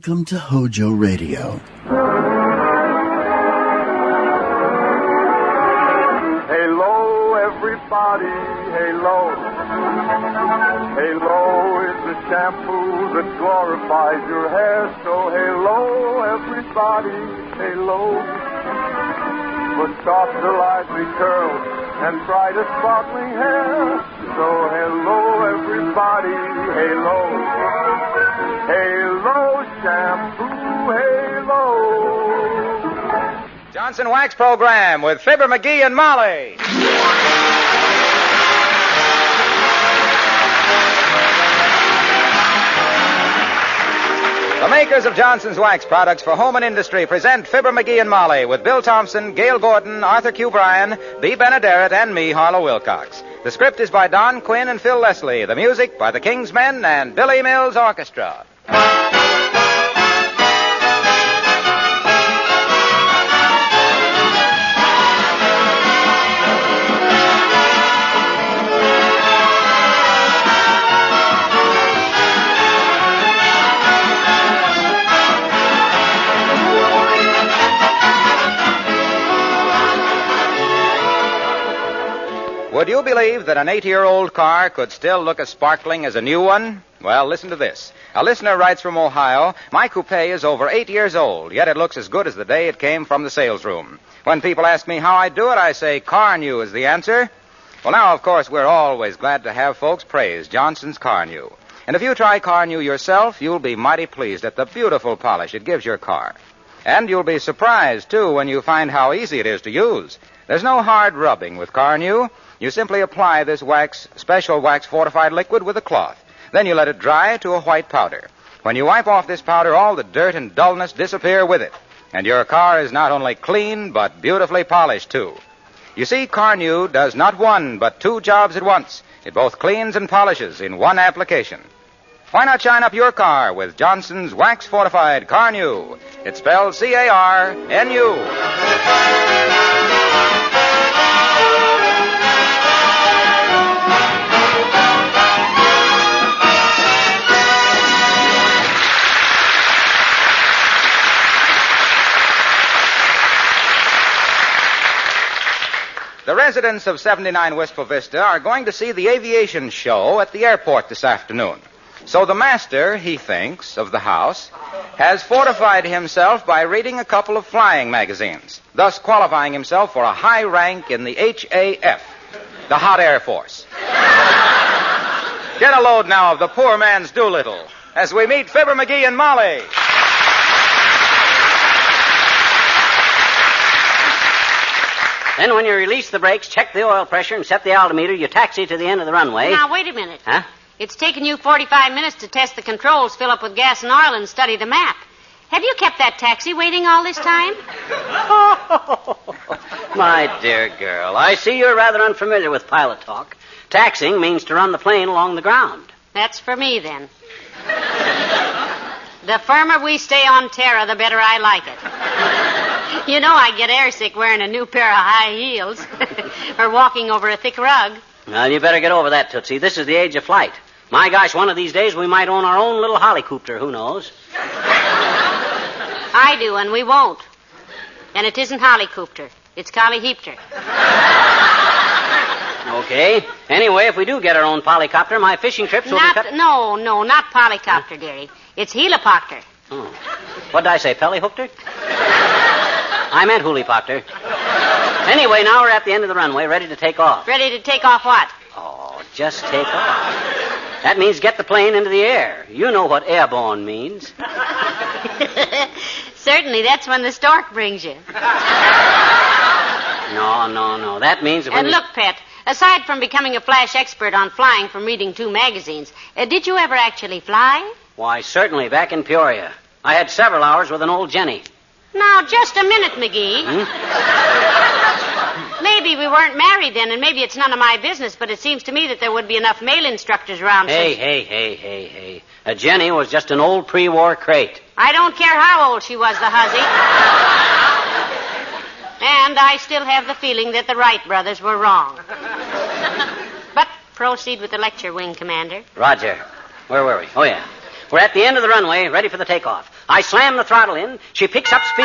Welcome to Hojo Radio. Halo, everybody, halo. Halo is the shampoo that glorifies your hair. So halo, everybody, halo. For softer, lively curls and brighter, sparkling hair. So hello, everybody, halo. Halo shampoo, halo. Johnson Wax Program with Fibber, McGee, and Molly. The makers of Johnson's Wax products for home and industry present Fibber, McGee, and Molly with Bill Thompson, Gail Gordon, Arthur Q. Bryan, Bea Benaderet, and me, Harlow Wilcox. The script is by Don Quinn and Phil Leslie. The music by the King's Men and Billy Mills Orchestra. Would you believe that an 80-year-old car could still look as sparkling as a new one? Well, listen to this. A listener writes from Ohio, my coupe is over 8 years old, yet it looks as good as the day it came from the sales room. When people ask me how I do it, I say car new is the answer. Well, now, of course, we're always glad to have folks praise Johnson's Car New. And if you try Car New yourself, you'll be mighty pleased at the beautiful polish it gives your car. And you'll be surprised, too, when you find how easy it is to use. There's no hard rubbing with Car New. You simply apply this special wax-fortified liquid with a cloth. Then you let it dry to a white powder. When you wipe off this powder, all the dirt and dullness disappear with it. And your car is not only clean, but beautifully polished, too. You see, Car New does not one, but two jobs at once. It both cleans and polishes in one application. Why not shine up your car with Johnson's Wax-Fortified Car New? It's spelled C-A-R-N-U. The residents of 79 Wistful Vista are going to see the Aviation show at the airport this afternoon. So the master, he thinks, of the house, has fortified himself by reading a couple of flying magazines, thus qualifying himself for a high rank in the HAF, the Hot Air Force. Get a load now of the poor man's Doolittle as we meet Fibber, McGee, and Molly. Then when you release the brakes, check the oil pressure and set the altimeter, you taxi to the end of the runway. Now, wait a minute. Huh? It's taken you 45 minutes to test the controls, fill up with gas and oil, and study the map. Have you kept that taxi waiting all this time? My dear girl, I see you're rather unfamiliar with pilot talk. Taxiing means to run the plane along the ground. That's for me, then. The firmer we stay on Terra, the better I like it. You know I get airsick wearing a new pair of high heels or walking over a thick rug. Well, you better get over that, Tootsie. This is the age of flight. My gosh, one of these days we might own our own little helicopter. Who knows? I do, and we won't. And it isn't helicopter. It's collyheapter. Okay. Anyway, if we do get our own polycopter, my fishing trips will be cut... No, not polycopter, dearie. It's helipopter. Oh. What did I say, pellyhoopter? I meant hulipopter. Anyway, now we're at the end of the runway, ready to take off. Ready to take off what? Oh, just take off. That means get the plane into the air. You know what airborne means. Certainly, that's when the stork brings you. No. That means... And look, Pet, aside from becoming a flash expert on flying from reading 2 magazines, did you ever actually fly? Why, certainly, back in Peoria. I had several hours with an old Jenny. Now, just a minute, McGee. Maybe we weren't married then, and maybe it's none of my business, but it seems to me that there would be enough male instructors around. Hey. A Jenny was just an old pre-war crate. I don't care how old she was, the hussy. And I still have the feeling that the Wright brothers were wrong. But proceed with the lecture, Wing Commander. Roger. Where were we? Oh, yeah. We're at the end of the runway, ready for the takeoff. I slam the throttle in. She picks up speed.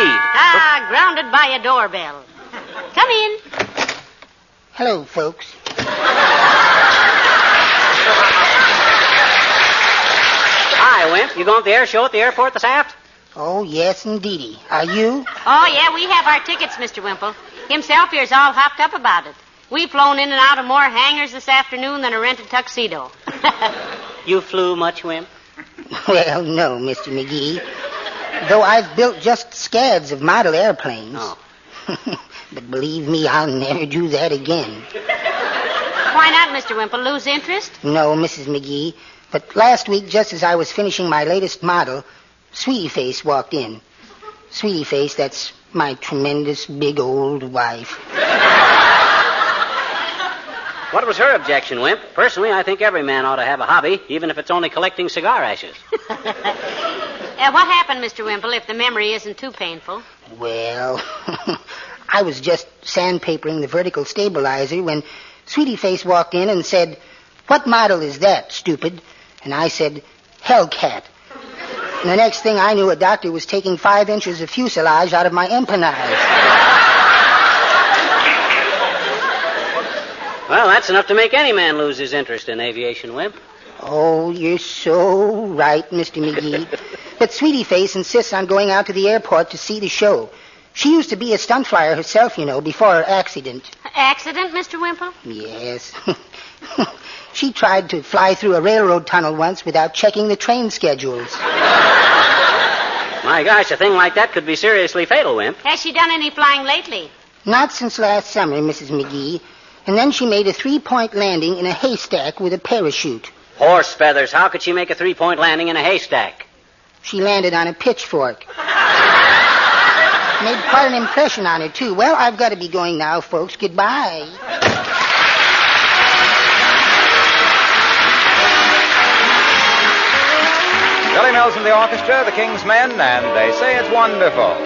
Grounded by a doorbell. Come in. Hello, folks. Hi, Wimp. You going to the air show at the airport this aft? Oh, yes, indeedy. Are you? Oh, yeah, we have our tickets, Mr. Wimple. Himself here's all hopped up about it. We've flown in and out of more hangars this afternoon than a rented tuxedo. You flew much, Wimp? Well, no, Mr. McGee. Though I've built just scads of model airplanes. Oh. But believe me, I'll never do that again. Why not, Mr. Wimple? Lose interest? No, Mrs. McGee. But last week, just as I was finishing my latest model, Sweetie Face walked in. Sweetie Face, that's my tremendous big old wife. What was her objection, Wimp? Personally, I think every man ought to have a hobby, even if it's only collecting cigar ashes. What happened, Mr. Wimple, if the memory isn't too painful? Well, I was just sandpapering the vertical stabilizer when Sweetie Face walked in and said, "What model is that, stupid?" And I said, "Hellcat." And the next thing I knew, a doctor was taking 5 inches of fuselage out of my empennage. Well, that's enough to make any man lose his interest in aviation, Wimp. Oh, you're so right, Mr. McGee. But Sweetie Face insists on going out to the airport to see the show. She used to be a stunt flyer herself, you know, before her accident. Accident, Mr. Wimple? Yes. She tried to fly through a railroad tunnel once without checking the train schedules. My gosh, a thing like that could be seriously fatal, Wimp. Has she done any flying lately? Not since last summer, Mrs. McGee. And then she made a 3-point landing in a haystack with a parachute. Horse feathers. How could she make a 3-point landing in a haystack? She landed on a pitchfork. Made quite an impression on her, too. Well, I've got to be going now, folks. Goodbye. Billy Mills and the orchestra, the King's Men, and they say it's wonderful.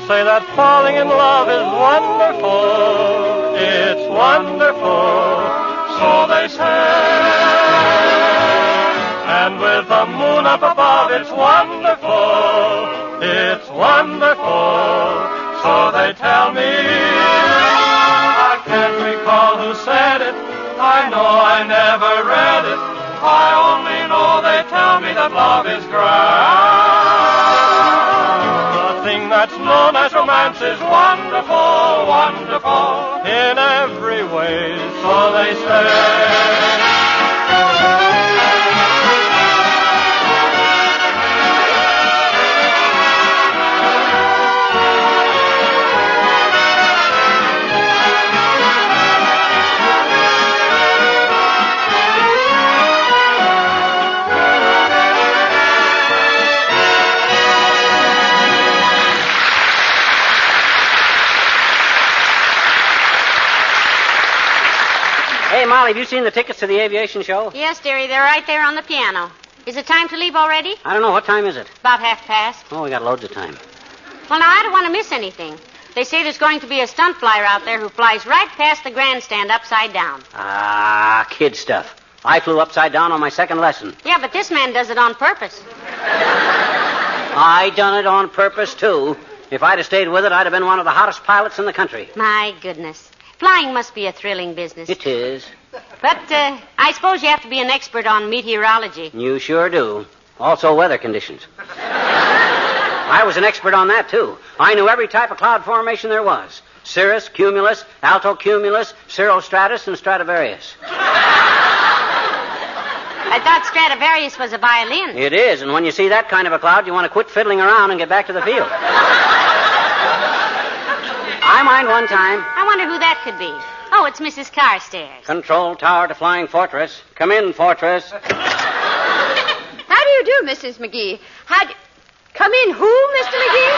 Say that falling in love is wonderful. It's wonderful, so they say. And with the moon up above, it's wonderful. It's wonderful, so they tell me. I can't recall who said it. I know I never read it. I only know they tell me that love is grand. That's known as romance is wonderful, wonderful in every way, so they say. Hey, Molly, have you seen the tickets to the aviation show? Yes, dearie, they're right there on the piano. Is it time to leave already? I don't know. What time is it? About past. Oh, we got loads of time. Well, now, I don't want to miss anything. They say there's going to be a stunt flyer out there who flies right past the grandstand upside down. Ah, kid stuff. I flew upside down on my second lesson. Yeah, but this man does it on purpose. I done it on purpose, too. If I'd have stayed with it, I'd have been one of the hottest pilots in the country. My goodness. Flying must be a thrilling business. It is. But I suppose you have to be an expert on meteorology. You sure do. Also weather conditions. I was an expert on that, too. I knew every type of cloud formation there was. Cirrus, cumulus, altocumulus, cirrostratus, and Stradivarius. I thought thought Stradivarius was a violin. It is, and when you see that kind of a cloud, you want to quit fiddling around and get back to the field. I mind one time. I wonder who that could be. Oh, it's Mrs. Carstairs. Control tower to flying fortress. Come in, fortress. How do you do, Mrs. McGee? Come in who, Mr. McGee?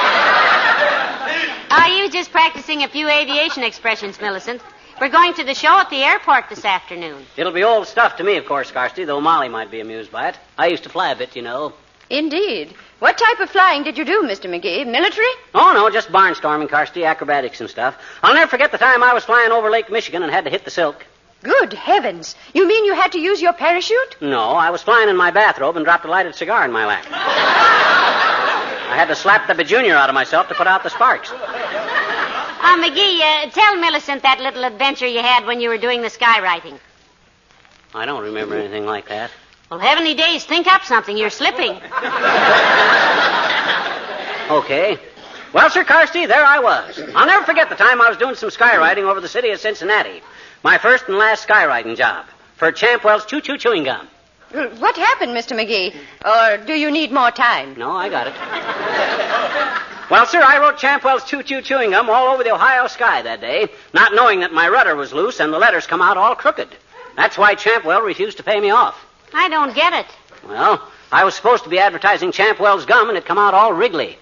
Oh, you was just practicing a few aviation expressions, Millicent. We're going to the show at the airport this afternoon. It'll be old stuff to me, of course, Carsty, though Molly might be amused by it. I used to fly a bit, you know. Indeed. What type of flying did you do, Mr. McGee? Military? Oh, no, just barnstorming, Carsty, acrobatics and stuff. I'll never forget the time I was flying over Lake Michigan and had to hit the silk. Good heavens. You mean you had to use your parachute? No, I was flying in my bathrobe and dropped a lighted cigar in my lap. I had to slap the bejunior out of myself to put out the sparks. McGee, tell Millicent that little adventure you had when you were doing the skywriting. I don't remember anything like that. Well, heavenly days, think up something. You're slipping. Okay. Well, Sir Carsty, there I was. I'll never forget the time I was doing some skywriting over the city of Cincinnati. My first and last skywriting job for Champwell's Choo Choo Chewing Gum. What happened, Mr. McGee? Or do you need more time? No, I got it. Well, sir, I wrote Champwell's Choo Choo Chewing Gum all over the Ohio sky that day, not knowing that my rudder was loose and the letters come out all crooked. That's why Champwell refused to pay me off. I don't get it. Well, I was supposed to be advertising Champwell's gum, and it come out all wriggly.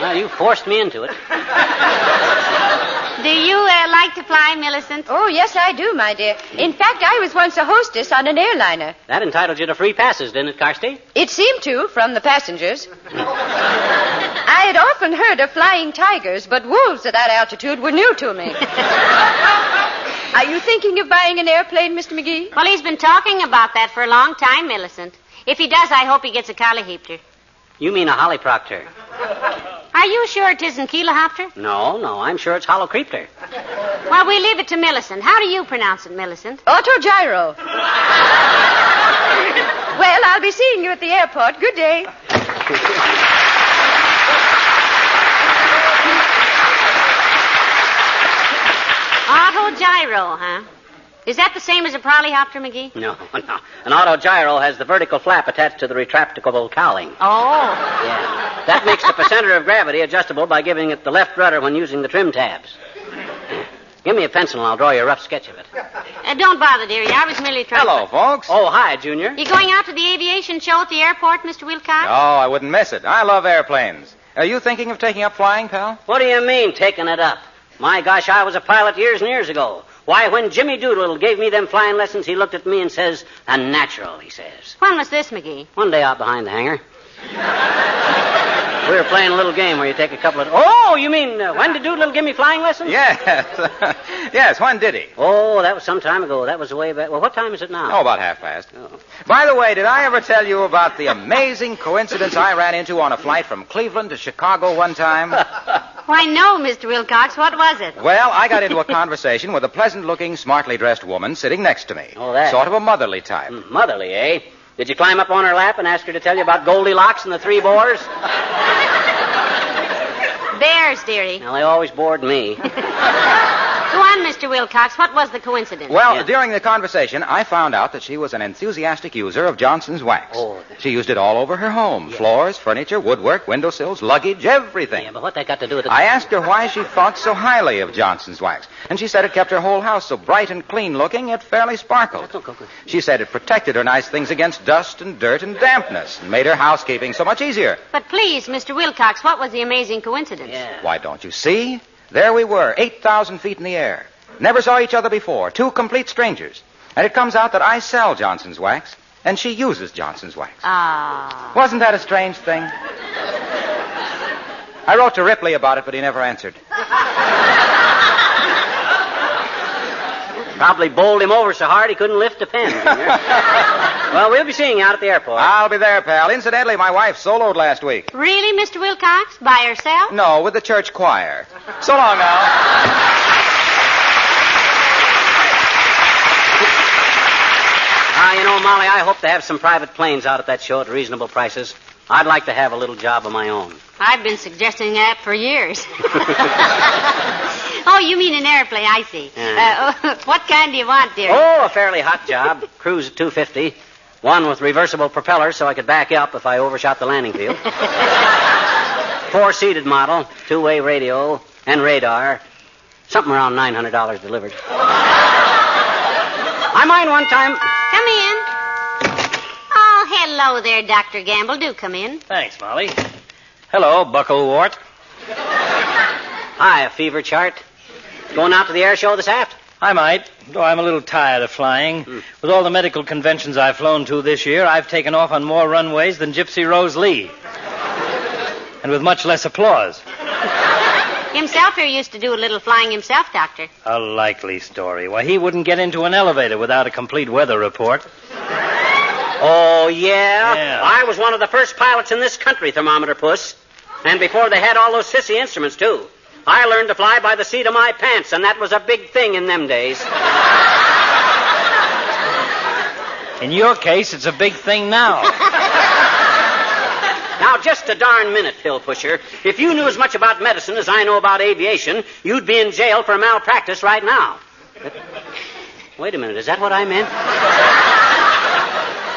Well, you forced me into it. Do you like to fly, Millicent? Oh, yes, I do, my dear. In fact, I was once a hostess on an airliner. That entitled you to free passes, didn't it, Carsty? It seemed to, from the passengers. I had often heard of flying tigers, but wolves at that altitude were new to me. Are you thinking of buying an airplane, Mr. McGee? Well, he's been talking about that for a long time, Millicent. If he does, I hope he gets a colliheapter. You mean a hollyproctor? Are you sure it isn't kilihopter? No, I'm sure it's hollow-creepter. Well, we leave it to Millicent. How do you pronounce it, Millicent? Autogyro. Well, I'll be seeing you at the airport. Good day. Autogyro, huh? Is that the same as a polyhopter, McGee? No. An autogyro has the vertical flap attached to the retractable cowling. Oh. Yeah. That makes the center of gravity adjustable by giving it the left rudder when using the trim tabs. Give me a pencil and I'll draw you a rough sketch of it. Don't bother, dearie. I was merely trying. Hello, folks. Oh, hi, Junior. You going out to the aviation show at the airport, Mr. Wilcox? Oh, I wouldn't miss it. I love airplanes. Are you thinking of taking up flying, pal? What do you mean, taking it up? My gosh, I was a pilot years and years ago. Why, when Jimmy Doolittle gave me them flying lessons, he looked at me and says, "A natural," he says. When was this, McGee? One day out behind the hangar. We were playing a little game where you take a couple of... Oh, you mean, when did Doolittle give me flying lessons? Yes. Yes, when did he? Oh, that was some time ago. That was way back. Well, what time is it now? Oh, about 1:30. Oh. By the way, did I ever tell you about the amazing coincidence I ran into on a flight from Cleveland to Chicago one time? Why, no, Mr. Wilcox. What was it? Well, I got into a conversation with a pleasant-looking, smartly dressed woman sitting next to me. Oh, that. Sort of a motherly type. Motherly, eh? Did you climb up on her lap and ask her to tell you about Goldilocks and the Three Boars? Bears, dearie. Well, they always bored me. Go on, Mr. Wilcox. What was the coincidence? Well, during the conversation, I found out that she was an enthusiastic user of Johnson's wax. Oh. She used it all over her home. Yeah. Floors, furniture, woodwork, windowsills, luggage, everything. Yeah, but what that got to do with it? I asked her why she thought so highly of Johnson's wax, and she said it kept her whole house so bright and clean looking it fairly sparkled. She said it protected her nice things against dust and dirt and dampness and made her housekeeping so much easier. But please, Mr. Wilcox, what was the amazing coincidence? Yeah. Why, don't you see? There we were, 8,000 feet in the air. Never saw each other before, two complete strangers. And it comes out that I sell Johnson's wax, and she uses Johnson's wax. Ah. Wasn't that a strange thing? I wrote to Ripley about it, but he never answered. Probably bowled him over so hard he couldn't lift a pen. Well, we'll be seeing you out at the airport. I'll be there, pal. Incidentally, my wife soloed last week. Really, Mr. Wilcox? By herself? No, with the church choir. So long now. You know, Molly, I hope to have some private planes out at that show at reasonable prices. I'd like to have a little job of my own. I've been suggesting that for years. Oh, you mean an airplane, I see. What kind do you want, dear? Oh, a fairly hot job. Cruise at 250. One with reversible propellers so I could back up if I overshot the landing field. 4-seated model, 2-way radio and radar. Something around $900 delivered. I mind one time... Come in. Oh, hello there, Dr. Gamble. Do come in. Thanks, Molly. Hello, Bucklewort. Hi, a fever chart. Going out to the air show this aft? I might, though I'm a little tired of flying. With all the medical conventions I've flown to this year, I've taken off on more runways than Gypsy Rose Lee. And with much less applause. Himself here used to do a little flying himself, Doctor. A likely story. Why, he wouldn't get into an elevator without a complete weather report. Oh, yeah? Yeah. I was one of the first pilots in this country, Thermometer Puss. And before they had all those sissy instruments, too. I learned to fly by the seat of my pants, and that was a big thing in them days. In your case, it's a big thing now. Now, just a darn minute, pill pusher. If you knew as much about medicine as I know about aviation, you'd be in jail for malpractice right now. Wait a minute, is that what I meant?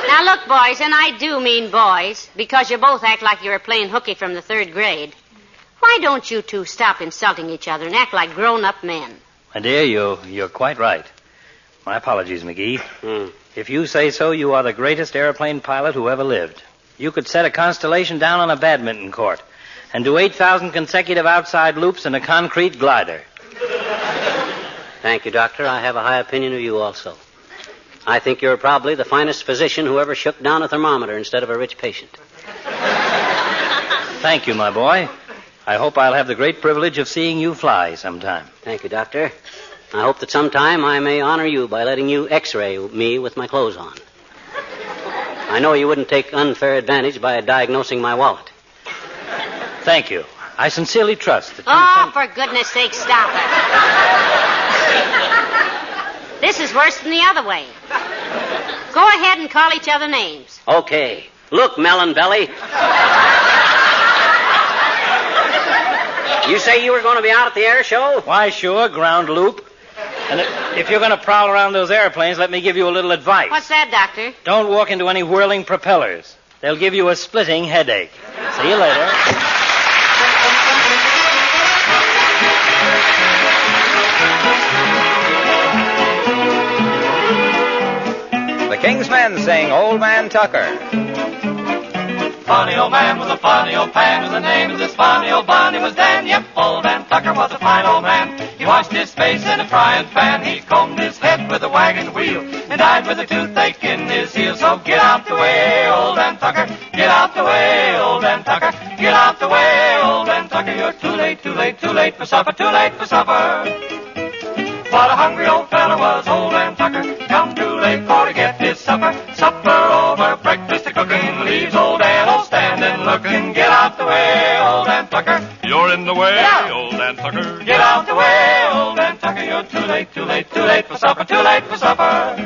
Now, look, boys, and I do mean boys, because you both act like you were playing hooky from the 3rd grade. Why don't you two stop insulting each other and act like grown-up men? My dear, you're quite right. My apologies, McGee. If you say so, you are the greatest airplane pilot who ever lived. You could set a constellation down on a badminton court and do 8,000 consecutive outside loops in a concrete glider. Thank you, Doctor. I have a high opinion of you also. I think you're probably the finest physician who ever shook down a thermometer instead of a rich patient. Thank you, my boy. I hope I'll have the great privilege of seeing you fly sometime. Thank you, Doctor. I hope that sometime I may honor you by letting you x-ray me with my clothes on. I know you wouldn't take unfair advantage by diagnosing my wallet. Thank you. I sincerely trust that you... Oh, for goodness sake, stop it. This is worse than the other way. Go ahead and call each other names. Okay. Look, Melon Belly. You say you were going to be out at the air show? Why, sure, ground loop. And if you're going to prowl around those airplanes, let me give you a little advice. What's that, Doctor? Don't walk into any whirling propellers. They'll give you a splitting headache. See you later. The King's Men sing Old Man Tucker. Funny old man with a funny old pan, and the name of this funny old bunny was Dan. Yep, old Dan Tucker was a fine old man. He washed his face in a frying pan. He combed his head with a wagon wheel and died with a toothache in his heel. So get out the way, old Dan Tucker. Get out the way, old Dan Tucker. Get out the way, old Dan Tucker. You're too late, too late, too late for supper, too late for supper. What a hungry old fella was old Dan Tucker. Come too late for to get his supper. Supper over, breakfast cooking, leaves old Dan all standing looking. Get out the way, old Dan Tucker. You're in the way, old Dan Tucker. Get out the way, old Dan Tucker. You're too late, too late, too late for supper, too late for supper.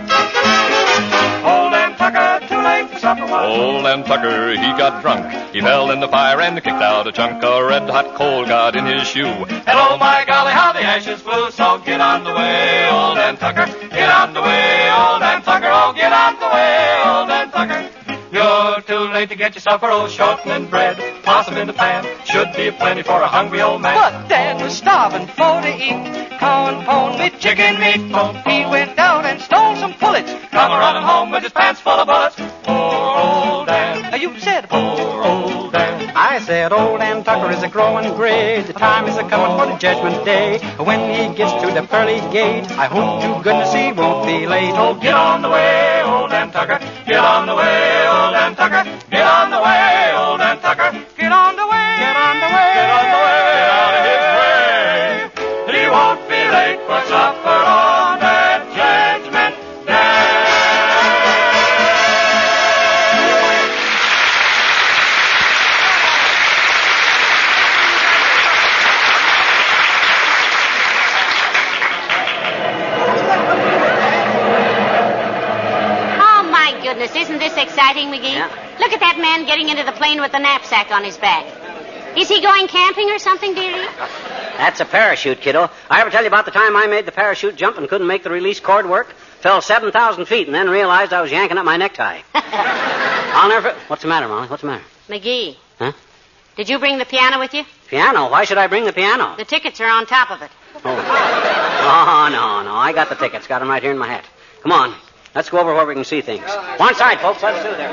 Old Dan Tucker, too late for supper. Old Dan Tucker, he got drunk. He fell in the fire and kicked out a chunk. A red-hot coal got in his shoe. And oh my golly, how the ashes flew. So get on the way, old Dan Tucker. Get on the way, old Dan Tucker. Oh, get on the way, old Dan Tucker. You're too late to get your supper, old shortening bread. Possum in the pan, should be plenty for a hungry old man. But Dan was starving for to eat corn pone with chicken meat. He went down and stole some pullets. Come running home with his pants full of bullets. Poor old Dan. You said poor old Dan. I said old Dan Tucker is a growing gray. The time is a-coming for the judgment day. When he gets to the pearly gate, I hope to goodness he won't be late. Oh, get on the way, old Dan Tucker. Get on the way, old Dan Tucker. Get on the way, old Dan Tucker. Get on the way. Get on the way. Get on the way. Get out of his way. He won't be late for supper on that judgment day. Goodness, isn't this exciting, McGee? Yeah. Look at that man getting into the plane with the knapsack on his back. Is he going camping or something, dearie? That's a parachute, kiddo. I ever tell you about the time I made the parachute jump and couldn't make the release cord work? Fell 7,000 feet and then realized I was yanking up my necktie. I'll never... What's the matter, Molly? What's the matter? McGee. Huh? Did you bring the piano with you? Piano? Why should I bring the piano? The tickets are on top of it. Oh, no. I got the tickets. Got them right here in my hat. Come on. Let's go over where we can see things. One side, folks. Let's do there.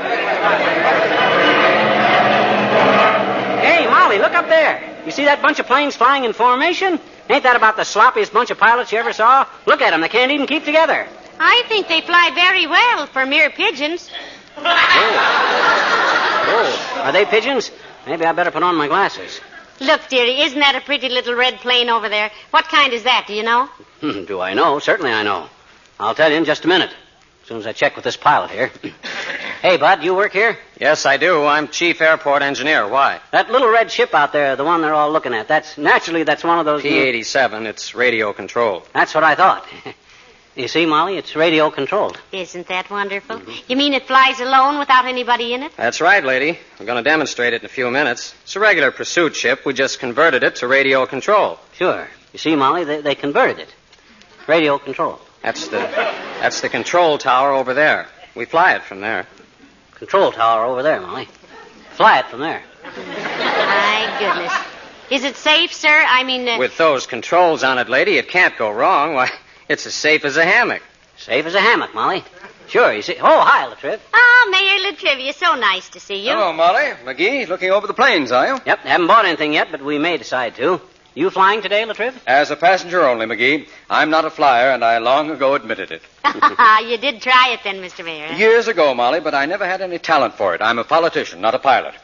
Hey, Molly, look up there. You see that bunch of planes flying in formation? Ain't that about the sloppiest bunch of pilots you ever saw? Look at them. They can't even keep together. I think they fly very well for mere pigeons. Oh, are they pigeons? Maybe I better put on my glasses. Look, dearie, isn't that a pretty little red plane over there? What kind is that, do you know? Do I know? Certainly I know. I'll tell you in just a minute, as soon as I check with this pilot here. Hey, Bud, you work here? Yes, I do. I'm chief airport engineer. Why? That little red ship out there, the one they're all looking at, that's one of those... P-87. It's radio controlled. That's what I thought. You see, Molly, it's radio controlled. Isn't that wonderful? You mean it flies alone without anybody in it? That's right, lady. We're going to demonstrate it in a few minutes. It's a regular pursuit ship. We just converted it to radio control. Sure. You see, Molly, they converted it. Radio control. That's the control tower over there. We fly it from there. Control tower over there, Molly. Fly it from there. My goodness. Is it safe, sir? I mean... With those controls on it, lady, it can't go wrong. Why, it's as safe as a hammock. Safe as a hammock, Molly. Sure, you see... Oh, hi, Latriv. Oh, Mayor Latrivia, so nice to see you. Hello, Molly. McGee, looking over the planes, are you? Yep, haven't bought anything yet, but we may decide to. You flying today, Latriv? As a passenger only, McGee. I'm not a flyer, and I long ago admitted it. You did try it then, Mr. Mayor. Years ago, Molly, but I never had any talent for it. I'm a politician, not a pilot.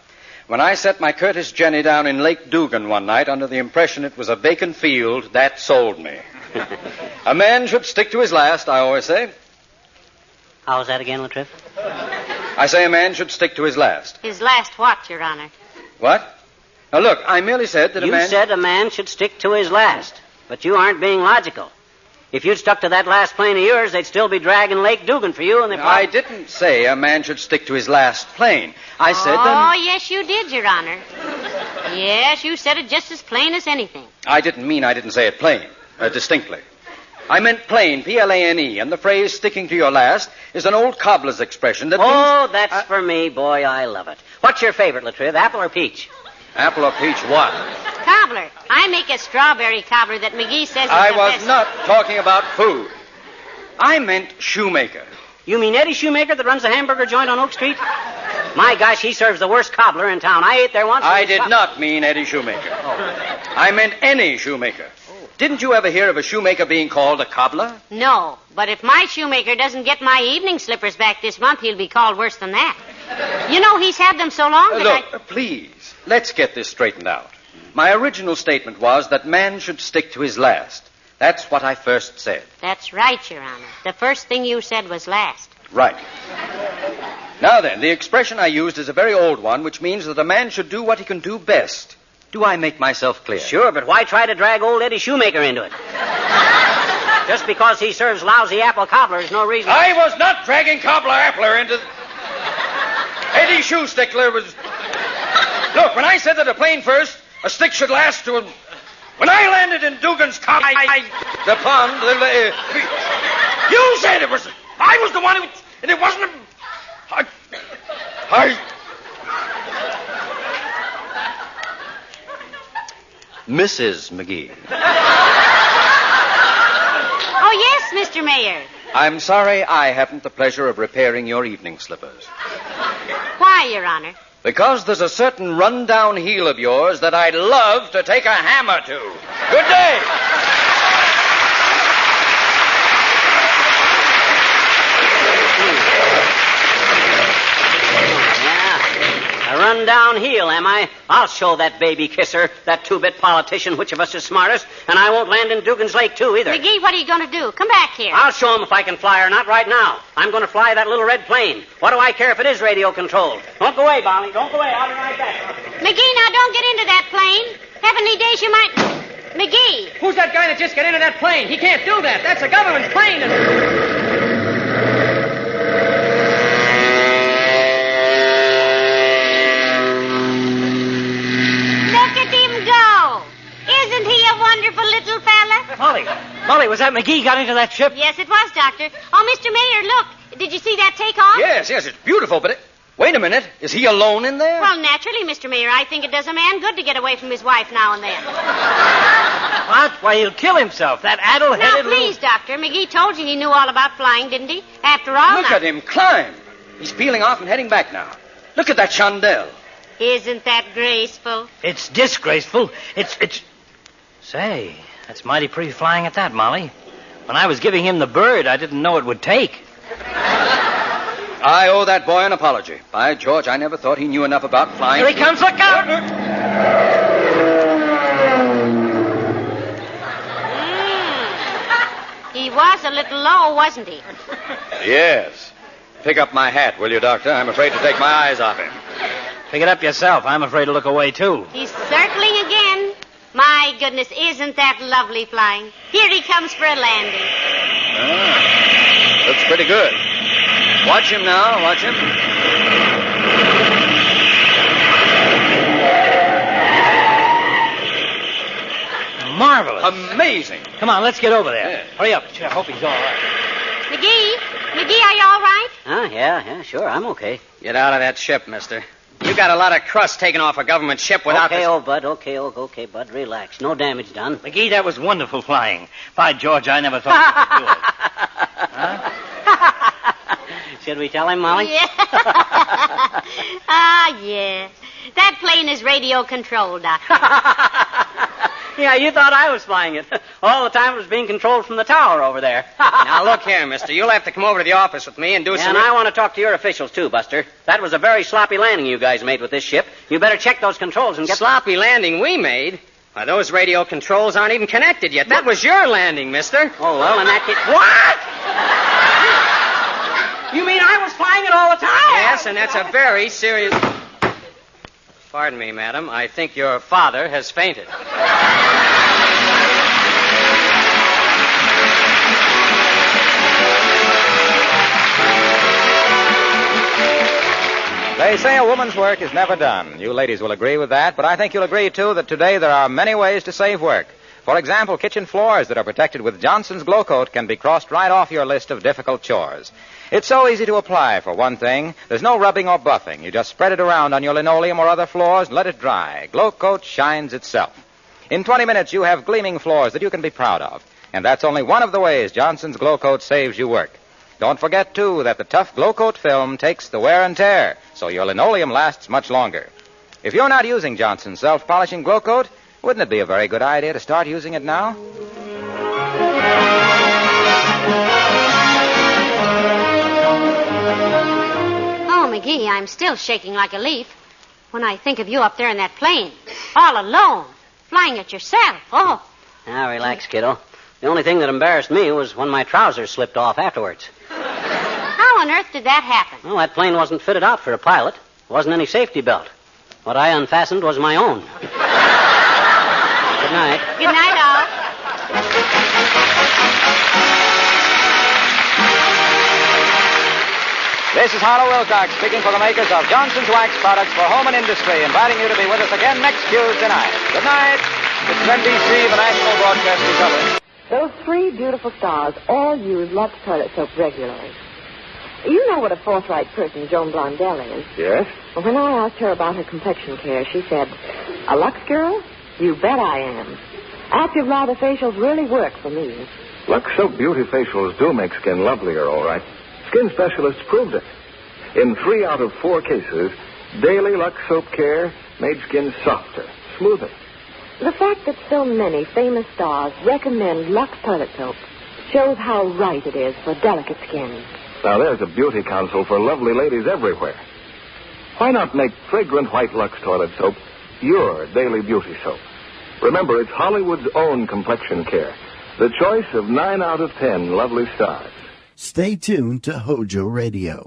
When I set my Curtis Jenny down in Lake Dugan one night under the impression it was a vacant field, that sold me. A man should stick to his last, I always say. How was that again, Latriv? I say a man should stick to his last. His last what, Your Honor? What? Now, look, I merely said that You said a man should stick to his last, but you aren't being logical. If you'd stuck to that last plane of yours, they'd still be dragging Lake Dugan for you, and I didn't say a man should stick to his last plane. I said Oh, yes, you did, Your Honor. Yes, you said it just as plain as anything. I didn't mean I didn't say it plain, distinctly. I meant plain, P-L-A-N-E, and the phrase sticking to your last is an old cobbler's expression that means... That's for me, boy, I love it. What's your favorite, Latriv, apple or peach? Apple or peach what? Cobbler. I make a strawberry cobbler that McGee says is I the was best. not talking about food. I meant shoemaker. You mean Eddie Shoemaker that runs the hamburger joint on Oak Street? My gosh, he serves the worst cobbler in town. I ate there once. I did not mean Eddie Shoemaker. I meant any shoemaker. Didn't you ever hear of a shoemaker being called a cobbler? No, but if my shoemaker doesn't get my evening slippers back this month, he'll be called worse than that. You know, he's had them so long that Look, please, let's get this straightened out. My original statement was that man should stick to his last. That's what I first said. That's right, Your Honor. The first thing you said was last. Right. Now then, the expression I used is a very old one, which means that a man should do what he can do best. Do I make myself clear? Sure, but why try to drag old Eddie Shoemaker into it? Just because he serves lousy apple cobbler is no reason. I was not dragging Cobbler Appler into... Eddie Shoestickler was... Look, when I said that a plane first, a stick should last to... When I landed in Dugan's top... The pond... You said it was... I was the one who... And it wasn't... Mrs. McGee. Oh, yes, Mr. Mayor. I'm sorry I haven't the pleasure of repairing your evening slippers. Why, Your Honor? Because there's a certain run-down heel of yours that I'd love to take a hammer to. Good day. A run-down heel, am I? I'll show that baby kisser, that two-bit politician, which of us is smartest, and I won't land in Dugan's Lake, too, either. McGee, what are you going to do? Come back here. I'll show him if I can fly or not right now. I'm going to fly that little red plane. What do I care if it is radio-controlled? Don't go away, Bonnie. Don't go away. I'll be right back. McGee, now don't get into that plane. Heavenly days you might... McGee! Who's that guy that just got into that plane? He can't do that. That's a government plane. Look at him go! Isn't he a wonderful Molly, was that McGee got into that ship? Yes, it was, Doctor. Oh, Mr. Mayor, look. Did you see that takeoff? Yes, it's beautiful, but wait a minute. Is he alone in there? Well, naturally, Mr. Mayor. I think it does a man good to get away from his wife now and then. What? Why, he'll kill himself. That addle-headed Now, please, Doctor. McGee told you he knew all about flying, didn't he? After all, Look at him climb. He's peeling off and heading back now. Look at that chandelle. Isn't that graceful? It's disgraceful. It's... Say, that's mighty pretty flying at that, Molly. When I was giving him the bird, I didn't know it would take. I owe that boy an apology. By George, I never thought he knew enough about flying. Here he comes, look out! He was a little low, wasn't he? Yes. Pick up my hat, will you, Doctor? I'm afraid to take my eyes off him. Pick it up yourself. I'm afraid to look away, too. He's circling again. My goodness, isn't that lovely flying? Here he comes for a landing. Looks pretty good. Watch him now, watch him. Marvelous. Amazing. Come on, let's get over there. Yeah. Hurry up. I hope he's all right. McGee, are you all right? Yeah, sure, I'm okay. Get out of that ship, mister. You got a lot of crust taken off a government ship without... Okay, old bud, okay, bud, relax. No damage done. McGee, that was wonderful flying. By George, I never thought you could do it. Huh? Should we tell him, Molly? Yeah. Yes. That plane is radio controlled, Doctor. Yeah, you thought I was flying it. All the time it was being controlled from the tower over there. Now, look here, mister. You'll have to come over to the office with me and do some... And I want to talk to your officials, too, Buster. That was a very sloppy landing you guys made with this ship. You better check those controls and get... Sloppy landing we made? Why, those radio controls aren't even connected yet. That was your landing, mister. Oh, well, in that case... What? You mean I was flying it all the time? Yes, and that's a very serious... Pardon me, madam. I think your father has fainted. They say a woman's work is never done. You ladies will agree with that, but I think you'll agree, too, that today there are many ways to save work. For example, kitchen floors that are protected with Johnson's Glow Coat can be crossed right off your list of difficult chores. It's so easy to apply, for one thing. There's no rubbing or buffing. You just spread it around on your linoleum or other floors and let it dry. Glow Coat shines itself. In 20 minutes, you have gleaming floors that you can be proud of. And that's only one of the ways Johnson's Glow Coat saves you work. Don't forget, too, that the tough Glow Coat film takes the wear and tear, so your linoleum lasts much longer. If you're not using Johnson's self-polishing Glow Coat, wouldn't it be a very good idea to start using it now? Oh, McGee, I'm still shaking like a leaf when I think of you up there in that plane, all alone, flying it yourself. Oh. Now, relax, kiddo. The only thing that embarrassed me was when my trousers slipped off afterwards. How on earth did that happen? Well, that plane wasn't fitted out for a pilot. There wasn't any safety belt. What I unfastened was my own. Good night. Good night, all. This is Harlow Wilcox speaking for the makers of Johnson's Wax Products for Home and Industry, inviting you to be with us again next Tuesday night. Good night. This is NBC, the National Broadcasting Company. Those three beautiful stars all use Lux toilet soap regularly. You know what a forthright person Joan Blondell is. Yes? Well, when I asked her about her complexion care, she said, "A Lux girl? You bet I am. Active lather facials really work for me." Lux Soap Beauty Facials do make skin lovelier, all right. Skin specialists proved it. In 3 out of 4 cases, daily Lux Soap care made skin softer, smoother. The fact that so many famous stars recommend Lux toilet soap shows how right it is for delicate skin. Now, there's a beauty counsel for lovely ladies everywhere. Why not make fragrant white Lux toilet soap your daily beauty soap? Remember, it's Hollywood's own complexion care. The choice of 9 out of 10 lovely stars. Stay tuned to Hojo Radio.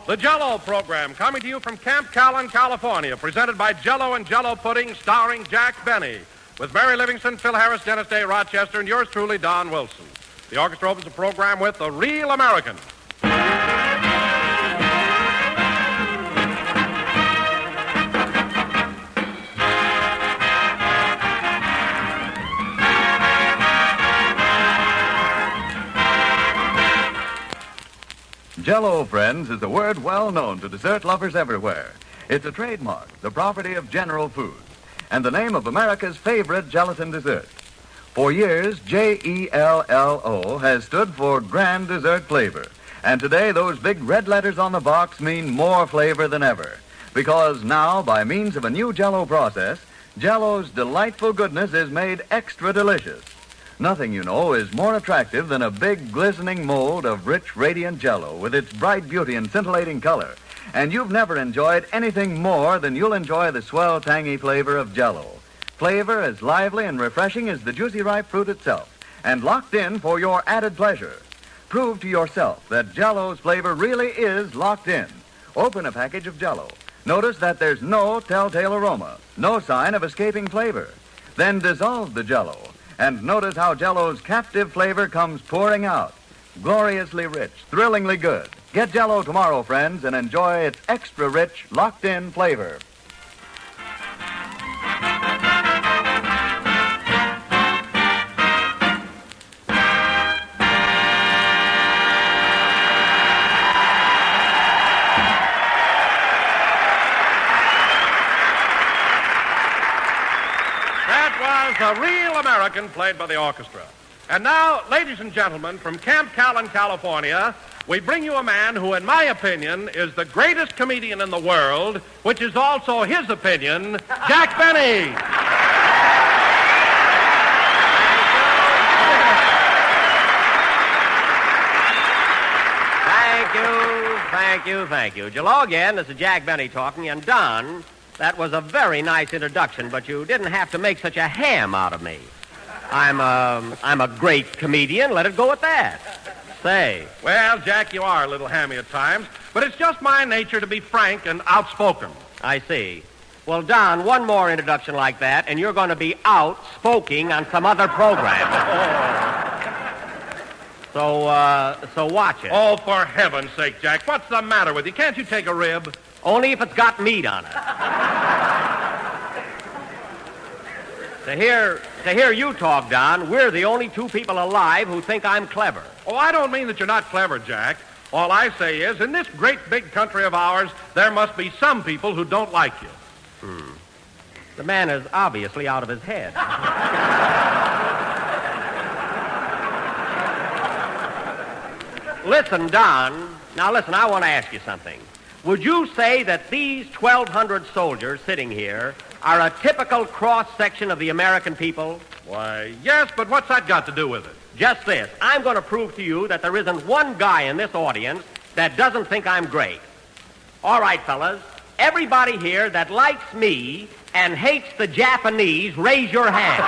The Jell-O program coming to you from Camp Callan, California, presented by Jell-O and Jell-O Pudding, starring Jack Benny, with Mary Livingston, Phil Harris, Dennis Day, Rochester, and yours truly, Don Wilson. The orchestra opens the program with The Real American. Jell-O, friends, is a word well known to dessert lovers everywhere. It's a trademark, the property of General Foods, and the name of America's favorite gelatin dessert. For years, Jello has stood for grand dessert flavor. And today, those big red letters on the box mean more flavor than ever. Because now, by means of a new Jell-O process, Jell-O's delightful goodness is made extra delicious. Nothing, you know, is more attractive than a big, glistening mold of rich, radiant Jell-O with its bright beauty and scintillating color. And you've never enjoyed anything more than you'll enjoy the swell, tangy flavor of Jell-O. Flavor as lively and refreshing as the juicy ripe fruit itself, and locked in for your added pleasure. Prove to yourself that Jell-O's flavor really is locked in. Open a package of Jell-O. Notice that there's no telltale aroma, no sign of escaping flavor. Then dissolve the Jell-O, and notice how Jell-O's captive flavor comes pouring out. Gloriously rich, thrillingly good. Get Jell-O tomorrow, friends, and enjoy its extra rich, locked-in flavor. A real American played by the orchestra. And now, ladies and gentlemen, from Camp Callan, California, we bring you a man who, in my opinion, is the greatest comedian in the world, which is also his opinion, Jack Benny. Thank you. Hello again, this is Jack Benny talking, and Don, that was a very nice introduction, but you didn't have to make such a ham out of me. I'm a great comedian. Let it go at that. Say. Well, Jack, you are a little hammy at times, but it's just my nature to be frank and outspoken. I see. Well, Don, one more introduction like that, and you're going to be outspoken on some other program. So watch it. Oh, for heaven's sake, Jack, what's the matter with you? Can't you take a rib? Only if it's got meat on it. To hear you talk, Don, we're the only two people alive who think I'm clever. Oh, I don't mean that you're not clever, Jack. All I say is, in this great big country of ours, there must be some people who don't like you. The man is obviously out of his head. Listen, Don. Now, listen, I want to ask you something. Would you say that these 1,200 soldiers sitting here are a typical cross-section of the American people? Why, yes, but what's that got to do with it? Just this. I'm going to prove to you that there isn't one guy in this audience that doesn't think I'm great. All right, fellas. Everybody here that likes me and hates the Japanese, raise your hand.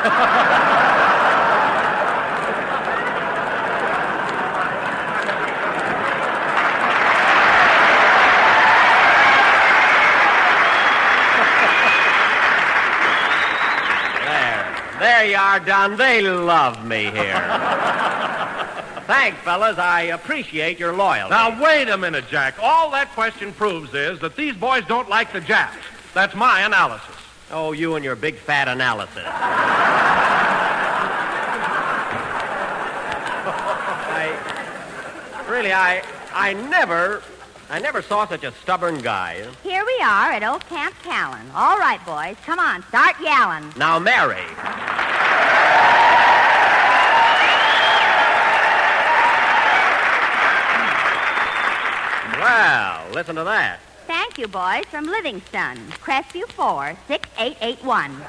There you are, Don. They love me here. Thanks, fellas. I appreciate your loyalty. Now, wait a minute, Jack. All that question proves is that these boys don't like the Japs. That's my analysis. Oh, you and your big fat analysis. I never saw such a stubborn guy. Here we are at old Camp Callan. All right, boys, come on, start yelling. Now, Mary. Well, listen to that. Thank you, boys, from Livingston. Crestview 4, 6881.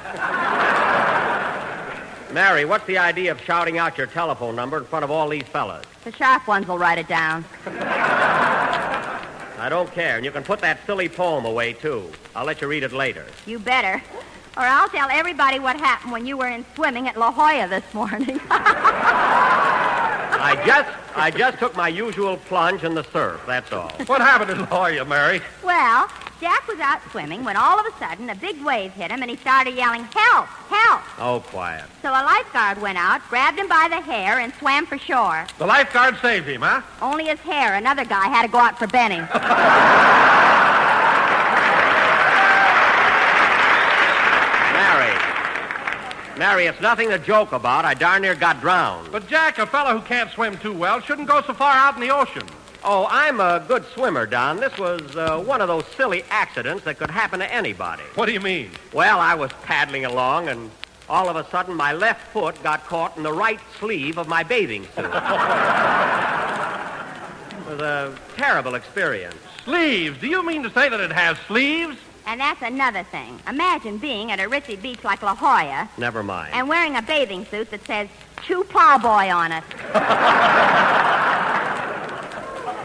Mary, what's the idea of shouting out your telephone number in front of all these fellas? The sharp ones will write it down. I don't care, and you can put that silly poem away, too. I'll let you read it later. You better. Or I'll tell everybody what happened when you were in swimming at La Jolla this morning. I just took my usual plunge in the surf, that's all. What happened in La Jolla, Mary? Well, Jack was out swimming when all of a sudden a big wave hit him and he started yelling, "Help! Help!" Oh, quiet. So a lifeguard went out, grabbed him by the hair, and swam for shore. The lifeguard saved him, huh? Only his hair. Another guy had to go out for Benny. Mary, it's nothing to joke about. I darn near got drowned. But, Jack, a fellow who can't swim too well shouldn't go so far out in the ocean. Oh, I'm a good swimmer, Don. This was one of those silly accidents that could happen to anybody. What do you mean? Well, I was paddling along, and all of a sudden my left foot got caught in the right sleeve of my bathing suit. It was a terrible experience. Sleeves? Do you mean to say that it has sleeves? And that's another thing. Imagine being at a ritzy beach like La Jolla Never mind. and wearing a bathing suit that says Chew Plowboy on it.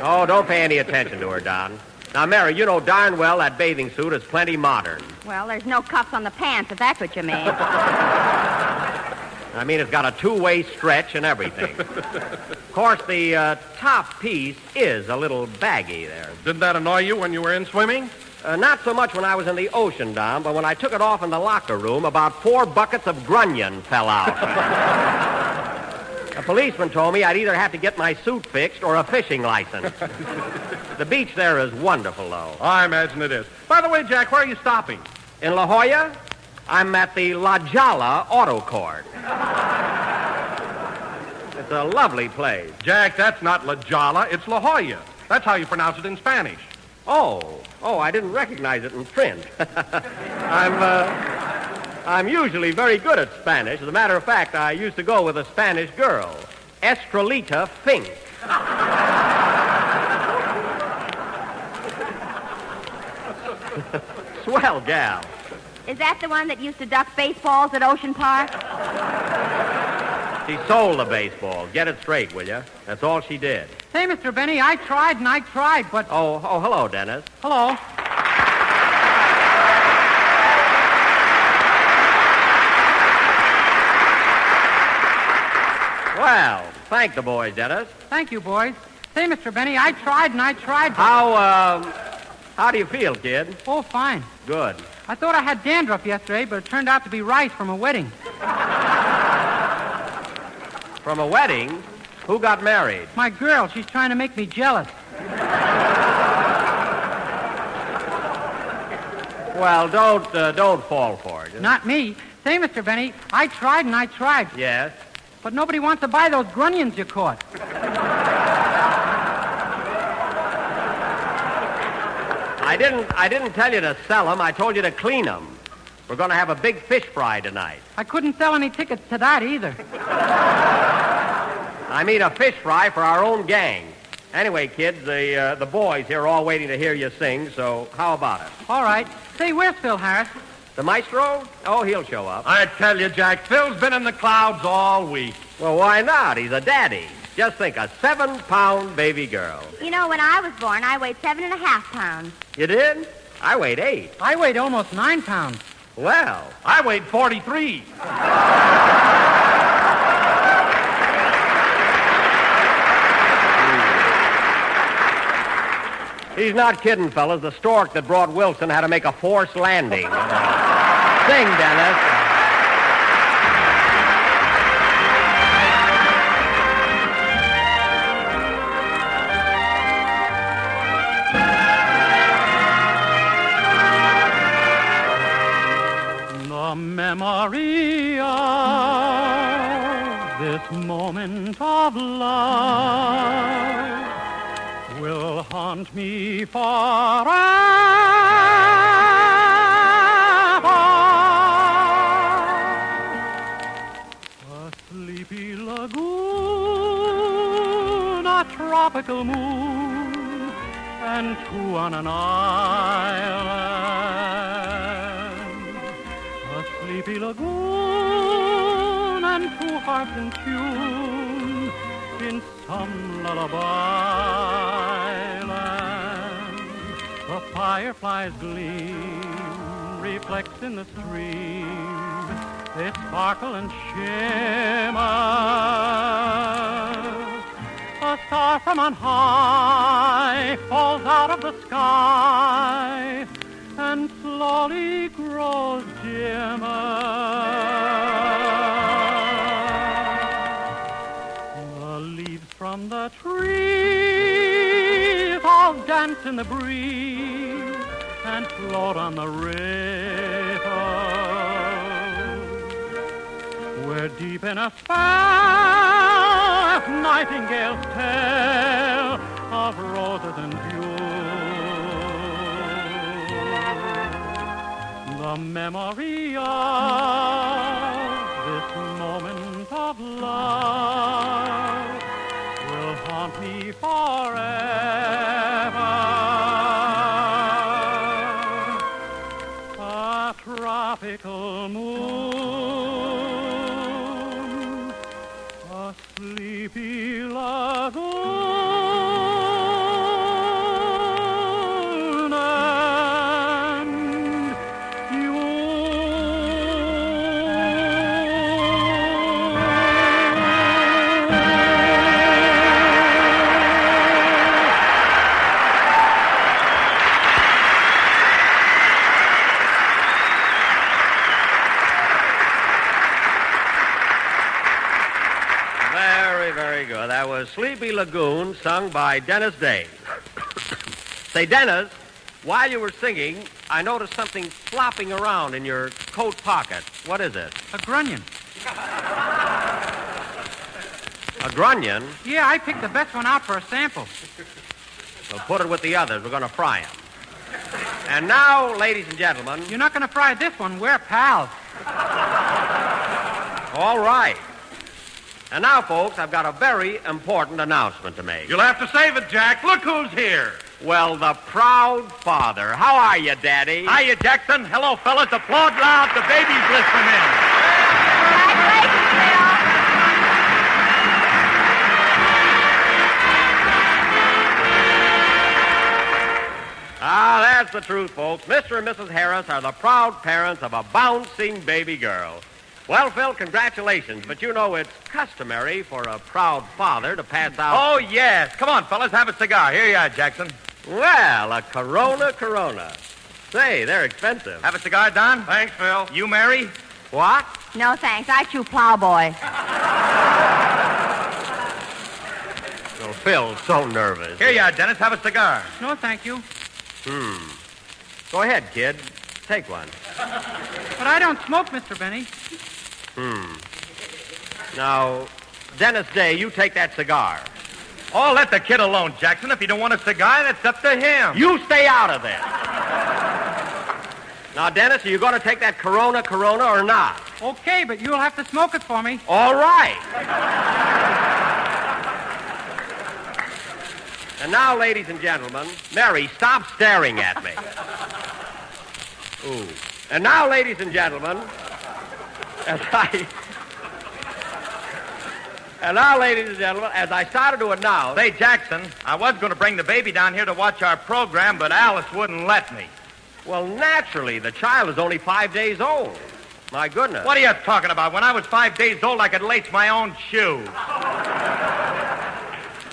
Oh, don't pay any attention to her, Don. Now, Mary, you know darn well that bathing suit is plenty modern. Well, there's no cuffs on the pants, if that's what you mean. I mean, it's got a two-way stretch and everything. Of course, the top piece is a little baggy there. Didn't that annoy you when you were in swimming? Not so much when I was in the ocean, Don, but when I took it off in the locker room, about 4 buckets of grunion fell out. A policeman told me I'd either have to get my suit fixed or a fishing license. The beach there is wonderful, though. I imagine it is. By the way, Jack, where are you stopping? In La Jolla, I'm at the La Jolla Auto Court. It's a lovely place. Jack, that's not La Jolla, it's La Jolla. That's how you pronounce it in Spanish. Oh, I didn't recognize it in print. I'm usually very good at Spanish. As a matter of fact, I used to go with a Spanish girl, Estrelita Fink. Swell gal. Is that the one that used to duck baseballs at Ocean Park? She sold the baseball. Get it straight, will you? That's all she did. Say, Mr. Benny, I tried and I tried, but... Oh, hello, Dennis. Hello. Well, thank the boys, Dennis. Thank you, boys. Say, Mr. Benny, I tried and I tried, but... How do you feel, kid? Oh, fine. Good. I thought I had dandruff yesterday, but it turned out to be rice from a wedding. From a wedding? Who got married? My girl, she's trying to make me jealous. Well, don't fall for it. Not me. Say, Mr. Benny, I tried and I tried. Yes? But nobody wants to buy those grunions you caught. I didn't tell you to sell them. I told you to clean them. We're going to have a big fish fry tonight. I couldn't sell any tickets to that either. I mean a fish fry for our own gang. Anyway, kids, the boys here are all waiting to hear you sing, so how about it? All right. Say, where's Phil Harris? The maestro? Oh, he'll show up. I tell you, Jack, Phil's been in the clouds all week. Well, why not? He's a daddy. Just think, a 7-pound baby girl. You know, when I was born, I weighed 7.5 pounds. You did? I weighed 8. I weighed almost 9 pounds. Well, I weighed 43. He's not kidding, fellas. The stork that brought Wilson had to make a forced landing. Sing, Dennis. The memory of this moment of love will haunt me forever. A sleepy lagoon, a tropical moon, and 2 on an island. A sleepy lagoon and 2 hearts in tune in some lullaby land. The fireflies gleam, reflects in the stream. They sparkle and shimmer. A star from on high falls out of the sky and slowly grows dimmer. The leaves from the trees all dance in the breeze and float on the river. We're deep in a spell, as nightingales tell, of roses and dew. The memory of this moment of love will haunt me forever. A tropical moon, a sleepy lagoon, and you. Very good. That was Sleepy Lagoon, sung by Dennis Day. Say, Dennis, while you were singing, I noticed something flopping around in your coat pocket. What is it? A grunion. A grunion? Yeah, I picked the best one out for a sample. Well, put it with the others. We're going to fry them. And now, ladies and gentlemen... You're not going to fry this one. We're pals. All right. And now, folks, I've got a very important announcement to make. You'll have to save it, Jack. Look who's here. Well, the proud father. How are you, Daddy? Hiya, Jackson. Hello, fellas. Applaud loud. The baby's listening in. Ah, that's the truth, folks. Mr. and Mrs. Harris are the proud parents of a bouncing baby girl. Well, Phil, congratulations, but you know it's customary for a proud father to pass out... Oh, yes. Come on, fellas, have a cigar. Here you are, Jackson. Well, a Corona. Say, they're expensive. Have a cigar, Don? Thanks, Phil. You, Mary? What? No, thanks. I chew Plowboy. Oh, Phil's so nervous. Here you are, Dennis. Have a cigar. No, thank you. Go ahead, kid. Take one. But I don't smoke, Mr. Benny. Now, Dennis Day, you take that cigar. Oh, let the kid alone, Jackson. If you don't want a cigar, that's up to him. You stay out of this. Now, Dennis, are you going to take that Corona or not? Okay, but you'll have to smoke it for me. All right. And now, ladies and gentlemen, Mary, stop staring at me. Ooh. And now, ladies and gentlemen, as I started to announce... Say, Jackson, I was going to bring the baby down here to watch our program, but Alice wouldn't let me. Well, naturally, the child is only 5 days old. My goodness. What are you talking about? When I was 5 days old, I could lace my own shoes.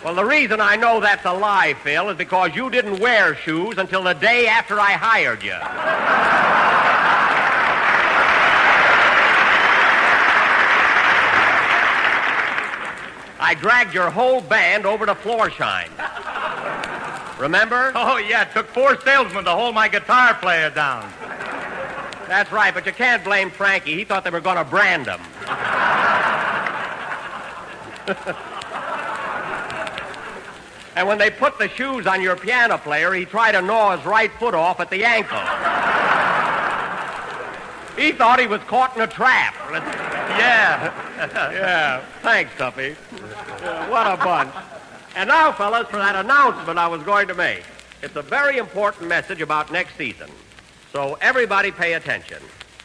Well, the reason I know that's a lie, Phil, is because you didn't wear shoes until the day after I hired you. I dragged your whole band over to Floorshine. Remember? Oh, yeah, it took 4 salesmen to hold my guitar player down. That's right, but you can't blame Frankie. He thought they were going to brand him. And when they put the shoes on your piano player, he tried to gnaw his right foot off at the ankle. He thought he was caught in a trap. Yeah. Yeah. Thanks, Tuffy. Yeah, what a bunch. And now, fellas, for that announcement I was going to make. It's a very important message about next season. So everybody pay attention.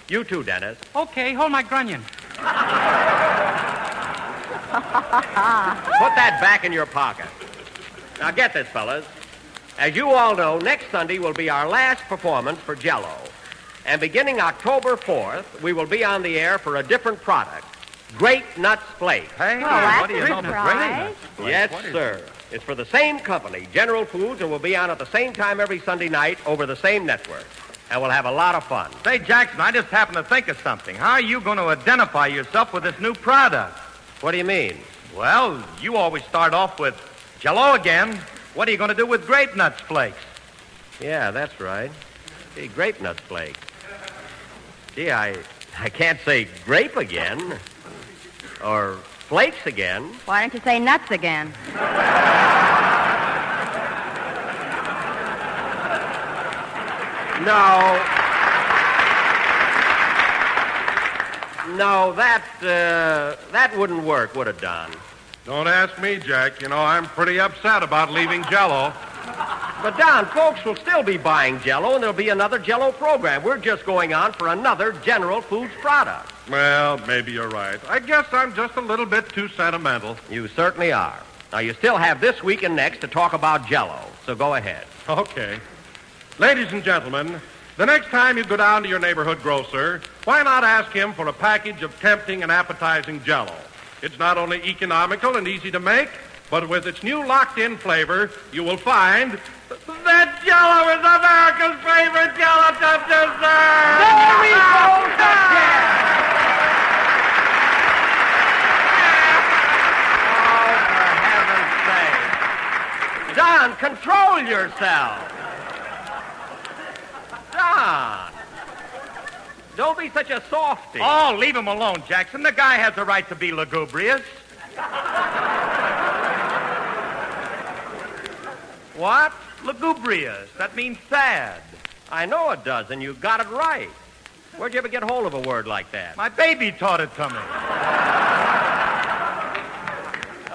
You too, Dennis. Okay, hold my grunion. Put that back in your pocket. Now get this, fellas. As you all know, next Sunday will be our last performance for Jell-O. And beginning October 4th, we will be on the air for a different product. Great Nuts Flakes. Hey, what do you know about Great Nuts Flakes? Yes, sir. It's for the same company, General Foods, and will be on at the same time every Sunday night over the same network. And we'll have a lot of fun. Say, Jackson, I just happened to think of something. How are you going to identify yourself with this new product? What do you mean? Well, you always start off with Jell-O again. What are you going to do with Grape Nuts Flakes? Yeah, that's right. Gee, Grape Nuts Flakes. Gee, I can't say grape again. Or flakes again. Why don't you say nuts again? No, that wouldn't work, would it, Don? Don't ask me, Jack. You know, I'm pretty upset about leaving Jell-O. But, Don, folks will still be buying Jell-O, and there'll be another Jell-O program. We're just going on for another General Foods product. Well, maybe you're right. I guess I'm just a little bit too sentimental. You certainly are. Now, you still have this week and next to talk about Jell-O, so go ahead. Okay. Ladies and gentlemen, the next time you go down to your neighborhood grocer, why not ask him for a package of tempting and appetizing Jell-O? It's not only economical and easy to make, but with its new locked-in flavor, you will find that Jell-O is America's favorite gelatin dessert! There we go, Don, control yourself. Don, don't be such a softy. Oh, leave him alone, Jackson. The guy has the right to be lugubrious. What? Lugubrious. That means sad. I know it does, and you got it right. Where'd you ever get hold of a word like that? My baby taught it to me.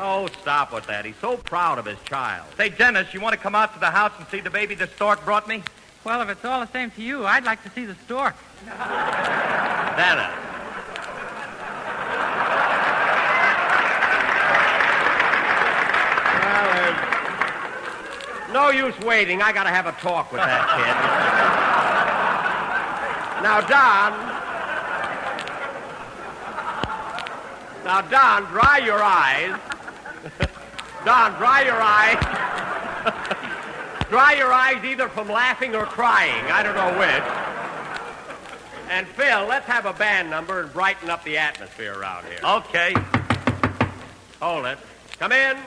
Oh, stop with that. He's so proud of his child. Say, Dennis, you want to come out to the house and see the baby the stork brought me? Well, if it's all the same to you, I'd like to see the stork. Dennis. Well, there's no use waiting. I got to have a talk with that kid. Now, Don, dry your eyes. Don, dry your eyes. Dry your eyes either from laughing or crying. I don't know which. And, Phil, let's have a band number and brighten up the atmosphere around here. Okay. Hold it. Come in.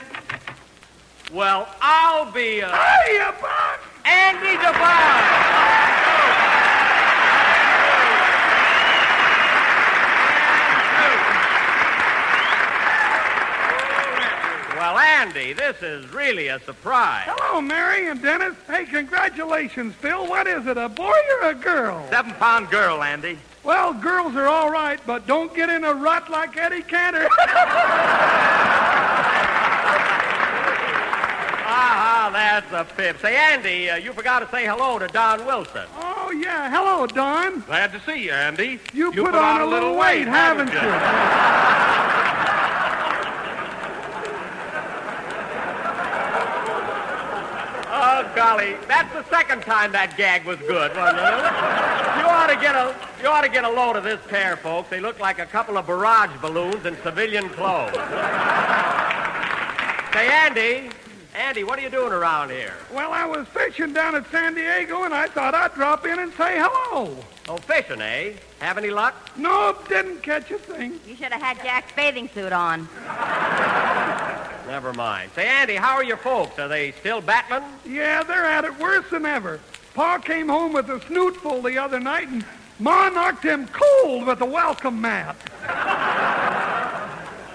Well, I'll be a... Hey, Buck! Andy Devon! Well, Andy, this is really a surprise. Hello, Mary and Dennis. Hey, congratulations, Phil. What is it, a boy or a girl? 7-pound girl, Andy. Well, girls are all right, but don't get in a rut like Eddie Cantor. That's a fib. Say, Andy, you forgot to say hello to Don Wilson. Oh, yeah. Hello, Don. Glad to see you, Andy. You put on a little weight, haven't you? Oh, golly, that's the second time that gag was good, wasn't it? You ought to get a load of this pair, folks. They look like a couple of barrage balloons in civilian clothes. Say, Andy, what are you doing around here? Well, I was fishing down at San Diego, and I thought I'd drop in and say hello. Oh, fishing, eh? Have any luck? Nope, didn't catch a thing. You should have had Jack's bathing suit on. Never mind. Say, Andy, how are your folks? Are they still battling? Yeah, they're at it worse than ever. Pa came home with a snootful the other night, and Ma knocked him cold with a welcome mat.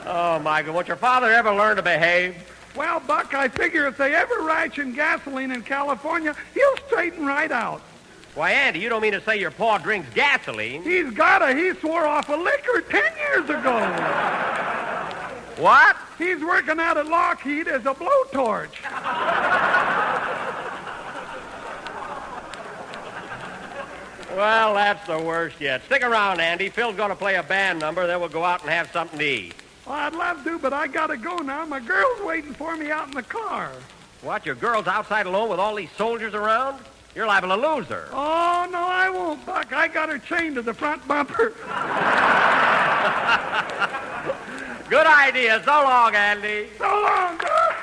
Oh, Michael, won't your father ever learn to behave? Well, Buck, I figure if they ever ration gasoline in California, he'll straighten right out. Why, Andy, you don't mean to say your pa drinks gasoline? He's gotta. He swore off of liquor 10 years ago. What? He's working out at Lockheed as a blowtorch. Well, that's the worst yet. Stick around, Andy. Phil's going to play a band number, then we'll go out and have something to eat. Well, I'd love to, but I gotta go now. My girl's waiting for me out in the car. What, your girl's outside alone with all these soldiers around? You're liable to lose her. Oh, no, I won't, Buck. I got her chained to the front bumper. Good idea. So long, Andy. So long, Buck.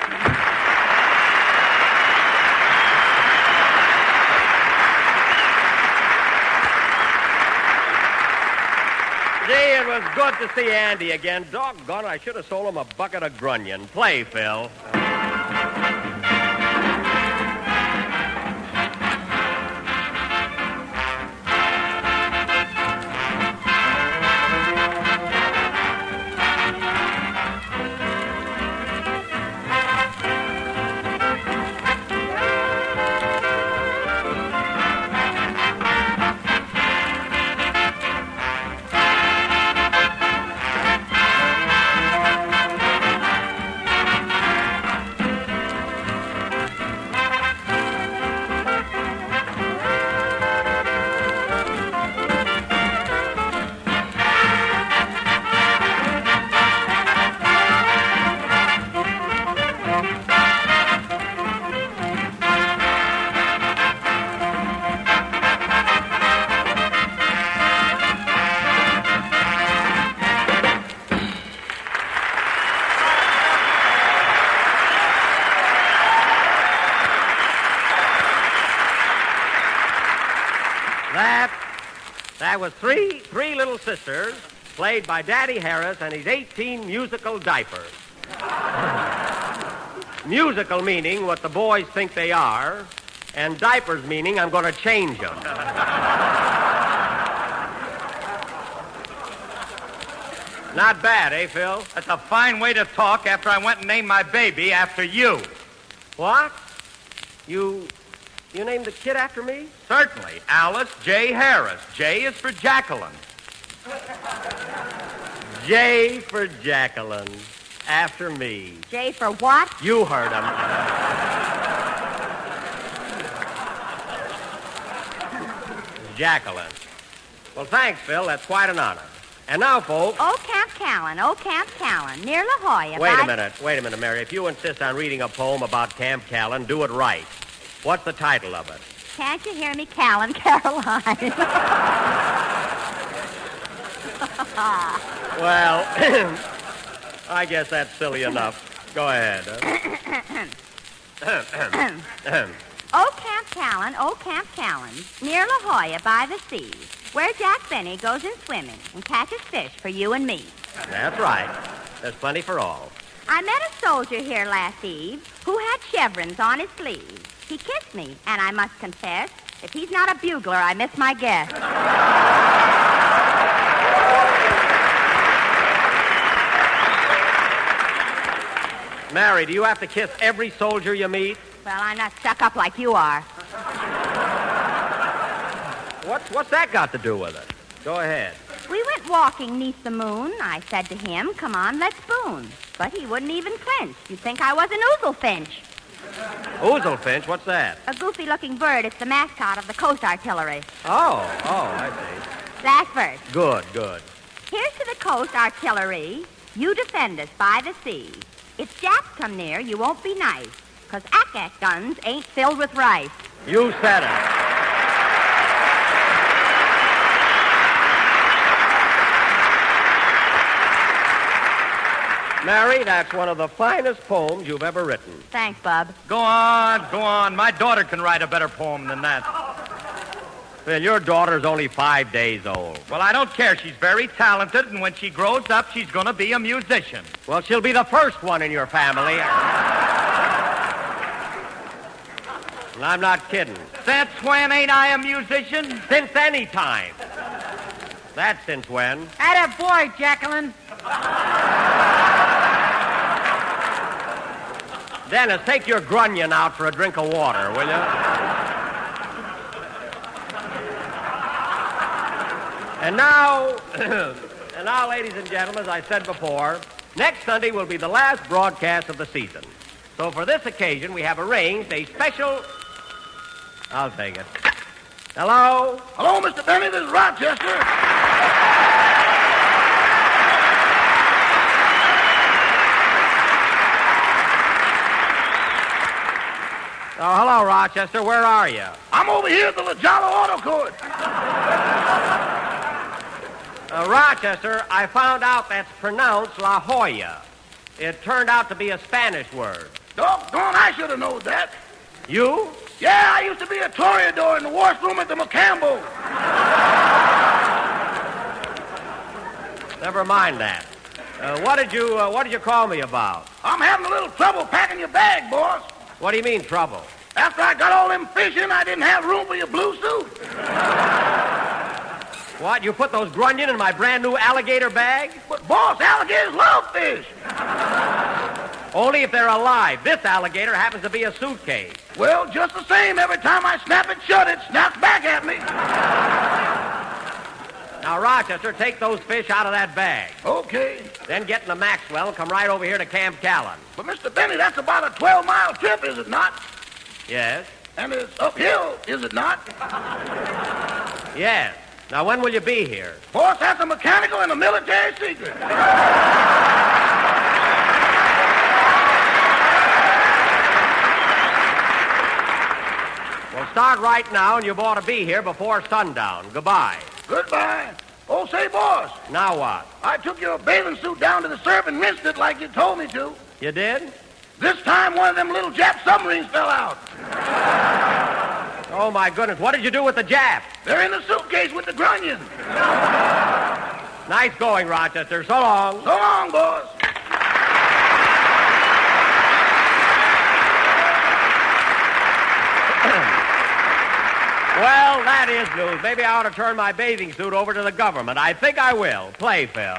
Gee, it was good to see Andy again. Doggone it, I should have sold him a bucket of grunion. Play, Phil. I was three little sisters, played by Daddy Harris and his 18 musical diapers. Musical meaning what the boys think they are, and diapers meaning I'm going to change them. Not bad, eh, Phil? That's a fine way to talk after I went and named my baby after you. What? You named the kid after me? Certainly. Alice J. Harris. J is for Jacqueline. J for Jacqueline. After me. J for what? You heard him. Jacqueline. Well, thanks, Phil. That's quite an honor. And now, folks... Oh, Camp Callan, near La Jolla. Wait a minute, Mary. If you insist on reading a poem about Camp Callan, do it right. What's the title of it? Can't you hear me, Callan, Caroline? Well, I guess that's silly enough. Go ahead. Oh, Camp Callan, near La Jolla by the sea, where Jack Benny goes in swimming and catches fish for you and me. That's right. There's plenty for all. I met a soldier here last eve who had chevrons on his sleeves. He kissed me, and I must confess, if he's not a bugler, I miss my guess. Mary, do you have to kiss every soldier you meet? Well, I'm not stuck up like you are. What's that got to do with it? Go ahead. We went walking 'neath the moon. I said to him, come on, let's spoon. But he wouldn't even flinch. You'd think I was an oozlefinch. Oozlefinch? What's that? A goofy-looking bird. It's the mascot of the Coast Artillery. Oh, I see. Last verse. Good. Here's to the Coast Artillery. You defend us by the sea. If Japs come near, you won't be nice. 'Cause ack-ack guns ain't filled with rice. You said it. Mary, that's one of the finest poems you've ever written. Thanks, Bub. Go on. My daughter can write a better poem than that. Well, your daughter's only 5 days old. Well, I don't care. She's very talented, and when she grows up, she's going to be a musician. Well, she'll be the first one in your family. And I'm not kidding. Since when ain't I a musician? Since any time. That's since when? Atta boy, Jacqueline. Dennis, take your grunion out for a drink of water, will you? And now, ladies and gentlemen, as I said before, next Sunday will be the last broadcast of the season. So for this occasion, we have arranged a special... I'll take it. Hello? Hello, Mr. Benny. This is Rochester. Oh, hello, Rochester. Where are you? I'm over here at the La Jolla Auto Court. Rochester, I found out that's pronounced La Jolla. It turned out to be a Spanish word. Doggone, I should have known that. You? Yeah, I used to be a toreador in the washroom at the McCambo. Never mind that. What did you call me about? I'm having a little trouble packing your bag, boss. What do you mean, trouble? After I got all them fish in, I didn't have room for your blue suit. What, you put those grunion in my brand new alligator bag? But, boss, alligators love fish. Only if they're alive. This alligator happens to be a suitcase. Well, just the same, every time I snap it shut, it snaps back at me. Now, Rochester, take those fish out of that bag. Okay. Then get in the Maxwell and come right over here to Camp Callan. But, Mr. Benny, that's about a 12-mile trip, is it not? Yes. And it's uphill, is it not? Yes. Now, when will you be here? Boss, that's a mechanical and a military secret. Well, start right now, and you ought to be here before sundown. Goodbye. Goodbye. Oh, say, boss. Now what? I took your bathing suit down to the surf and rinsed it like you told me to. You did? This time, one of them little Jap submarines fell out. Oh, my goodness. What did you do with the Jap? They're in the suitcase with the grunions. Nice going, Rochester. So long. So long, boss. Well, that is news. Maybe I ought to turn my bathing suit over to the government. I think I will. Play, Phil.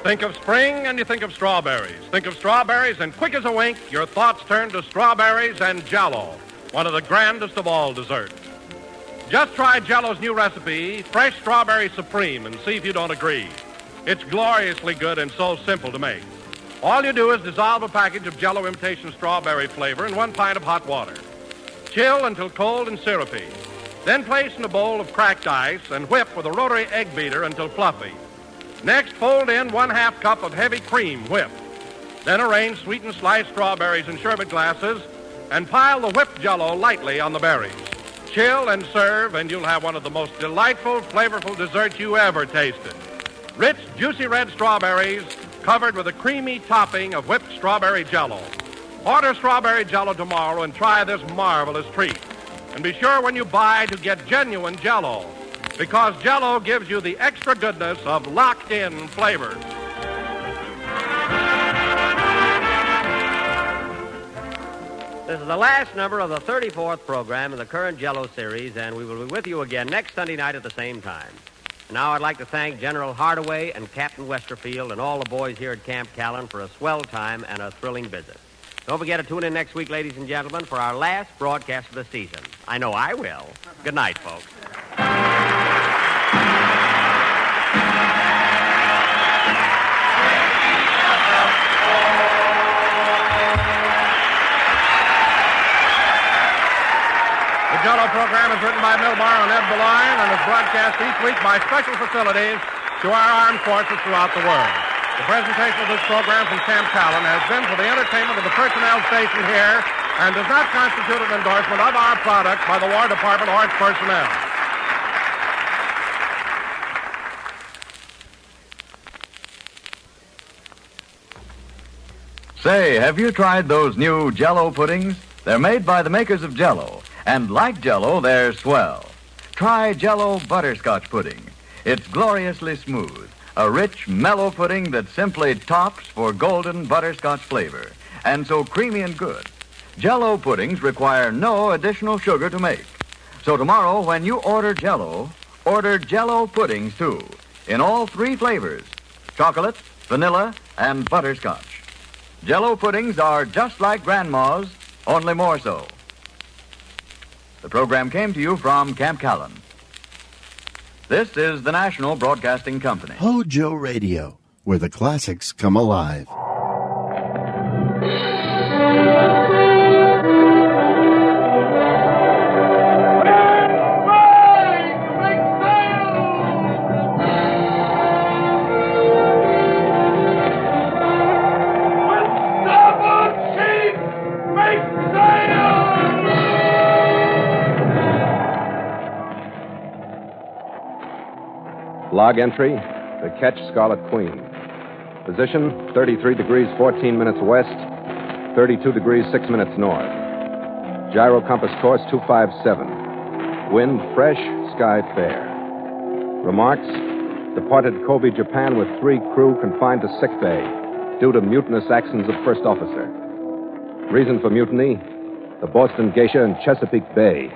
Think of spring and you think of strawberries. Think of strawberries and quick as a wink, your thoughts turn to strawberries and Jell-O, one of the grandest of all desserts. Just try Jell-O's new recipe, Fresh Strawberry Supreme, and see if you don't agree. It's gloriously good and so simple to make. All you do is dissolve a package of Jell-O imitation strawberry flavor in 1 pint of hot water. Chill until cold and syrupy. Then place in a bowl of cracked ice and whip with a rotary egg beater until fluffy. Next, fold in 1/2 cup of heavy cream whipped. Then arrange sweetened sliced strawberries in sherbet glasses and pile the whipped Jell-O lightly on the berries. Chill and serve, and you'll have one of the most delightful, flavorful desserts you ever tasted. Rich, juicy red strawberries covered with a creamy topping of whipped strawberry Jell-O. Order strawberry Jell-O tomorrow and try this marvelous treat. And be sure when you buy to get genuine Jell-O, because Jell-O gives you the extra goodness of locked-in flavors. This is the last number of the 34th program in the current Jell-O series, and we will be with you again next Sunday night at the same time. Now I'd like to thank General Hardaway and Captain Westerfield and all the boys here at Camp Callan for a swell time and a thrilling visit. Don't forget to tune in next week, ladies and gentlemen, for our last broadcast of the season. I know I will. Good night, folks. The Jell-O program is written by Milbar and Ed Beline and is broadcast each week by special facilities to our armed forces throughout the world. The presentation of this program from Camp Callan has been for the entertainment of the personnel stationed here and does not constitute an endorsement of our product by the War Department or its personnel. Say, have you tried those new Jell-O puddings? They're made by the makers of Jell-O, and like Jell-O, they're swell. Try Jell-O Butterscotch Pudding. It's gloriously smooth, a rich, mellow pudding that simply tops for golden butterscotch flavor, and so creamy and good. Jell-O puddings require no additional sugar to make. So tomorrow, when you order Jell-O, order Jell-O puddings, too, in all 3 flavors, chocolate, vanilla, and butterscotch. Jell-O puddings are just like Grandma's, only more so. The program came to you from Camp Callan. This is the National Broadcasting Company. Hojo Radio, where the classics come alive. Log entry, the ketch Scarlet Queen. Position, 33 degrees 14 minutes west, 32 degrees 6 minutes north. Gyro compass course 257. Wind fresh, sky fair. Remarks, departed Kobe, Japan with 3 crew confined to sick bay due to mutinous actions of first officer. Reason for mutiny, the Boston Geisha in Chesapeake Bay.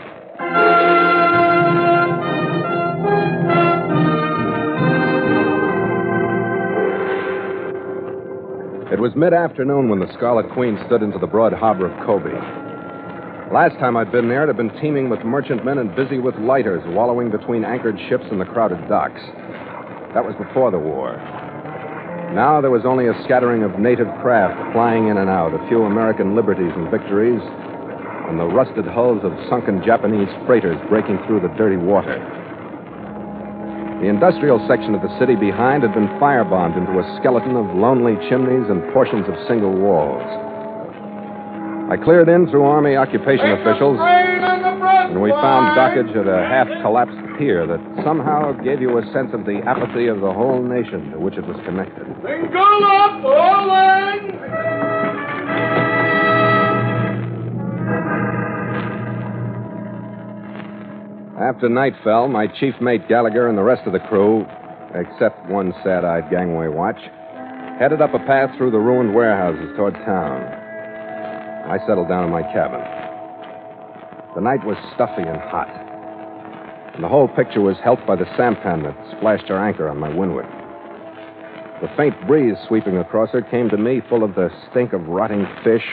It was mid-afternoon when the Scarlet Queen stood into the broad harbor of Kobe. Last time I'd been there, it had been teeming with merchantmen and busy with lighters wallowing between anchored ships and the crowded docks. That was before the war. Now there was only a scattering of native craft flying in and out, a few American liberties and victories, and the rusted hulls of sunken Japanese freighters breaking through the dirty water. The industrial section of the city behind had been firebombed into a skeleton of lonely chimneys and portions of single walls. I cleared in through Army occupation officials and we found dockage at a half-collapsed pier that somehow gave you a sense of the apathy of the whole nation to which it was connected. Single up, all in! After night fell, my chief mate Gallagher and the rest of the crew, except one sad-eyed gangway watch, headed up a path through the ruined warehouses toward town. I settled down in my cabin. The night was stuffy and hot, and the whole picture was helped by the sampan that splashed our anchor on my windward. The faint breeze sweeping across her came to me full of the stink of rotting fish,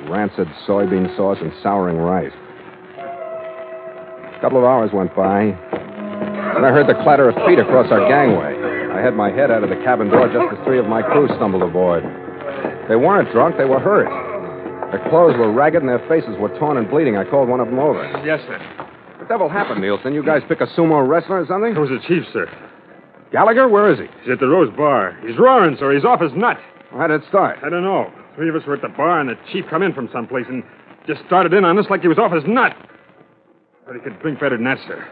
rancid soybean sauce, and souring rice. A couple of hours went by, and I heard the clatter of feet across our gangway. I had my head out of the cabin door just as three of my crew stumbled aboard. They weren't drunk, they were hurt. Their clothes were ragged and their faces were torn and bleeding. I called one of them over. Yes, sir. What the devil happened, Nielsen? You guys pick a sumo wrestler or something? It was the chief, sir. Gallagher? Where is he? He's at the Rose Bar. He's roaring, sir. He's off his nut. How did it start? I don't know. Three of us were at the bar, and the chief come in from someplace and just started in on us like he was off his nut. But he could drink better than that, sir.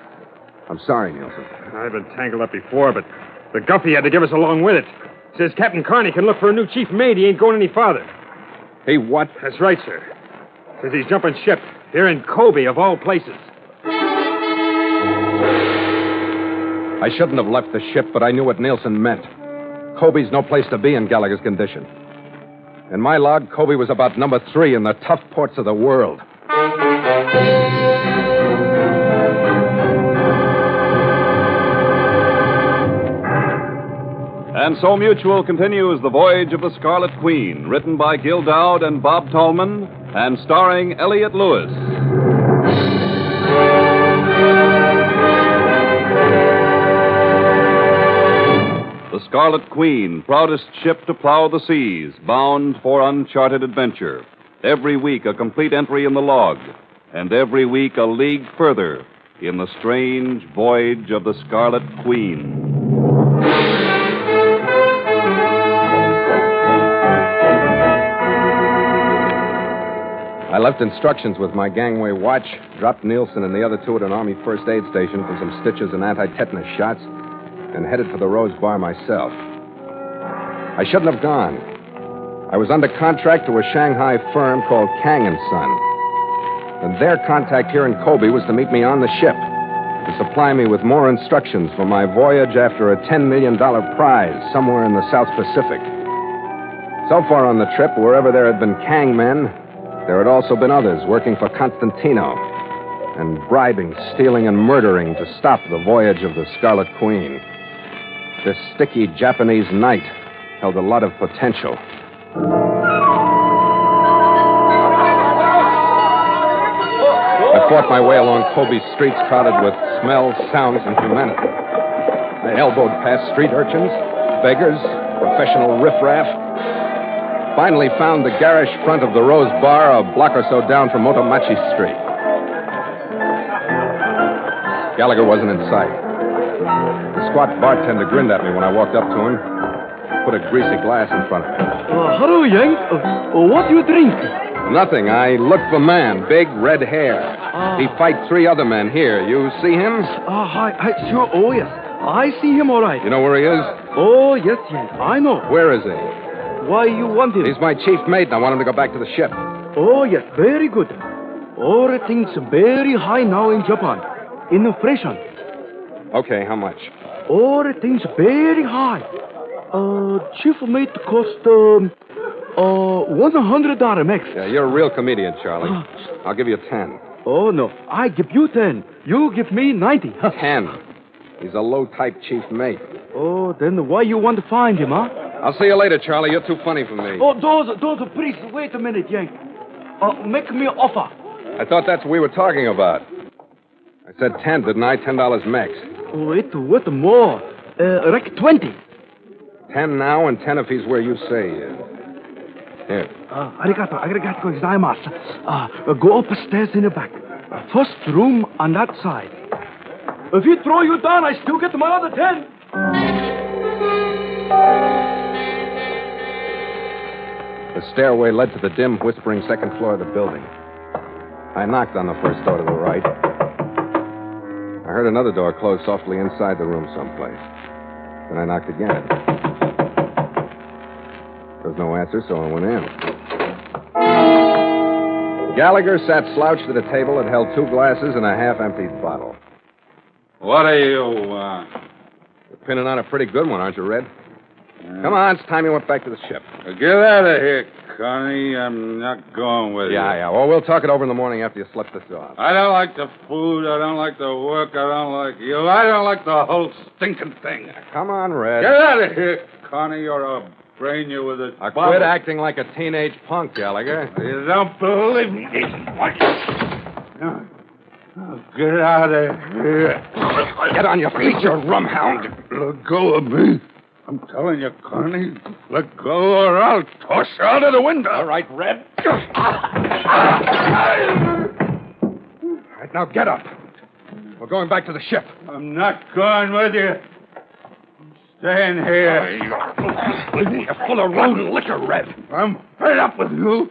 I'm sorry, Nielsen. I've been tangled up before, but the guffey had to give us along with it. Says Captain Carney can look for a new chief mate. He ain't going any farther. He what? That's right, sir. Says he's jumping ship here in Kobe, of all places. I shouldn't have left the ship, but I knew what Nielsen meant. Kobe's no place to be in Gallagher's condition. In my log, Kobe was about number 3 in the tough ports of the world. And so Mutual continues The Voyage of the Scarlet Queen, written by Gil Dowd and Bob Tallman, and starring Elliott Lewis. The Scarlet Queen, proudest ship to plow the seas, bound for uncharted adventure. Every week a complete entry in the log, and every week a league further in the strange voyage of the Scarlet Queen. I left instructions with my gangway watch, dropped Nielsen and the other two at an Army first aid station for some stitches and anti-tetanus shots, and headed for the Rose Bar myself. I shouldn't have gone. I was under contract to a Shanghai firm called Kang & Son, and their contact here in Kobe was to meet me on the ship, to supply me with more instructions for my voyage after a $10 million prize somewhere in the South Pacific. So far on the trip, wherever there had been Kang men, there had also been others working for Constantino and bribing, stealing, and murdering to stop the voyage of the Scarlet Queen. This sticky Japanese night held a lot of potential. I fought my way along Kobe streets crowded with smells, sounds, and humanity. I elbowed past street urchins, beggars, professional riffraff. Finally found the garish front of the Rose Bar a block or so down from Motomachi Street. Gallagher wasn't in sight. The squat bartender grinned at me when I walked up to him, put a greasy glass in front of me. Hello, Yank. What do you drink? Nothing. I looked for man, big red hair. He fight 3 other men here. You see him? Hi, sure. Oh, yes. I see him all right. You know where he is? Oh, yes, Yank. I know. Where is he? Why you want him? He's my chief mate, and I want him to go back to the ship. Oh, yes, very good. All things very high now in Japan. Inflation. Okay, how much? All things very high. Chief mate cost $100 max. Yeah, you're a real comedian, Charlie. I'll give you 10. Oh, no. I give you 10. You give me 90. 10. He's a low-type chief mate. Oh, then why you want to find him, huh? I'll see you later, Charlie. You're too funny for me. Oh, those, please, wait a minute, Yank. Make me an offer. I thought that's what we were talking about. I said 10, didn't I? $10 max. Wait more. Rack 20. 10 now and 10 if he's where you say he is. Here. Arigato gozaimasu. Go upstairs in the back. First room on that side. If he throw you down, I still get my other 10. The stairway led to the dim, whispering second floor of the building. I knocked on the first door to the right. I heard another door close softly inside the room someplace. Then I knocked again. There was no answer, so I went in. Gallagher sat slouched at a table that held 2 glasses and a half-emptied bottle. What do you want? You're pinning on a pretty good one, aren't you, Red? Come on, it's time you went back to the ship. Get out of here, Connie. I'm not going with you. Yeah. Well, we'll talk it over in the morning after you slip this off. I don't like the food. I don't like the work. I don't like you. I don't like the whole stinking thing. Come on, Red. Get out of here, Connie. You're a brain you with a Quit acting like a teenage punk, Gallagher. You don't believe me. No. Oh, get out of here. Get on your feet, you rumhound. Let go of me. I'm telling you, Connie. Let go or I'll toss you out of the window. All right, Red. All right, now get up. We're going back to the ship. I'm not going with you. I'm staying here. You're full of rotten liquor, Red. I'm fed up with you.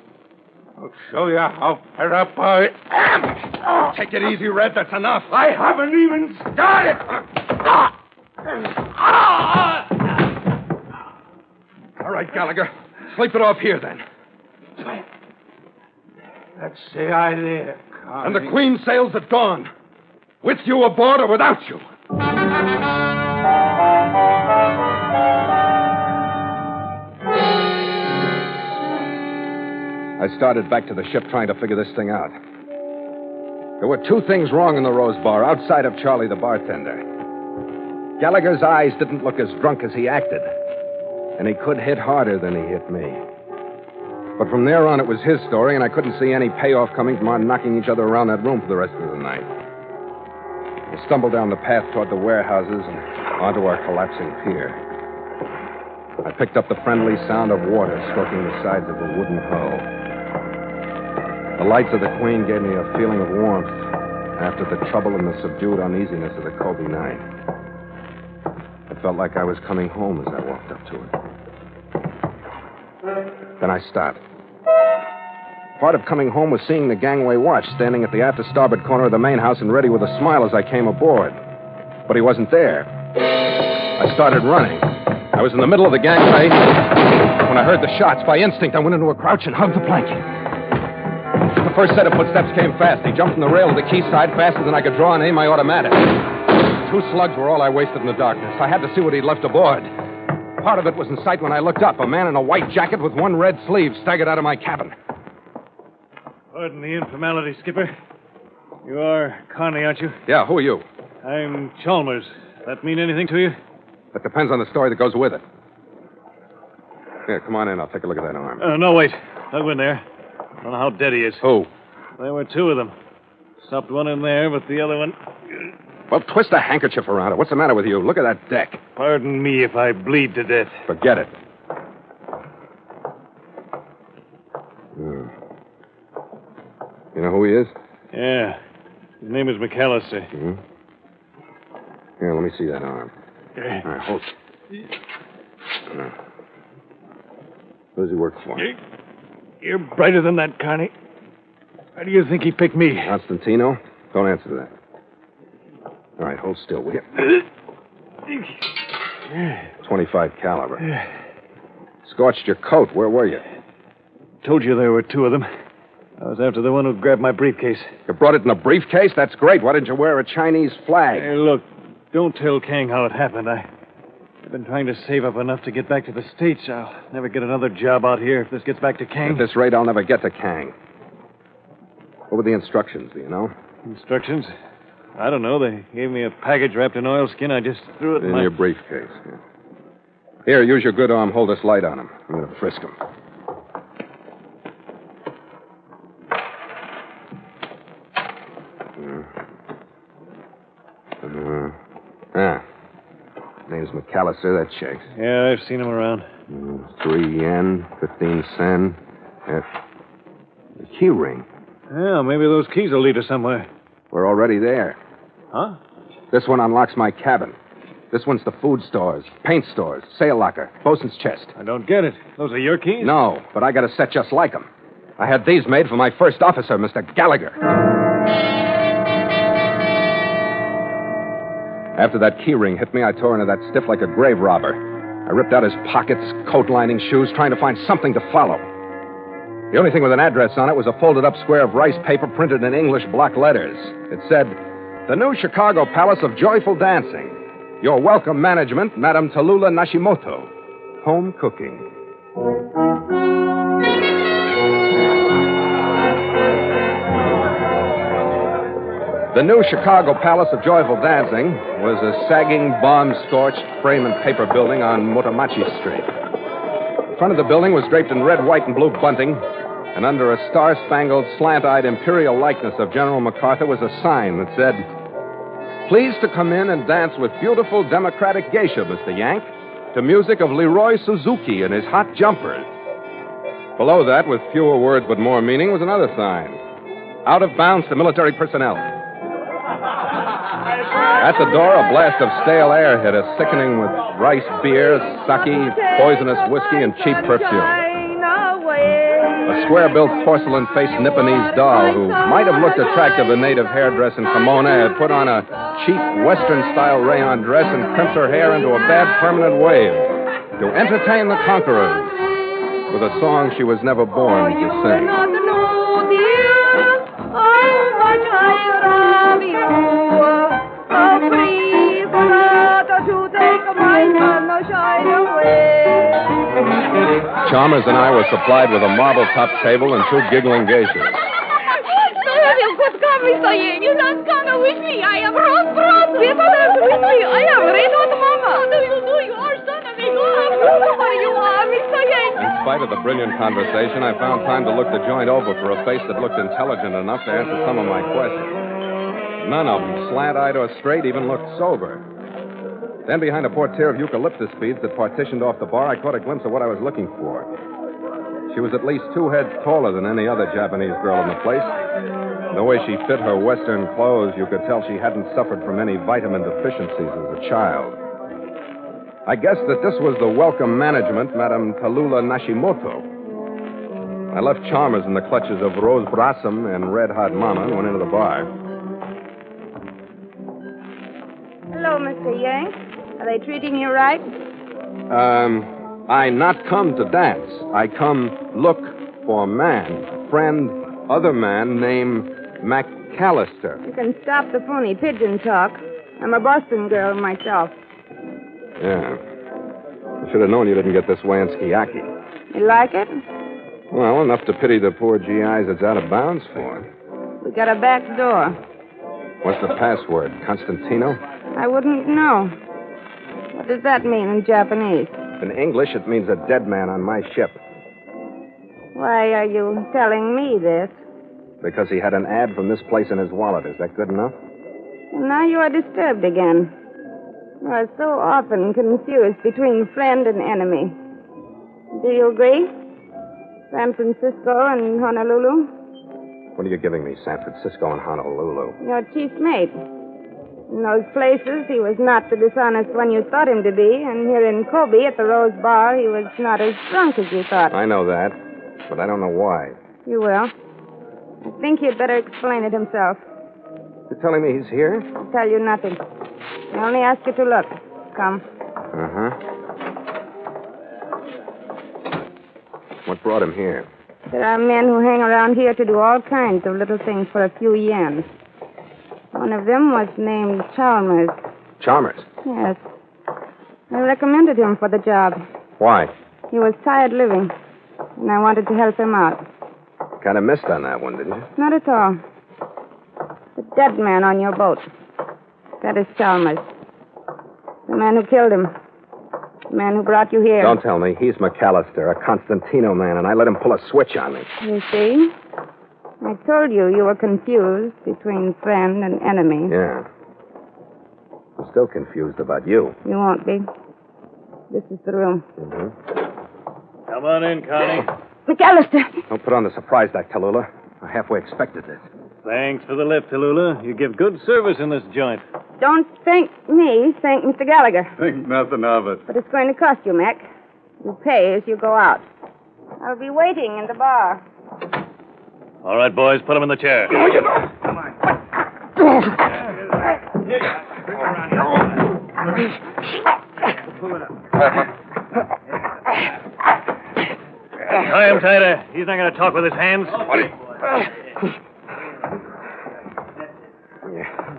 I'll show you how fed up I am. Take it easy, Red. That's enough. I haven't even started. All right, Gallagher. Sleep it off here, then. That's the idea, Connie. And the Queen sails at dawn. With you aboard or without you. I started back to the ship trying to figure this thing out. There were 2 things wrong in the Rose Bar, outside of Charlie the bartender. Gallagher's eyes didn't look as drunk as he acted, and he could hit harder than he hit me. But from there on, it was his story, and I couldn't see any payoff coming from our knocking each other around that room for the rest of the night. I stumbled down the path toward the warehouses and onto our collapsing pier. I picked up the friendly sound of water stroking the sides of the wooden hull. The lights of the Queen gave me a feeling of warmth after the trouble and the subdued uneasiness of the Kobe night. I felt like I was coming home as I walked up to it. Then I stopped. Part of coming home was seeing the gangway watch standing at the after starboard corner of the main house and ready with a smile as I came aboard. But he wasn't there. I started running. I was in the middle of the gangway when I heard the shots. By instinct, I went into a crouch and hugged the plank. The first set of footsteps came fast. He jumped from the rail to the quayside faster than I could draw and aim my automatic. 2 slugs were all I wasted in the darkness. I had to see what he'd left aboard. Part of it was in sight when I looked up. A man in a white jacket with 1 red sleeve staggered out of my cabin. Pardon the informality, Skipper. You are Connie, aren't you? Yeah, who are you? I'm Chalmers. That mean anything to you? That depends on the story that goes with it. Here, come on in. I'll take a look at that arm. No, wait. I'll go in there. I don't know how dead he is. Who? There were 2 of them. Stopped one in there, but the other one... Well, twist a handkerchief around it. What's the matter with you? Look at that deck. Pardon me if I bleed to death. Forget it. You know who he is? Yeah. His name is McAllister. Mm-hmm. Here, let me see that arm. All right, hold. Who does he work for? You're brighter than that, Connie. Why do you think he picked me? Constantino? Don't answer that. All right, hold still, will you? 25 caliber. Scorched your coat. Where were you? Told you there were 2 of them. I was after the one who grabbed my briefcase. You brought it in a briefcase? That's great. Why didn't you wear a Chinese flag? Hey, look, don't tell Kang how it happened. I've been trying to save up enough to get back to the States. I'll never get another job out here if this gets back to Kang. At this rate, I'll never get to Kang. What were the instructions, do you know? Instructions? I don't know. They gave me a package wrapped in oilskin. I just threw it in your briefcase. Yeah. Here, use your good arm. Hold this light on him. I'm going to frisk him. Name's McAllister. That checks. Yeah, I've seen him around. 3 yen, 15 sen. The key ring. Yeah, maybe those keys will lead us somewhere. We're already there. Huh? This one unlocks my cabin. This one's the food stores, paint stores, sail locker, bosun's chest. I don't get it. Those are your keys? No, but I got a set just like them. I had these made for my first officer, Mr. Gallagher. After that key ring hit me, I tore into that stiff like a grave robber. I ripped out his pockets, coat lining, shoes, trying to find something to follow. The only thing with an address on it was a folded-up square of rice paper printed in English block letters. It said, "The New Chicago Palace of Joyful Dancing. Your welcome management, Madame Tallulah Nashimoto. Home cooking." The New Chicago Palace of Joyful Dancing was a sagging, bomb-scorched frame and paper building on Motamachi Street. The front of the building was draped in red, white, and blue bunting, and under a star-spangled, slant-eyed imperial likeness of General MacArthur was a sign that said, "Please to come in and dance with beautiful democratic Geisha, Mr. Yank, to music of Leroy Suzuki and his hot jumpers." Below that, with fewer words but more meaning, was another sign. "Out of bounds to military personnel." At the door, a blast of stale air hit us, sickening with rice beer, sake, poisonous whiskey, and cheap perfume. A square-built, porcelain-faced Nipponese doll who might have looked attractive in native hairdress and kimono had put on a cheap Western-style rayon dress and crimped her hair into a bad permanent wave to entertain the conquerors with a song she was never born to sing. Chalmers and I were supplied with a marble-topped table and 2 giggling geishas. You could come, Mr. Yang. You don't come with me. I am Rose. With me. I am Reno Mama. You are son of me. You are Mr. Yang. In spite of the brilliant conversation, I found time to look the joint over for a face that looked intelligent enough to answer some of my questions. None of them, slant-eyed or straight, even looked sober. Then, behind a portiere of eucalyptus beads that partitioned off the bar, I caught a glimpse of what I was looking for. She was at least 2 heads taller than any other Japanese girl in the place. The way she fit her Western clothes, you could tell she hadn't suffered from any vitamin deficiencies as a child. I guessed that this was the welcome management, Madame Tallulah Nashimoto. I left Chalmers in the clutches of Rose Blossom and Red Hot Mama and went into the bar. Hello, Mr. Yank. Are they treating you right? I not come to dance. I come look for man, friend, other man named McAllister. You can stop the phony pigeon talk. I'm a Boston girl myself. Yeah. I should have known you didn't get this way in Skiaki. You like it? Well, enough to pity the poor GIs it's out of bounds for. We got a back door. What's the password? Constantino? I wouldn't know. What does that mean in Japanese? In English, it means a dead man on my ship. Why are you telling me this? Because he had an ad from this place in his wallet. Is that good enough? Well, now you are disturbed again. You are so often confused between friend and enemy. Do you agree? San Francisco and Honolulu? What are you giving me, San Francisco and Honolulu? Your chief mate. In those places, he was not the dishonest one you thought him to be, and here in Kobe at the Rose Bar, he was not as drunk as you thought. I know that, but I don't know why. You will. I think he'd better explain it himself. You're telling me he's here? I'll tell you nothing. I only ask you to look. Come. Uh-huh. What brought him here? There are men who hang around here to do all kinds of little things for a few yen. One of them was named Chalmers. Chalmers? Yes. I recommended him for the job. Why? He was tired living, and I wanted to help him out. Kind of missed on that one, didn't you? Not at all. The dead man on your boat. That is Chalmers. The man who killed him. The man who brought you here. Don't tell me. He's McAllister, a Constantino man, and I let him pull a switch on me. You see? I told you were confused between friend and enemy. Yeah. I'm still confused about you. You won't be. This is the room. Mm-hmm. Come on in, Connie. McAllister! Don't put on the surprise act, Tallulah. I halfway expected this. Thanks for the lift, Tallulah. You give good service in this joint. Don't thank me. Thank Mr. Gallagher. Think nothing of it. But it's going to cost you, Mac. You pay as you go out. I'll be waiting in the bar. All right, boys, put him in the chair. No, you don't. Come on. Tie him tighter. He's not going to talk with his hands.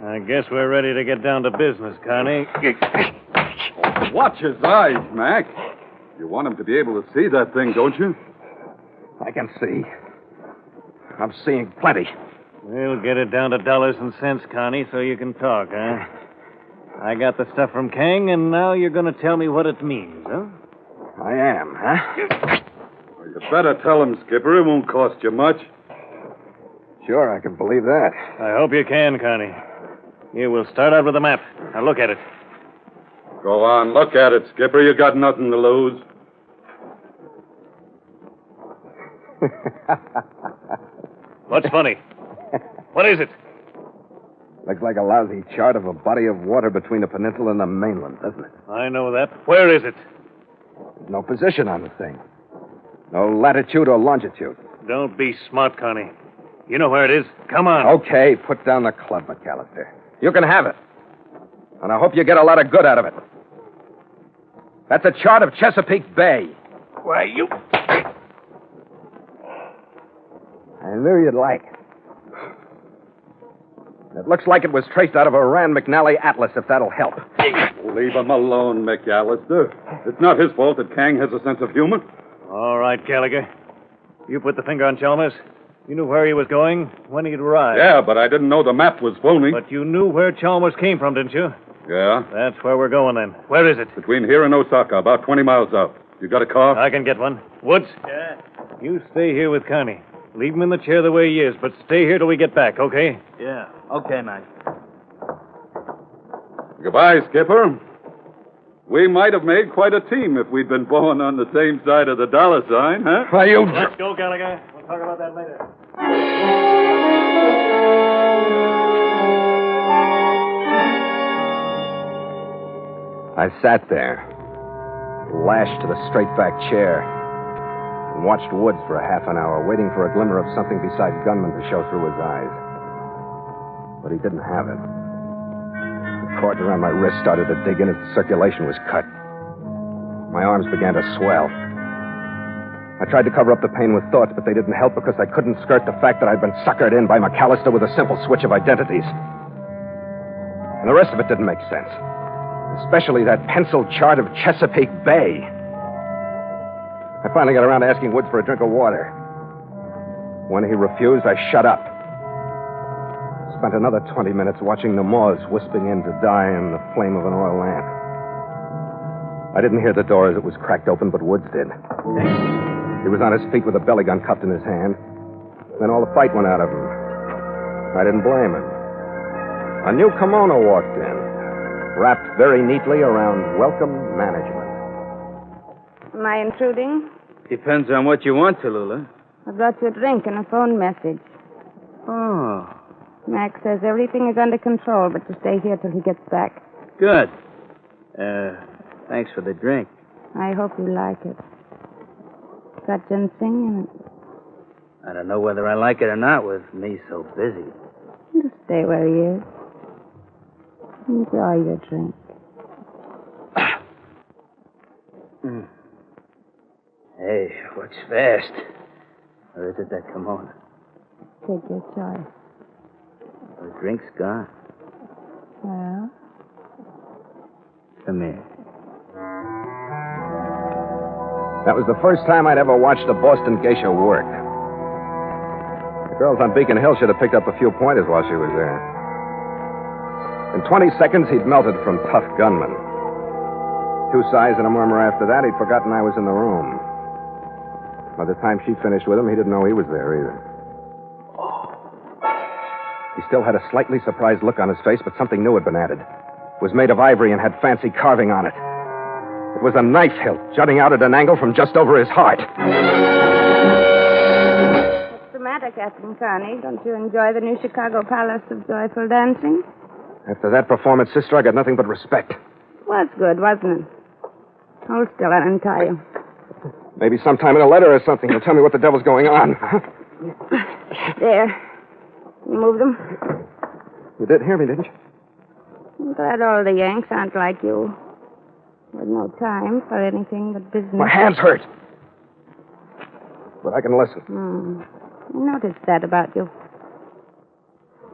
I guess we're ready to get down to business, Connie. Watch his eyes, Mac. You want him to be able to see that thing, don't you? I can see. I'm seeing plenty. We'll get it down to dollars and cents, Connie, so you can talk, huh? I got the stuff from Kang, and now you're going to tell me what it means, huh? I am, huh? Well, you better tell him, Skipper. It won't cost you much. Sure, I can believe that. I hope you can, Connie. Here, we'll start out with the map. Now, look at it. Go on, look at it, Skipper. You got nothing to lose. What's funny? What is it? Looks like a lousy chart of a body of water between the peninsula and the mainland, doesn't it? I know that. Where is it? There's no position on the thing. No latitude or longitude. Don't be smart, Connie. You know where it is. Come on. Okay, put down the club, McAllister. You can have it. And I hope you get a lot of good out of it. That's a chart of Chesapeake Bay. Why, you... I knew you'd like it. It looks like it was traced out of a Rand McNally atlas, if that'll help. Leave him alone, McAllister. It's not his fault that Kang has a sense of humor. All right, Gallagher. You put the finger on Chalmers. You knew where he was going, when he'd arrive. Yeah, but I didn't know the map was phony. But you knew where Chalmers came from, didn't you? Yeah. That's where we're going, then. Where is it? Between here and Osaka, about 20 miles out. You got a car? I can get one. Woods? Yeah. You stay here with Connie. Leave him in the chair the way he is, but stay here till we get back, okay? Yeah. Okay, Mac. Goodbye, Skipper. We might have made quite a team if we'd been born on the same side of the dollar sign, huh? Why, you... Let's go, Gallagher. We'll talk about that later. I sat there, lashed to the straight-back chair, and watched Woods for a half an hour, waiting for a glimmer of something besides gunman to show through his eyes. But he didn't have it. The cords around my wrist started to dig in as the circulation was cut. My arms began to swell. I tried to cover up the pain with thoughts, but they didn't help because I couldn't skirt the fact that I'd been suckered in by McAllister with a simple switch of identities. And the rest of it didn't make sense. Especially that pencil chart of Chesapeake Bay. I finally got around to asking Woods for a drink of water. When he refused, I shut up. Spent another 20 minutes watching the moths wisping in to die in the flame of an oil lamp. I didn't hear the door as it was cracked open, but Woods did. He was on his feet with a belly gun cupped in his hand. Then all the fight went out of him. I didn't blame him. A new kimono walked in, wrapped very neatly around welcome management. Am I intruding? Depends on what you want, Tallulah. I brought you a drink and a phone message. Oh, Max says everything is under control, but to stay here till he gets back. good. Thanks for the drink. I hope you like it. Got ginseng in it. I don't know whether I like it or not with me so busy. Just stay where he is. Enjoy your drink. Hey, works fast. Or is it that kimono? Take your choice. The drink's gone. Well? Come here. That was the first time I'd ever watched the Boston Geisha work. The girls on Beacon Hill should have picked up a few pointers while she was there. In 20 seconds, he'd melted from tough gunman. 2 sighs and a murmur after that, he'd forgotten I was in the room. By the time she finished with him, he didn't know he was there either. He still had a slightly surprised look on his face, but something new had been added. It was made of ivory and had fancy carving on it. It was a knife hilt jutting out at an angle from just over his heart. What's the matter, Captain Carney? Don't you enjoy the new Chicago Palace of Joyful Dancing? After that performance, sister, I got nothing but respect. Was good, wasn't it? Hold still, I'll untie you. Maybe sometime in a letter or something you'll tell me what the devil's going on. There. You move them? You did hear me, didn't you? I'm glad all the Yanks aren't like you. With no time for anything but business. My hands hurt. But I can listen. I noticed that about you.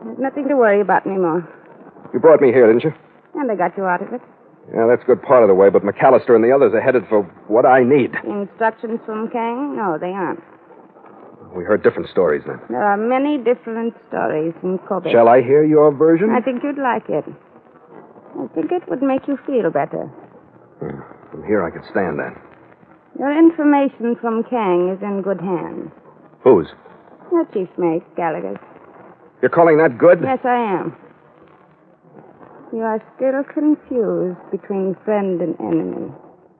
There's nothing to worry about anymore. You brought me here, didn't you? And I got you out of it. Yeah, that's a good part of the way, but McAllister and the others are headed for what I need. Instructions from Kang? No, they aren't. We heard different stories then. There are many different stories in Kobe. Shall I hear your version? I think you'd like it. I think it would make you feel better. From here I could stand that. Your information from Kang is in good hands. Whose? Your chief mate, Gallagher's. You're calling that good? Yes, I am. You are still confused between friend and enemy.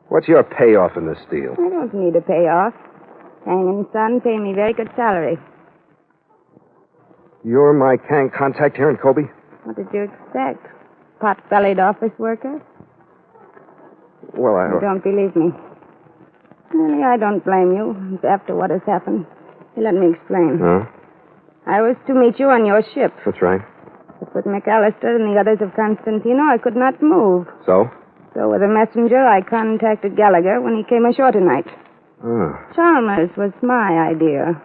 What's your payoff in this deal? I don't need a payoff. Kang and Son pay me very good salary. You're my Kang contact here in Kobe? What did you expect? Pot-bellied office worker? Well, You don't believe me. Really, I don't blame you after what has happened. Let me explain. Huh? I was to meet you on your ship. That's right. But with McAllister and the others of Constantino, I could not move. So? So with a messenger, I contacted Gallagher when he came ashore tonight. Chalmers was my idea.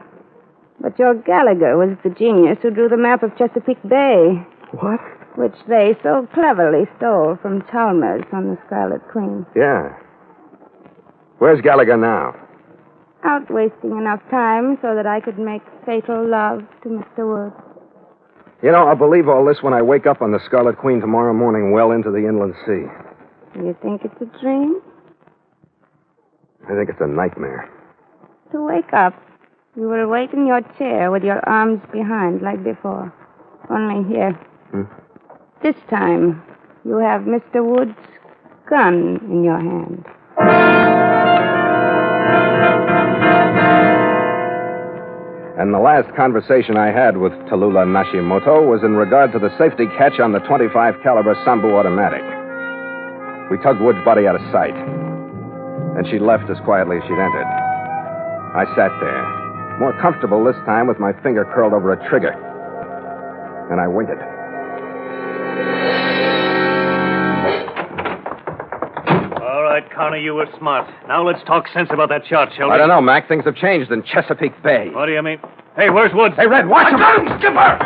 But your Gallagher was the genius who drew the map of Chesapeake Bay. What? Which they so cleverly stole from Chalmers on the Scarlet Queen. Yeah. Where's Gallagher now? Out wasting enough time so that I could make fatal love to Mr. Wood. You know, I'll believe all this when I wake up on the Scarlet Queen tomorrow morning well into the inland sea. You think it's a dream? I think it's a nightmare. To wake up, you will wait in your chair with your arms behind like before. Only here. This time, you have Mr. Wood's gun in your hand. And the last conversation I had with Tallulah Nashimoto was in regard to the safety catch on the .25 caliber Sambu automatic. We tugged Wood's body out of sight. And she left as quietly as she'd entered. I sat there, more comfortable this time with my finger curled over a trigger. And I waited. All right, Connie, you were smart. Now let's talk sense about that shot, shall we? I don't know, Mac. Things have changed in Chesapeake Bay. What do you mean? Hey, where's Woods? Hey, Red, watch him! Skipper!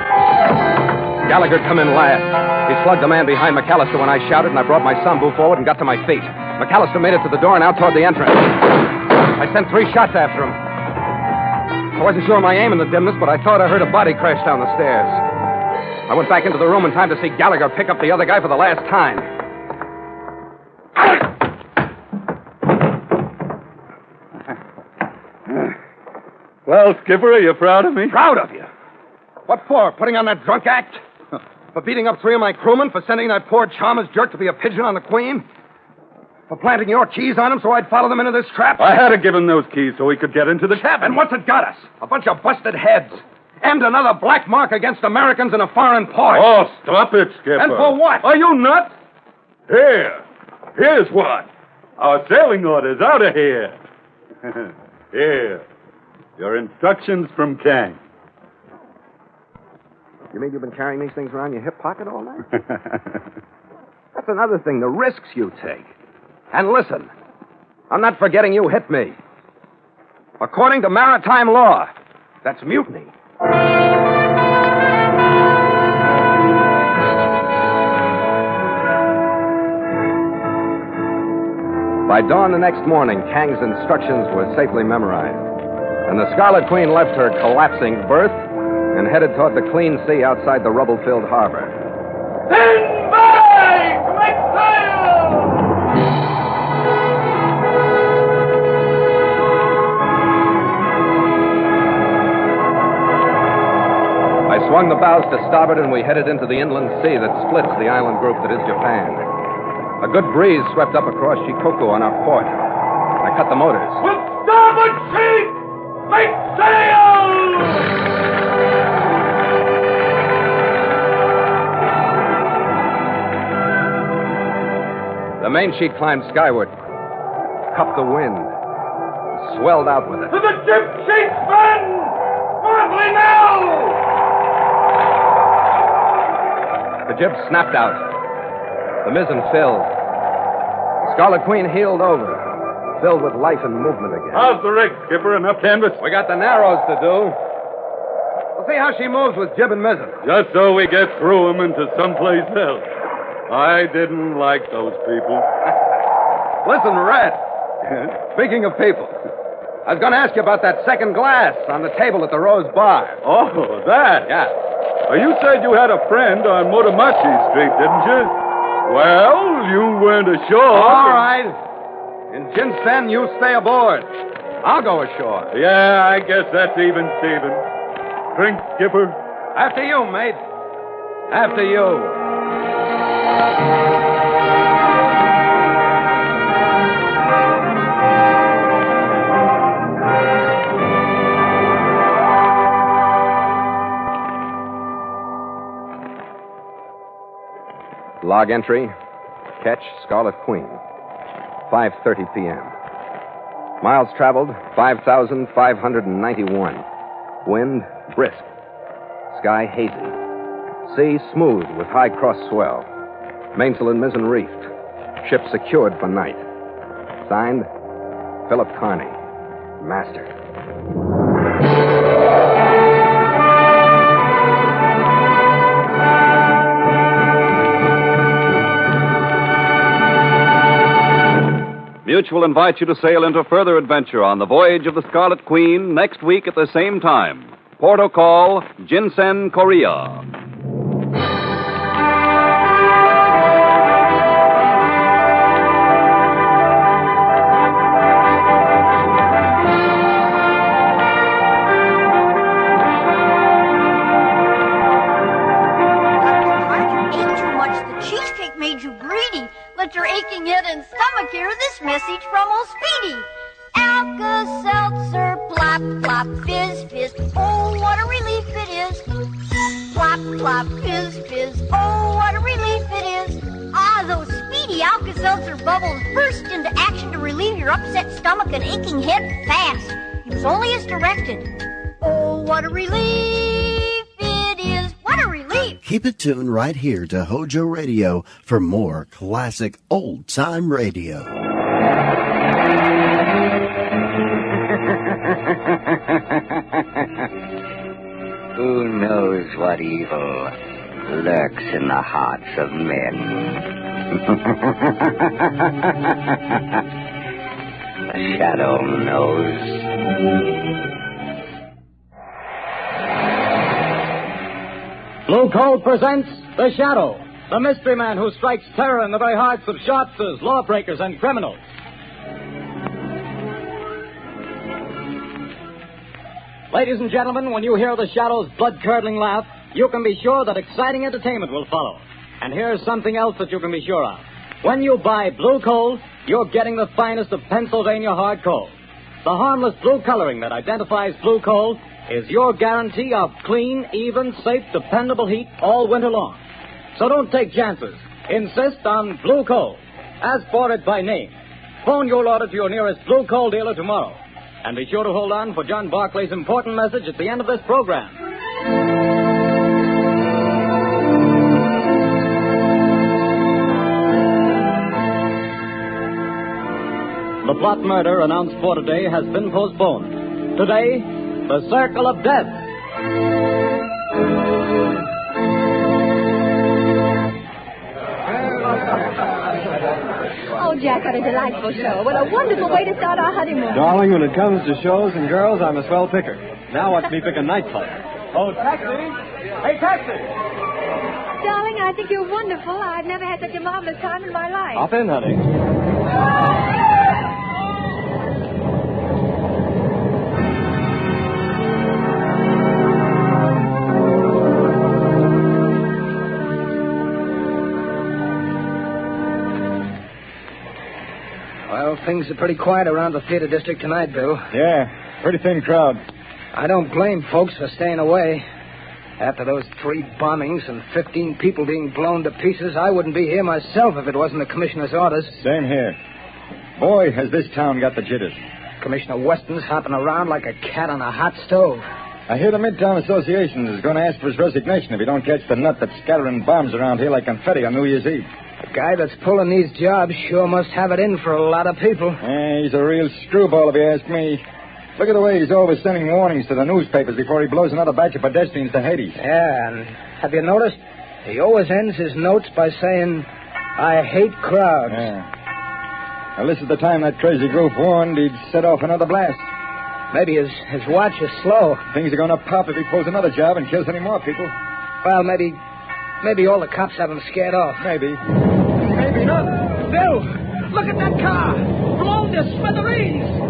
Gallagher come in last. He slugged the man behind McAllister when I shouted, and I brought my Sambu forward and got to my feet. McAllister made it to the door and out toward the entrance. I sent 3 shots after him. I wasn't sure of my aim in the dimness, but I thought I heard a body crash down the stairs. I went back into the room in time to see Gallagher pick up the other guy for the last time. Well, Skipper, are you proud of me? Proud of you? What for? Putting on that drunk act? For beating up 3 of my crewmen? For sending that poor Chalmers jerk to be a pigeon on the Queen? For planting your keys on him so I'd follow them into this trap? I had to give him those keys so he could get into the cabin. And what's it got us? A bunch of busted heads. And another black mark against Americans in a foreign port. Oh, stop it, Skipper. And for what? Are you nuts? Here's what. Our sailing order's out of here. Here. Your instructions from Kang. You mean you've been carrying these things around your hip pocket all night? That's another thing, the risks you take. And listen, I'm not forgetting you hit me. According to maritime law, that's mutiny. By dawn the next morning, Kang's instructions were safely memorized, and the Scarlet Queen left her collapsing berth and headed toward the clean sea outside the rubble-filled harbor. Stand by! Make sail! I swung the bows to starboard, and we headed into the inland sea that splits the island group that is Japan. A good breeze swept up across Shikoku on our port. I cut the motors. With starboard sheet! Make sail! The main sheet climbed skyward, cupped the wind, swelled out with it. To the ship sheets, men! Smartly now! The jib snapped out. The mizzen filled. The Scarlet Queen heeled over, filled with life and movement again. How's the rig, Skipper? Enough canvas? We got the narrows to do. We'll see how she moves with jib and mizzen. Just so we get through them into someplace else. I didn't like those people. Listen, Red. Speaking of people, I was going to ask you about that second glass on the table at the Rose Bar. Oh, that? Yeah. You said you had a friend on Motomachi Street, didn't you? Well, you weren't ashore. All right. In Ginseng, you stay aboard. I'll go ashore. Yeah, I guess that's even, Steven. Drink, Skipper. After you, mate. After you. Log entry, catch Scarlet Queen, 5:30 p.m. Miles traveled, 5,591. Wind, brisk. Sky hazy. Sea smooth with high cross swell. Mainsail and mizzen reefed. Ship secured for night. Signed, Philip Carney, Master. Mutual invites you to sail into further adventure on the Voyage of the Scarlet Queen next week at the same time. Porto call, Ginseng, Korea. Your aching head and stomach hear this message from old Speedy. Alka-Seltzer, plop, plop, fizz, fizz. Oh, what a relief it is. Plop, plop, fizz, fizz. Oh, what a relief it is. Ah, those Speedy Alka-Seltzer bubbles burst into action to relieve your upset stomach and aching head fast. It was only as directed. Oh, what a relief it is. What a relief. Keep it tuned right here to Hojo Radio for more classic old-time radio. Who knows what evil lurks in the hearts of men? The shadow knows. Blue Coat presents The Shadow, the mystery man who strikes terror in the very hearts of shopsters, lawbreakers, and criminals. Ladies and gentlemen, when you hear The Shadow's blood-curdling laugh, you can be sure that exciting entertainment will follow. And here's something else that you can be sure of. When you buy Blue Coal, you're getting the finest of Pennsylvania hard coal. The harmless blue coloring that identifies Blue Coal is your guarantee of clean, even, safe, dependable heat all winter long. So don't take chances. Insist on Blue Coal. Ask for it by name. Phone your order to your nearest Blue Coal dealer tomorrow. And be sure to hold on for John Barclay's important message at the end of this program. The plot murder announced for today has been postponed. Today, the Circle of Death. Oh, Jack, what a delightful show. What a wonderful way to start our honeymoon. Darling, when it comes to shows and girls, I'm a swell picker. Now watch me pick a nightclub. Oh, taxi! Hey, taxi! Darling, I think you're wonderful. I've never had such a marvelous time in my life. Hop in, honey. Well, things are pretty quiet around the theater district tonight, Bill. Yeah, pretty thin crowd. I don't blame folks for staying away. After those 3 bombings and 15 people being blown to pieces, I wouldn't be here myself if it wasn't the commissioner's orders. Same here. Boy, has this town got the jitters. Commissioner Weston's hopping around like a cat on a hot stove. I hear the Midtown Association is going to ask for his resignation if he don't catch the nut that's scattering bombs around here like confetti on New Year's Eve. The guy that's pulling these jobs sure must have it in for a lot of people. He's a real screwball, if you ask me. Look at the way he's always sending warnings to the newspapers before he blows another batch of pedestrians to Hades. Yeah, and have you noticed? He always ends his notes by saying, I hate crowds. Yeah. Well, this is the time that crazy goof warned he'd set off another blast. Maybe his watch is slow. Things are going to pop if he pulls another job and kills any more people. Well, maybe all the cops have him scared off. Maybe. Maybe not. Bill, look at that car. Blown to smithereens.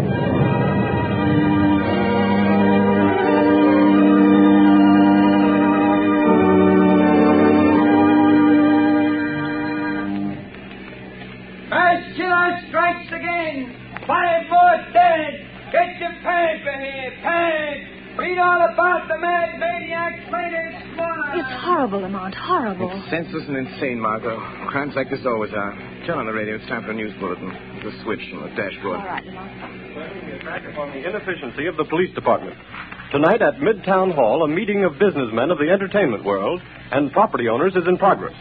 Killer strikes again. 5 more dead. Get your paper here. Pad. Read all about the mad maniac Slater Squad. It's horrible, Lamont. Horrible. It's senseless and insane, Margot. Crimes like this always are. Turn on the radio. It's time for a news bulletin. There's a switch on the dashboard. All right, Lamont. Back upon the inefficiency of the police department. Tonight at Midtown Hall, a meeting of businessmen of the entertainment world and property owners is in progress.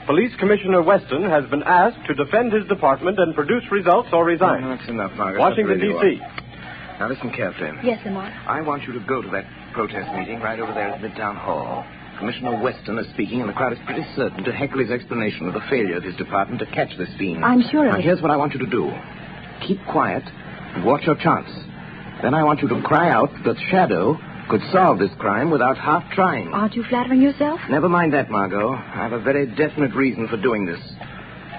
Police Commissioner Weston has been asked to defend his department and produce results or resign. That's enough, Margaret. Washington, D.C. Now listen carefully. Yes, Lamont. I want you to go to that protest meeting right over there at Midtown Hall. Commissioner Weston is speaking, and the crowd is pretty certain to heckle his explanation of the failure of his department to catch this fiend. I'm sure of Now, it. here's what I want you to do. Keep quiet and watch your chance. Then I want you to cry out that Shadow could solve this crime without half trying. Aren't you flattering yourself? Never mind that, Margot. I have a very definite reason for doing this.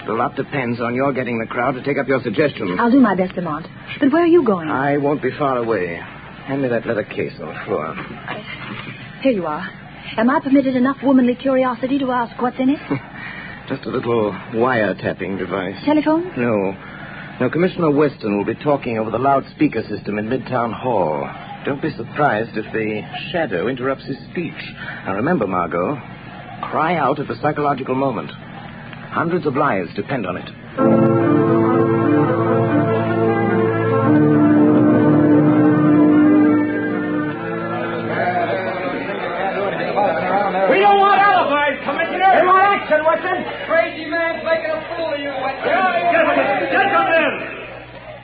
A lot depends on your getting the crowd to take up your suggestion. I'll do my best, Lamont. But where are you going? I won't be far away. Hand me that leather case on the floor. Here you are. Am I permitted enough womanly curiosity to ask what's in it? Just a little wiretapping device. Telephone? No, Commissioner Weston will be talking over the loudspeaker system in Midtown Hall. Don't be surprised if the Shadow interrupts his speech. Now remember, Margot, cry out at the psychological moment. Hundreds of lives depend on it. We don't want alibis, Commissioner. We want action, Weston. Crazy man's making a fool of you, Weston. Gentlemen,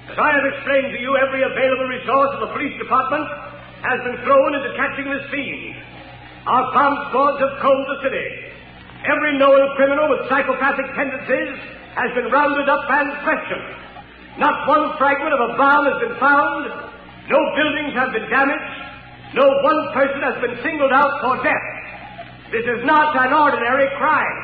as I have explained to you, every available resource of the police department has been thrown into catching this fiend. Our bomb squads have combed the city. Every known criminal with psychopathic tendencies has been rounded up and questioned. Not one fragment of a bomb has been found. No buildings have been damaged. No one person has been singled out for death. This is not an ordinary crime.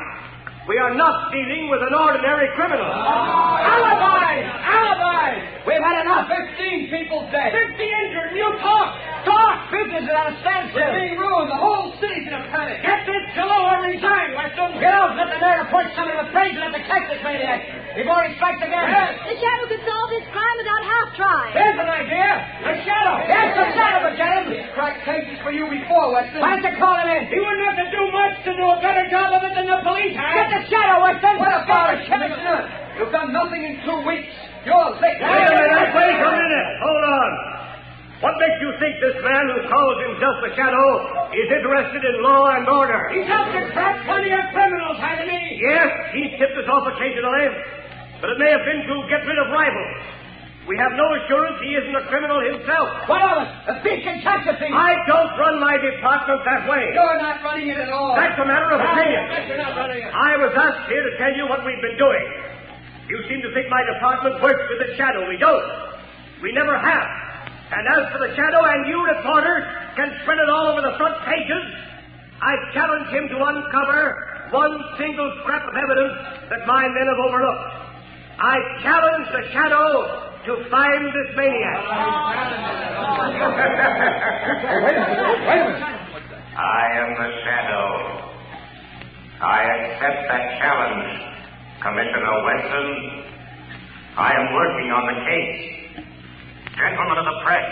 We are not dealing with an ordinary criminal. Alibis! Alibis! We've had enough. 15 people dead. 50 injured. And you talk. Talk! Business is at a standstill. We're being ruined. The whole city's in a panic. Get this below and resign, Weston. Get off. Let the mayor appoint someone with brains enough to catch this maniac. Before he strikes again. Yes. The Shadow could solve this crime without half trying. There's an idea. The Shadow. Yes, the Shadow, Lieutenant. He's cracked cases for you before, Weston. Why don't you call him in? He wouldn't have to do much to do a better job of it than the police have. Get the Shadow, Weston. What about it, Commissioner? You've done nothing in 2 weeks. You're licked. Wait a minute. Hold on. What makes you think this man who calls himself the Shadow is interested in law and order? He's helped to trap plenty of criminals, hasn't he? Yes, he's tipped us off occasionally, but it may have been to get rid of rivals. We have no assurance he isn't a criminal himself. What of it? A thief can catch a thief. I don't run my department that way. You're not running it at all. That's a matter of opinion. You're not running it. I was asked here to tell you what we've been doing. You seem to think my department works with the Shadow. We don't. We never have. And as for the Shadow, and you reporters can spread it all over the front pages, I challenge him to uncover one single scrap of evidence that my men have overlooked. I challenge the Shadow to find this maniac. I am the Shadow. I accept that challenge, Commissioner Weston. I am working on the case. Gentlemen of the press,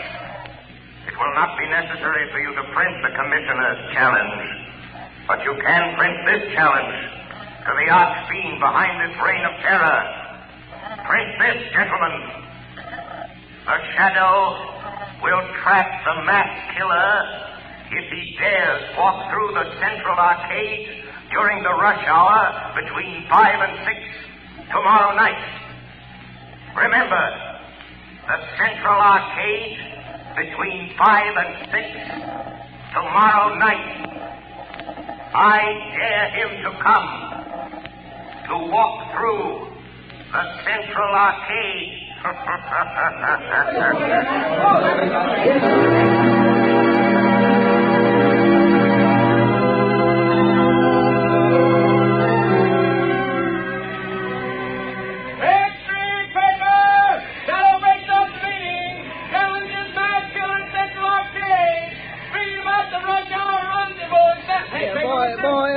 it will not be necessary for you to print the Commissioner's challenge, but you can print this challenge to the arch fiend behind this reign of terror. Print this, gentlemen. The Shadow will trap the mass killer if he dares walk through the central arcade during the rush hour between 5 and 6 tomorrow night. Remember, the Central Arcade between 5 and 6 tomorrow night. I dare him to come to walk through the Central Arcade.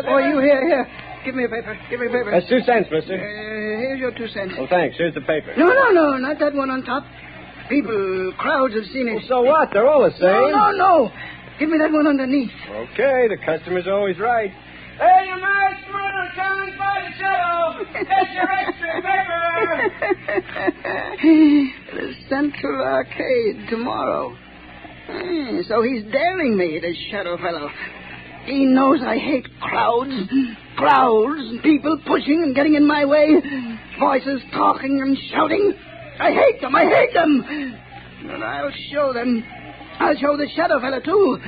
Boy, you here. Give me a paper. That's 2 cents, mister. Here's your 2 cents. Oh, thanks. Here's the paper. No, not that one on top. Crowds have seen it. Well, so what? They're all the same. No. Give me that one underneath. Okay, the customer's always right. Hey, you mass murderer, challenged by the shadow. That's your extra paper. The Central Arcade tomorrow. So he's daring me, this shadow fellow. He knows I hate crowds, people pushing and getting in my way, voices talking and shouting. I hate them. But I'll show them. I'll show the shadow fella, too.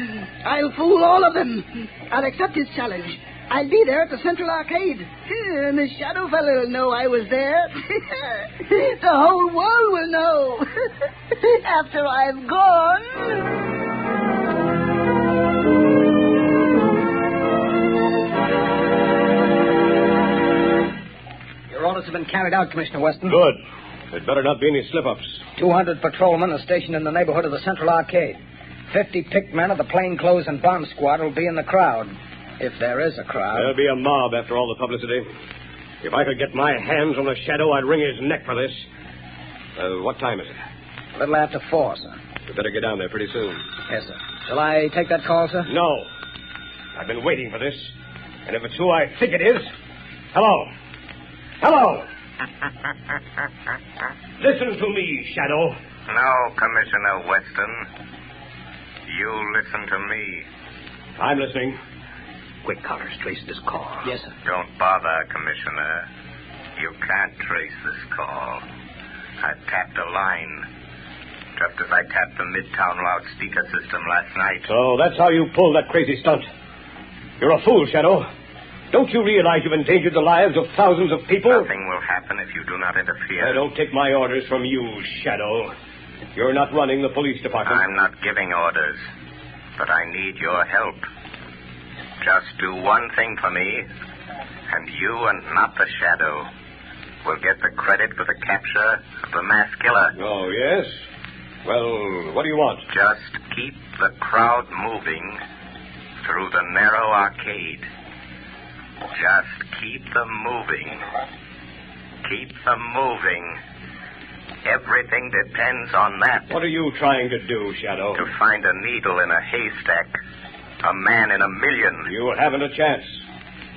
I'll fool all of them. I'll accept his challenge. I'll be there at the Central Arcade. And the shadow fella will know I was there. The whole world will know. After I've gone. Your orders have been carried out, Commissioner Weston. Good. There'd better not be any slip-ups. 200 patrolmen are stationed in the neighborhood of the Central Arcade. 50 picked men of the plainclothes and bomb squad will be in the crowd. If there is a crowd. There'll be a mob after all the publicity. If I could get my hands on the shadow, I'd wring his neck for this. What time is it? A little after 4, sir. We better get down there pretty soon. Yes, sir. Shall I take that call, sir? No. I've been waiting for this. And if it's who I think it is... Hello. Listen to me, Shadow. No, Commissioner Weston. You listen to me. I'm listening. Quick, Carter, trace this call. Yes, sir. Don't bother, Commissioner. You can't trace this call. I've tapped a line. Just as I tapped the Midtown loudspeaker system last night. So that's how you pulled that crazy stunt. You're a fool, Shadow. Don't you realize you've endangered the lives of thousands of people? Nothing will happen if you do not interfere. Don't take my orders from you, Shadow. You're not running the police department. I'm not giving orders, but I need your help. Just do one thing for me, and you and not the Shadow will get the credit for the capture of the mass killer. Oh, yes? Well, what do you want? Just keep the crowd moving through the narrow arcade. Just keep them moving. Keep them moving. Everything depends on that. What are you trying to do, Shadow? To find a needle in a haystack. A man in a million. You haven't a chance.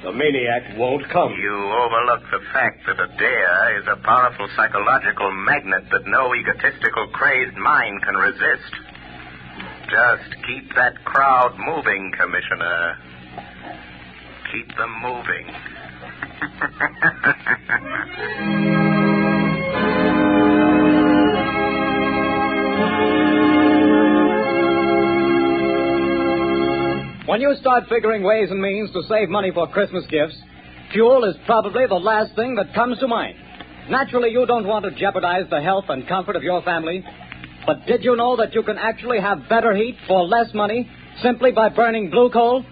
The maniac won't come. You overlook the fact that a dare is a powerful psychological magnet that no egotistical, crazed mind can resist. Just keep that crowd moving, Commissioner. Keep them moving. When you start figuring ways and means to save money for Christmas gifts, fuel is probably the last thing that comes to mind. Naturally, you don't want to jeopardize the health and comfort of your family. But did you know that you can actually have better heat for less money simply by burning blue coal?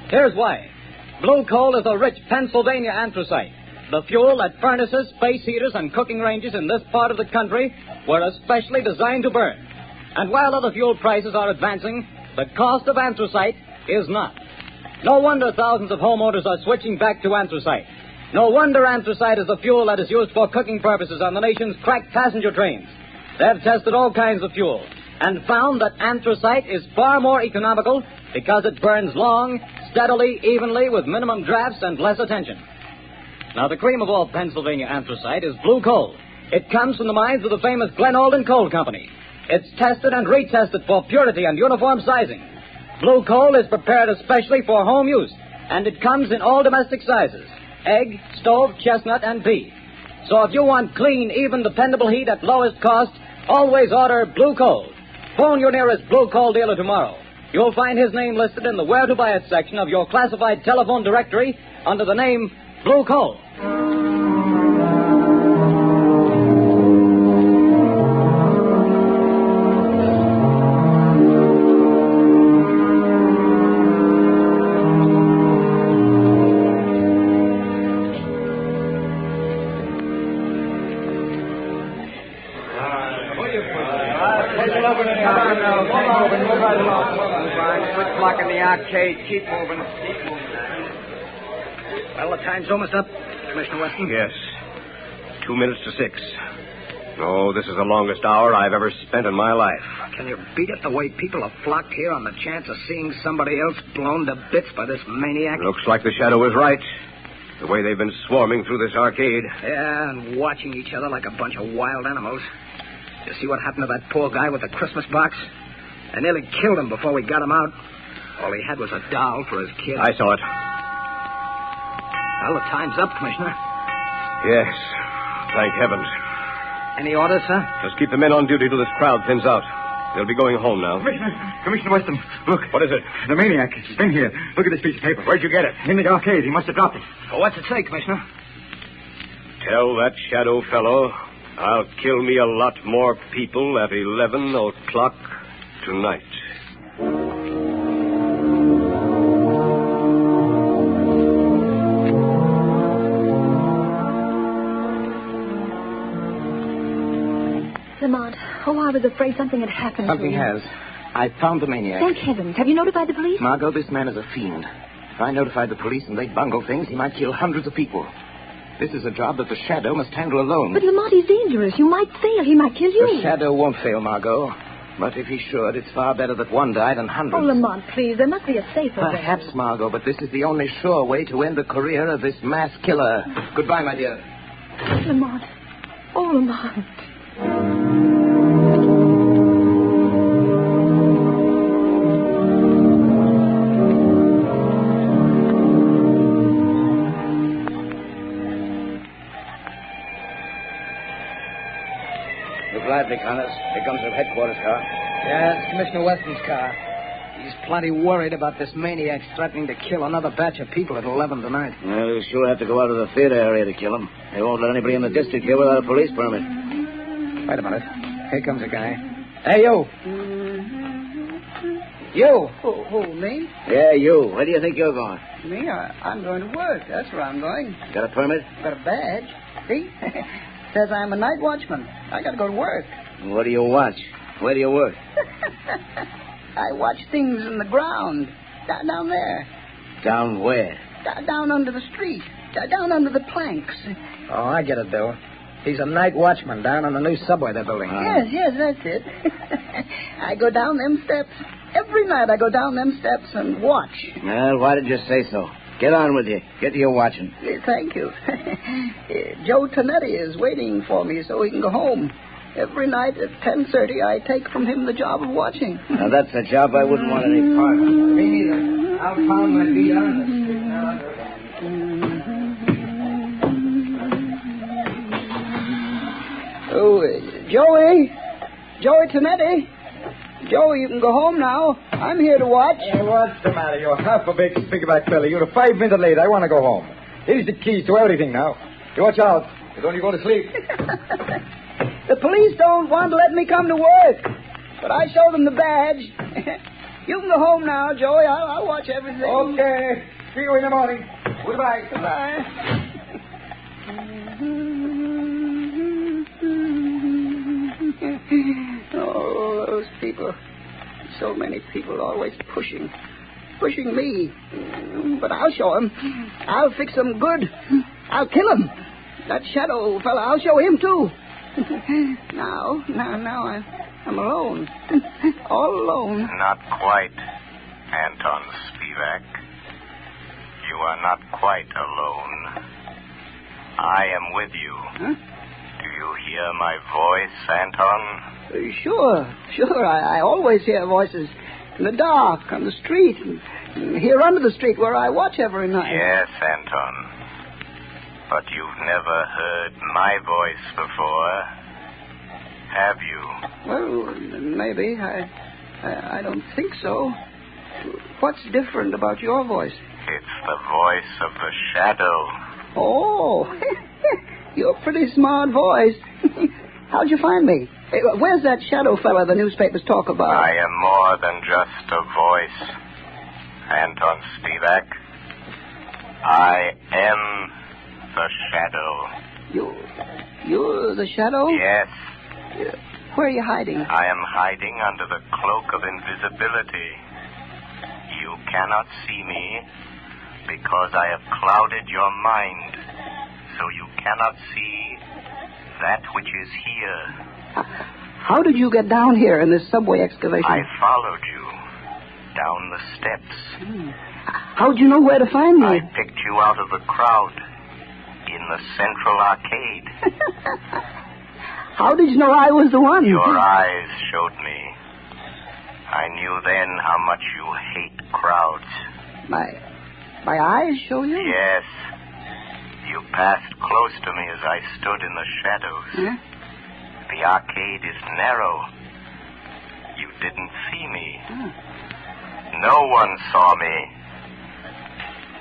Here's why. Blue coal is a rich Pennsylvania anthracite, the fuel that furnaces, space heaters, and cooking ranges in this part of the country were especially designed to burn. And while other fuel prices are advancing, the cost of anthracite is not. No wonder thousands of homeowners are switching back to anthracite. No wonder anthracite is the fuel that is used for cooking purposes on the nation's crack passenger trains. They've tested all kinds of fuel and found that anthracite is far more economical because it burns long, steadily, evenly, with minimum drafts and less attention. Now, the cream of all Pennsylvania anthracite is blue coal. It comes from the mines of the famous Glen Alden Coal Company. It's tested and retested for purity and uniform sizing. Blue coal is prepared especially for home use And it comes in all domestic sizes: egg, stove, chestnut, and beef. So if you want clean, even, dependable heat at lowest cost, always order Blue Coal. Phone your nearest Blue Coal dealer tomorrow. You'll find his name listed in the Where to Buy It section of your classified telephone directory under the name Blue Coal. Keep moving. Well, the time's almost up, Commissioner Weston. Yes. 2 minutes to 6. Oh, this is the longest hour I've ever spent in my life. Can you beat it the way people have flocked here on the chance of seeing somebody else blown to bits by this maniac? Looks like the shadow was right. The way they've been swarming through this arcade. Yeah, and watching each other like a bunch of wild animals. You see what happened to that poor guy with the Christmas box? I nearly killed him before we got him out. All he had was a doll for his kid. I saw it. Well, the time's up, Commissioner. Yes. Thank heavens. Any orders, sir? Just keep the men on duty till this crowd thins out. They'll be going home now. Commissioner Weston, look. What is it? The maniac. He's been here. Look at this piece of paper. Where'd you get it? In the arcade. He must have dropped it. Well, what's it say, Commissioner? Tell that shadow fellow I'll kill me a lot more people at 11 o'clock tonight. Lamont, oh, I was afraid something had happened to Something you. has. I found the maniac. Thank heavens. Have you notified the police? Margot, this man is a fiend. If I notified the police and they bungle things, he might kill hundreds of people. This is a job that the Shadow must handle alone. But Lamont, he's dangerous. You might fail. He might kill you. The Shadow won't fail, Margot. But if he should, it's far better that one die than hundreds. Oh, Lamont, please. There must be a safer way. Perhaps, Margot, but this is the only sure way to end the career of this mass killer. Goodbye, my dear. Lamont. Oh, Lamont. Gladly, Connors. Here comes the headquarters car. Yeah, it's Commissioner Weston's car. He's plenty worried about this maniac threatening to kill another batch of people at 11 tonight. Well, he'll sure have to go out of the theater area to kill him. They won't let anybody in the district here without a police permit. Wait a minute. Here comes a guy. Hey, you. You. Who, me? Yeah, you. Where do you think you're going? Me? I'm going to work. That's where I'm going. Got a permit? Got a badge. See? Says I'm a night watchman. I got to go to work. What do you watch? Where do you work? I watch things in the ground. Down there. Down where? Down under the street. Down under the planks. Oh, I get it, Bill. He's a night watchman down on the new subway they're building. Yes, that's it. I go down them steps. Every night I go down them steps and watch. Well, why did you say so? Get on with you. Get to your watching. Thank you. Joe Tonetti is waiting for me so he can go home. Every night at 10:30, I take from him the job of watching. Now, that's a job I wouldn't want any part of. Me neither. I'll pound my feet on it. Oh, Joey Tonetti. Joey, you can go home now. I'm here to watch. Hey, what's the matter? You're half a big speakerback fella. You're 5 minutes late. I want to go home. Here's the keys to everything now. You watch out. You don't you go to sleep. The police don't want to let me come to work, but I show them the badge. You can go home now, Joey. I'll watch everything. Okay. See you in the morning. Goodbye. Goodbye. Oh, those people. So many people always pushing me. But I'll show them. I'll fix them good. I'll kill him. That shadow fella, I'll show him too. Now I'm alone. All alone. Not quite, Anton Spivak. You are not quite alone. I am with you. Huh? Do you hear my voice, Anton? Sure. I always hear voices in the dark, on the street, Here under the street where I watch every night. Yes, Anton. But you've never heard my voice before, have you? Well, maybe. I don't think so. What's different about your voice? It's the voice of the shadow. Oh, you're a pretty smart voice. How'd you find me? Where's that shadow fella the newspapers talk about? I am more than just a voice, Anton Spivak. I am the shadow. You're the shadow? Yes. Where are you hiding? I am hiding under the cloak of invisibility. You cannot see me because I have clouded your mind, so you cannot see that which is here. How did you get down here in this subway excavation? I followed you down the steps. How'd you know where to find me? I picked you out of the crowd in the Central Arcade. How did you know I was the one? Your eyes showed me. I knew then how much you hate crowds. My eyes show you? Yes. You passed close to me as I stood in the shadows. Huh? The arcade is narrow. You didn't see me. No one saw me.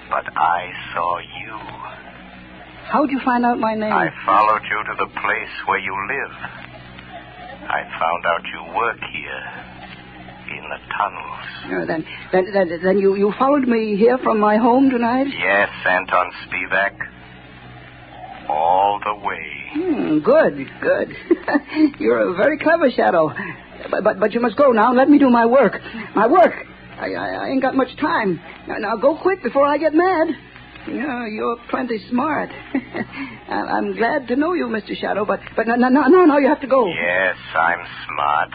But I saw you. How'd you find out my name? I followed you to the place where you live. I found out you work here in the tunnels. Then you followed me here from my home tonight? Yes, Anton Spivak. All the way. Good. You're a very clever shadow. But you must go now and let me do my work. My work. I ain't got much time. Now go quick before I get mad. You're plenty smart. I'm glad to know you, Mr. Shadow, but no, you have to go. Yes, I'm smart.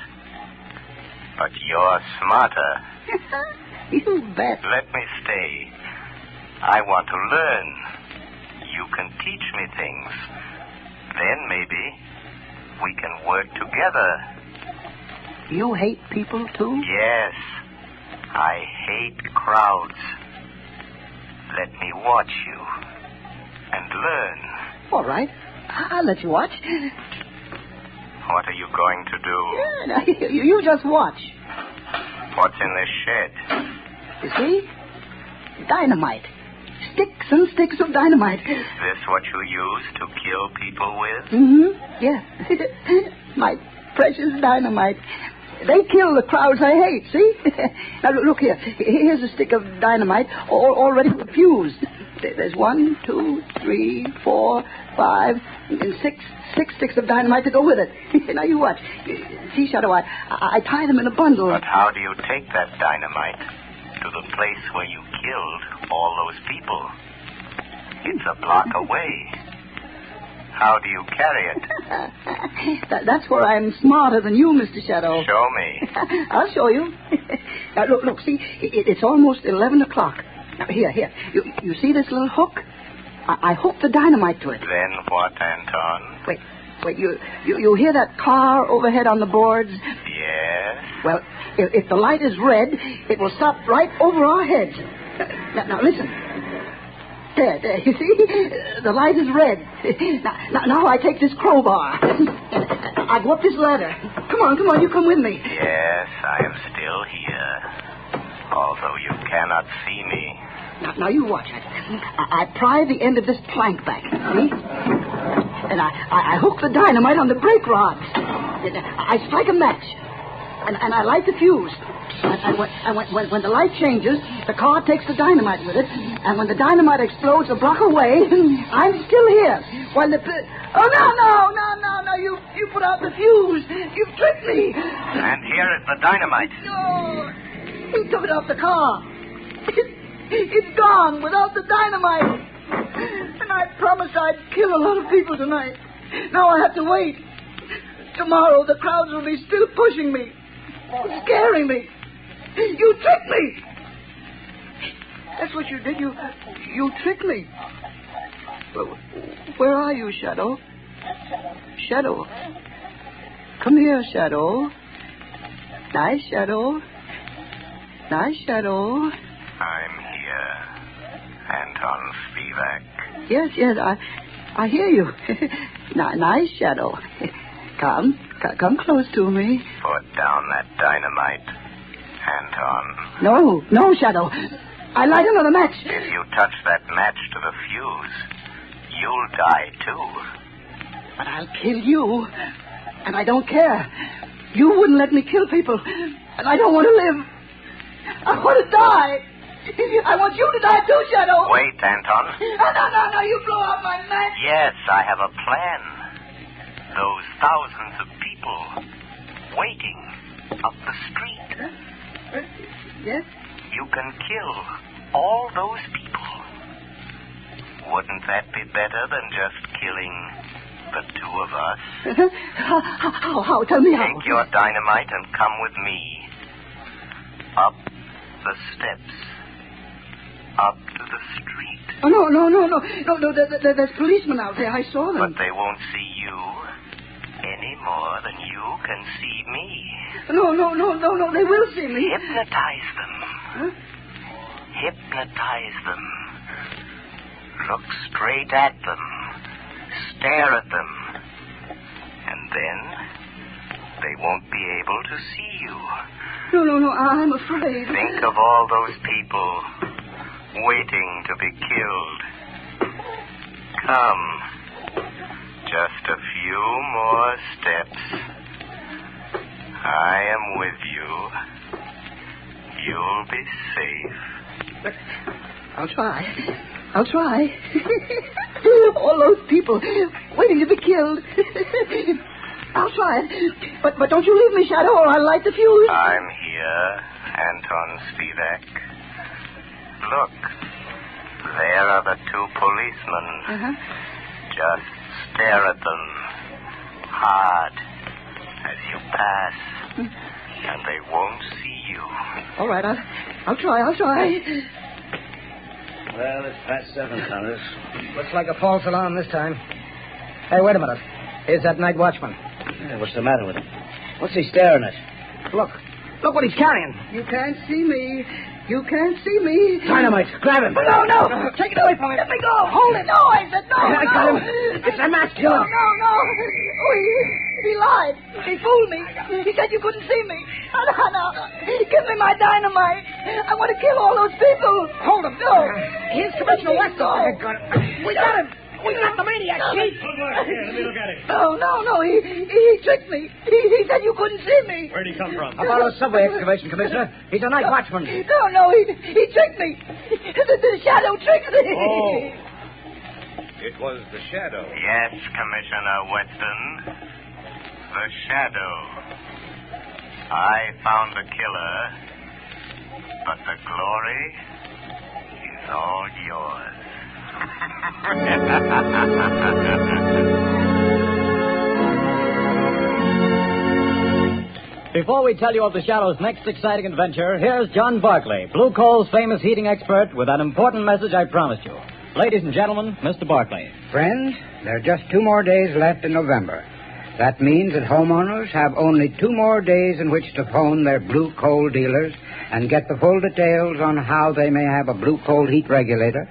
But you're smarter. You bet. Let me stay. I want to learn. You can teach me things. Then maybe we can work together. You hate people, too? Yes. I hate crowds. Let me watch you and learn. All right. I'll let you watch. What are you going to do? Yeah, you just watch. What's in this shed? You see? Dynamite. Sticks and sticks of dynamite. Is this what you use to kill people with? Mm-hmm. Yeah. My precious dynamite. They kill the crowds I hate, see? Now, look here. Here's a stick of dynamite already fused. There's 1, 2, 3, 4, 5, and 6 sticks of dynamite to go with it. Now, you watch. See, Shadow, I tie them in a bundle. But how do you take that dynamite to the place where you killed all those people? It's a block away. How do you carry it? That's where I'm smarter than you, Mr. Shadow. Show me. I'll show you. Now, look, see, it's almost 11 o'clock. Now, here. You see this little hook? I hook the dynamite to it. Then what, Anton? Wait, you hear that car overhead on the boards? Yes. Well, if the light is red, it will stop right over our heads. Now listen. There, you see? The light is red. Now I take this crowbar. I go up this ladder. Come on, you come with me. Yes, I am still here. Although you cannot see me. Now you watch it. I pry the end of this plank back, see? And I hook the dynamite on the brake rods. I strike a match. And I light the fuse. And when the light changes, the car takes the dynamite with it. And when the dynamite explodes a block away, I'm still here. While the... Oh, no. You put out the fuse. You've tricked me. And here is the dynamite. No. He took it off the car. It's gone without the dynamite. And I promised I'd kill a lot of people tonight. Now I have to wait. Tomorrow the crowds will be still pushing me. Scaring me. You tricked me. That's what you did. You tricked me. Where are you, Shadow? Shadow. Come here, Shadow. Nice, Shadow. Nice, Shadow. I Anton Spivak. Yes, I hear you. Nice shadow. Come close to me. Put down that dynamite, Anton. No, Shadow. I light another match. If you touch that match to the fuse, you'll die too. But I'll kill you. And I don't care. You wouldn't let me kill people. And I don't want to live. I want to die. I want you to die too, Shadow. Wait, Anton. No, you blow out my match. Yes, I have a plan. Those thousands of people waiting up the street. Yes? You can kill all those people. Wouldn't that be better than just killing the two of us? How? Tell me how. Take your dynamite and come with me. Up the steps. Up to the street. Oh, no. There's policemen out there. I saw them. But they won't see you any more than you can see me. No. They will see me. Hypnotize them. Huh? Hypnotize them. Look straight at them. Stare at them. And then they won't be able to see you. No, I'm afraid. Think of all those people waiting to be killed. Come. Just a few more steps. I am with you. You'll be safe. I'll try. All those people waiting to be killed. I'll try it. But don't you leave me, Shadow, or I'll light the fuse. I'm here, Anton Spivak. Look, there are the two policemen. Just stare at them hard as you pass, and they won't see you. All right, I'll try. Well, it's past 7, Connors. Looks like a false alarm this time. Hey, wait a minute. Here's that night watchman. Yeah, what's the matter with him? What's he staring at? Look what he's carrying. You can't see me. Dynamite. Grab him. No. Take it away from me. Let me go. Hold it. No, I said no. I got him. It's a match killer. No. Oh, he lied. He fooled me. He said you couldn't see me. No. Give me my dynamite. I want to kill all those people. Hold him. No. Here's Commissioner Weston. We got him. We got the maniac, Chief. Let me look at him. No. He tricked me. He said you couldn't see me. Where'd he come from? About a subway excavation, Commissioner. He's a night watchman. No. He tricked me. The Shadow tricked me. Oh. It was the Shadow. Yes, Commissioner Weston. The Shadow. I found the killer, but the glory is all yours. Before we tell you of the Shadow's next exciting adventure, here's John Barclay, Blue Coal's famous heating expert, with an important message I promised you. Ladies and gentlemen, Mr. Barclay. Friends, there are just 2 more days left in November. That means that homeowners have only 2 more days in which to phone their Blue Coal dealers and get the full details on how they may have a Blue Coal heat regulator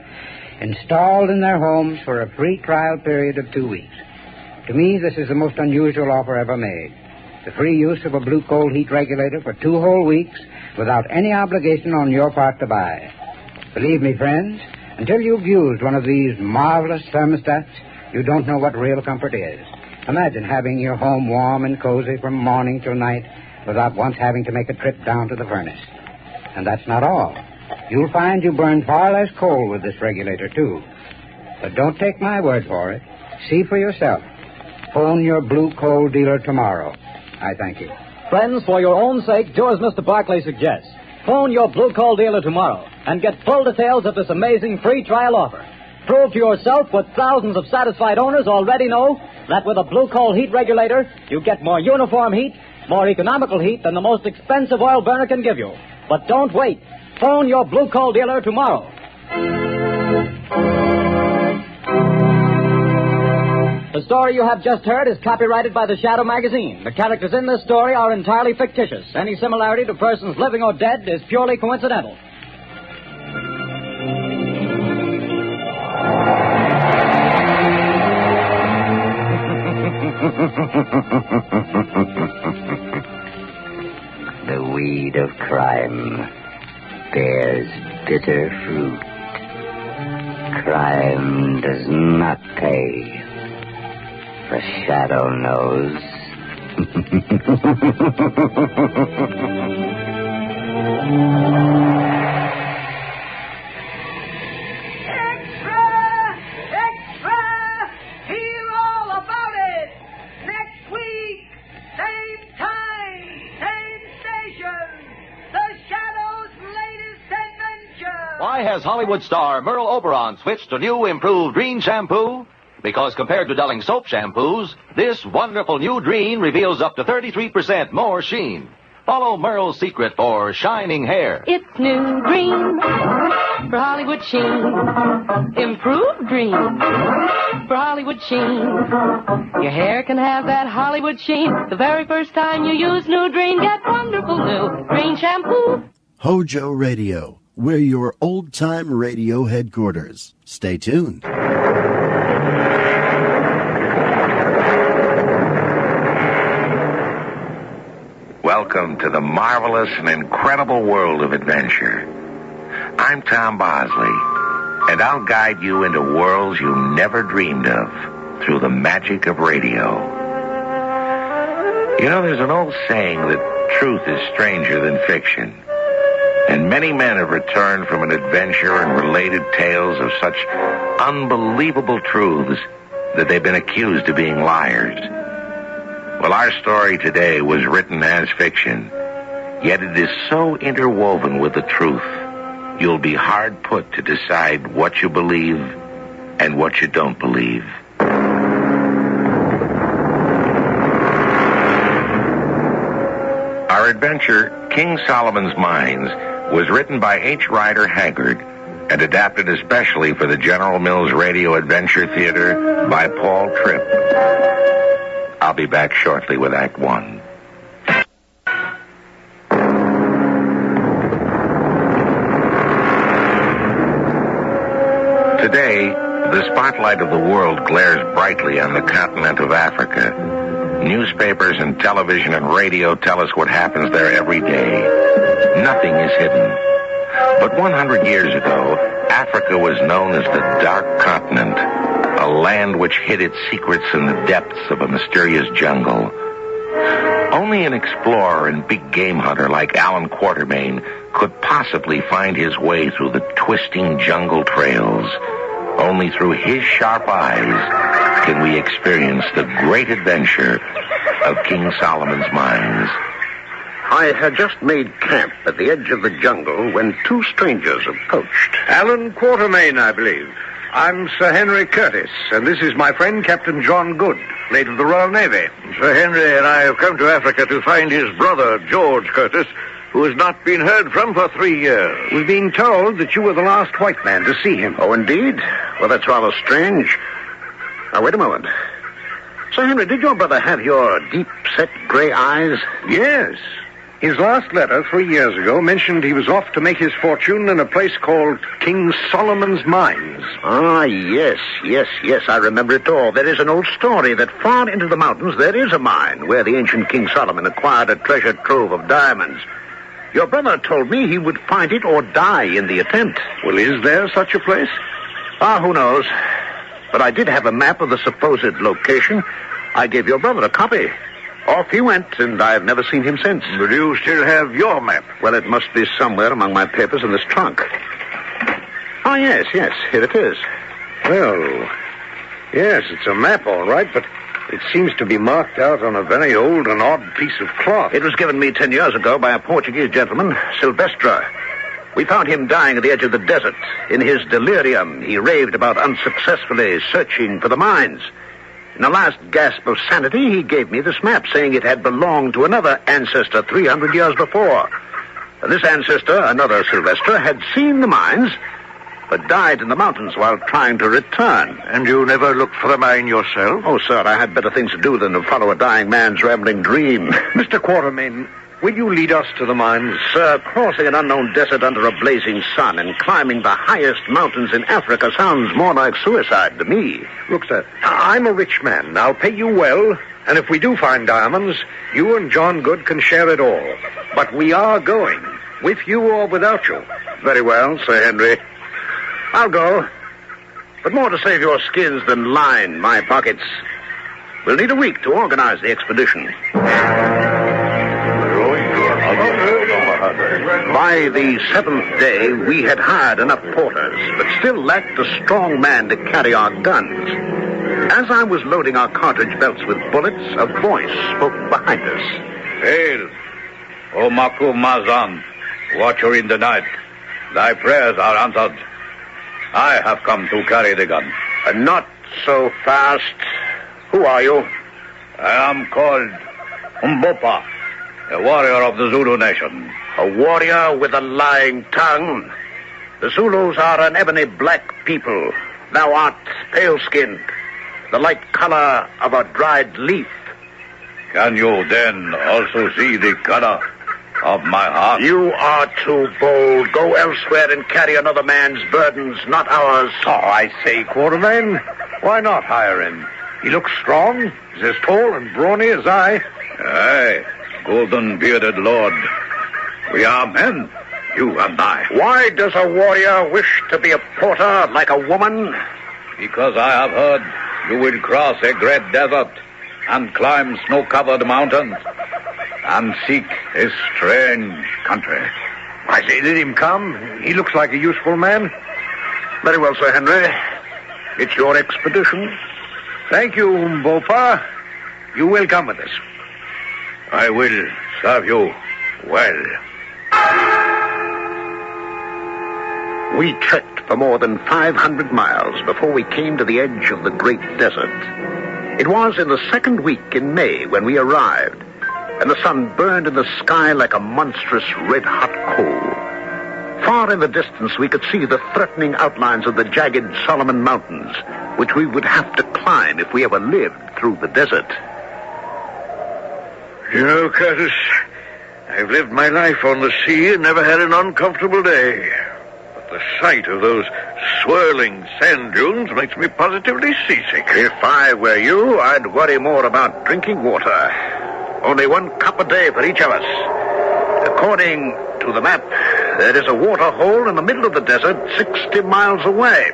installed in their homes for a free trial period of 2 weeks. To me, this is the most unusual offer ever made. The free use of a Blue Coal heat regulator for 2 whole weeks without any obligation on your part to buy. Believe me, friends, until you've used one of these marvelous thermostats, you don't know what real comfort is. Imagine having your home warm and cozy from morning till night without once having to make a trip down to the furnace. And that's not all. You'll find you burn far less coal with this regulator, too. But don't take my word for it. See for yourself. Phone your Blue Coal dealer tomorrow. I thank you. Friends, for your own sake, do as Mr. Barclay suggests. Phone your Blue Coal dealer tomorrow and get full details of this amazing free trial offer. Prove to yourself what thousands of satisfied owners already know, that with a Blue Coal heat regulator, you get more uniform heat, more economical heat than the most expensive oil burner can give you. But don't wait. Phone your Blue Coal dealer tomorrow. The story you have just heard is copyrighted by the Shadow magazine. The characters in this story are entirely fictitious. Any similarity to persons living or dead is purely coincidental. The weed of crime bears bitter fruit. Crime does not pay. The shadow knows. Why has Hollywood star Merle Oberon switched to new improved Dreen shampoo? Because compared to Delling soap shampoos, this wonderful new Dreen reveals up to 33% more sheen. Follow Merle's secret for shining hair. It's new Dreen for Hollywood sheen. Improved Dreen for Hollywood sheen. Your hair can have that Hollywood sheen. The very first time you use new Dreen, get wonderful new Dreen shampoo. Hojo Radio. We're your old-time radio headquarters. Stay tuned. Welcome to the marvelous and incredible world of adventure. I'm Tom Bosley, and I'll guide you into worlds you never dreamed of through the magic of radio. You know, there's an old saying that truth is stranger than fiction. And many men have returned from an adventure and related tales of such unbelievable truths that they've been accused of being liars. Well, our story today was written as fiction, yet it is so interwoven with the truth, you'll be hard put to decide what you believe and what you don't believe. Our adventure, King Solomon's Mines, was written by H. Rider Haggard and adapted especially for the General Mills Radio Adventure Theater by Paul Tripp. I'll be back shortly with Act One. Today, the spotlight of the world glares brightly on the continent of Africa. Newspapers and television and radio tell us what happens there every day. Nothing is hidden. But 100 years ago, Africa was known as the Dark Continent, a land which hid its secrets in the depths of a mysterious jungle. Only an explorer and big game hunter like Alan Quatermain could possibly find his way through the twisting jungle trails. Only through his sharp eyes can we experience the great adventure of King Solomon's Mines. I had just made camp at the edge of the jungle when two strangers approached. Alan Quatermain, I believe. I'm Sir Henry Curtis, and this is my friend Captain John Good, late of the Royal Navy. Sir Henry and I have come to Africa to find his brother, George Curtis, who has not been heard from for 3 years. We've been told that you were the last white man to see him. Oh, indeed? Well, that's rather strange. Now, wait a moment. Sir Henry, did your brother have your deep-set gray eyes? Yes. His last letter 3 years ago mentioned he was off to make his fortune in a place called King Solomon's Mines. Ah, yes, I remember it all. There is an old story that far into the mountains there is a mine where the ancient King Solomon acquired a treasure trove of diamonds. Your brother told me he would find it or die in the attempt. Well, is there such a place? Ah, who knows? But I did have a map of the supposed location. I gave your brother a copy. Off he went, and I've never seen him since. But you still have your map? Well, it must be somewhere among my papers in this trunk. Ah, yes, here it is. Well, yes, it's a map, all right, but it seems to be marked out on a very old and odd piece of cloth. It was given me 10 years ago by a Portuguese gentleman, Silvestre. We found him dying at the edge of the desert. In his delirium, he raved about unsuccessfully searching for the mines. In the last gasp of sanity, he gave me this map, saying it had belonged to another ancestor 300 years before. And this ancestor, another Silvestre, had seen the mines, but died in the mountains while trying to return. And you never looked for the mine yourself? Oh, sir, I had better things to do than to follow a dying man's rambling dream. Mr. Quatermain, will you lead us to the mines? Sir, crossing an unknown desert under a blazing sun and climbing the highest mountains in Africa sounds more like suicide to me. Look, sir, I'm a rich man. I'll pay you well, And if we do find diamonds, you and John Good can share it all. But we are going, with you or without you. Very well, Sir Henry. I'll go. But more to save your skins than line my pockets. We'll need a week to organize the expedition. By the 7th day, we had hired enough porters, but still lacked a strong man to carry our guns. As I was loading our cartridge belts with bullets, a voice spoke behind us. Hail, O Maku Mazan, watcher in the night. Thy prayers are answered. I have come to carry the gun. Not so fast. Who are you? I am called Umbopa, a warrior of the Zulu nation. A warrior with a lying tongue. The Zulus are an ebony black people. Thou art pale-skinned, the light color of a dried leaf. Can you then also see the color of my heart? You are too bold. Go elsewhere and carry another man's burdens, not ours. Oh, I say, Quartermain, why not hire him? He looks strong. He's as tall and brawny as I. Aye, golden-bearded lord. We are men, you and I. Why does a warrior wish to be a porter like a woman? Because I have heard you will cross a great desert and climb snow-covered mountains and seek a strange country. I say, let him come. He looks like a useful man. Very well, Sir Henry. It's your expedition. Thank you, Umbopa. You will come with us. I will serve you well. We trekked for more than 500 miles before we came to the edge of the great desert. It was in the second week in May when we arrived, and the sun burned in the sky like a monstrous red-hot coal. Far in the distance, we could see the threatening outlines of the jagged Solomon Mountains, which we would have to climb if we ever lived through the desert. You know, Curtis, I've lived my life on the sea and never had an uncomfortable day. But the sight of those swirling sand dunes makes me positively seasick. If I were you, I'd worry more about drinking water. Only 1 cup a day for each of us. According to the map, there is a water hole in the middle of the desert 60 miles away.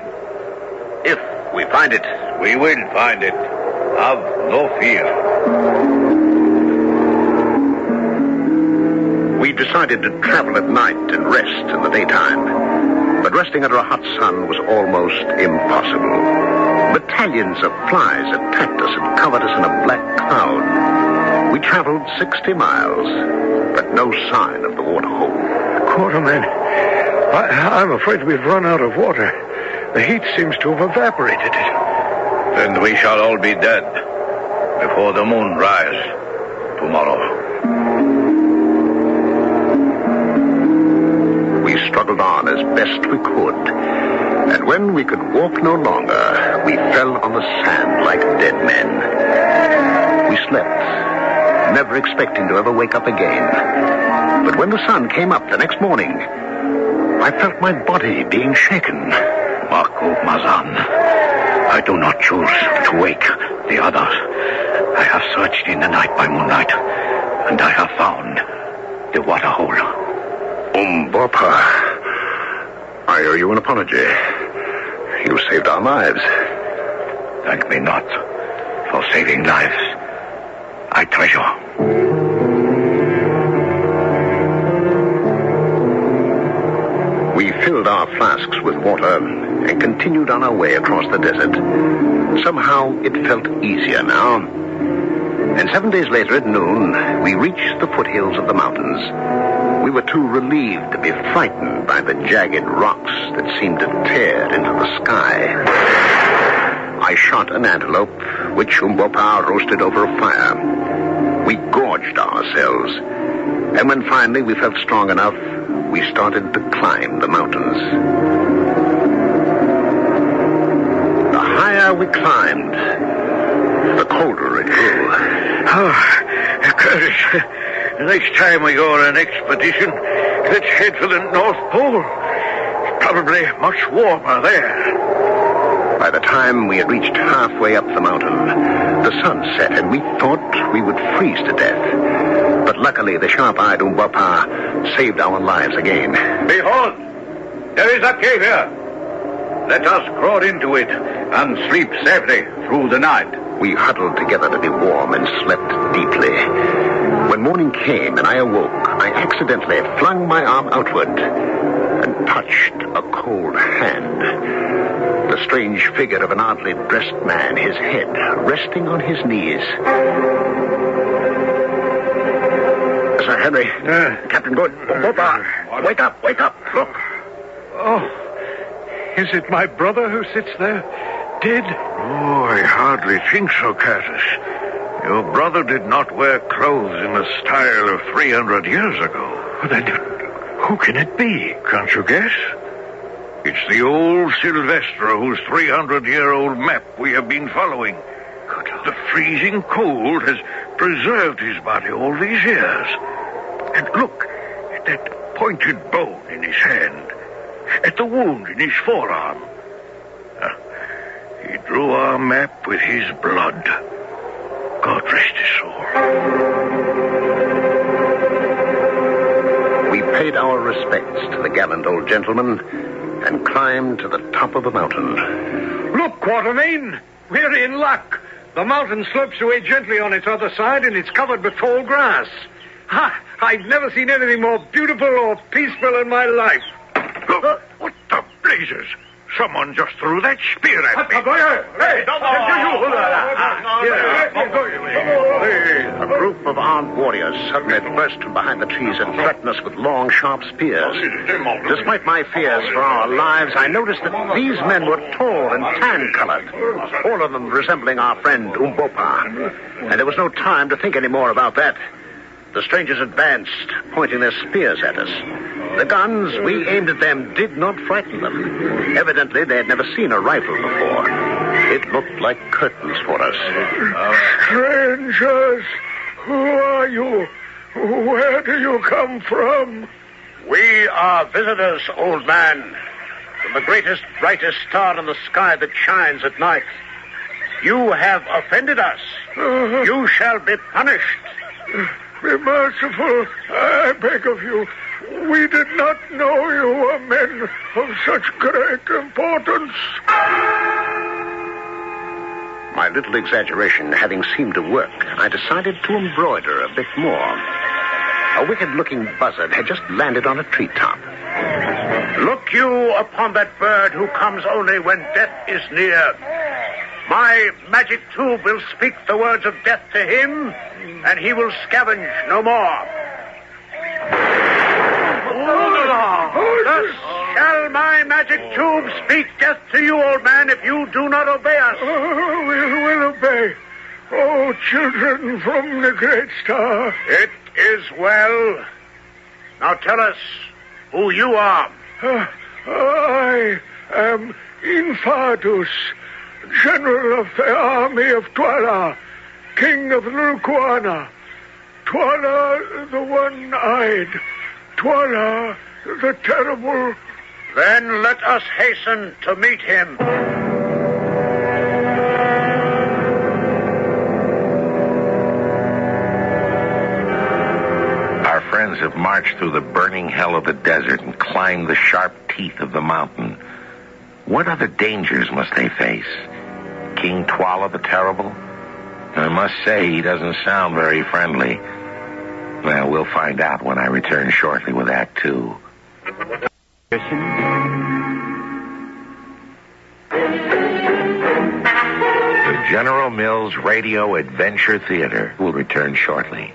If we find it. We will find it. Have no fear. We decided to travel at night and rest in the daytime. But resting under a hot sun was almost impossible. Battalions of flies attacked us and covered us in a black cloud. We traveled 60 miles, but no sign of the water hole. Quarterman, I'm afraid we've run out of water. The heat seems to have evaporated it. Then we shall all be dead before the moon rise tomorrow. We struggled on as best we could, and when we could walk no longer, we fell on the sand like dead men. We slept, never expecting to ever wake up again. But when the sun came up the next morning, I felt my body being shaken. Maku Mazan, I do not choose to wake the others. I have searched in the night by moonlight, and I have found the water hole. Umbopa, I owe you an apology. You saved our lives. Thank me not for saving lives I treasure. We filled our flasks with water and continued on our way across the desert. Somehow it felt easier now. And 7 days later at noon, we reached the foothills of the mountains. We were too relieved to be frightened by the jagged rocks that seemed to tear into the sky. I shot an antelope, which Umbopa roasted over a fire. We gorged ourselves, and when finally we felt strong enough, we started to climb the mountains. The higher we climbed, the colder it grew. Oh, Curtis, next time we go on an expedition, let's head for the North Pole. It's probably much warmer there. By the time we had reached halfway up the mountain, The sun set, and we thought we would freeze to death. But luckily, the sharp-eyed Umbapa saved our lives again. Behold! There is a cave here. Let us crawl into it and sleep safely through the night. We huddled together to be warm and slept deeply. When morning came and I awoke, I accidentally flung my arm outward and touched a cold hand. The strange figure of an oddly dressed man, his head resting on his knees. Sir Henry, Captain Good, Boba, wake up, look. Oh, is it my brother who sits there, dead? Oh, I hardly think so, Curtis. Your brother did not wear clothes in the style of 300 years ago. Well, then, who can it be? Can't you guess? It's the old Sylvester whose 300-year-old map we have been following. The freezing cold has preserved his body all these years. And look at that pointed bone in his hand, at the wound in his forearm. He drew our map with his blood. God rest his soul. We paid our respects to the gallant old gentleman and climbed to the top of the mountain. Look, Quatermain, we're in luck. The mountain slopes away gently on its other side, and it's covered with tall grass. Ha! I've never seen anything more beautiful or peaceful in my life. Look, what the blazes? Someone just threw that spear at me. Hey, A group of armed warriors suddenly burst from behind the trees and threatened us with long, sharp spears. Despite my fears for our lives, I noticed that these men were tall and tan-colored, all of them resembling our friend Umbopa. And there was no time to think any more about that. The strangers advanced, pointing their spears at us. The guns we aimed at them did not frighten them. Evidently, they had never seen a rifle before. It looked like curtains for us. Strangers, who are you? Where do you come from? We are visitors, old man, from the greatest, brightest star in the sky that shines at night. You have offended us. You shall be punished. Be merciful, I beg of you. We did not know you were men of such great importance. My little exaggeration having seemed to work, I decided to embroider a bit more. A wicked-looking buzzard had just landed on a treetop. Look you upon that bird who comes only when death is near. My magic tube will speak the words of death to him, and he will scavenge no more. Thus shall my magic tube speak death to you, old man, if you do not obey us. We will obey. Oh, children from the great star. It is well. Now tell us who you are. I am Infardus, General of the army of Twala, King of Lurkuana. Twala the one-eyed. Twala the terrible. Then let us hasten to meet him. Our friends have marched through the burning hell of the desert and climbed the sharp teeth of the mountain. What other dangers must they face? King Twala the Terrible? I must say he doesn't sound very friendly. Well, we'll find out when I return shortly with Act 2. The General Mills Radio Adventure Theater will return shortly.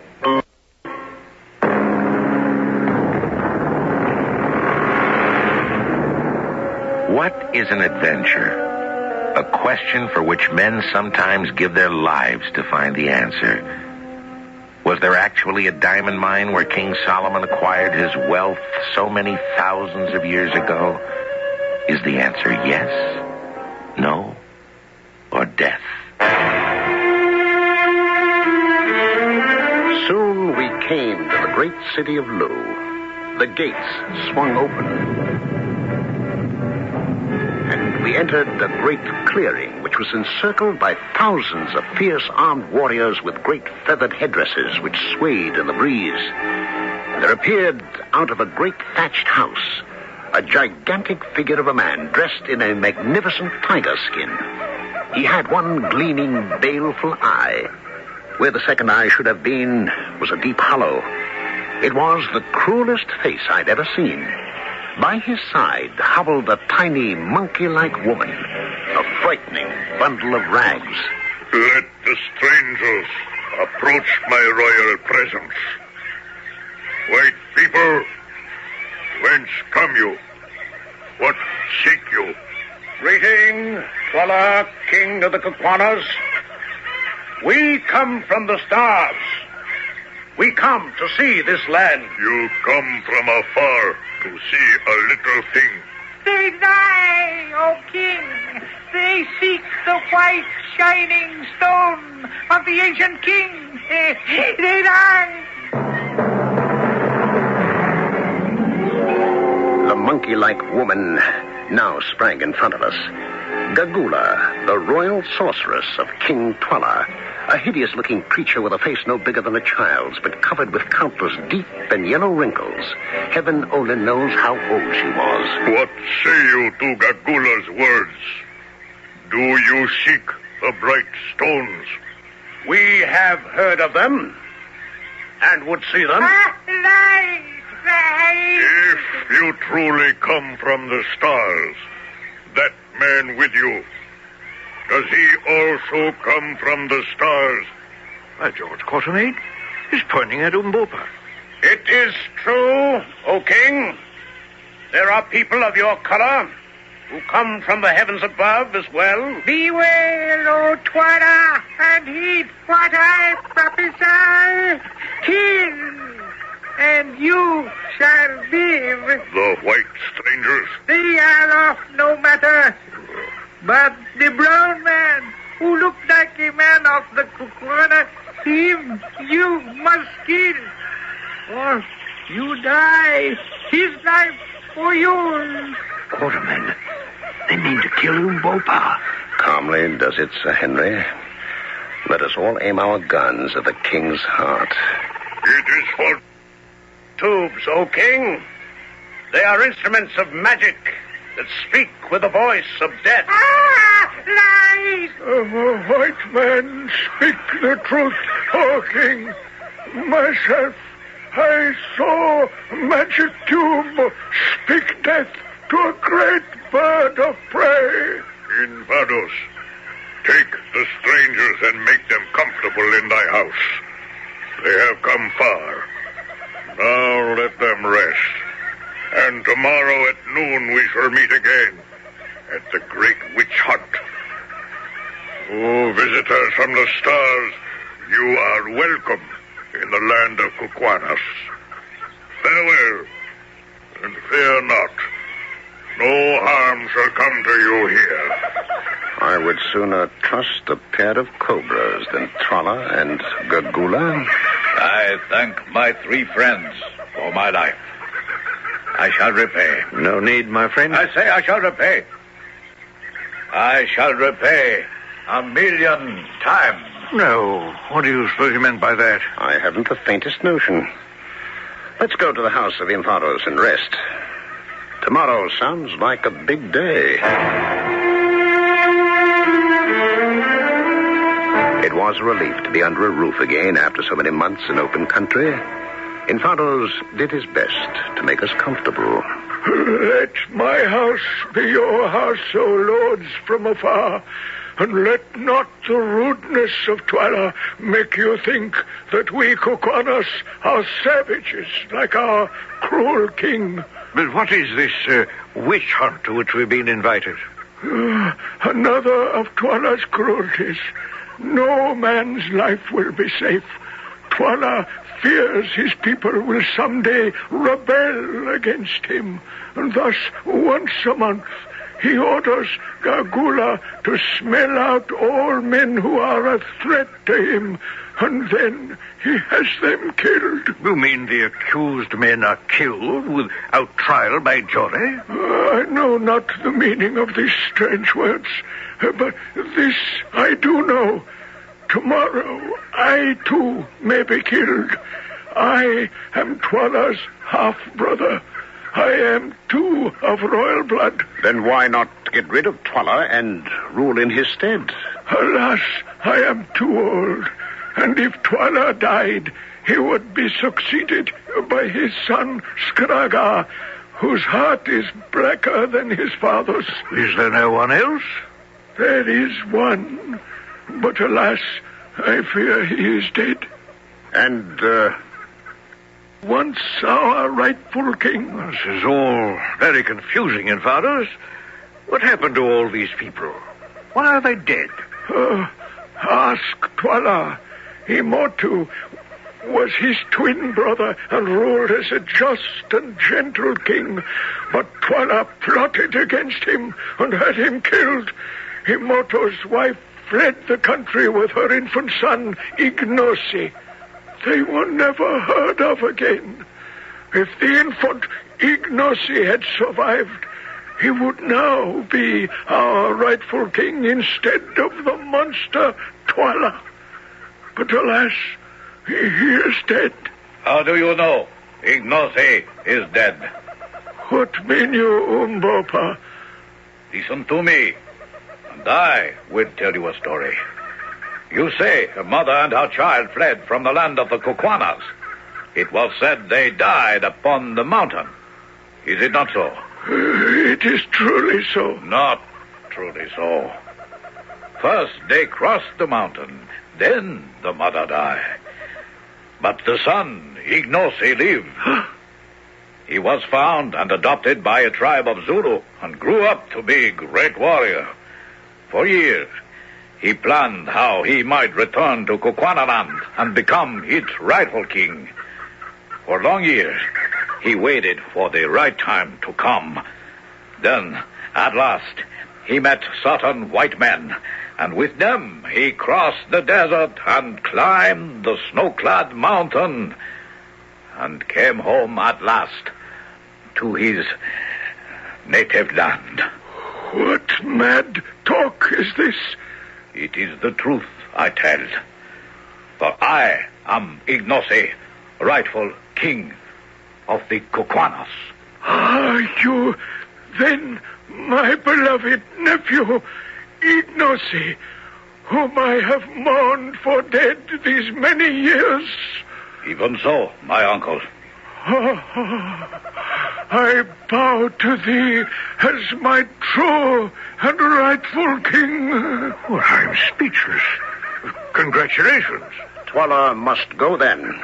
What is an adventure? A question for which men sometimes give their lives to find the answer. Was there actually a diamond mine where King Solomon acquired his wealth so many thousands of years ago? Is the answer yes, no, or death? Soon we came to the great city of Lu. The gates swung open, and we entered a great clearing, which was encircled by thousands of fierce armed warriors with great feathered headdresses which swayed in the breeze. There appeared out of a great thatched house a gigantic figure of a man dressed in a magnificent tiger skin. He had one gleaming, baleful eye. Where the second eye should have been was a deep hollow. It was the cruelest face I'd ever seen. By his side hobbled a tiny, monkey-like woman, a frightening bundle of rags. Let the strangers approach my royal presence. White people, whence come you? What seek you? Greeting, Twala, king of the Kukwanas. We come from the stars. We come to see this land. You come from afar to see a little thing. They die, O king. They seek the white shining stone of the ancient king. They die. The monkey-like woman now sprang in front of us. Gagula, the royal sorceress of King Twala, a hideous-looking creature with a face no bigger than a child's, but covered with countless deep and yellow wrinkles. Heaven only knows how old she was. What say you to Gagula's words? Do you seek the bright stones? We have heard of them, and would see them. If you truly come from the stars, that man with you, does he also come from the stars? By George, Quatermaid, he's pointing at Umbopa. It is true, O king. There are people of your color who come from the heavens above as well. Beware, O Twala, and heed what I prophesy. Kill, and you shall live. The white strangers? They are of no matter. But the brown man, who looked like a man of the Kukwana, him you must kill, or you die. His life for yours. Quartermen, they mean to kill Umbopa. Calmly does it, Sir Henry. Let us all aim our guns at the king's heart. It is for tubes, O king. They are instruments of magic that speak with the voice of death. Lies! A white man speak the truth, O king. Myself, I saw a magic tube speak death to a great bird of prey. Invados, take the strangers and make them comfortable in thy house. They have come far. Now let them rest. And tomorrow at noon we shall meet again at the great witch hunt. Oh, visitors from the stars, you are welcome in the land of Kukwanas. Farewell, and fear not. No harm shall come to you here. I would sooner trust a pair of cobras than Tralla and Gagula. I thank my three friends for my life. I shall repay. No need, my friend. I say I shall repay. I shall repay 1,000,000 times. No. What do you suppose you meant by that? I haven't the faintest notion. Let's go to the house of Infados and rest. Tomorrow sounds like a big day. It was a relief to be under a roof again after so many months in open country. Infados did his best to make us comfortable. Let my house be your house, O lords from afar, and let not the rudeness of Twala make you think that we Kukwanas are savages like our cruel king. But what is this witch hunt to which we've been invited? Another of Twala's cruelties. No man's life will be safe. Twala fears his people will someday rebel against him, and thus once a month He orders Gargula to smell out all men who are a threat to him, and then he has them killed. You mean the accused men are killed without trial by jury? I know not the meaning of these strange words, but this I do know. Tomorrow I too may be killed. I am Twala's half-brother. I am too of royal blood. Then why not get rid of Twala and rule in his stead? Alas, I am too old. And if Twala died, he would be succeeded by his son Skraga, whose heart is blacker than his father's. Is there no one else? There is one, but alas, I fear he is dead. And, once our rightful king. This is all very confusing, Infados. What happened to all these people? Why are they dead? Ask Twala. Imotu was his twin brother and ruled as a just and gentle king. But Twala plotted against him and had him killed. Imoto's wife fled the country with her infant son, Ignosi. They were never heard of again. If the infant Ignosi had survived, he would now be our rightful king instead of the monster Twala. But alas, he is dead. How do you know Ignosi is dead? What mean you, Umbopa? Listen to me, and I will tell you a story. You say her mother and her child fled from the land of the Kukwanas. It was said they died upon the mountain. Is it not so? It is truly so. Not truly so. First, they crossed the mountain. Then the mother died. But the son, Ignosi, lived. He was found and adopted by a tribe of Zulu and grew up to be a great warrior. For years, he planned how he might return to Kukwanaland and become its rightful king. For long years, he waited for the right time to come. Then, at last, he met certain white men, and with them he crossed the desert and climbed the snow-clad mountain and came home at last to his native land. What mad talk is this? It is the truth I tell. For I am Ignosi, rightful king of the Kukwanas. Are you then my beloved nephew, Ignosi, whom I have mourned for dead these many years? Even so, my uncle. I bow to thee as my true and rightful king. Well, I'm speechless. Congratulations. Twala must go then.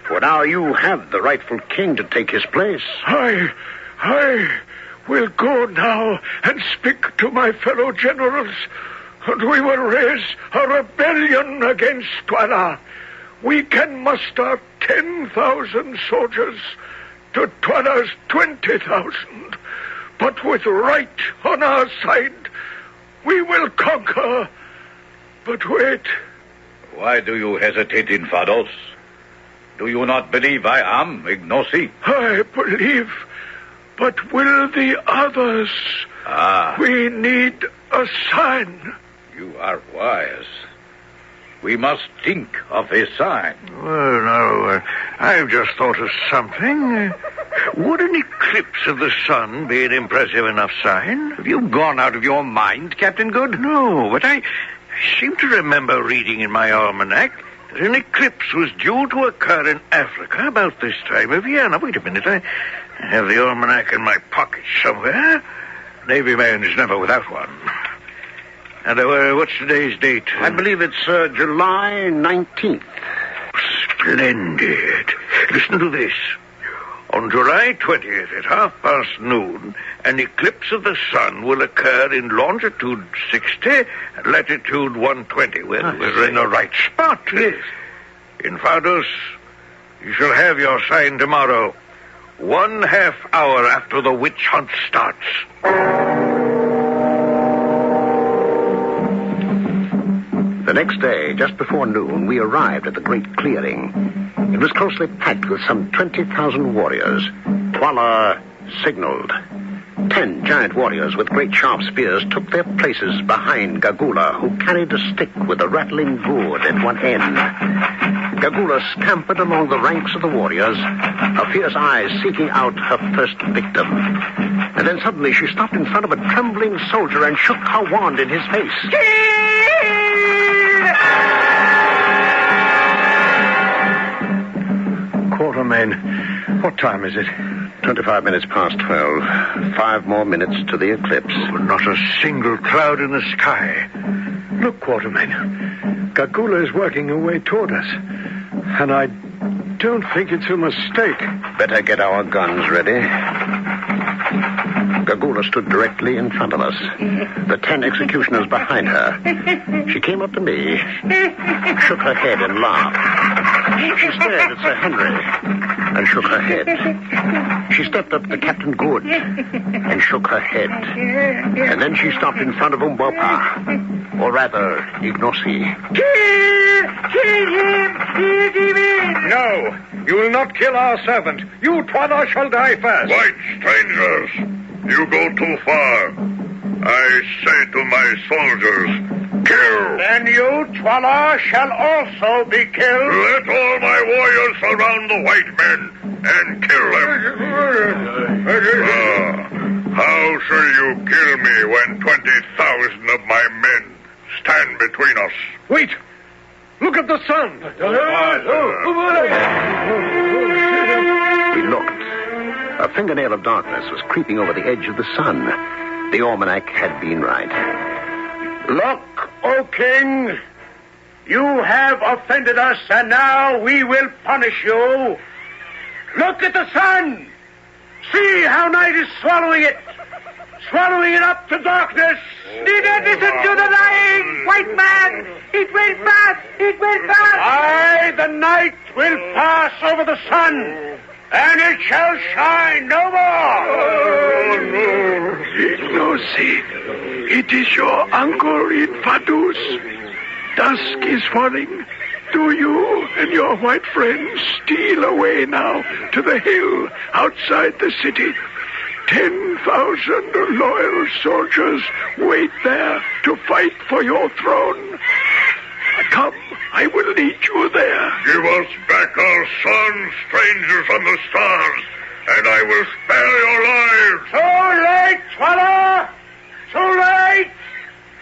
For now you have the rightful king to take his place. I will go now and speak to my fellow generals, and we will raise a rebellion against Twala. We can muster 10,000 soldiers to Twala's 20,000. But with right on our side, we will conquer. But wait. Why do you hesitate, Infados? Do you not believe I am Ignosi? I believe, but will the others? We need a sign. You are wise. We must think of a sign. Well, no, I've just thought of something. Would an eclipse of the sun be an impressive enough sign? Have you gone out of your mind, Captain Good? No, but I seem to remember reading in my almanac that an eclipse was due to occur in Africa about this time of year. Now, wait a minute. I have the almanac in my pocket somewhere. Navy man is never without one. And what's today's date? I believe it's July 19th. Splendid. Listen to this. On July 20th at noon, an eclipse of the sun will occur in longitude 60 and latitude 120. We're in the right spot. Yes. Infados, you shall have your sign tomorrow, 1/2 hour after the witch hunt starts. The next day, just before noon, we arrived at the great clearing. It was closely packed with some 20,000 warriors. Twala signaled. 10 giant warriors with great sharp spears took their places behind Gagula, who carried a stick with a rattling gourd at one end. Gagula scampered along the ranks of the warriors, her fierce eyes seeking out her first victim. And then suddenly she stopped in front of a trembling soldier and shook her wand in his face. Quartermain, what time is it? 25 minutes past 12. 5 more minutes to the eclipse. Not a single cloud in the sky. Look, Quartermain. Gagula is working her way toward us. And I don't think it's a mistake. Better get our guns ready. Gagula stood directly in front of us, the 10 executioners behind her. She came up to me, shook her head and laughed. She stared at Sir Henry and shook her head. She stepped up to Captain Good and shook her head. And then she stopped in front of Umbopa, or rather, Ignosi. Kill him! No, you will not kill our servant. You, Twala, shall die first. White strangers, you go too far. I say to my soldiers, kill. Then you, Twala, shall also be killed. Let all my warriors surround the white men and kill them. How shall you kill me when 20,000 of my men stand between us? Wait! Look at the sun! We looked. A fingernail of darkness was creeping over the edge of the sun. The almanac had been right. Look, O king, you have offended us, and now we will punish you. Look at the sun. See how night is swallowing it up to darkness. Do not listen to the lying white man. It will pass. Aye, the night will pass over the sun, and it shall shine no more. Ignosi, it is your uncle in Fadus. Dusk is falling. Do you and your white friends steal away now to the hill outside the city? 10,000 loyal soldiers wait there to fight for your throne. Come, I will lead you there. Give us back our son, strangers from the stars, and I will spare your lives. Too late, Twala! Too late!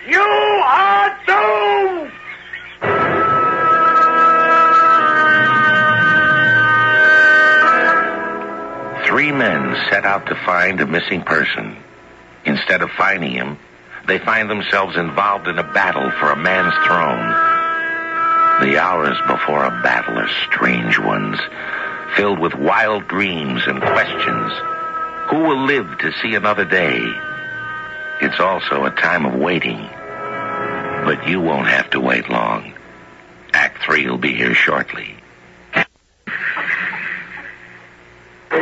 You are doomed! 3 men set out to find a missing person. Instead of finding him, they find themselves involved in a battle for a man's throne. The hours before a battle are strange ones, filled with wild dreams and questions. Who will live to see another day? It's also a time of waiting. But you won't have to wait long. Act 3 will be here shortly. The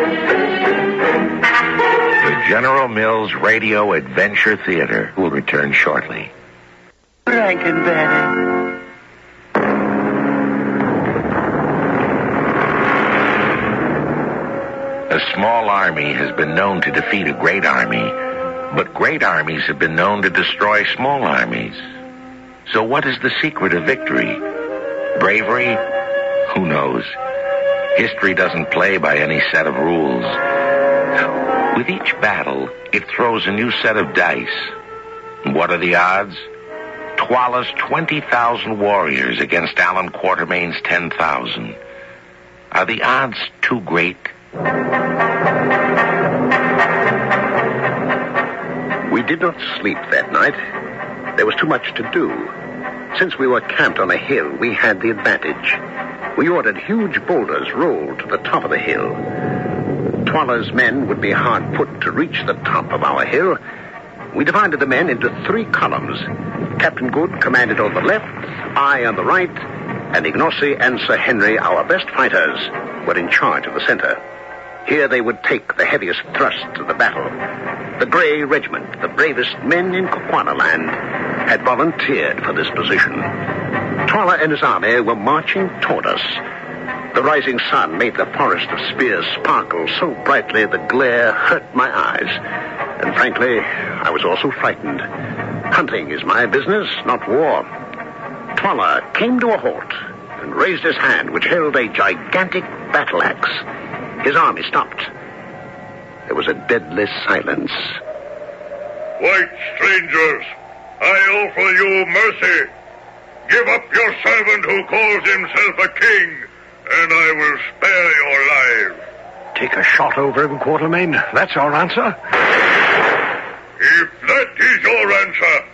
General Mills Radio Adventure Theater will return shortly. Frankenberry. A small army has been known to defeat a great army, but great armies have been known to destroy small armies. So what is the secret of victory? Bravery? Who knows? History doesn't play by any set of rules. With each battle, it throws a new set of dice. What are the odds? Twala's 20,000 warriors against Alan Quartermain's 10,000. Are the odds too great? We did not sleep that night. There was too much to do. Since we were camped on a hill, we had the advantage. We ordered huge boulders rolled to the top of the hill. Twala's men would be hard put to reach the top of our hill. We divided the men into 3 columns. Captain Good commanded on the left, I on the right, and Ignosi and Sir Henry, our best fighters, were in charge of the center. Here they would take the heaviest thrust of the battle. The Grey Regiment, the bravest men in Kukwanaland, had volunteered for this position. Twala and his army were marching toward us. The rising sun made the forest of spears sparkle so brightly the glare hurt my eyes. And frankly, I was also frightened. Hunting is my business, not war. Twala came to a halt and raised his hand, which held a gigantic battle axe. His army stopped. There was a deadly silence. White strangers, I offer you mercy. Give up your servant who calls himself a king, and I will spare your lives. Take a shot over him, Quatermain. That's our answer. If that is your answer,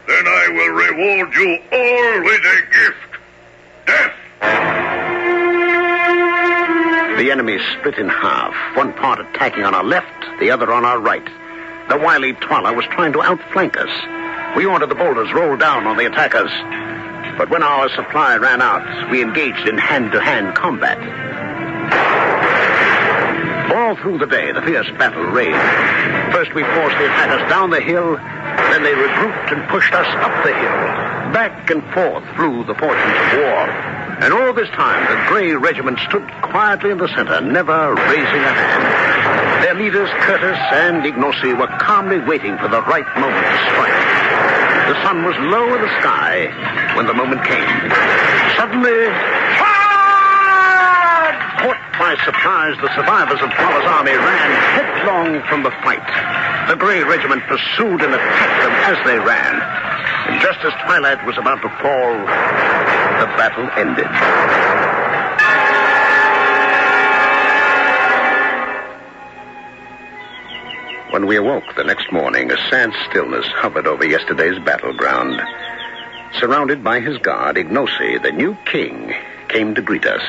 then I will reward you all with a gift. Death! The enemy split in half, one part attacking on our left, the other on our right. The wily Twala was trying to outflank us. We ordered the boulders rolled down on the attackers. But when our supply ran out, we engaged in hand-to-hand combat. All through the day, the fierce battle raged. First we forced the attackers down the hill, then they regrouped and pushed us up the hill. Back and forth flew the fortunes of war. And all this time, the Grey Regiment stood quietly in the center, never raising a hand. Their leaders, Curtis and Ignacy, were calmly waiting for the right moment to strike. The sun was low in the sky when the moment came. Suddenly, caught by surprise, the survivors of Twala's army ran headlong from the fight. The Grey Regiment pursued and attacked them as they ran. And just as twilight was about to fall, the battle ended. When we awoke the next morning, a sad stillness hovered over yesterday's battleground. Surrounded by his guard, Ignacy, the new king, came to greet us.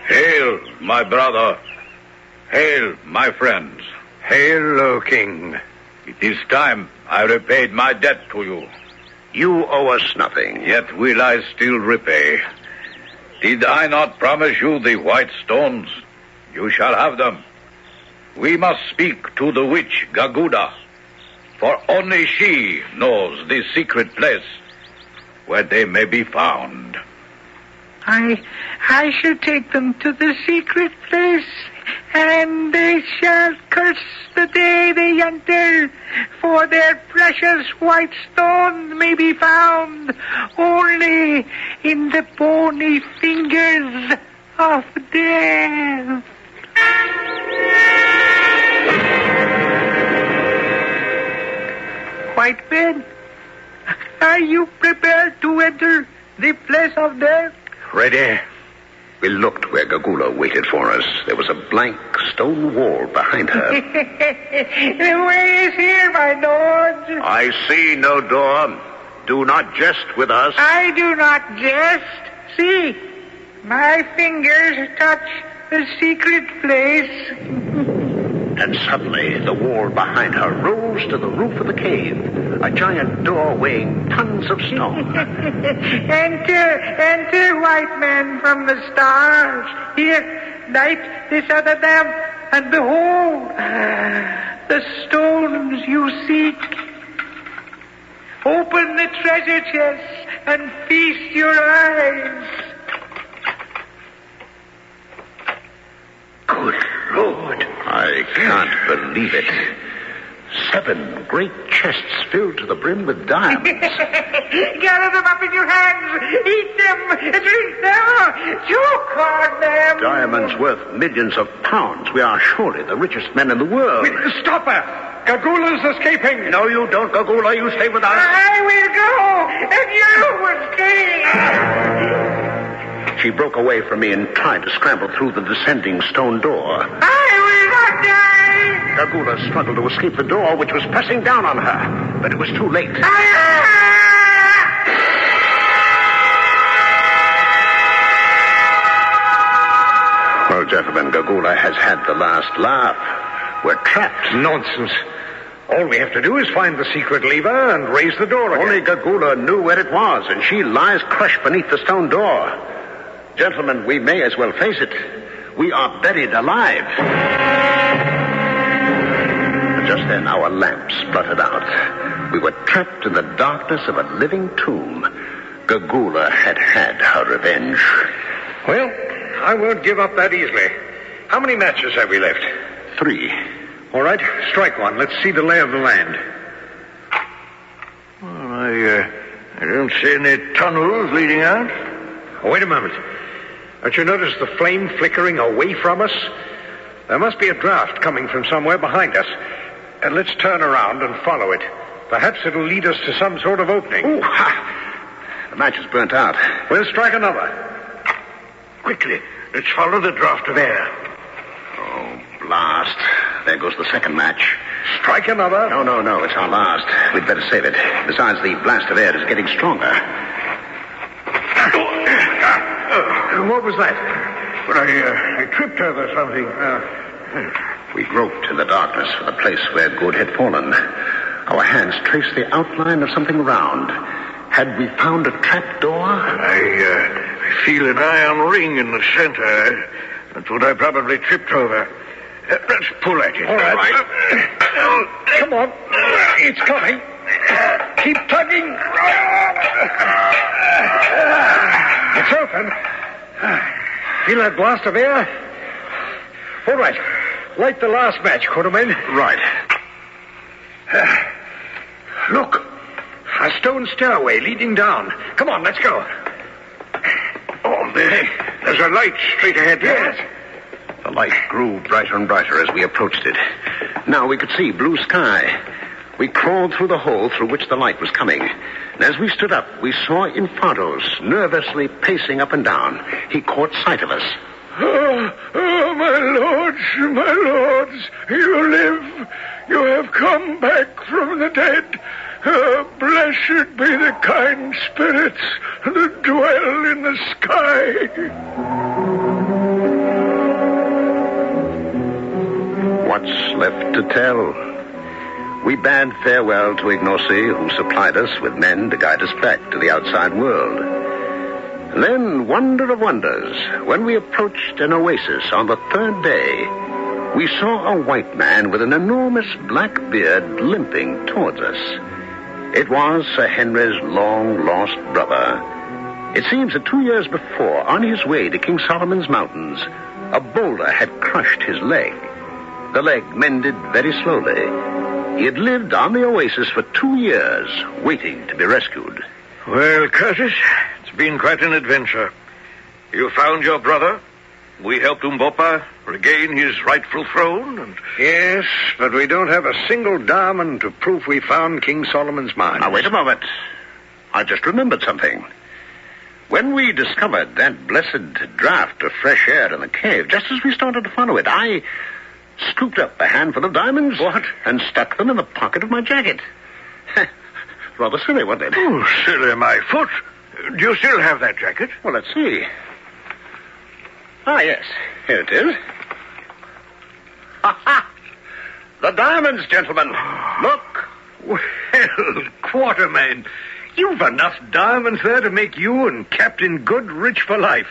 Hail, my brother. Hail, my friends. Hail, O king. It is time I repaid my debt to you. You owe us nothing. Yet will I still repay. Did I not promise you the white stones? You shall have them. We must speak to the witch Gaguda, for only she knows the secret place where they may be found. I shall take them to the secret place, and they shall curse the day they enter, for their precious white stones may be found only in the bony fingers of death. White men, are you prepared to enter the place of death? Ready? We looked where Gagula waited for us. There was a blank stone wall behind her. The way is here, my lord. I see no door. Do not jest with us. I do not jest. See, my fingers touch the secret place. And suddenly, the wall behind her rose to the roof of the cave, a giant door weighing tons of stone. Enter, white men from the stars. Here, light this other lamp, and behold, the stones you seek. Open the treasure chest and feast your eyes. Good Lord, I can't believe it. 7 great chests filled to the brim with diamonds. Gather them up in your hands. Eat them. Drink them. Choke on them. Diamonds worth millions of pounds. We are surely the richest men in the world. Wait, stop her. Gagula's escaping. No, you don't, Gagula. You stay with us. I will go, and you will stay. She broke away from me and tried to scramble through the descending stone door. I will not die! Gagula struggled to escape the door, which was pressing down on her. But it was too late. Well, gentlemen, Gagula has had the last laugh. We're trapped. Nonsense. All we have to do is find the secret lever and raise the door again. Only Gagula knew where it was, and she lies crushed beneath the stone door. Gentlemen, we may as well face it. We are buried alive. Just then, our lamp spluttered out. We were trapped in the darkness of a living tomb. Gagula had her revenge. Well, I won't give up that easily. How many matches have we left? 3. All right, strike one. Let's see the lay of the land. Well, I don't see any tunnels leading out. Oh, wait a moment. Don't you notice the flame flickering away from us? There must be a draft coming from somewhere behind us. And let's turn around and follow it. Perhaps it'll lead us to some sort of opening. Ooh, ha! The match is burnt out. We'll strike another. Quickly, let's follow the draft of air. Oh, blast. There goes the second match. Strike another. No, it's our last. We'd better save it. Besides, the blast of air is getting stronger. What was that? But I tripped over something. We groped in the darkness for the place where Good had fallen. Our hands traced the outline of something round. Had we found a trap door? I feel an iron ring in the center. That's what I probably tripped over. Let's pull at it. All right. Come on. It's coming. Keep tugging. It's open. Feel that blast of air? All right. Light the last match, Quartermain. Right. Look. A stone stairway leading down. Come on, let's go. Oh, there's a light straight ahead there. Yes. The light grew brighter and brighter as we approached it. Now we could see blue sky. We crawled through the hole through which the light was coming. And as we stood up, we saw Infantos nervously pacing up and down. He caught sight of us. Oh, my lords, you live. You have come back from the dead. Blessed be the kind spirits that dwell in the sky. What's left to tell? We bade farewell to Ignosi, who supplied us with men to guide us back to the outside world. And then, wonder of wonders, when we approached an oasis on the 3rd day, we saw a white man with an enormous black beard limping towards us. It was Sir Henry's long-lost brother. It seems that 2 years before, on his way to King Solomon's Mountains, a boulder had crushed his leg. The leg mended very slowly. He had lived on the oasis for 2 years, waiting to be rescued. Well, Curtis, it's been quite an adventure. You found your brother. We helped Umbopa regain his rightful throne, and... Yes, but we don't have a single diamond to prove we found King Solomon's mine. Now, wait a moment. I just remembered something. When we discovered that blessed draft of fresh air in the cave, just as we started to follow it, I scooped up a handful of diamonds. What? And stuck them in the pocket of my jacket. Rather silly, wasn't it? Oh, silly my foot. Do you still have that jacket? Well, let's see. Ah, yes. Here it is. Ha-ha! The diamonds, gentlemen. Look. Well, Quartermain, you've enough diamonds there to make you and Captain Good rich for life.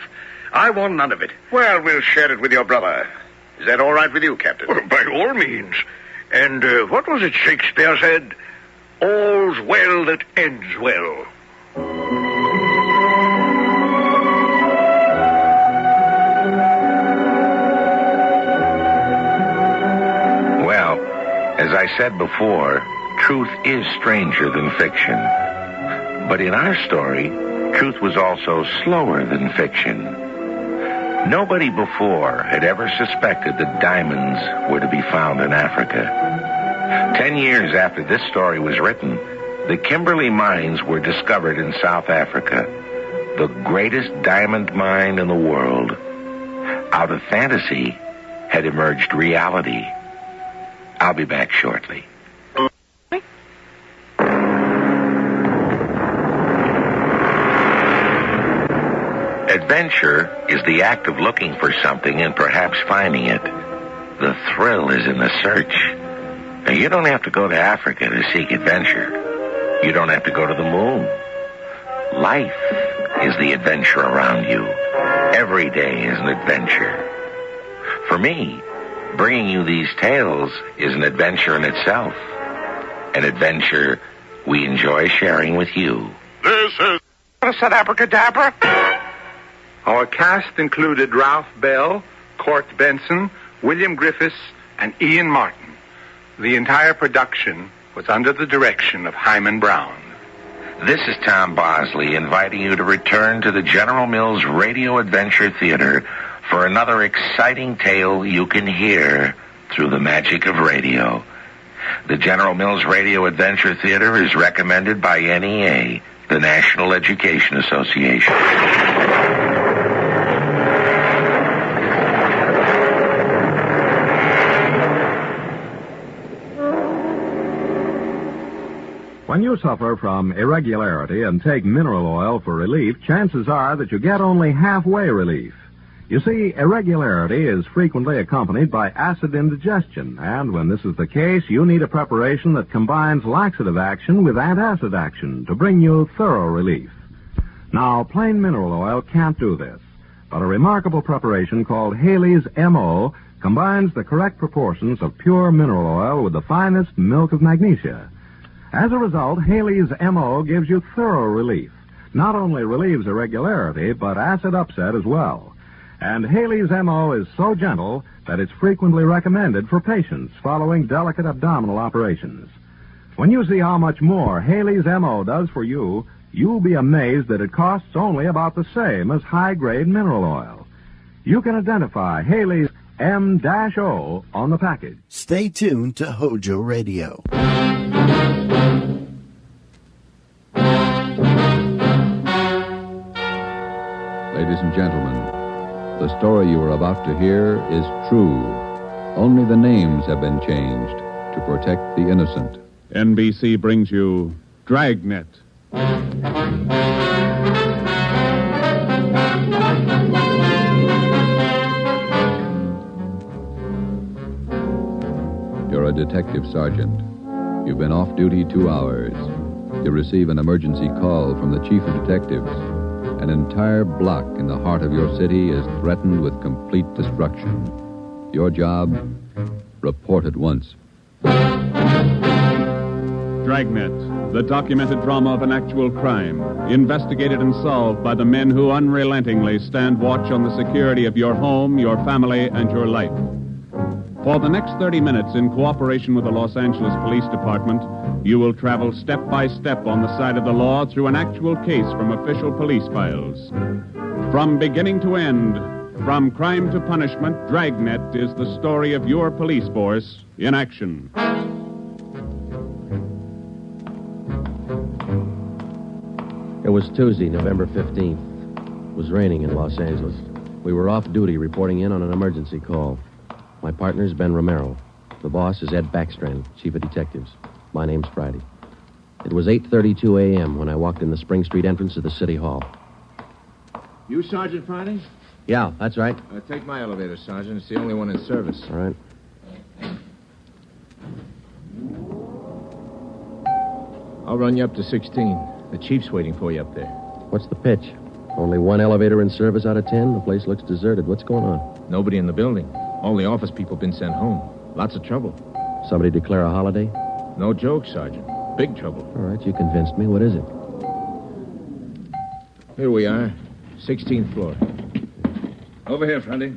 I want none of it. Well, we'll share it with your brother. Is that all right with you, Captain? Well, by all means. And what was it Shakespeare said? All's well that ends well. Well, as I said before, truth is stranger than fiction. But in our story, truth was also slower than fiction. Nobody before had ever suspected that diamonds were to be found in Africa. 10 years after this story was written, the Kimberley mines were discovered in South Africa, the greatest diamond mine in the world. Out of fantasy had emerged reality. I'll be back shortly. Adventure is the act of looking for something and perhaps finding it. The thrill is in the search. Now, you don't have to go to Africa to seek adventure. You don't have to go to the moon. Life is the adventure around you. Every day is an adventure. For me, bringing you these tales is an adventure in itself. An adventure we enjoy sharing with you. This is said abracadabra. Our cast included Ralph Bell, Court Benson, William Griffiths, and Ian Martin. The entire production was under the direction of Hyman Brown. This is Tom Bosley inviting you to return to the General Mills Radio Adventure Theater for another exciting tale you can hear through the magic of radio. The General Mills Radio Adventure Theater is recommended by NEA, the National Education Association. When you suffer from irregularity and take mineral oil for relief, chances are that you get only halfway relief. You see, irregularity is frequently accompanied by acid indigestion, and when this is the case, you need a preparation that combines laxative action with antacid action to bring you thorough relief. Now, plain mineral oil can't do this, but a remarkable preparation called Haley's M.O. combines the correct proportions of pure mineral oil with the finest milk of magnesia. As a result, Haley's M.O. gives you thorough relief. Not only relieves irregularity, but acid upset as well. And Haley's M.O. is so gentle that it's frequently recommended for patients following delicate abdominal operations. When you see how much more Haley's M.O. does for you, you'll be amazed that it costs only about the same as high-grade mineral oil. You can identify Haley's M-O on the package. Stay tuned to Hojo Radio. Ladies and gentlemen, the story you are about to hear is true. Only the names have been changed to protect the innocent. NBC brings you Dragnet. You're a detective sergeant. You've been off duty 2 hours. You receive an emergency call from the chief of detectives. An entire block in the heart of your city is threatened with complete destruction. Your job? Report at once. Dragnet, the documented drama of an actual crime, investigated and solved by the men who unrelentingly stand watch on the security of your home, your family, and your life. For the next 30 minutes, in cooperation with the Los Angeles Police Department, you will travel step by step on the side of the law through an actual case from official police files. From beginning to end, from crime to punishment, Dragnet is the story of your police force in action. It was Tuesday, November 15th. It was raining in Los Angeles. We were off duty reporting in on an emergency call. My partner's Ben Romero. The boss is Ed Backstrand, chief of detectives. My name's Friday. It was 8:32 a.m. when I walked in the Spring Street entrance of the City Hall. You Sergeant Friday? Yeah, that's right. Take my elevator, Sergeant. It's the only one in service. All right. I'll run you up to 16. The chief's waiting for you up there. What's the pitch? Only one elevator in service out of 10? The place looks deserted. What's going on? Nobody in the building. All the office people have been sent home. Lots of trouble. Somebody declare a holiday? No joke, Sergeant. Big trouble. All right, you convinced me. What is it? Here we are. 16th floor. Over here, Friday.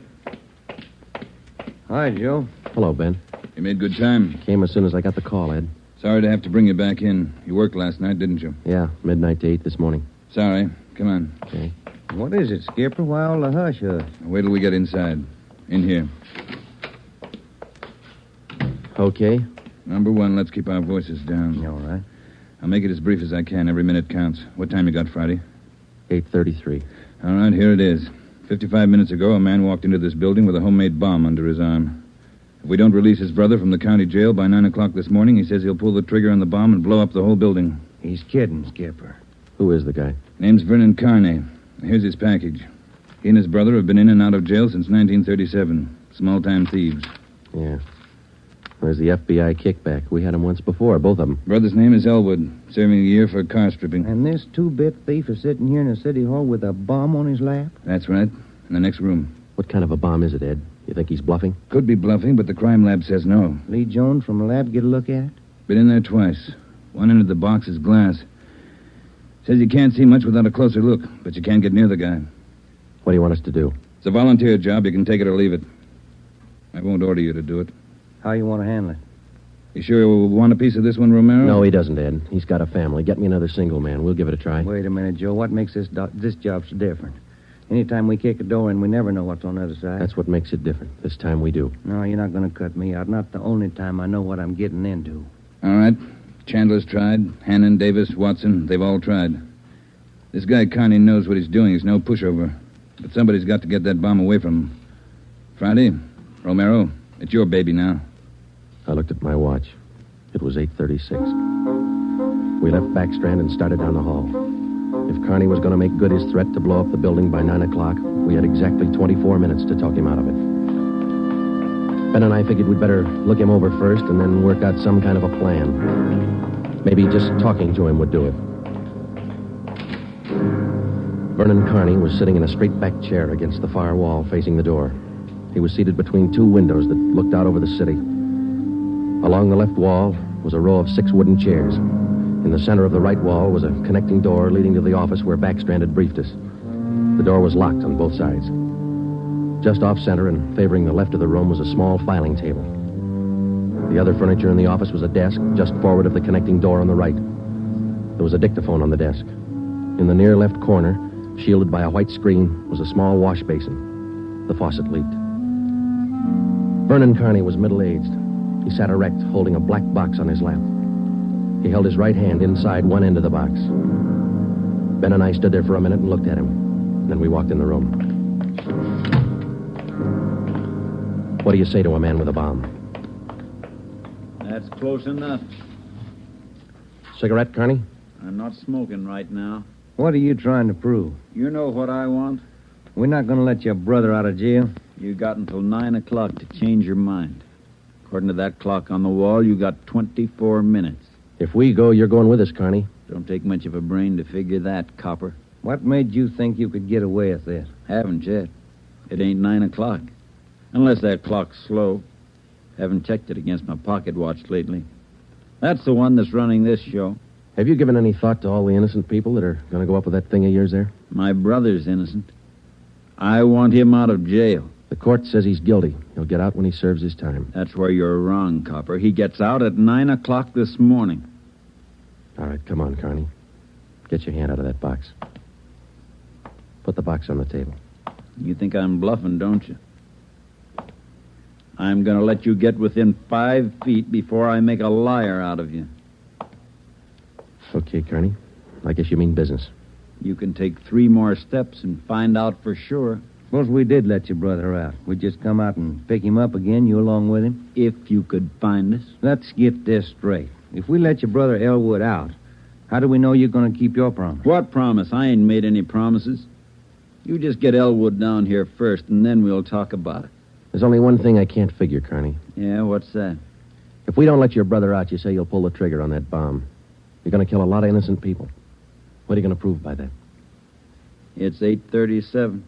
Hi, Joe. Hello, Ben. You made good time. Came as soon as I got the call, Ed. Sorry to have to bring you back in. You worked last night, didn't you? Yeah, midnight to 8 this morning. Sorry. Come on. Okay. What is it, Skipper? Why all the hush? Wait till we get inside. In here. Okay. Number one, let's keep our voices down. All right. I'll make it as brief as I can. Every minute counts. What time you got, Friday? 8:33. All right, here it is. 55 minutes ago, a man walked into this building with a homemade bomb under his arm. If we don't release his brother from the county jail by 9 o'clock this morning, he says he'll pull the trigger on the bomb and blow up the whole building. He's kidding, Skipper. Who is the guy? Name's Vernon Carney. Here's his package. He and his brother have been in and out of jail since 1937. Small-time thieves. Yeah. Where's the FBI kickback? We had him once before, both of them. Brother's name is Elwood, serving a year for car stripping. And this two-bit thief is sitting here in the city hall with a bomb on his lap? That's right. In the next room. What kind of a bomb is it, Ed? You think he's bluffing? Could be bluffing, but the crime lab says no. Lee Jones from the lab get a look at it? Been in there twice. One end of the box is glass. Says you can't see much without a closer look, but you can't get near the guy. What do you want us to do? It's a volunteer job. You can take it or leave it. I won't order you to do it. How you want to handle it? You sure you want a piece of this one, Romero? No, he doesn't, Ed. He's got a family. Get me another single man. We'll give it a try. Wait a minute, Joe. What makes this job so different? Anytime we kick a door in, we never know what's on the other side. That's what makes it different. This time we do. No, you're not going to cut me out. Not the only time I know what I'm getting into. All right. Chandler's tried. Hannon, Davis, Watson, they've all tried. This guy Carney knows what he's doing. He's no pushover. But somebody's got to get that bomb away from him. Friday, Romero, it's your baby now. I looked at my watch. It was 8:36. We left Backstrand and started down the hall. If Carney was going to make good his threat to blow up the building by 9 o'clock, we had exactly 24 minutes to talk him out of it. Ben and I figured we'd better look him over first and then work out some kind of a plan. Maybe just talking to him would do it. Vernon Carney was sitting in a straight-back chair against the far wall facing the door. He was seated between two windows that looked out over the city. Along the left wall was a row of 6 wooden chairs. In the center of the right wall was a connecting door leading to the office where Backstrand had briefed us. The door was locked on both sides. Just off-center and favoring the left of the room was a small filing table. The other furniture in the office was a desk just forward of the connecting door on the right. There was a dictaphone on the desk. In the near left corner, shielded by a white screen, was a small wash basin. The faucet leaked. Vernon Carney was middle-aged. He sat erect, holding a black box on his lap. He held his right hand inside one end of the box. Ben and I stood there for a minute and looked at him. Then we walked in the room. What do you say to a man with a bomb? That's close enough. Cigarette, Carney? I'm not smoking right now. What are you trying to prove? You know what I want? We're not going to let your brother out of jail. You got until 9 o'clock to change your mind. According to that clock on the wall, you got 24 minutes. If we go, you're going with us, Carney. Don't take much of a brain to figure that, Copper. What made you think you could get away with this? Haven't yet. It ain't 9 o'clock. Unless that clock's slow. Haven't checked it against my pocket watch lately. That's the one that's running this show. Have you given any thought to all the innocent people that are going to go up with that thing of yours there? My brother's innocent. I want him out of jail. The court says he's guilty. He'll get out when he serves his time. That's where you're wrong, Copper. He gets out at 9 o'clock this morning. All right, come on, Carney. Get your hand out of that box. Put the box on the table. You think I'm bluffing, don't you? I'm going to let you get within 5 feet before I make a liar out of you. Okay, Carney. I guess you mean business. You can take 3 more steps and find out for sure. Suppose we did let your brother out. We'd just come out and pick him up again, you along with him? If you could find us. Let's get this straight. If we let your brother Elwood out, how do we know you're going to keep your promise? What promise? I ain't made any promises. You just get Elwood down here first, and then we'll talk about it. There's only one thing I can't figure, Carney. Yeah, what's that? If we don't let your brother out, you say you'll pull the trigger on that bomb. You're going to kill a lot of innocent people. What are you going to prove by that? It's 8:37.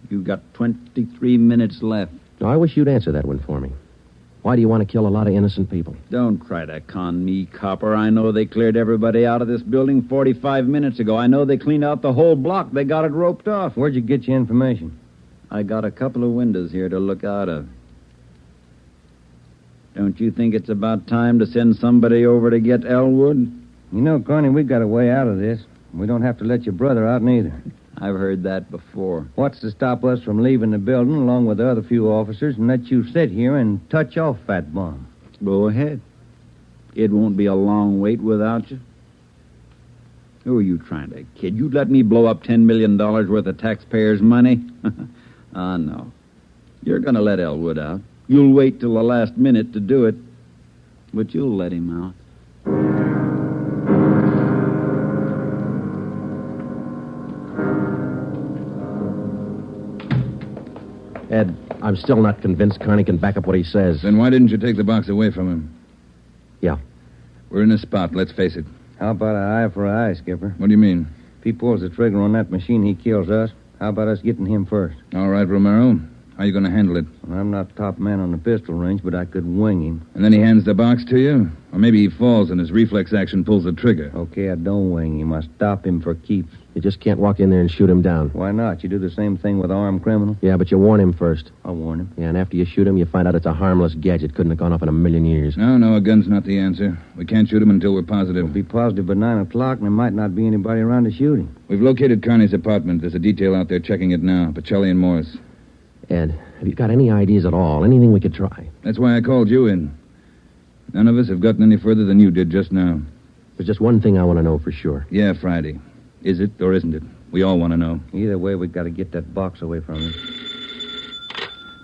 You've got 23 minutes left. No, I wish you'd answer that one for me. Why do you want to kill a lot of innocent people? Don't try to con me, Copper. I know they cleared everybody out of this building 45 minutes ago. I know they cleaned out the whole block. They got it roped off. Where'd you get your information? I got a couple of windows here to look out of. Don't you think it's about time to send somebody over to get Elwood? You know, Carney, we got a way out of this. We don't have to let your brother out neither. I've heard that before. What's to stop us from leaving the building along with the other few officers and let you sit here and touch off that bomb? Go ahead. It won't be a long wait without you. Who are you trying to kid? You'd let me blow up $10 million worth of taxpayers' money? No. You're going to let Elwood out. You'll wait till the last minute to do it, but you'll let him out. Ed, I'm still not convinced Carney can back up what he says. Then why didn't you take the box away from him? Yeah. We're in a spot, let's face it. How about an eye for an eye, Skipper? What do you mean? If he pulls the trigger on that machine, he kills us. How about us getting him first? All right, Romero. How are you going to handle it? Well, I'm not top man on the pistol range, but I could wing him. And then he hands the box to you? Or maybe he falls and his reflex action pulls the trigger. Okay, I don't wing him. I stop him for keeps. You just can't walk in there and shoot him down. Why not? You do the same thing with armed criminals. Yeah, but you warn him first. I'll warn him. Yeah, and after you shoot him, you find out it's a harmless gadget. Couldn't have gone off in a million years. No, a gun's not the answer. We can't shoot him until we're positive. We'll be positive by 9 o'clock, and there might not be anybody around to shoot him. We've located Carney's apartment. There's a detail out there checking it now. Pacelli and Morris. Ed, have you got any ideas at all? Anything we could try? That's why I called you in. None of us have gotten any further than you did just now. There's just one thing I want to know for sure. Yeah, Friday. Is it or isn't it? We all want to know. Either way, we've got to get that box away from him.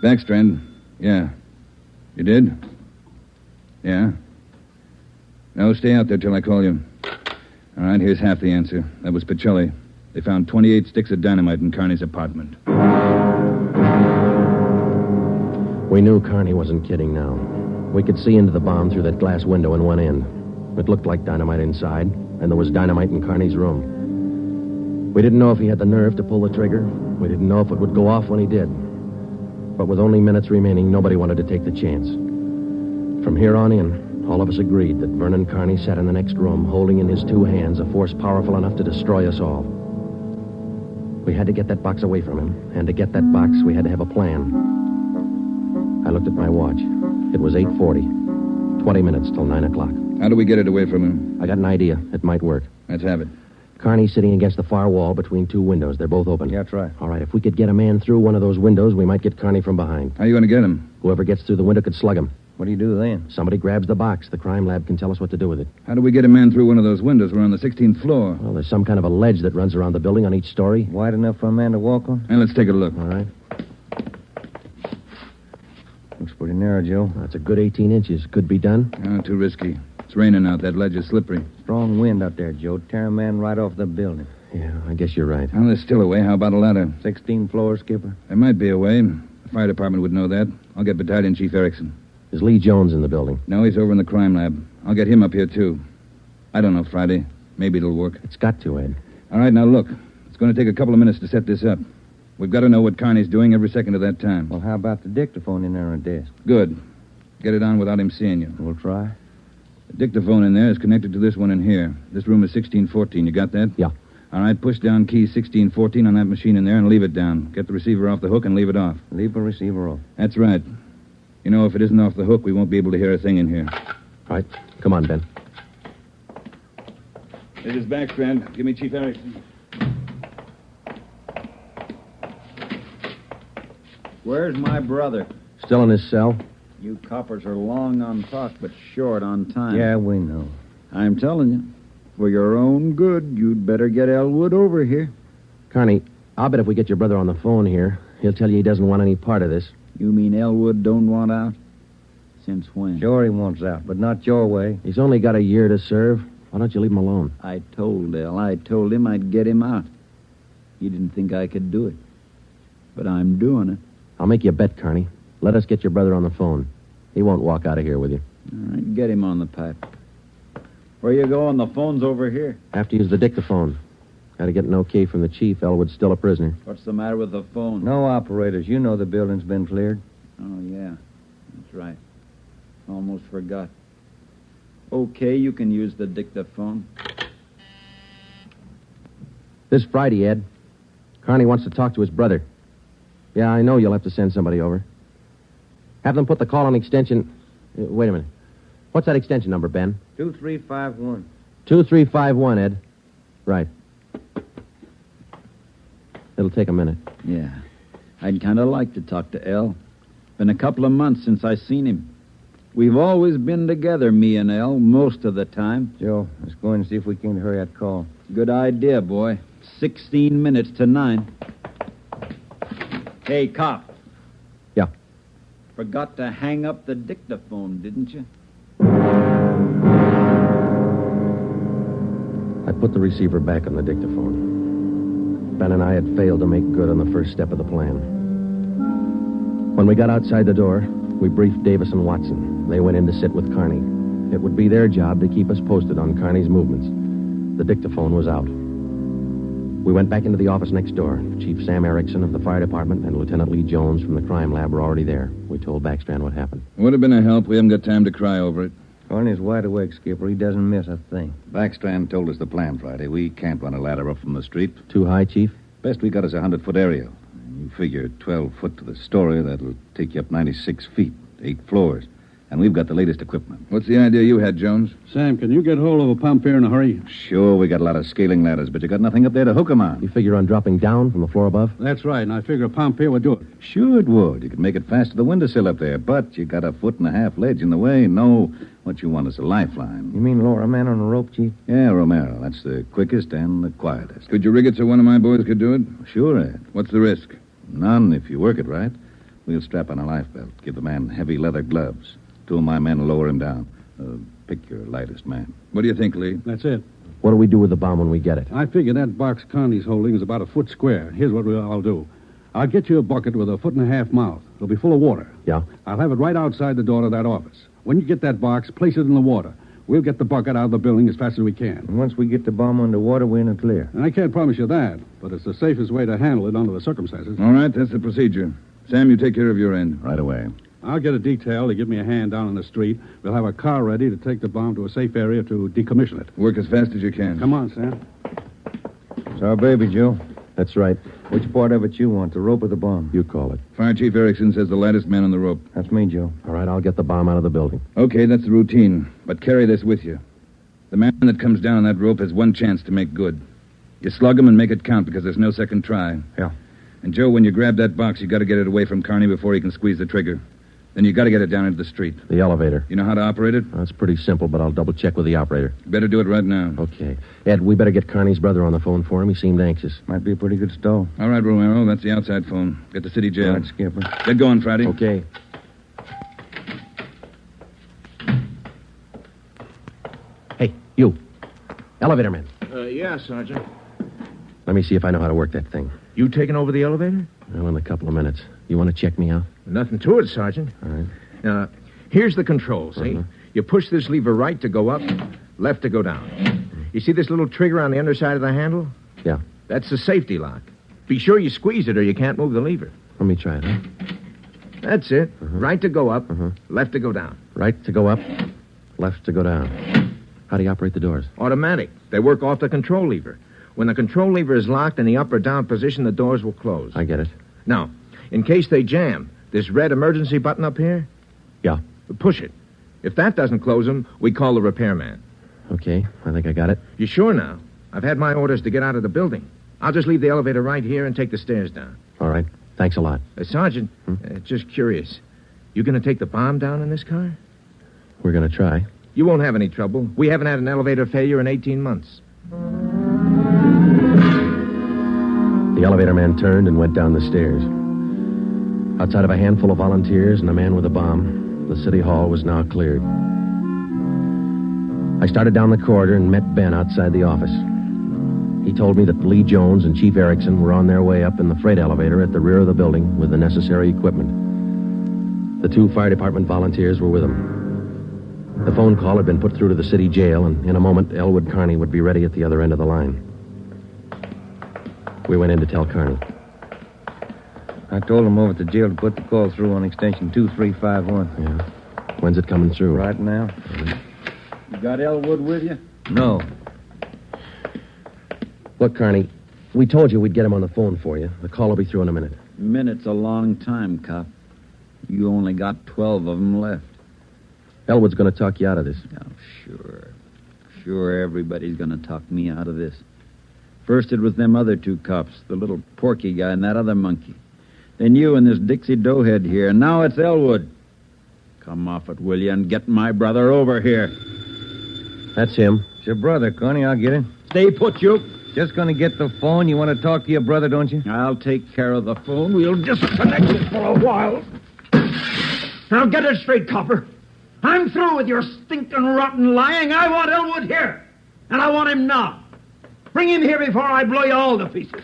Backstrand. Yeah. You did? Yeah. No, stay out there till I call you. All right, here's half the answer. That was Pacelli. They found 28 sticks of dynamite in Carney's apartment. We knew Carney wasn't kidding now. We could see into the bomb through that glass window in one end. It looked like dynamite inside, and there was dynamite in Carney's room. We didn't know if he had the nerve to pull the trigger. We didn't know if it would go off when he did. But with only minutes remaining, nobody wanted to take the chance. From here on in, all of us agreed that Vernon Carney sat in the next room, holding in his two hands a force powerful enough to destroy us all. We had to get that box away from him, and to get that box, we had to have a plan. I looked at my watch. It was 8:40. 20 minutes till 9 o'clock. How do we get it away from him? I got an idea. It might work. Let's have it. Carney's sitting against the far wall between two windows. They're both open. Yeah, that's right. All right, if we could get a man through one of those windows, we might get Carney from behind. How are you going to get him? Whoever gets through the window could slug him. What do you do then? Somebody grabs the box. The crime lab can tell us what to do with it. How do we get a man through one of those windows? We're on the 16th floor. Well, there's some kind of a ledge that runs around the building on each story. Wide enough for a man to walk on? Hey, let's take a look. All right. Looks pretty narrow, Joe. That's a good 18 inches. Could be done. Too risky. It's raining out. That ledge is slippery. Strong wind out there, Joe. Tear a man right off the building. Yeah, I guess you're right. Well, there's still a way. How about a ladder? 16 floors, Skipper. There might be a way. The fire department would know that. I'll get Battalion Chief Erickson. Is Lee Jones in the building? No, he's over in the crime lab. I'll get him up here, too. I don't know, Friday. Maybe it'll work. It's got to, Ed. All right, now look. It's going to take a couple of minutes to set this up. We've got to know what Carney's doing every second of that time. Well, how about the dictaphone in there on the desk? Good. Get it on without him seeing you. We'll try. The dictaphone in there is connected to this one in here. This room is 1614. You got that? Yeah. All right, push down key 1614 on that machine in there and leave it down. Get the receiver off the hook and leave it off. Leave the receiver off. That's right. You know, if it isn't off the hook, we won't be able to hear a thing in here. All right. Come on, Ben. This is Backstrand. Give me Chief Erickson. Where's my brother? Still in his cell? You coppers are long on talk, but short on time. Yeah, we know. I'm telling you, for your own good, you'd better get Elwood over here. Carney, I'll bet if we get your brother on the phone here, he'll tell you he doesn't want any part of this. You mean Elwood don't want out? Since when? Sure he wants out, but not your way. He's only got a year to serve. Why don't you leave him alone? I told El. I told him I'd get him out. He didn't think I could do it. But I'm doing it. I'll make you a bet, Carney. Let us get your brother on the phone. He won't walk out of here with you. All right, get him on the pipe. Where you going? The phone's over here. Have to use the dictaphone. Got to get an okay from the chief. Elwood's still a prisoner. What's the matter with the phone? No operators. You know the building's been cleared. Oh, yeah. That's right. Almost forgot. Okay, you can use the dictaphone. This Friday, Ed. Carney wants to talk to his brother. Yeah, I know you'll have to send somebody over. Have them put the call on extension... wait a minute. What's that extension number, Ben? 2351. 2351, Ed. Right. It'll take a minute. Yeah. I'd kind of like to talk to El. Been a couple of months since I seen him. We've always been together, me and El, most of the time. Joe, let's go in and see if we can hurry that call. Good idea, boy. 16 minutes to 9. Hey, cop. Yeah. Forgot to hang up the dictaphone, didn't you? I put the receiver back on the dictaphone. Ben and I had failed to make good on the first step of the plan. When we got outside the door, we briefed Davis and Watson. They went in to sit with Carney. It would be their job to keep us posted on Carney's movements. The dictaphone was out. We went back into the office next door. Chief Sam Erickson of the fire department and Lieutenant Lee Jones from the crime lab were already there. We told Backstrand what happened. Would have been a help. We haven't got time to cry over it. Carney's wide awake, Skipper. He doesn't miss a thing. Backstrand told us the plan Friday. We can't run a ladder up from the street. Too high, Chief? Best we got is a 100-foot aerial. You figure 12 foot to the story, that'll take you up 96 feet, 8 floors. And we've got the latest equipment. What's the idea you had, Jones? Sam, can you get hold of a pump here in a hurry? Sure, we got a lot of scaling ladders, but you got nothing up there to hook 'em on. You figure on dropping down from the floor above? That's right, and I figure a pump here would do it. Sure it would. You could make it fast to the windowsill up there, but you got a 1.5 foot ledge in the way. No, what you want is a lifeline. You mean lower a man on a rope, Chief? Yeah, Romero. That's the quickest and the quietest. Could you rig it so one of my boys could do it? Sure, Ed. What's the risk? None if you work it right. We'll strap on a life belt, give the man heavy leather gloves. 2 of my men will lower him down. Pick your lightest man. What do you think, Lee? That's it. What do we do with the bomb when we get it? I figure that box Connie's holding is about a foot square. Here's what I'll do. I'll get you a bucket with a 1.5 foot mouth. It'll be full of water. Yeah? I'll have it right outside the door to that office. When you get that box, place it in the water. We'll get the bucket out of the building as fast as we can. And once we get the bomb underwater, we're in the clear. And I can't promise you that, but it's the safest way to handle it under the circumstances. All right, that's the procedure. Sam, you take care of your end. Right away. I'll get a detail to give me a hand down on the street. We'll have a car ready to take the bomb to a safe area to decommission it. Work as fast as you can. Come on, Sam. It's our baby, Joe. That's right. Which part of it you want, the rope or the bomb? You call it. Fire Chief Erickson says the lightest man on the rope. That's me, Joe. All right, I'll get the bomb out of the building. Okay, that's the routine. But carry this with you. The man that comes down on that rope has one chance to make good. You slug him and make it count because there's no second try. Yeah. And, Joe, when you grab that box, you got to get it away from Carney before he can squeeze the trigger. Then you got to get it down into the street. The elevator. You know how to operate it? That's pretty simple, but I'll double-check with the operator. Better do it right now. Okay. Ed, we better get Carney's brother on the phone for him. He seemed anxious. Might be a pretty good stall. All right, Romero. That's the outside phone. Get the city jail. All right, Skipper. Get going, Friday. Okay. Hey, you. Elevator man. Yeah, Sergeant. Let me see if I know how to work that thing. You taking over the elevator? Well, in a couple of minutes. You want to check me out? Nothing to it, Sergeant. All right. Now, here's the controls, see? You push this lever right to go up, left to go down. You see this little trigger on the underside of the handle? Yeah. That's the safety lock. Be sure you squeeze it or you can't move the lever. Let me try it, huh? That's it. Right to go up, left to go down. Right to go up, left to go down. How do you operate the doors? Automatic. They work off the control lever. When the control lever is locked in the up or down position, the doors will close. I get it. Now, in case they jam, this red emergency button up here? Yeah. Push it. If that doesn't close them, we call the repairman. Okay, I think I got it. You sure now? I've had my orders to get out of the building. I'll just leave the elevator right here and take the stairs down. All right. Thanks a lot. Sergeant, just curious. You going to take the bomb down in this car? We're going to try. You won't have any trouble. We haven't had an elevator failure in 18 months. The elevator man turned and went down the stairs. Outside of a handful of volunteers and a man with a bomb, the city hall was now cleared. I started down the corridor and met Ben outside the office. He told me that Lee Jones and Chief Erickson were on their way up in the freight elevator at the rear of the building with the necessary equipment. The 2 fire department volunteers were with them. The phone call had been put through to the city jail, and in a moment, Elwood Carney would be ready at the other end of the line. We went in to tell Carney. I told him over at the jail to put the call through on extension 2351. Yeah. When's it coming through? Right now. You got Elwood with you? No. Look, Carney, we told you we'd get him on the phone for you. The call will be through in a minute. Minute's a long time, cop. You only got 12 of them left. Elwood's going to talk you out of this. Oh, sure. Sure, everybody's going to talk me out of this. First it was them other 2 cops, the little Porky guy and that other monkey. Then you and this Dixie doughhead here, and now it's Elwood. Come off it, will you, and get my brother over here. That's him. It's your brother, Connie. I'll get him. Stay put, you. Just going to get the phone. You want to talk to your brother, don't you? I'll take care of the phone. We'll disconnect it for a while. Now get it straight, copper. I'm through with your stinking rotten lying. I want Elwood here. And I want him now. Bring him here before I blow you all to pieces.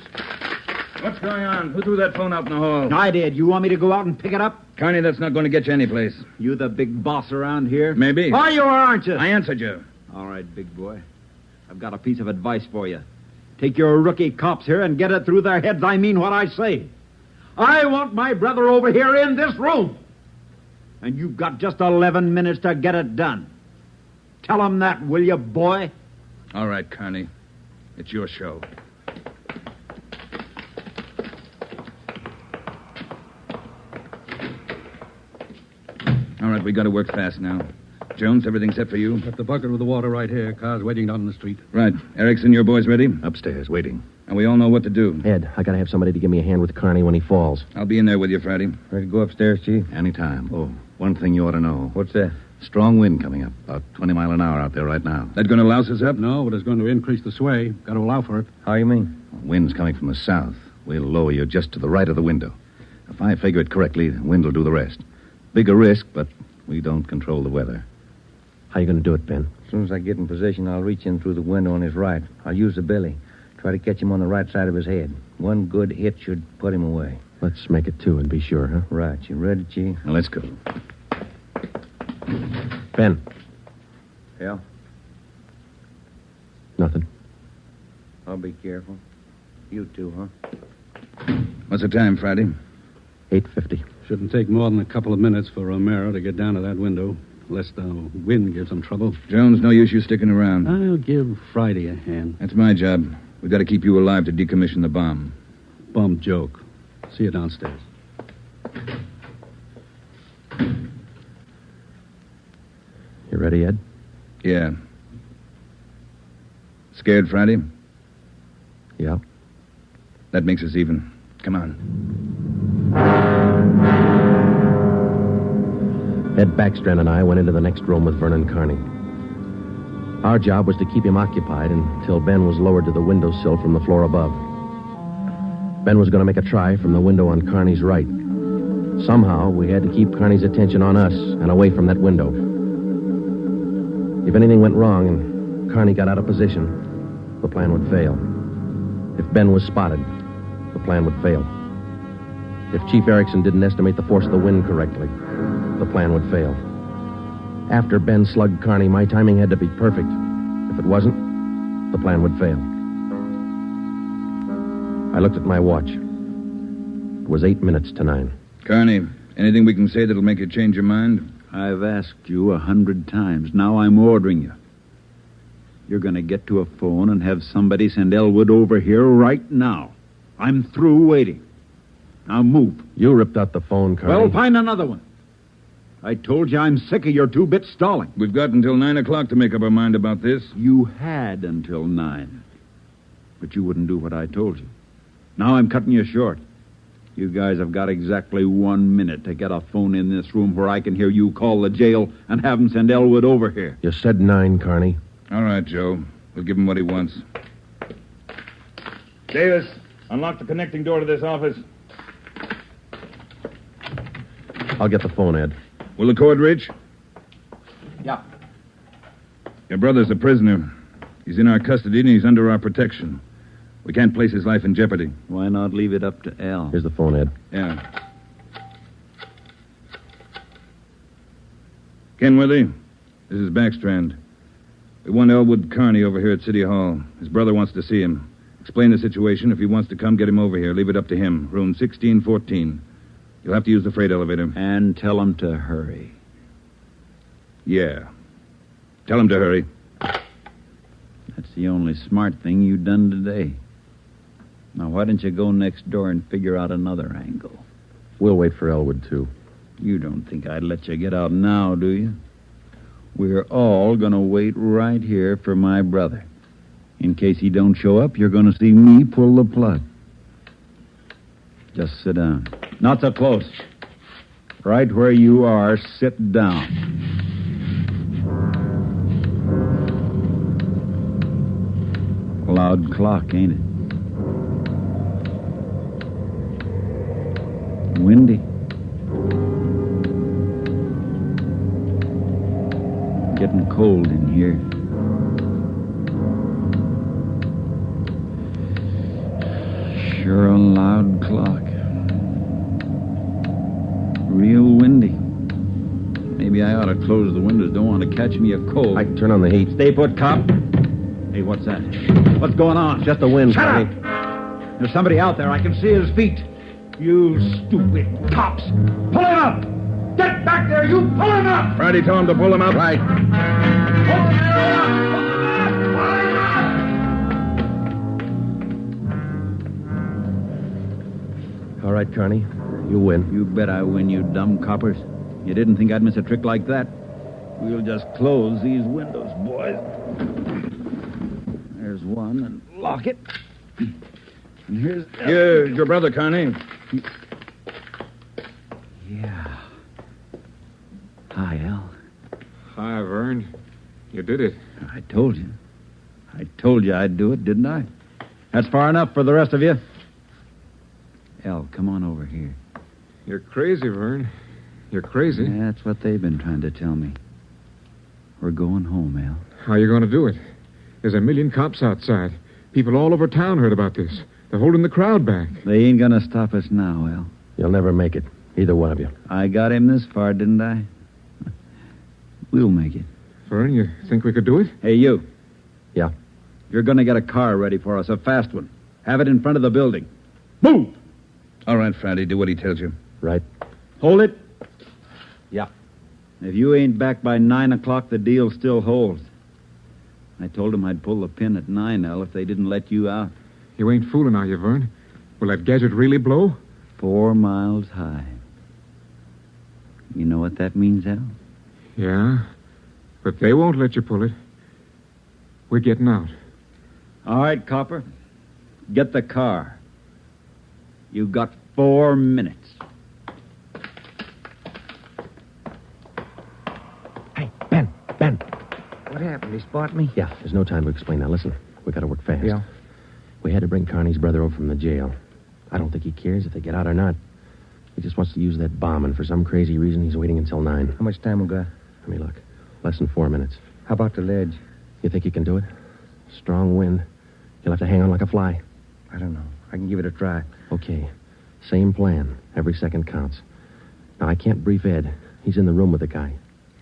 What's going on? Who threw that phone out in the hall? I did. You want me to go out and pick it up? Carney, that's not going to get you anyplace. You the big boss around here? Maybe. Are you or aren't you? I answered you. All right, big boy. I've got a piece of advice for you. Take your rookie cops here and get it through their heads. I mean what I say. I want my brother over here in this room. And you've got just 11 minutes to get it done. Tell him that, will you, boy? All right, Carney. It's your show. All right, we got to work fast now. Jones, everything set for you? Got the bucket with the water right here. Car's waiting down the street. Right. Erickson, your boys ready? Upstairs, waiting. And we all know what to do. Ed, I gotta have somebody to give me a hand with Carney when he falls. I'll be in there with you, Friday. Ready to go upstairs, Chief? Anytime. Oh, one thing you ought to know. What's that? Strong wind coming up. About 20 mile an hour out there right now. That going to louse us up? No, but it's going to increase the sway. Got to allow for it. How you mean? Wind's coming from the south. We'll lower you just to the right of the window. If I figure it correctly, the wind will do the rest. Bigger risk, but we don't control the weather. How you gonna do it, Ben? As soon as I get in position, I'll reach in through the window on his right. I'll use the billy. Try to catch him on the right side of his head. One good hit should put him away. Let's make it two and be sure, huh? Right. You ready, Chief? Now, let's go. Ben. Yeah? Nothing. I'll be careful. You too, huh? What's the time, Friday? 8:50. Shouldn't take more than a couple of minutes for Romero to get down to that window, lest the wind gives him trouble. Jones, no use you sticking around. I'll give Friday a hand. That's my job. We've got to keep you alive to decommission the bomb. Bum joke. See you downstairs. You ready, Ed? Yeah. Scared, Friday? Yeah. That makes us even. Come on. Ed Backstrand and I went into the next room with Vernon Carney. Our job was to keep him occupied until Ben was lowered to the windowsill from the floor above. Ben was going to make a try from the window on Carney's right. Somehow, we had to keep Carney's attention on us and away from that window. If anything went wrong and Carney got out of position, the plan would fail. If Ben was spotted, the plan would fail. If Chief Erickson didn't estimate the force of the wind correctly, the plan would fail. After Ben slugged Carney, my timing had to be perfect. If it wasn't, the plan would fail. I looked at my watch. It was 8 minutes to 9. Carney, anything we can say that'll make you change your mind? I've asked you 100 times. Now I'm ordering you. You're going to get to a phone and have somebody send Elwood over here right now. I'm through waiting. Now move. You ripped out the phone, Carney. Well, find another one. I told you I'm sick of your two-bit stalling. We've got until 9 o'clock to make up our mind about this. You had until 9. But you wouldn't do what I told you. Now I'm cutting you short. You guys have got exactly 1 minute to get a phone in this room where I can hear you call the jail and have them send Elwood over here. You said 9, Carney. All right, Joe. We'll give him what he wants. Davis, unlock the connecting door to this office. I'll get the phone, Ed. Will the cord reach? Yeah. Your brother's a prisoner. He's in our custody and he's under our protection. We can't place his life in jeopardy. Why not leave it up to Al? Here's the phone, Ed. Yeah. Kenworthy, this is Backstrand. We want Elwood Carney over here at City Hall. His brother wants to see him. Explain the situation. If he wants to come, get him over here. Leave it up to him. Room 1614. You'll have to use the freight elevator. And tell him to hurry. Yeah. Tell him to hurry. That's the only smart thing you've done today. Now, why don't you go next door and figure out another angle? We'll wait for Elwood, too. You don't think I'd let you get out now, do you? We're all going to wait right here for my brother. In case he don't show up, you're going to see me pull the plug. Just sit down. Not so close. Right where you are, sit down. Loud clock, ain't it? Windy. Getting cold in here. Sure a loud clock. Real windy. Maybe I ought to close the windows. Don't want to catch me a cold. I can turn on the heat. Stay put, cop. Hey, what's that? What's going on? Just the wind, Shut Connie. up! There's somebody out there. I can see his feet. You stupid cops. Pull him up! Get back there, you! Pull him up! Friday told him to pull him up. Right. All right, Carney. You win. You bet I win, you dumb coppers. You didn't think I'd miss a trick like that? We'll just close these windows, boys. There's one, and lock it. And here's... Here's your brother, Connie. Yeah. Hi, Al. Hi, Vern. You did it. I told you. I told you I'd do it, didn't I? That's far enough for the rest of you. Al, come on over here. You're crazy, Vern. You're crazy. Yeah, that's what they've been trying to tell me. We're going home, Al. How are you going to do it? There's a million cops outside. People all over town heard about this. They're holding the crowd back. They ain't gonna stop us now, Al. You'll never make it, either one of you. I got him this far, didn't I? We'll make it. Vern, you think we could do it? Hey, you. Yeah? You're gonna get a car ready for us, a fast one. Have it in front of the building. Move! All right, Friday, do what he tells you. Right. Hold it. Yeah. If you ain't back by 9 o'clock, the deal still holds. I told him I'd pull the pin at 9, Al, if they didn't let you out. You ain't fooling, are you, Vern? Will that gadget really blow? 4 miles high. You know what that means, Al? Yeah, but they won't let you pull it. We're getting out. All right, Copper. Get the car. You got 4 minutes. Hey, Ben. What happened? He spot me? Yeah, there's no time to explain that. Listen, we gotta work fast. Yeah. We had to bring Carney's brother over from the jail. I don't think he cares if they get out or not. He just wants to use that bomb, and for some crazy reason, he's waiting until 9. How much time we got? Let me look. Less than 4 minutes. How about the ledge? You think you can do it? Strong wind. You'll have to hang on like a fly. I don't know. I can give it a try. Okay. Same plan. Every second counts. Now, I can't brief Ed. He's in the room with the guy.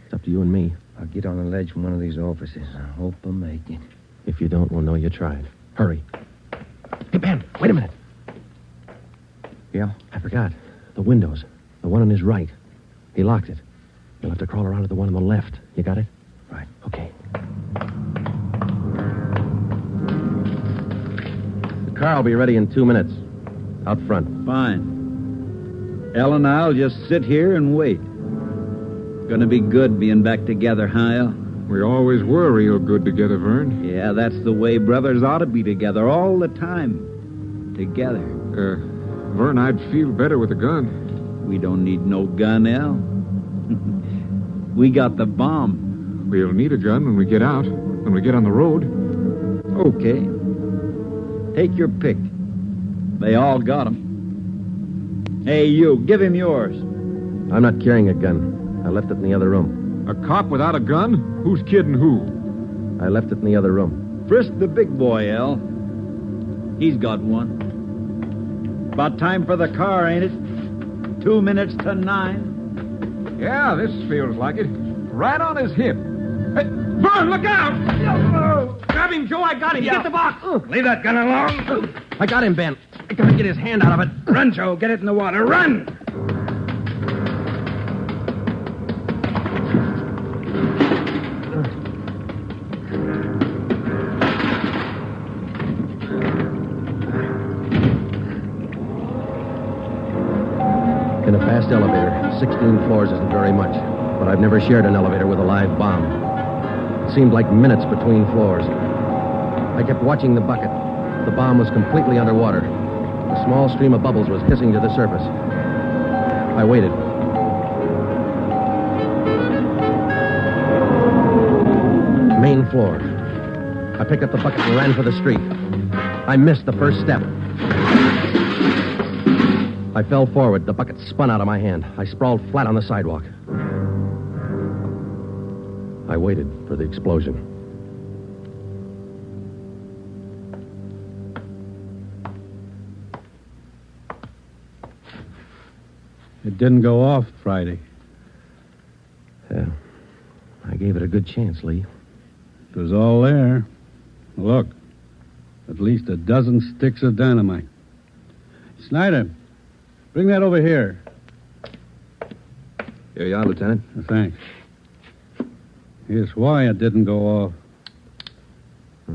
It's up to you and me. I'll get on the ledge from one of these offices. I hope I make it. If you don't, we'll know you tried. Hurry. Hey, Ben, wait a minute. Yeah? I forgot. The windows. The one on his right. He locked it. You'll have to crawl around to the one on the left. You got it? Right. Okay. The car will be ready in 2 minutes. Out front. Fine. El and I'll just sit here and wait. Gonna be good being back together, huh, El? We always were real good together, Vern. Yeah, that's the way brothers ought to be together all the time. Together. Vern, I'd feel better with a gun. We don't need no gun, El. We got the bomb. We'll need a gun when we get out, when we get on the road. Okay. Take your pick. They all got 'em. Hey, you, give him yours. I'm not carrying a gun. I left it in the other room. A cop without a gun? Who's kidding who? I left it in the other room. Frisk the big boy, El. He's got one. About time for the car, ain't it? 2 minutes to 9. Yeah, this feels like it. Right on his hip. Hey, Vern, look out! Grab him, Joe. I got him. Yeah. Get the box. Leave that gun alone. I got him, Ben. I gotta get his hand out of it. Run, Joe. Get it in the water. Run! In a fast elevator, 16 floors isn't very much, but I've never shared an elevator with a live bomb. It seemed like minutes between floors. I kept watching the bucket. The bomb was completely underwater. A small stream of bubbles was hissing to the surface. I waited. Main floor. I picked up the bucket and ran for the street. I missed the first step. I fell forward. The bucket spun out of my hand. I sprawled flat on the sidewalk. I waited for the explosion. It didn't go off Friday. Yeah. I gave it a good chance, Lee. It was all there. Look. At least a dozen sticks of dynamite. Snyder, bring that over here. Here you are, Lieutenant. Thanks. Here's why it didn't go off.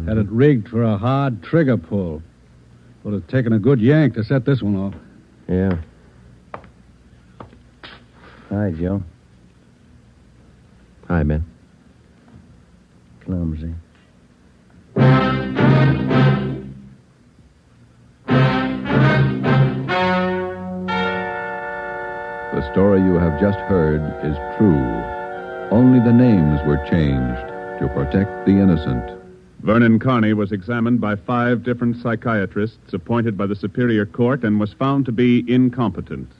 Had it rigged for a hard trigger pull. Would have taken a good yank to set this one off. Yeah. Hi, Joe. Hi, Ben. Clumsy. The story you have just heard is true. Only the names were changed to protect the innocent. Vernon Carney was examined by 5 different psychiatrists appointed by the Superior Court and was found to be incompetent.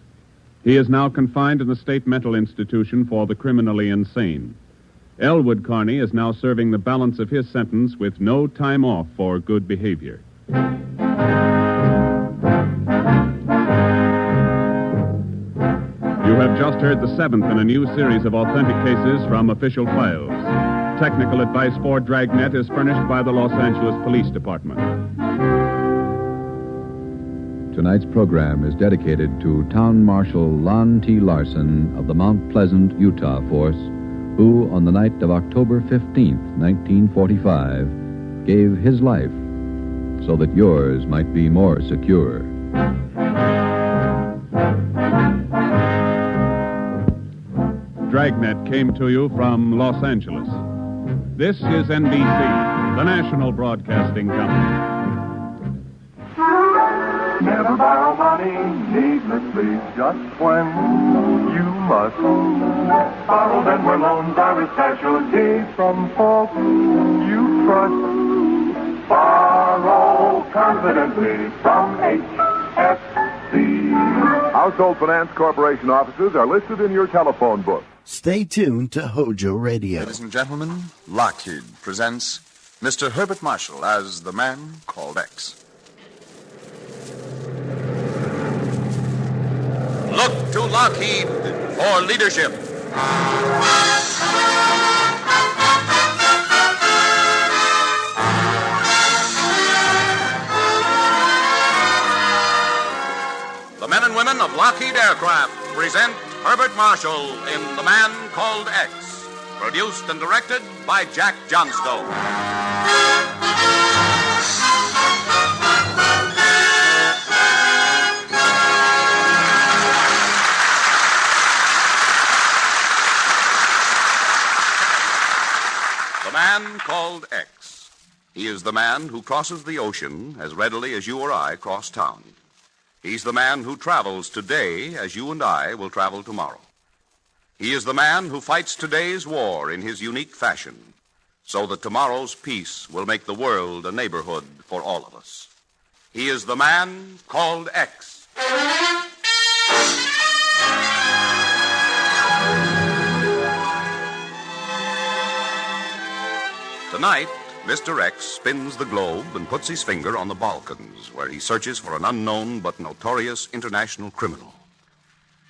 He is now confined in the state mental institution for the criminally insane. Elwood Carney is now serving the balance of his sentence with no time off for good behavior. You have just heard the 7th in a new series of authentic cases from official files. Technical advice for Dragnet is furnished by the Los Angeles Police Department. Tonight's program is dedicated to Town Marshal Lon T. Larson of the Mount Pleasant, Utah Force, who, on the night of October 15th, 1945, gave his life so that yours might be more secure. Dragnet came to you from Los Angeles. This is NBC, the national broadcasting company. Never borrow money needlessly, just when you must. Borrowed and where loans are a specialty from folks you trust. Borrow confidently from HFC. Household Finance Corporation offices are listed in your telephone book. Stay tuned to Hojo Radio. Ladies and gentlemen, Lockheed presents Mr. Herbert Marshall as the man called X. Look to Lockheed for leadership. The men and women of Lockheed Aircraft present Herbert Marshall in The Man Called X, produced and directed by Jack Johnstone. The Man Called X. He is the man who crosses the ocean as readily as you or I cross town. He's the man who travels today as you and I will travel tomorrow. He is the man who fights today's war in his unique fashion, so that tomorrow's peace will make the world a neighborhood for all of us. He is the man called X. Tonight, Mr. X spins the globe and puts his finger on the Balkans, where he searches for an unknown but notorious international criminal.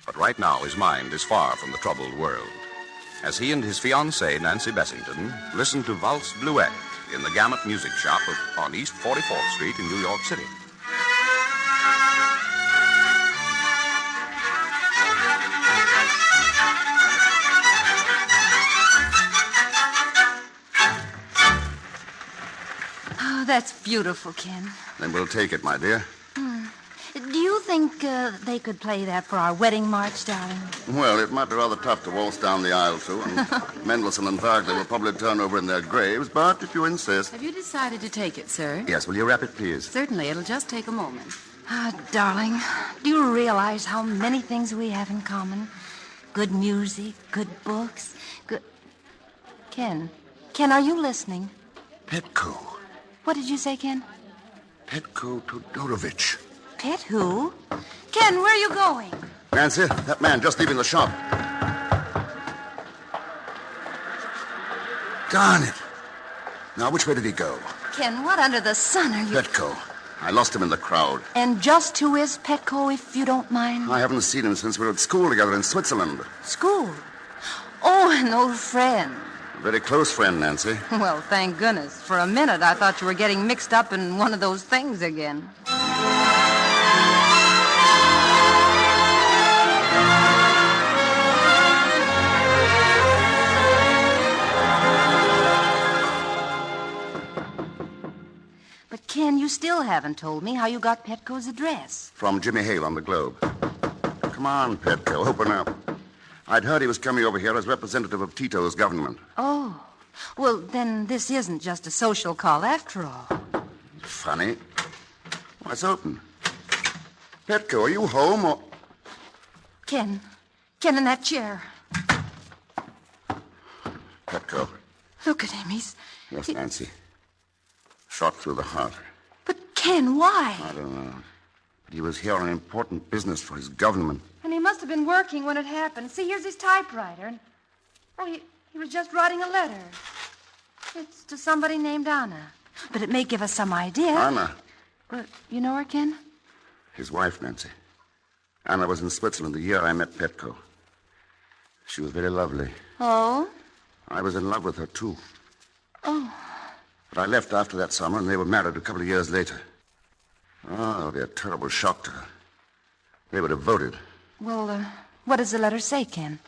But right now, his mind is far from the troubled world, as he and his fiancée, Nancy Bessington, listen to Valse Bluette in the Gamut Music Shop on East 44th Street in New York City. That's beautiful, Ken. Then we'll take it, my dear. Do you think they could play that for our wedding march, darling? Well, it might be rather tough to waltz down the aisle to, and Mendelssohn and Wagner will probably turn over in their graves, but if you insist... Have you decided to take it, sir? Yes, will you rap it, please? Certainly. It'll just take a moment. Darling, do you realize how many things we have in common? Good music, good books, good... Ken, are you listening? Petko. What did you say, Ken? Petko Todorovich. Pet who? Ken, where are you going? Nancy, that man just leaving the shop. Darn it. Now, which way did he go? Ken, what under the sun are you... Petko. I lost him in the crowd. And just who is Petko, if you don't mind? I haven't seen him since we were at school together in Switzerland. School? Oh, an old friend. Very close friend, Nancy. Well, thank goodness. For a minute, I thought you were getting mixed up in one of those things again. But, Ken, you still haven't told me how you got Petco's address. From Jimmy Hale on the Globe. Come on, Petco, open up. I'd heard he was coming over here as representative of Tito's government. Oh. Well, then this isn't just a social call after all. Funny. Why, it's open. Petco, are you home or... Ken in that chair. Petco. Look at him. Yes, Nancy. Shot through the heart. But, Ken, why? I don't know. But he was here on important business for his government. And he must have been working when it happened. See, here's his typewriter. He was just writing a letter. It's to somebody named Anna. But it may give us some idea. Anna? But you know her, Ken? His wife, Nancy. Anna was in Switzerland the year I met Petco. She was very lovely. Oh? I was in love with her, too. Oh. But I left after that summer, and they were married a couple of years later. Oh, it'll be a terrible shock to her. They were devoted. Well, what does the letter say, Ken?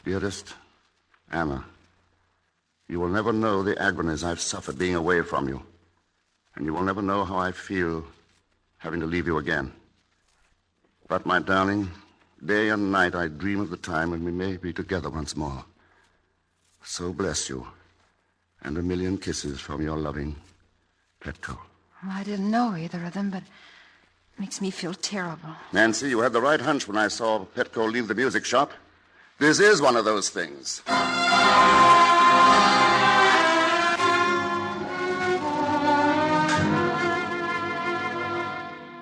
Dearest Anna, you will never know the agonies I've suffered being away from you. And you will never know how I feel having to leave you again. But, my darling, day and night I dream of the time when we may be together once more. So bless you. And a million kisses from your loving Petco. Well, I didn't know either of them, but it makes me feel terrible. Nancy, you had the right hunch when I saw Petco leave the music shop. This is one of those things.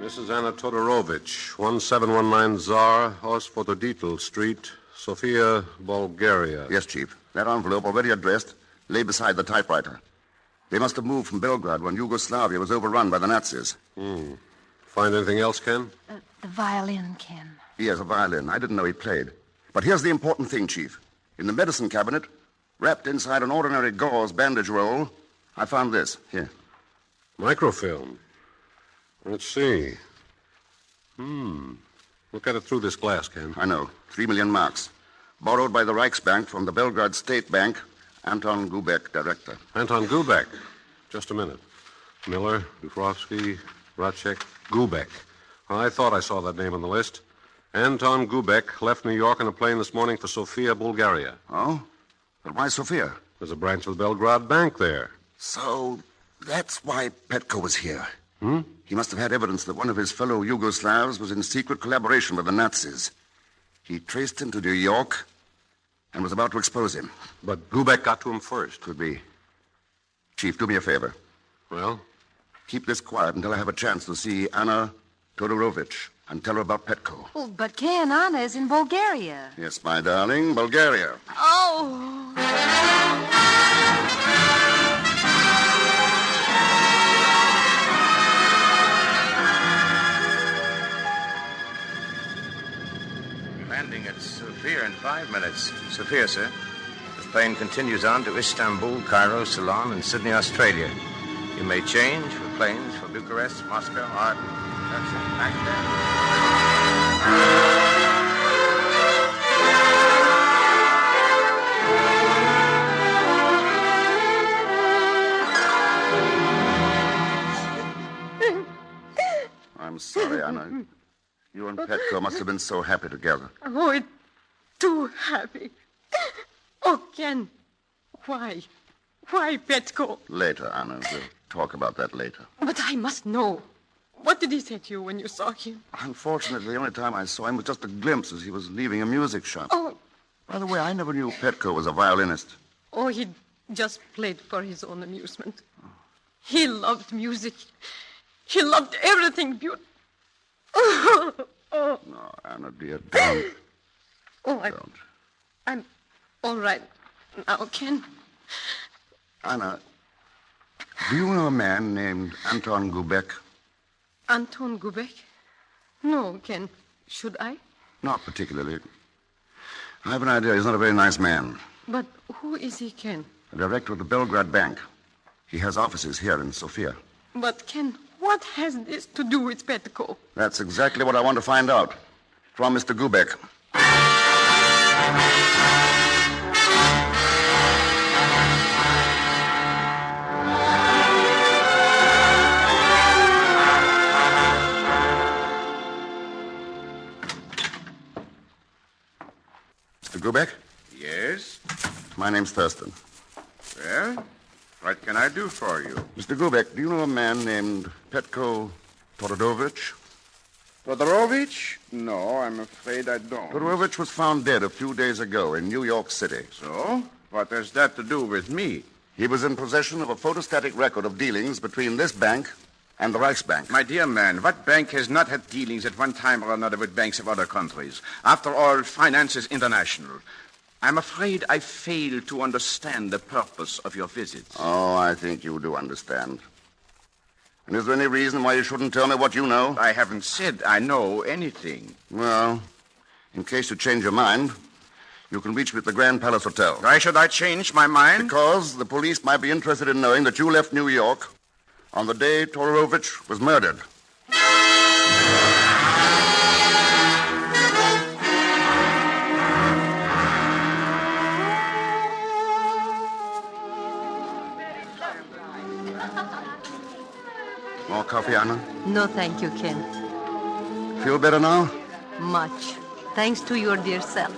Mrs. Anna Todorovich, 1719 Tsar, Osfotoditl Street, Sofia, Bulgaria. Yes, Chief. That envelope, already addressed, lay beside the typewriter. They must have moved from Belgrade when Yugoslavia was overrun by the Nazis. Find anything else, Ken? The violin, Ken. Yes, a violin. I didn't know he played. But here's the important thing, Chief. In the medicine cabinet, wrapped inside an ordinary gauze bandage roll, I found this. Here. Microfilm. Let's see. Look at it through this glass, Ken. I know. 3 million marks. Borrowed by the Reichsbank from the Belgrade State Bank. Anton Gubek, director. Anton Gubek. Just a minute. Miller, Dufrovsky, Racket, Gubek. I thought I saw that name on the list. Anton Gubek left New York on a plane this morning for Sofia, Bulgaria. Oh? But why Sofia? There's a branch of the Belgrade Bank there. So that's why Petco was here. He must have had evidence that one of his fellow Yugoslavs was in secret collaboration with the Nazis. He traced him to New York and was about to expose him. But Gubek got to him first. Could be. Chief, do me a favor. Well? Keep this quiet until I have a chance to see Anna Todorovich and tell her about Petco. Oh, but Ken, Anna is in Bulgaria. Yes, my darling, Bulgaria. Oh! Landing at Sofia in 5 minutes. Sofia, sir. The plane continues on to Istanbul, Cairo, Ceylon, and Sydney, Australia. You may change for planes for Bucharest, Moscow, Aden, Baghdad. I'm sorry, Anna. You and Petco must have been so happy together. Oh, it's too happy. Oh, Ken, why? Why, Petco? Later, Anna. We'll talk about that later. But I must know. What did he say to you when you saw him? Unfortunately, the only time I saw him was just a glimpse as he was leaving a music shop. Oh. By the way, I never knew Petco was a violinist. Oh, he just played for his own amusement. He loved music. He loved everything beautiful. Oh. No, Anna, dear, don't. Oh, Don't. I'm all right now, Ken. Anna, do you know a man named Anton Gubek? Anton Gubek? No, Ken. Should I? Not particularly. I have an idea he's not a very nice man. But who Who is he, Ken? The director of the Belgrade Bank. He has offices here in Sofia. But, Ken, what has this to do with Petko? That's exactly what I want to find out. From Mr. Gubek. Mr. Gubek? Yes? My name's Thurston. Well, what can I do for you? Mr. Gubek, do you know a man named Petko Todorovic? Todorovich? No, I'm afraid I don't. Todorovic was found dead a few days ago in New York City. So? What has that to do with me? He was in possession of a photostatic record of dealings between this bank and the Reichsbank. My dear man, what bank has not had dealings at one time or another with banks of other countries? After all, finance is international. I'm afraid I fail to understand the purpose of your visit. Oh, I think you do understand. And is there any reason why you shouldn't tell me what you know? I haven't said I know anything. Well, in case you change your mind, you can reach me at the Grand Palace Hotel. Why should I change my mind? Because the police might be interested in knowing that you left New York on the day Todorovic was murdered. More coffee, Anna? No, thank you, Ken. Feel better now? Much. Thanks to your dear self.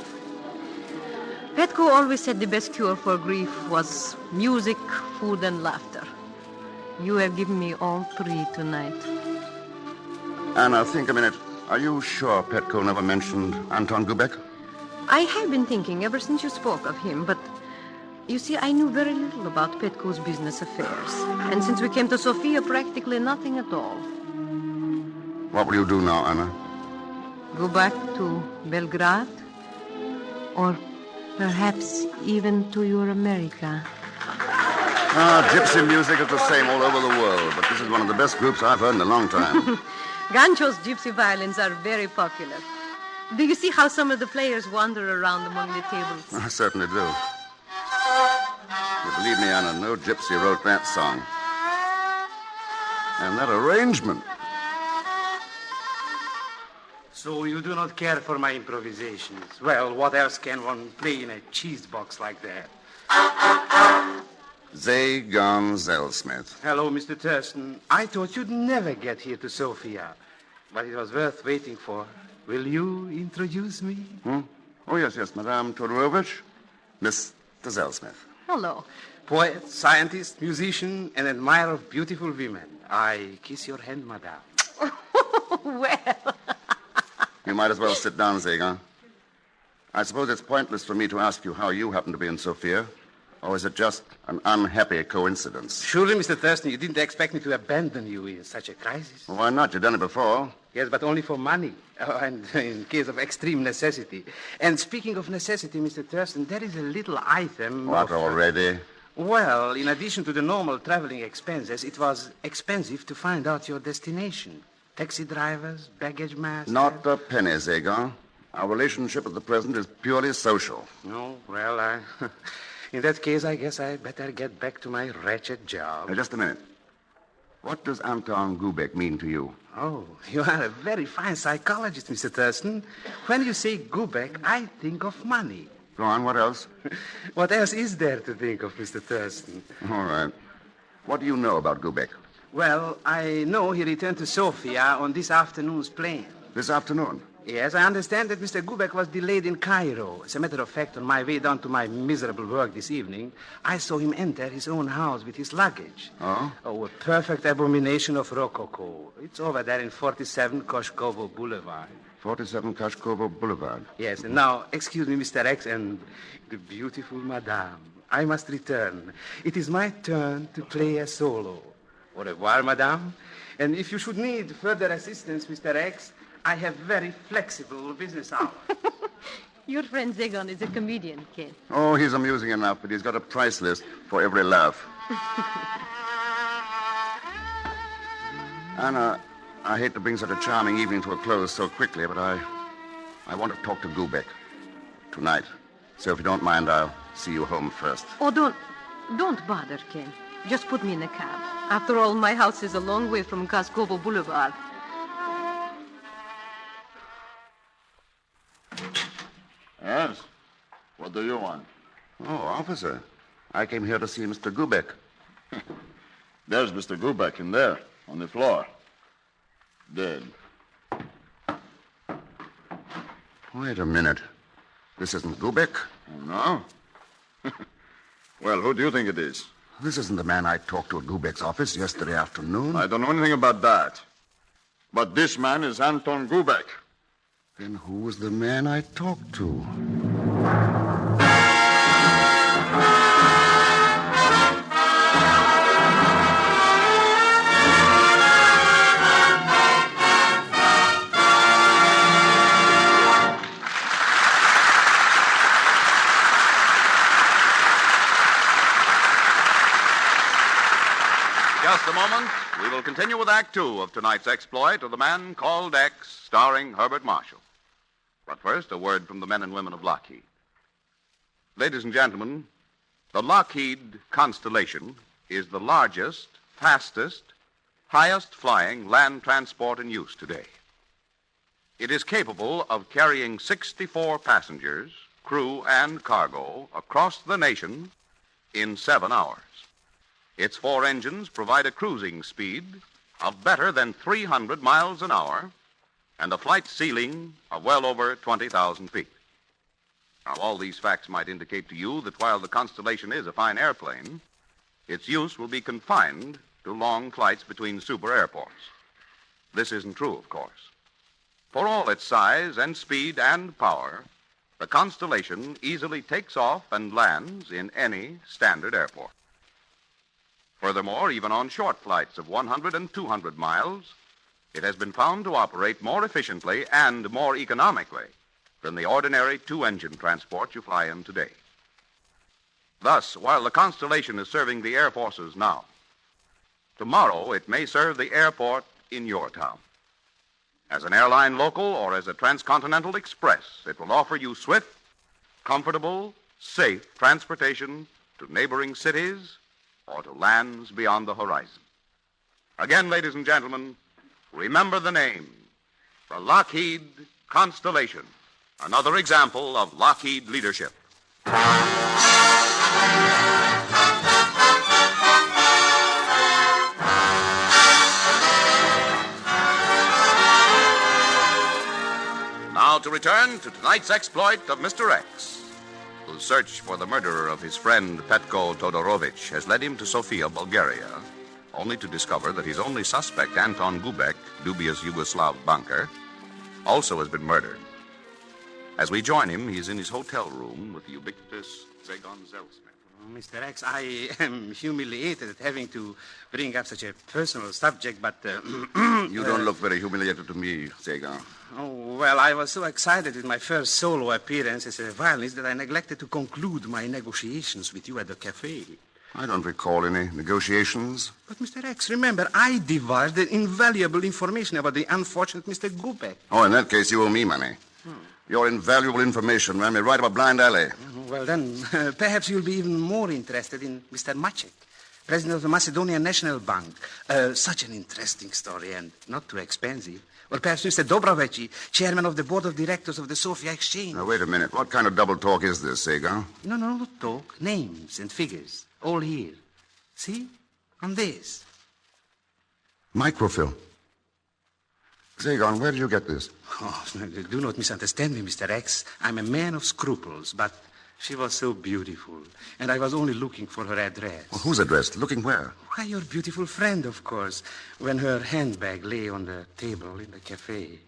Petko always said the best cure for grief was music, food, and laughter. You have given me all three tonight. Anna, think a minute. Are you sure Petko never mentioned Anton Gubek? I have been thinking ever since you spoke of him, but you see, I knew very little about Petko's business affairs. And since we came to Sofia, practically nothing at all. What will you do now, Anna? Go back to Belgrade? Or perhaps even to your America? Gypsy music is the same all over the world, but this is one of the best groups I've heard in a long time. Gancho's gypsy violins are very popular. Do you see how some of the players wander around among the tables? I certainly do. You believe me, Anna, no gypsy wrote that song. And that arrangement. So you do not care for my improvisations. Well, what else can one play in a cheese box like that? Zagon Zellsmith. Hello, Mr. Thurston. I thought you'd never get here to Sofia, but it was worth waiting for. Will you introduce me? Oh, yes, Madame Todorovic. Mr. Zellsmith. Hello. Poet, scientist, musician, and admirer of beautiful women. I kiss your hand, madame. Well. You might as well sit down, Zagon. I suppose it's pointless for me to ask you how you happen to be in Sofia. Or is it just an unhappy coincidence? Surely, Mr. Thurston, you didn't expect me to abandon you in such a crisis. Why not? You've done it before. Yes, but only for money. And in case of extreme necessity. And speaking of necessity, Mr. Thurston, there is a little item. What, already? Well, in addition to the normal traveling expenses, it was expensive to find out your destination. Taxi drivers, baggage masters. Not a penny, Zagon. Our relationship at the present is purely social. No, well, in that case, I guess I better get back to my wretched job. Now, just a minute. What does Anton Gubek mean to you? Oh, you are a very fine psychologist, Mr. Thurston. When you say Gubek, I think of money. Go on, what else? What else is there to think of, Mr. Thurston? All right. What do you know about Gubek? Well, I know he returned to Sofia on this afternoon's plane. This afternoon? Yes, I understand that Mr. Gubek was delayed in Cairo. As a matter of fact, on my way down to my miserable work this evening, I saw him enter his own house with his luggage. Oh? Oh, a perfect abomination of Rococo. It's over there in 47 Koshkovo Boulevard. 47 Koshkovo Boulevard. Yes, and now, excuse me, Mr. X and the beautiful Madame. I must return. It is my turn to play a solo. Au revoir, Madame. And if you should need further assistance, Mr. X, I have very flexible business hours. Your friend Zagon is a comedian, Ken. Oh, he's amusing enough, but he's got a price list for every laugh. Anna, I hate to bring such a charming evening to a close so quickly, but I want to talk to Gubek tonight. So if you don't mind, I'll see you home first. Oh, don't bother, Ken. Just put me in a cab. After all, my house is a long way from Gascobo Boulevard. Yes? What do you want? Oh, officer. I came here to see Mr. Gubeck. There's Mr. Gubeck in there, on the floor. Dead. Wait a minute. This isn't Gubeck? No? Well, who do you think it is? This isn't the man I talked to at Gubeck's office yesterday afternoon. I don't know anything about that. But this man is Anton Gubeck. Then who was the man I talked to? Just a moment. We will continue with Act Two of tonight's exploit of The Man Called X, starring Herbert Marshall. But first, a word from the men and women of Lockheed. Ladies and gentlemen, the Lockheed Constellation is the largest, fastest, highest-flying land transport in use today. It is capable of carrying 64 passengers, crew, and cargo across the nation in 7 hours. Its 4 engines provide a cruising speed of better than 300 miles an hour and a flight ceiling of well over 20,000 feet. Now, all these facts might indicate to you that while the Constellation is a fine airplane, its use will be confined to long flights between super airports. This isn't true, of course. For all its size and speed and power, the Constellation easily takes off and lands in any standard airport. Furthermore, even on short flights of 100 and 200 miles, it has been found to operate more efficiently and more economically than the ordinary 2-engine transport you fly in today. Thus, while the Constellation is serving the air forces now, tomorrow it may serve the airport in your town. As an airline local or as a transcontinental express, it will offer you swift, comfortable, safe transportation to neighboring cities or to lands beyond the horizon. Again, ladies and gentlemen, remember the name, the Lockheed Constellation, another example of Lockheed leadership. Now to return to tonight's exploit of Mr. X, whose search for the murderer of his friend Petko Todorovich has led him to Sofia, Bulgaria, only to discover that his only suspect, Anton Gubeck, dubious Yugoslav banker, also has been murdered. As we join him, he is in his hotel room with the ubiquitous Zagon Zelsmith. Mr. X, I am humiliated at having to bring up such a personal subject, but... You don't look very humiliated to me, Zagon. Oh, well, I was so excited with my first solo appearance as a violinist that I neglected to conclude my negotiations with you at the cafe. I don't recall any negotiations. But, Mr. X, remember, I divulged invaluable information about the unfortunate Mr. Gubeck. Oh, in that case, you owe me money. Your invaluable information ran me right up a blind alley. Well, then, perhaps you'll be even more interested in Mr. Macek, president of the Macedonian National Bank. Such an interesting story and not too expensive. Or perhaps Mr. Dobrovici, chairman of the board of directors of the Sofia Exchange. Now, wait a minute. What kind of double talk is this, Zagon? No, not talk. Names and figures. All here. See? On this. Microfilm. Zagon, where did you get this? Oh, do not misunderstand me, Mr. X. I'm a man of scruples, but she was so beautiful, and I was only looking for her address. Well, whose address? Looking where? Why, your beautiful friend, of course, when her handbag lay on the table in the cafe.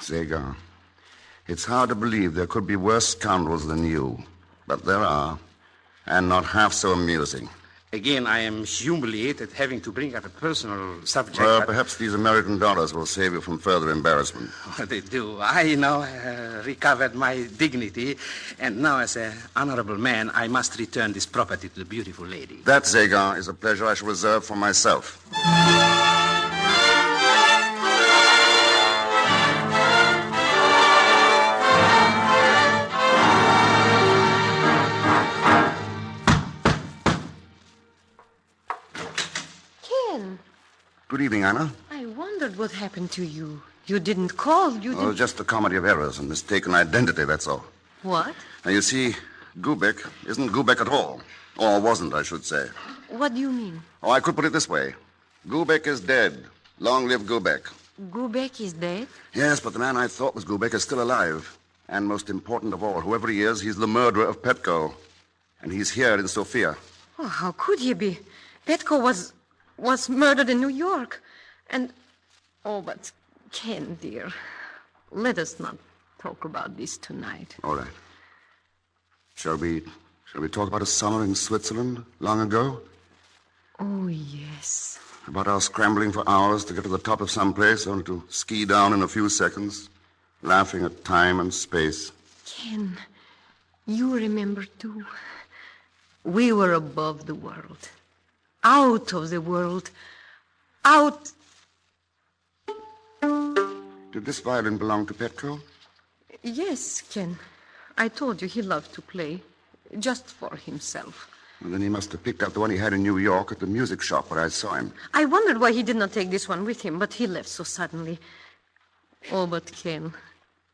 Zagon, it's hard to believe there could be worse scoundrels than you, but there are, and not half so amusing. Again, I am humiliated having to bring up a personal subject. Well, perhaps these American dollars will save you from further embarrassment. Oh, they do. I now recovered my dignity, and now as an honorable man, I must return this property to the beautiful lady. That, Zagon, is a pleasure I shall reserve for myself. Good evening, Anna. I wondered what happened to you. You didn't call. You Oh, didn't... just a comedy of errors and mistaken identity, that's all. What? Now, you see, Gubeck isn't Gubeck at all. Or wasn't, I should say. What do you mean? Oh, I could put it this way. Gubeck is dead. Long live Gubeck. Gubeck is dead? Yes, but the man I thought was Gubeck is still alive. And most important of all, whoever he is, he's the murderer of Petko. And he's here in Sofia. Oh, how could he be? Petko was murdered in New York. And... Oh, but Ken, dear, let us not talk about this tonight. All right. Shall we talk about a summer in Switzerland long ago? Oh, yes. About our scrambling for hours to get to the top of some place, only to ski down in a few seconds, laughing at time and space. Ken, you remember too. We were above the world. Out of the world. Out... Did this violin belong to Petko? Yes, Ken. I told you he loved to play. Just for himself. Well, then he must have picked up the one he had in New York at the music shop where I saw him. I wondered why he did not take this one with him, but he left so suddenly. Oh, but Ken,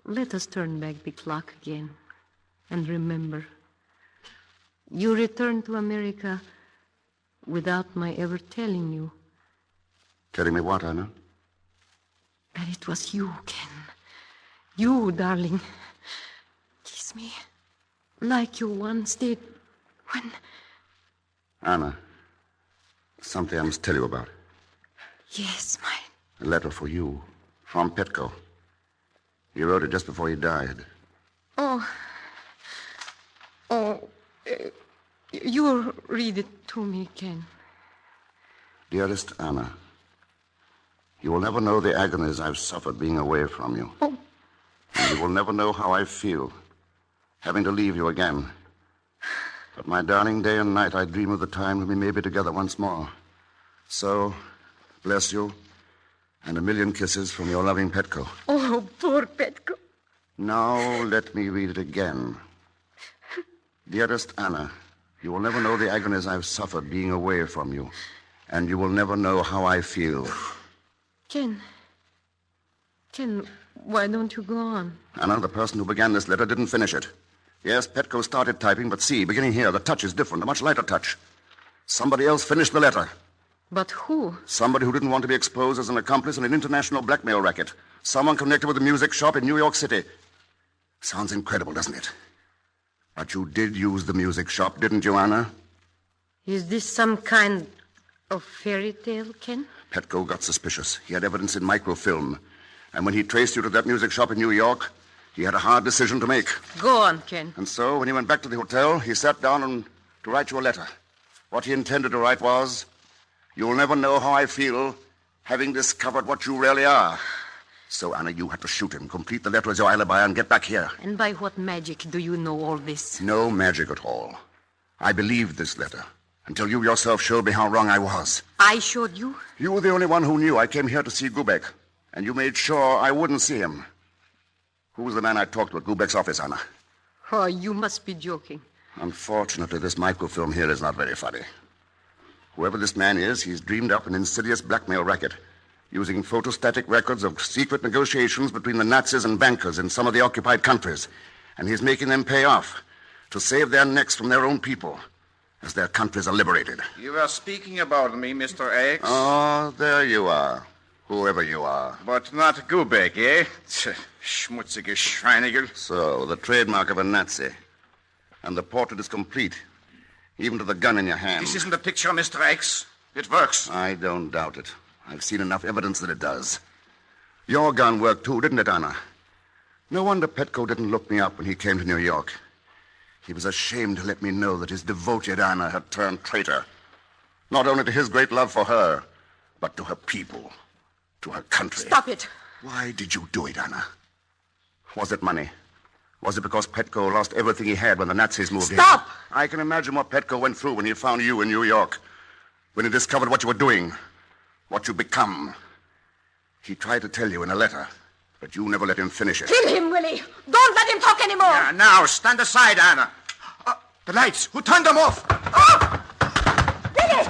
let us turn back the clock again. And remember, you returned to America without my ever telling you. Telling me what, Anna? That it was you, Ken. You, darling. Kiss me. Like you once did when... Anna, something I must tell you about. Yes, A letter for you from Petko. He wrote it just before he died. Oh, you read it to me, Ken. Dearest Anna, you will never know the agonies I've suffered being away from you. Oh. And you will never know how I feel having to leave you again. But my darling, day and night I dream of the time when we may be together once more. So, bless you, and a million kisses from your loving Petko. Oh, poor Petko. Now let me read it again. Dearest Anna, you will never know the agonies I've suffered being away from you, and you will never know how I feel. Ken, why don't you go on? Anna, the person who began this letter didn't finish it. Yes, Petko started typing, but see, beginning here, the touch is different, a much lighter touch. Somebody else finished the letter. But who? Somebody who didn't want to be exposed as an accomplice in an international blackmail racket. Someone connected with the music shop in New York City. Sounds incredible, doesn't it? But you did use the music shop, didn't you, Anna? Is this some kind of fairy tale, Ken? Petko got suspicious. He had evidence in microfilm. And when he traced you to that music shop in New York, he had a hard decision to make. Go on, Ken. And so, when he went back to the hotel, he sat down to write you a letter. What he intended to write was, "You'll never know how I feel, having discovered what you really are." So, Anna, you had to shoot him, complete the letter as your alibi, and get back here. And by what magic do you know all this? No magic at all. I believed this letter, until you yourself showed me how wrong I was. I showed you? You were the only one who knew I came here to see Gubeck, and you made sure I wouldn't see him. Who was the man I talked to at Gubeck's office, Anna? Oh, you must be joking. Unfortunately, this microfilm here is not very funny. Whoever this man is, he's dreamed up an insidious blackmail racket, using photostatic records of secret negotiations between the Nazis and bankers in some of the occupied countries. And he's making them pay off to save their necks from their own people as their countries are liberated. You were speaking about me, Mr. X. Oh, there you are. Whoever you are. But not Gubeck, eh? Schmutzige Schweinigel. So, the trademark of a Nazi. And the portrait is complete, even to the gun in your hand. This isn't a picture, Mr. X. It works. I don't doubt it. I've seen enough evidence that it does. Your gun worked too, didn't it, Anna? No wonder Petko didn't look me up when he came to New York. He was ashamed to let me know that his devoted Anna had turned traitor. Not only to his great love for her, but to her people, to her country. Stop it. Why did you do it, Anna? Was it money? Was it because Petko lost everything he had when the Nazis moved in? Stop! I can imagine what Petko went through when he found you in New York. When he discovered what you were doing, what you'd become. He tried to tell you in a letter, but you never let him finish it. Kill him, Willie! Don't let him talk anymore! Yeah, now, stand aside, Anna. The lights. Who turned them off? Willie!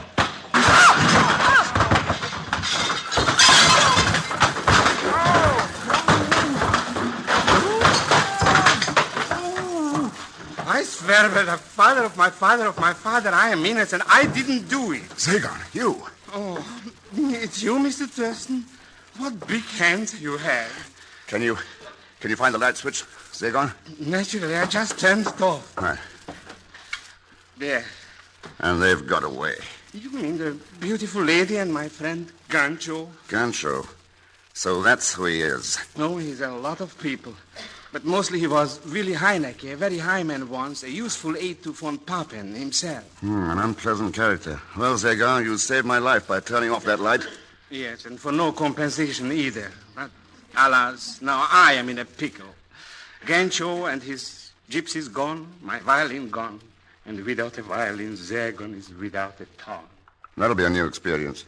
swear by the father of my father, I am innocent. I didn't do it. Zagon, you. Oh, it's you, Mr. Thurston? What big hands you have. Can you find the light switch, Zagon? Naturally, I just turned it off. Right. There. And they've got away. You mean the beautiful lady and my friend Gancho? Gancho. So that's who he is. No, he's a lot of people. But mostly he was Willie Heinecke, a very high man once, a useful aide to von Papen himself. An unpleasant character. Well, Zagon, you saved my life by turning off that light. Yes, and for no compensation either. But, alas, now I am in a pickle. Gancho and his gypsies gone, my violin gone. And without a violin, Zagon is without a tongue. That'll be a new experience.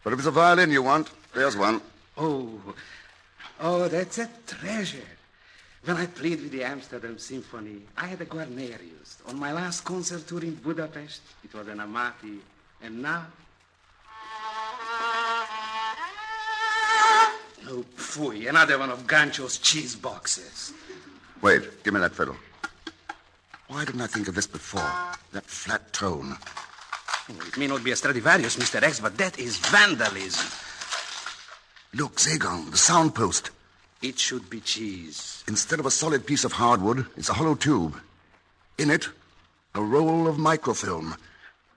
But if it's a violin you want, there's one. Oh, that's a treasure. When I played with the Amsterdam Symphony, I had a Guarnerius. On my last concert tour in Budapest, it was an Amati. And now... Oh, pfui, another one of Gancho's cheese boxes. Wait, give me that fiddle. Why didn't I think of this before? That flat tone. Oh, it may not be a Stradivarius, Mr. X, but that is vandalism. Look, Zagon, the sound post. It should be cheese. Instead of a solid piece of hardwood, it's a hollow tube. In it, a roll of microfilm.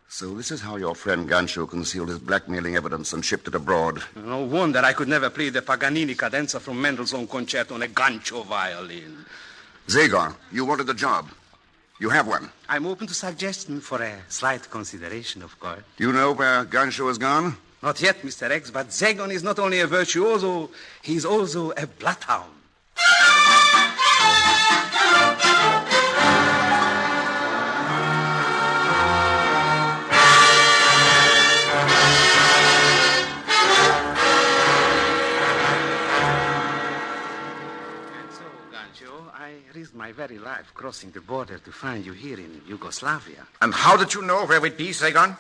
So this is how your friend Gancho concealed his blackmailing evidence and shipped it abroad. No wonder I could never play the Paganini cadenza from Mendelssohn concerto on a Gancho violin. Zagon, you wanted the job. You have one. I'm open to suggestion for a slight consideration, of course. You know where Gancho has gone? Not yet, Mr. X, but Zagon is not only a virtuoso, he's also a bloodhound. I risked my very life crossing the border to find you here in Yugoslavia. And how did you know where we'd be, Zagon?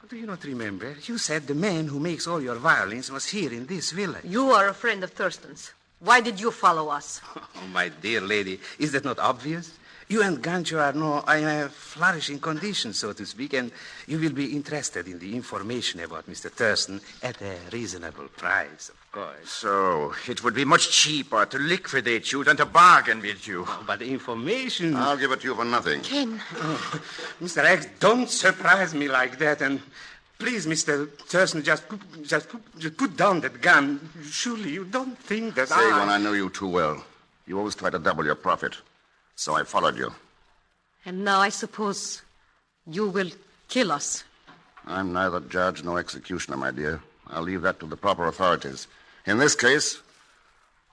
Do you not remember? You said the man who makes all your violins was here in this village. You are a friend of Thurston's. Why did you follow us? Oh, my dear lady, is that not obvious? You and Gancho are in a flourishing condition, so to speak, and you will be interested in the information about Mr. Thurston at a reasonable price, of course. So, it would be much cheaper to liquidate you than to bargain with you. Oh, but the information... I'll give it to you for nothing. Ken. Oh, Mr. X, don't surprise me like that, and please, Mr. Thurston, just put down that gun. Surely you don't think that I know you too well. You always try to double your profit. So I followed you. And now I suppose you will kill us. I'm neither judge nor executioner, my dear. I'll leave that to the proper authorities. In this case,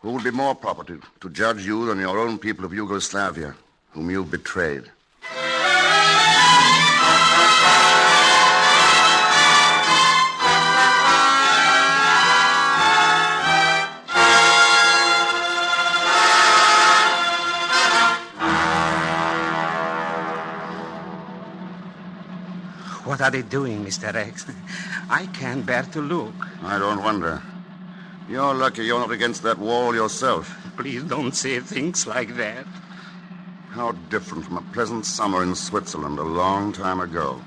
who will be more proper to judge you than your own people of Yugoslavia, whom you've betrayed? What are they doing, Mr. X? I can't bear to look. I don't wonder. You're lucky you're not against that wall yourself. Please don't say things like that. How different from a pleasant summer in Switzerland a long time ago.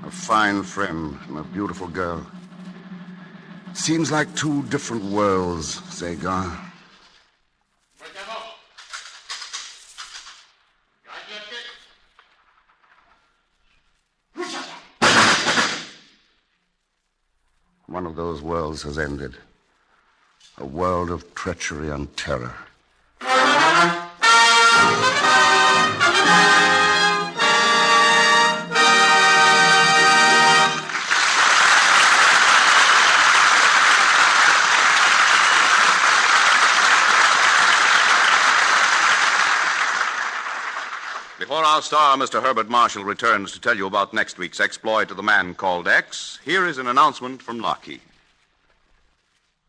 A fine friend and a beautiful girl. Seems like two different worlds, Zagon. One of those worlds has ended. A world of treachery and terror. Before our star, Mr. Herbert Marshall, returns to tell you about next week's exploit of the man called X, here is an announcement from Blackie.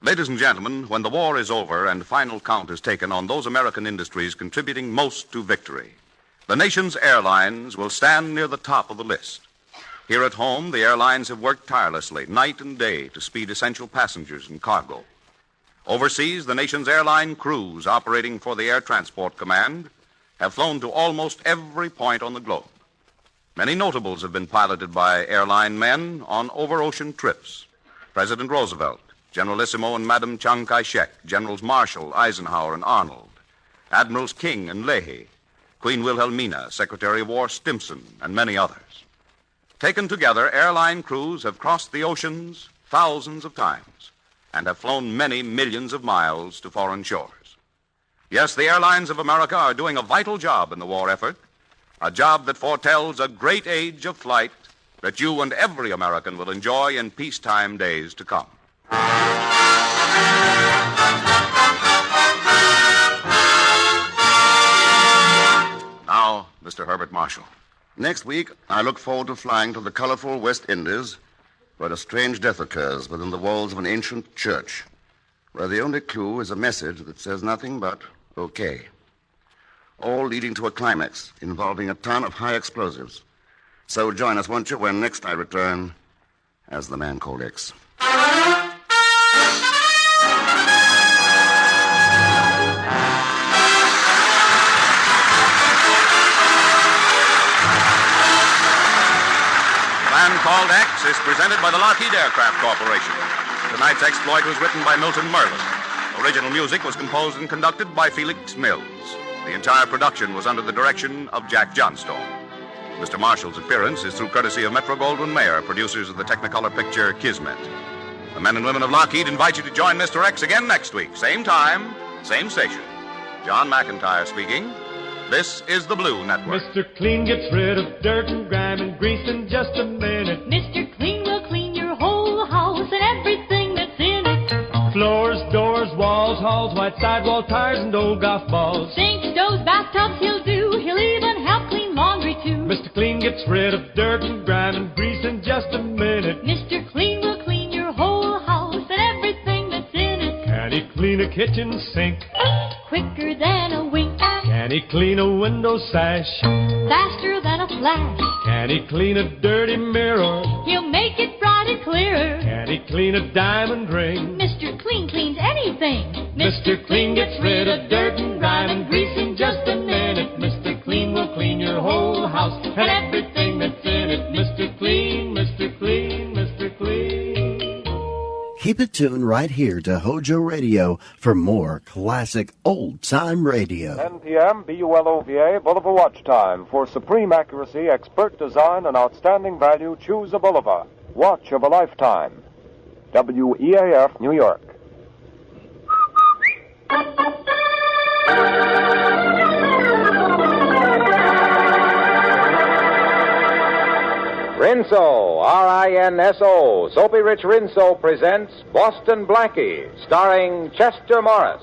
Ladies and gentlemen, when the war is over and final count is taken on those American industries contributing most to victory, the nation's airlines will stand near the top of the list. Here at home, the airlines have worked tirelessly, night and day, to speed essential passengers and cargo. Overseas, the nation's airline crews operating for the Air Transport Command have flown to almost every point on the globe. Many notables have been piloted by airline men on over-ocean trips. President Roosevelt, Generalissimo and Madame Chiang Kai-shek, Generals Marshall, Eisenhower, and Arnold, Admirals King and Leahy, Queen Wilhelmina, Secretary of War Stimson, and many others. Taken together, airline crews have crossed the oceans thousands of times and have flown many millions of miles to foreign shores. Yes, the airlines of America are doing a vital job in the war effort, a job that foretells a great age of flight that you and every American will enjoy in peacetime days to come. Now, Mr. Herbert Marshall. Next week, I look forward to flying to the colorful West Indies, where a strange death occurs within the walls of an ancient church, where the only clue is a message that says nothing but okay. All leading to a climax involving a ton of high explosives. So join us, won't you, when next I return as the man called X. Man Called X is presented by the Lockheed Aircraft Corporation. Tonight's exploit was written by Milton Merlin. Original music was composed and conducted by Felix Mills. The entire production was under the direction of Jack Johnstone. Mr. Marshall's appearance is through courtesy of Metro-Goldwyn-Mayer, producers of the Technicolor picture Kismet. The men and women of Lockheed invite you to join Mr. X again next week. Same time, same station. John McIntyre speaking. This is the Blue Network. Mr. Clean gets rid of dirt and grime and grease in just a minute. Mr. Clean will clean your whole house and everything that's in it. Floors, doors, walls, halls, white sidewall tires, and old golf balls. Sinks, stoves, bathtubs he'll do. He'll even help clean laundry too. Mr. Clean gets rid of dirt and grime and grease in just a minute. Mr. Clean will clean your whole house and everything that's in it. Can he clean a kitchen sink? Quicker than a wink. Can he clean a window sash? Faster than a flash. Can he clean a dirty mirror? He'll make it bright and clearer. Can he clean a diamond ring? Mr. Clean cleans anything. Mr. Clean gets rid of dirt and grime and grease in just a minute. Mr. Clean will clean your whole house and everything that's in it. Mr. Clean, Mr. Clean, Mr. Clean. Keep it tuned right here to Hojo Radio for more classic old-time radio. 10 p.m. BULOVA, Bulova Watch Time. For supreme accuracy, expert design, and outstanding value, choose a Bulova. Watch of a lifetime. WEAF, New York. Rinso, R-I-N-S-O, Soapy Rich Rinso presents Boston Blackie, starring Chester Morris.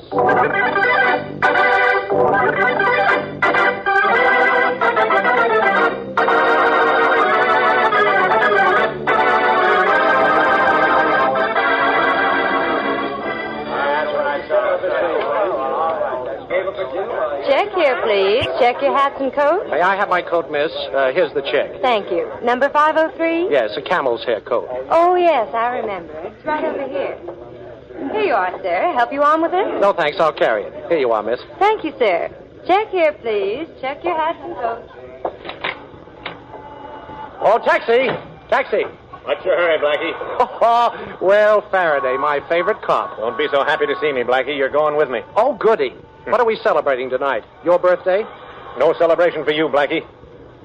Check here, please. Check your hats and coats. May I have my coat, miss? Here's the check. Thank you. Number 503? Yes, a camel's hair coat. Oh, yes, I remember. It's right over here. Here you are, sir. Help you on with it? No, thanks. I'll carry it. Here you are, miss. Thank you, sir. Check here, please. Check your hats and coats. Oh, taxi! Taxi! What's your hurry, Blackie? Oh, well, Faraday, my favorite cop. Don't be so happy to see me, Blackie. You're going with me. Oh, goody. What are we celebrating tonight? Your birthday? No celebration for you, Blackie.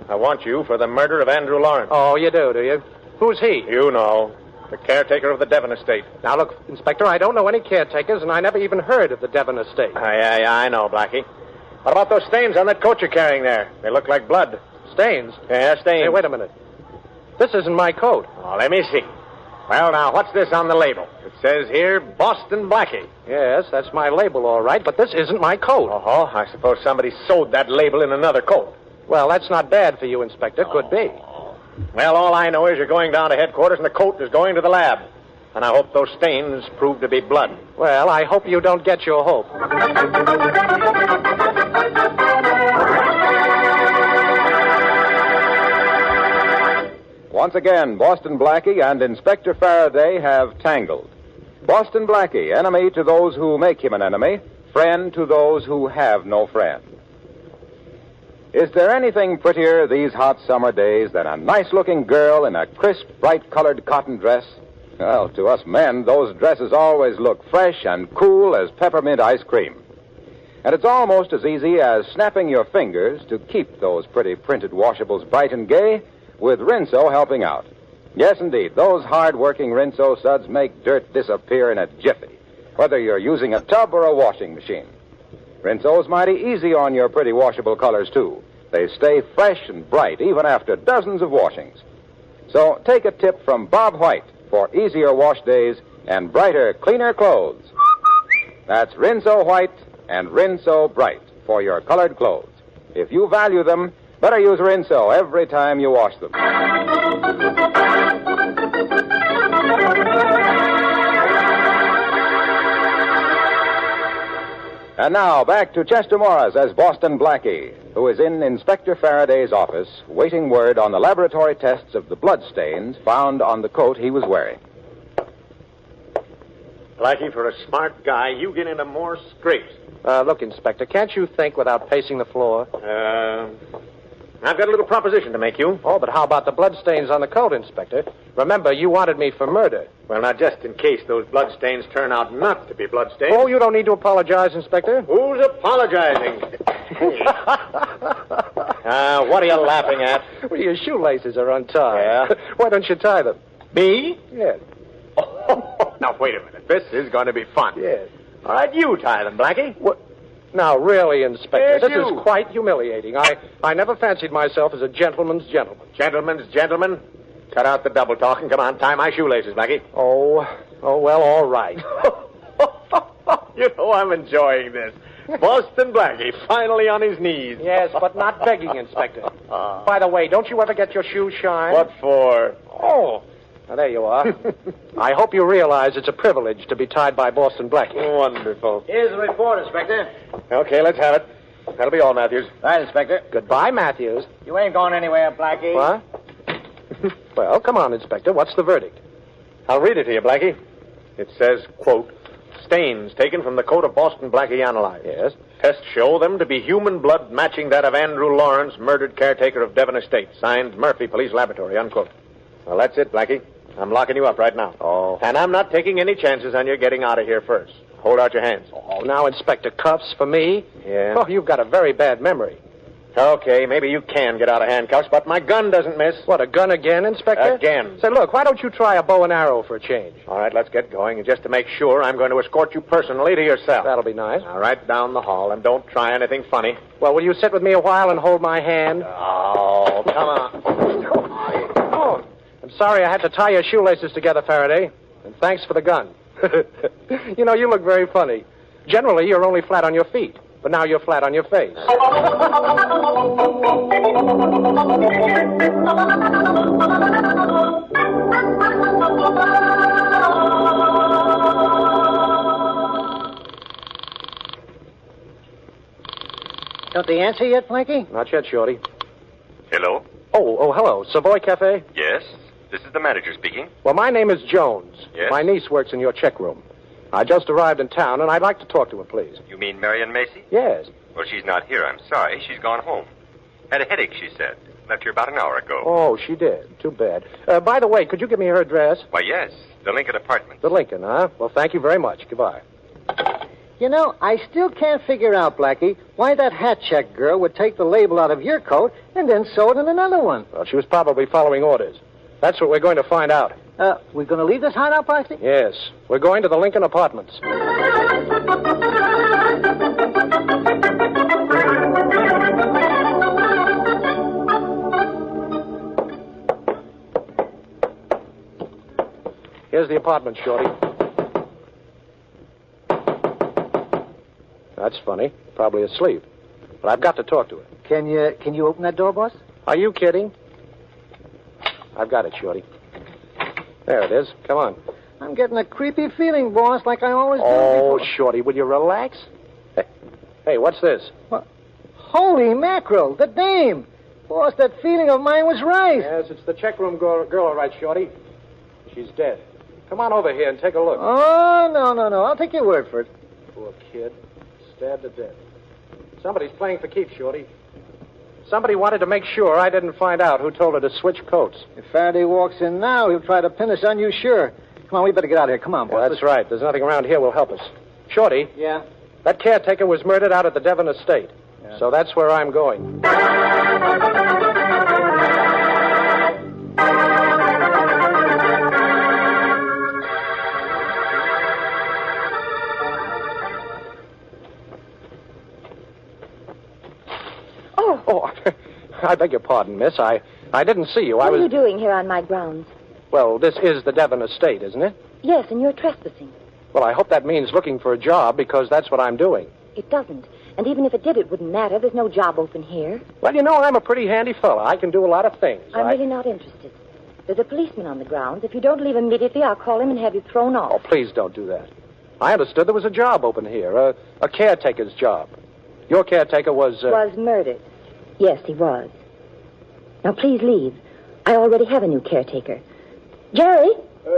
I want you for the murder of Andrew Lawrence. Oh, you do you? Who's he? You know. The caretaker of the Devon estate. Now, look, Inspector, I don't know any caretakers, and I never even heard of the Devon estate. I know, Blackie. What about those stains on that coat you're carrying there? They look like blood. Stains? Yeah, stains. Hey, wait a minute. This isn't my coat. Oh, let me see. Well, now, what's this on the label? It says here, Boston Blackie. Yes, that's my label, all right, but this isn't my coat. Oh, I suppose somebody sewed that label in another coat. Well, that's not bad for you, Inspector. Could be. Well, all I know is you're going down to headquarters and the coat is going to the lab. And I hope those stains prove to be blood. Well, I hope you don't get your hope. Once again, Boston Blackie and Inspector Faraday have tangled. Boston Blackie, enemy to those who make him an enemy, friend to those who have no friend. Is there anything prettier these hot summer days than a nice-looking girl in a crisp, bright-colored cotton dress? Well, to us men, those dresses always look fresh and cool as peppermint ice cream. And it's almost as easy as snapping your fingers to keep those pretty printed washables bright and gay with Rinso helping out. Yes, indeed, those hard-working Rinso suds make dirt disappear in a jiffy, whether you're using a tub or a washing machine. Rinso's mighty easy on your pretty washable colors, too. They stay fresh and bright even after dozens of washings. So take a tip from Bob White for easier wash days and brighter, cleaner clothes. That's Rinso White and Rinso Bright for your colored clothes. If you value them, better use Rinso every time you wash them. And now, back to Chester Morris as Boston Blackie, who is in Inspector Faraday's office, waiting word on the laboratory tests of the bloodstains found on the coat he was wearing. Blackie, for a smart guy, you get into more scrapes. Look, Inspector, can't you think without pacing the floor? I've got a little proposition to make you. Oh, but how about the bloodstains on the coat, Inspector? Remember, you wanted me for murder. Well, now, just in case those bloodstains turn out not to be bloodstains. Oh, you don't need to apologize, Inspector. Who's apologizing? What are you laughing at? Well, your shoelaces are untied. Yeah? Why don't you tie them? Me? Yes. Now, wait a minute. This is going to be fun. Yes. All right, you tie them, Blackie. What? Now, really, Inspector, Yes, this you. is quite humiliating. I never fancied myself as a gentleman's gentleman. Gentlemen's gentlemen, cut out the double talk and come on, tie my shoelaces, Blackie. Oh, well, all right. You know, I'm enjoying this. Boston Blackie, finally on his knees. Yes, but not begging, Inspector. By the way, don't you ever get your shoes shined? What for? Oh, now, there you are. I hope you realize it's a privilege to be tied by Boston Blackie. Wonderful. Here's the report, Inspector. Okay, let's have it. That'll be all, Matthews. Right, Inspector. Goodbye, Matthews. You ain't going anywhere, Blackie. What? Well, come on, Inspector. What's the verdict? I'll read it to you, Blackie. It says, quote, stains taken from the coat of Boston Blackie analyzed. Yes. Tests show them to be human blood matching that of Andrew Lawrence, murdered caretaker of Devon Estate. Signed, Murphy Police Laboratory, unquote. Well, that's it, Blackie. I'm locking you up right now. Oh. And I'm not taking any chances on your getting out of here first. Hold out your hands. Oh, now, Inspector, cuffs for me? Yeah. Oh, you've got a very bad memory. Okay, maybe you can get out of handcuffs, but my gun doesn't miss. What, a gun again, Inspector? Again. Say, look, why don't you try a bow and arrow for a change? All right, let's get going. And just to make sure, I'm going to escort you personally to your cell. That'll be nice. Now, right down the hall, and don't try anything funny. Well, will you sit with me a while and hold my hand? Oh, come on. Oh, I'm sorry I had to tie your shoelaces together, Faraday. And thanks for the gun. You know, you look very funny. Generally, you're only flat on your feet. But now you're flat on your face. Don't they answer yet, Blackie? Not yet, Shorty. Hello? Oh, hello. Savoy Cafe? Yes? This is the manager speaking. Well, my name is Jones. Yes? My niece works in your check room. I just arrived in town, and I'd like to talk to her, please. You mean Marion Macy? Yes. Well, she's not here. I'm sorry. She's gone home. Had a headache, she said. Left here about an hour ago. Oh, she did. Too bad. By the way, could you give me her address? Why, yes. The Lincoln Apartment. The Lincoln, huh? Well, thank you very much. Goodbye. You know, I still can't figure out, Blackie, why that hat check girl would take the label out of your coat and then sew it in another one. Well, she was probably following orders. That's what we're going to find out. We're going to leave this hideout, Blackie? Yes. We're going to the Lincoln Apartments. Here's the apartment, Shorty. That's funny. Probably asleep. But I've got to talk to her. Can you open that door, boss? Are you kidding? I've got it, Shorty. There it is. Come on. I'm getting a creepy feeling, boss, like I always do. Oh, Shorty, will you relax? Hey, what's this? What? Holy mackerel, the dame. Boss, that feeling of mine was right. Yes, it's the check room girl, all right, Shorty. She's dead. Come on over here and take a look. Oh, no. I'll take your word for it. Poor kid. Stabbed to death. Somebody's playing for keeps, Shorty. Somebody wanted to make sure I didn't find out who told her to switch coats. If Faraday walks in now, he'll try to pin us on you, sure. Come on, we better get out of here. Come on, boys. Yeah, that's right. There's nothing around here will help us. Shorty. Yeah? That caretaker was murdered out at the Devon estate. Yeah. So that's where I'm going. Oh, I beg your pardon, miss. I didn't see you. What are you doing here on my grounds? Well, this is the Devon estate, isn't it? Yes, and you're trespassing. Well, I hope that means looking for a job, because that's what I'm doing. It doesn't. And even if it did, it wouldn't matter. There's no job open here. Well, you know, I'm a pretty handy fella. I can do a lot of things. I'm really not interested. There's a policeman on the grounds. If you don't leave immediately, I'll call him and have you thrown off. Oh, please don't do that. I understood there was a job open here, a caretaker's job. Your caretaker was... Was murdered. Yes, he was. Now, please leave. I already have a new caretaker. Jerry?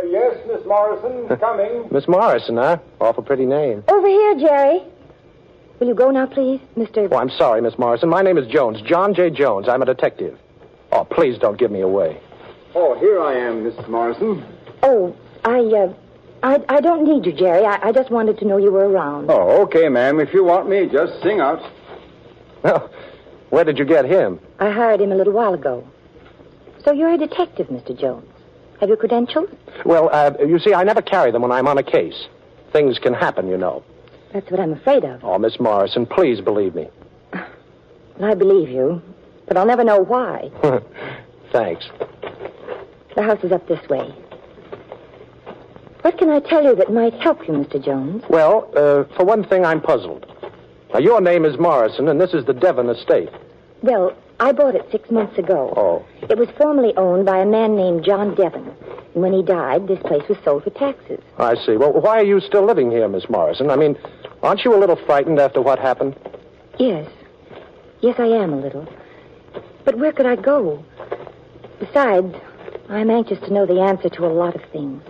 Yes, Miss Morrison, coming. Miss Morrison, huh? Awful pretty name. Over here, Jerry. Will you go now, please, Mr... Oh, I'm sorry, Miss Morrison. My name is Jones, John J. Jones. I'm a detective. Oh, please don't give me away. Oh, here I am, Miss Morrison. Oh, I don't need you, Jerry. I just wanted to know you were around. Oh, okay, ma'am. If you want me, just sing out. Well, where did you get him? I hired him a little while ago. So you're a detective, Mr. Jones. Have you credentials? Well, you see, I never carry them when I'm on a case. Things can happen, you know. That's what I'm afraid of. Oh, Miss Morrison, please believe me. I believe you, but I'll never know why. Thanks. The house is up this way. What can I tell you that might help you, Mr. Jones? Well, for one thing, I'm puzzled. Now, your name is Morrison, and this is the Devon estate. Well, I bought it 6 months ago. Oh. It was formerly owned by a man named John Devon. And when he died, this place was sold for taxes. I see. Well, why are you still living here, Miss Morrison? I mean, aren't you a little frightened after what happened? Yes. Yes, I am a little. But where could I go? Besides, I'm anxious to know the answer to a lot of things.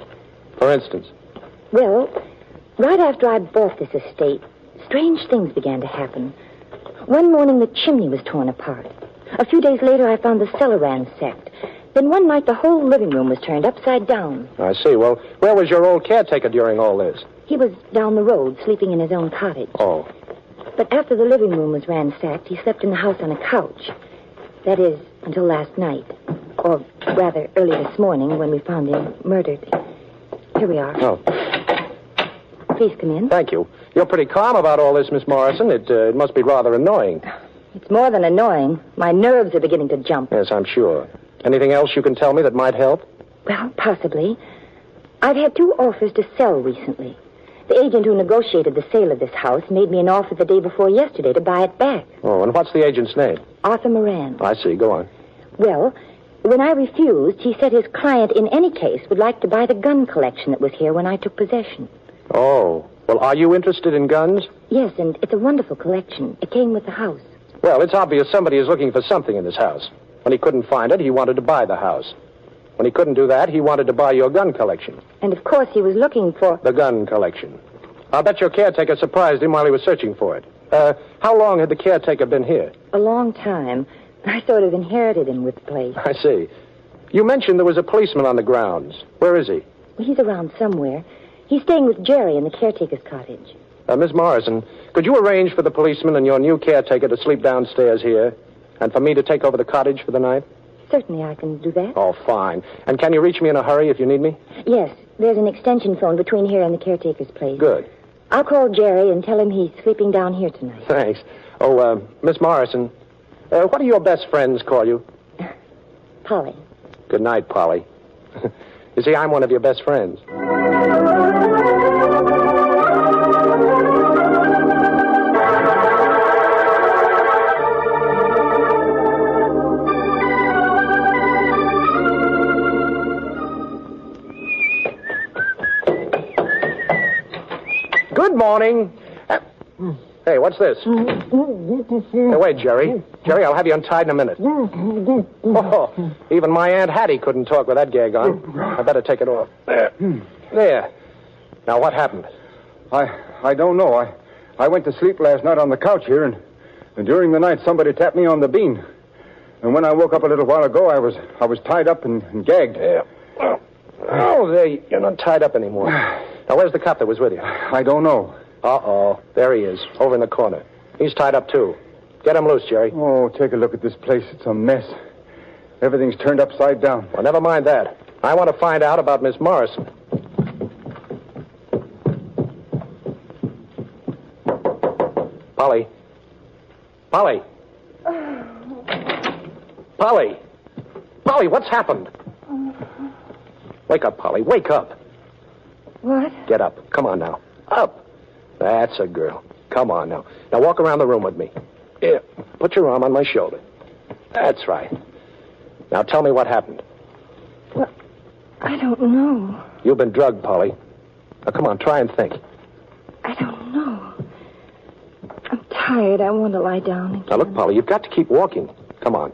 For instance? Well, right after I bought this estate, strange things began to happen. One morning, the chimney was torn apart. A few days later, I found the cellar ransacked. Then one night, the whole living room was turned upside down. I see. Well, where was your old caretaker during all this? He was down the road, sleeping in his own cottage. Oh. But after the living room was ransacked, he slept in the house on a couch. That is, until last night. Or rather, early this morning, when we found him murdered. Here we are. Oh. Please come in. Thank you. You're pretty calm about all this, Miss Morrison. It must be rather annoying. It's more than annoying. My nerves are beginning to jump. Yes, I'm sure. Anything else you can tell me that might help? Well, possibly. I've had 2 offers to sell recently. The agent who negotiated the sale of this house made me an offer the day before yesterday to buy it back. Oh, and what's the agent's name? Arthur Moran. I see. Go on. Well, when I refused, he said his client in any case would like to buy the gun collection that was here when I took possession. Oh. Well, are you interested in guns? Yes, and it's a wonderful collection. It came with the house. Well, it's obvious somebody is looking for something in this house. When he couldn't find it, he wanted to buy the house. When he couldn't do that, he wanted to buy your gun collection. And, of course, he was looking for... The gun collection. I'll bet your caretaker surprised him while he was searching for it. How long had the caretaker been here? A long time. I sort of inherited him with the place. I see. You mentioned there was a policeman on the grounds. Where is he? Well, he's around somewhere. He's staying with Jerry in the caretaker's cottage. Miss Morrison, could you arrange for the policeman and your new caretaker to sleep downstairs here, and for me to take over the cottage for the night? Certainly I can do that. Oh, fine. And can you reach me in a hurry if you need me? Yes, there's an extension phone between here and the caretaker's place. Good. I'll call Jerry and tell him he's sleeping down here tonight. Thanks. Oh, Miss Morrison, what do your best friends call you? Polly. Good night, Polly. You see, I'm one of your best friends. Good morning. Hey, what's this? Hey, wait, Jerry. Jerry, I'll have you untied in a minute. Oh, even my Aunt Hattie couldn't talk with that gag on. I better take it off. There. There. Now, what happened? I don't know. I went to sleep last night on the couch here, and during the night somebody tapped me on the bean. And when I woke up a little while ago, I was tied up and gagged. Yeah. Oh, there, you're not tied up anymore. Now, where's the cop that was with you? I don't know. Uh-oh. There he is, over in the corner. He's tied up, too. Get him loose, Jerry. Oh, take a look at this place. It's a mess. Everything's turned upside down. Well, never mind that. I want to find out about Miss Morrison. Polly. Polly. Polly. Polly, what's happened? Wake up, Polly. Wake up. What? Get up. Come on now. Up. That's a girl. Come on now. Now walk around the room with me. Here. Put your arm on my shoulder. That's right. Now tell me what happened. Well, I don't know. You've been drugged, Polly. Now come on, try and think. I don't know. I'm tired. I want to lie down again. Now look, Polly, you've got to keep walking. Come on.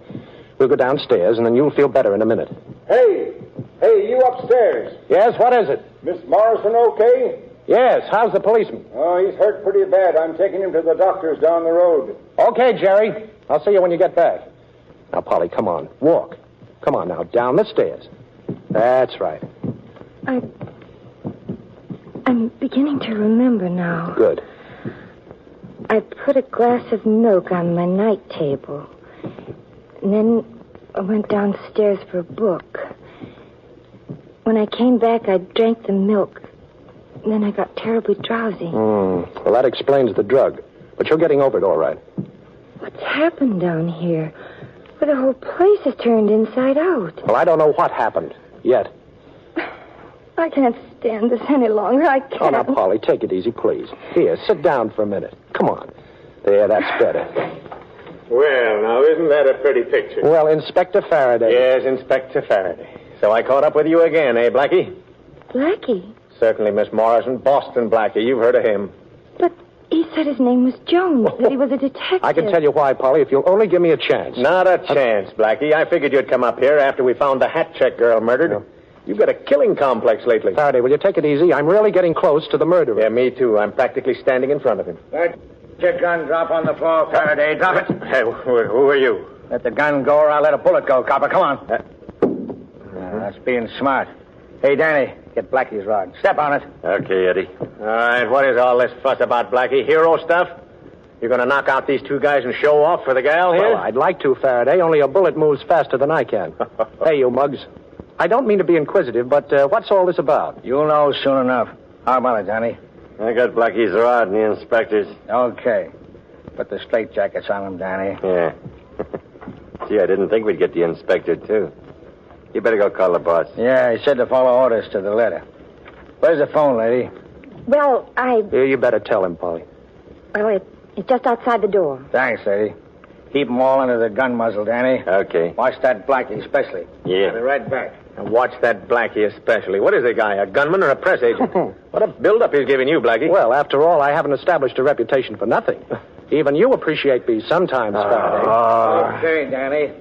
We'll go downstairs, and then you'll feel better in a minute. Hey, you upstairs. Yes, what is it? Miss Morrison okay? Yes, how's the policeman? Oh, he's hurt pretty bad. I'm taking him to the doctor's down the road. Okay, Jerry. I'll see you when you get back. Now, Polly, come on. Walk. Come on now, down the stairs. That's right. I'm beginning to remember now. Good. I put a glass of milk on my night table. And then I went downstairs for a book. When I came back, I drank the milk. And then I got terribly drowsy. Well, that explains the drug. But you're getting over it all right. What's happened down here? Well, the whole place is turned inside out. Well, I don't know what happened yet. I can't stand this any longer. I can't. Oh, now, Polly, take it easy, please. Here, sit down for a minute. Come on. There, that's better. Well, now, isn't that a pretty picture? Well, Inspector Faraday. Yes, Inspector Faraday. So I caught up with you again, eh, Blackie? Blackie? Certainly, Miss Morrison. Boston Blackie. You've heard of him. But he said his name was Jones, that he was a detective. I can tell you why, Polly, if you'll only give me a chance. Not a chance, Blackie. I figured you'd come up here after we found the hat check girl murdered. No. You've got a killing complex lately. Faraday, will you take it easy? I'm really getting close to the murderer. Yeah, me too. I'm practically standing in front of him. Let your gun drop on the floor, Faraday. Drop it. Hey, who are you? Let the gun go or I'll let a bullet go, copper. Come on. That's being smart. Hey, Danny, get Blackie's rod. Step on it. Okay, Eddie. All right, what is all this fuss about, Blackie? Hero stuff? You're going to knock out these two guys and show off for the gal here? Well, I'd like to, Faraday, only a bullet moves faster than I can. Hey, you mugs. I don't mean to be inquisitive, but what's all this about? You'll know soon enough. How about it, Danny? I got Blackie's rod and the inspector's. Okay. Put the straitjackets on him, Danny. Yeah. Gee, I didn't think we'd get the inspector, too. You better go call the boss. Yeah, he said to follow orders to the letter. Where's the phone, lady? Well, You better tell him, Polly. Well, it's just outside the door. Thanks, lady. Keep them all under the gun muzzle, Danny. Okay. Watch that Blackie especially. Yeah. I'll be right back. Now watch that Blackie especially. What is the guy, a gunman or a press agent? What a build-up he's giving you, Blackie. Well, after all, I haven't established a reputation for nothing. Even you appreciate me sometimes, Faraday. Okay, Danny.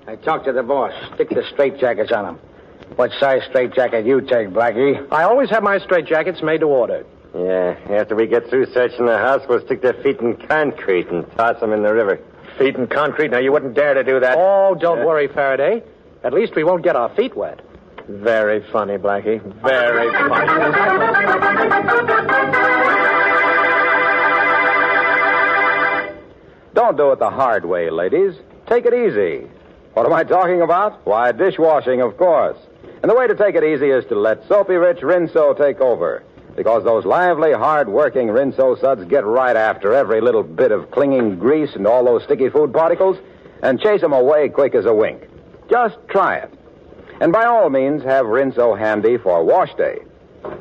I talked to the boss. Stick the straitjackets on him. What size straitjacket you take, Blackie? I always have my straitjackets made to order. Yeah, after we get through searching the house, we'll stick their feet in concrete and toss them in the river. Feet in concrete? Now, you wouldn't dare to do that. Oh, don't worry, Faraday. At least we won't get our feet wet. Very funny, Blackie. Very funny. Don't do it the hard way, ladies. Take it easy. What am I talking about? Why, dishwashing, of course. And the way to take it easy is to let Soapy Rich Rinso take over. Because those lively, hard-working Rinso suds get right after every little bit of clinging grease and all those sticky food particles and chase them away quick as a wink. Just try it. And by all means, have Rinso handy for wash day.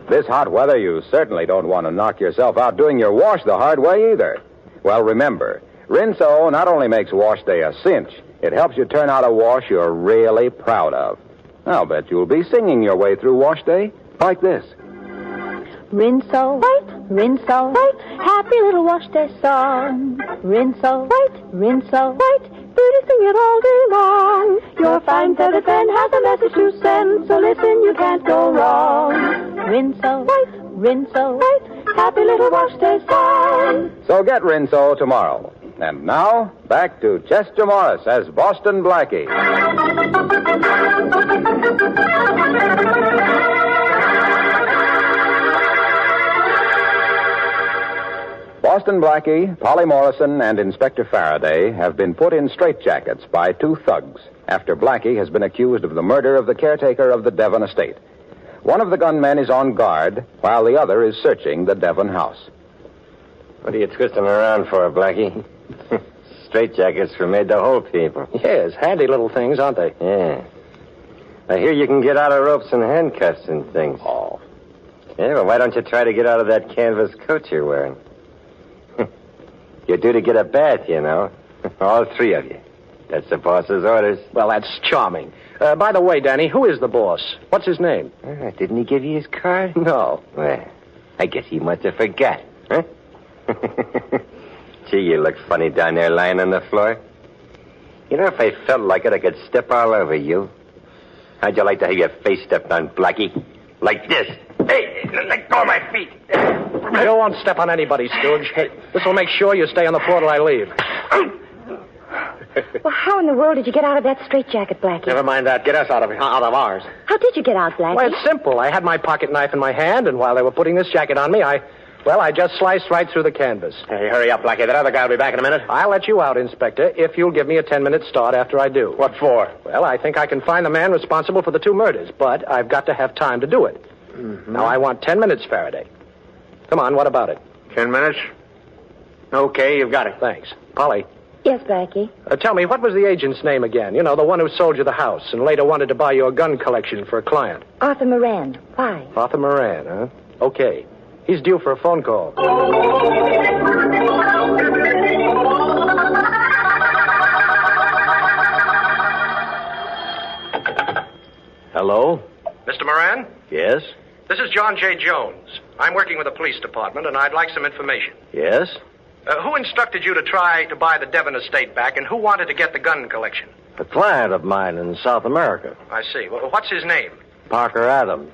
This hot weather, you certainly don't want to knock yourself out doing your wash the hard way either. Well, remember, Rinso not only makes wash day a cinch, it helps you turn out a wash you're really proud of. I'll bet you'll be singing your way through wash day like this. Rinso, right, rinso, right, happy little wash day song. Rinso, right, rinso, right, Birdie sing it all day long. Your fine feathered friend has a message to send, so listen, you can't go wrong. Rinso, right, happy little wash day song. So get Rinso tomorrow. And now, back to Chester Morris as Boston Blackie. Boston Blackie, Polly Morrison, and Inspector Faraday have been put in straitjackets by two thugs after Blackie has been accused of the murder of the caretaker of the Devon estate. One of the gunmen is on guard, while the other is searching the Devon house. What are you twisting around for, Blackie? Straitjackets were made to hold people. Yes, handy little things, aren't they? Yeah. I hear you can get out of ropes and handcuffs and things. Oh. Yeah, well, why don't you try to get out of that canvas coat you're wearing? You're due to get a bath, you know. All three of you. That's the boss's orders. Well, that's charming. By the way, Danny, who is the boss? What's his name? Didn't he give you his card? No. Well, I guess he must have forgot, huh? Gee, you look funny down there lying on the floor. You know, if I felt like it, I could step all over you. How'd you like to have your face stepped on, Blackie? Like this. Hey, let go of my feet. You won't step on anybody, Stooge. This will make sure you stay on the floor till I leave. Well, how in the world did you get out of that straitjacket, Blackie? Never mind that. Get us out of ours. How did you get out, Blackie? Well, it's simple. I had my pocket knife in my hand, and while they were putting this jacket on me, I just sliced right through the canvas. Hey, hurry up, Blackie. That other guy will be back in a minute. I'll let you out, Inspector, if you'll give me a 10-minute start after I do. What for? Well, I think I can find the man responsible for the two murders, but I've got to have time to do it. Mm-hmm. Now, I want 10 minutes, Faraday. Come on, what about it? 10 minutes? Okay, you've got it. Thanks. Polly. Yes, Blackie? Tell me, what was the agent's name again? You know, the one who sold you the house and later wanted to buy you a gun collection for a client. Arthur Moran. Why? Arthur Moran, huh? Okay. He's due for a phone call. Hello? Mr. Moran? Yes? This is John J. Jones. I'm working with the police department, and I'd like some information. Yes? Who instructed you to try to buy the Devon estate back, and who wanted to get the gun collection? A client of mine in South America. I see. Well, what's his name? Parker Adams.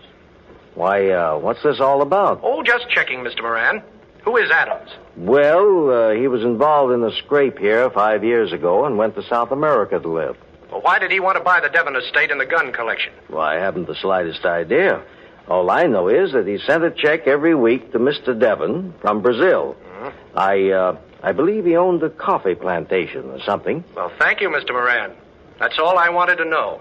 Why, what's this all about? Oh, just checking, Mr. Moran. Who is Adams? Well, he was involved in a scrape here 5 years ago and went to South America to live. Well, why did he want to buy the Devon estate and the gun collection? Well, I haven't the slightest idea. All I know is that he sent a check every week to Mr. Devon from Brazil. Mm-hmm. I believe he owned a coffee plantation or something. Well, thank you, Mr. Moran. That's all I wanted to know.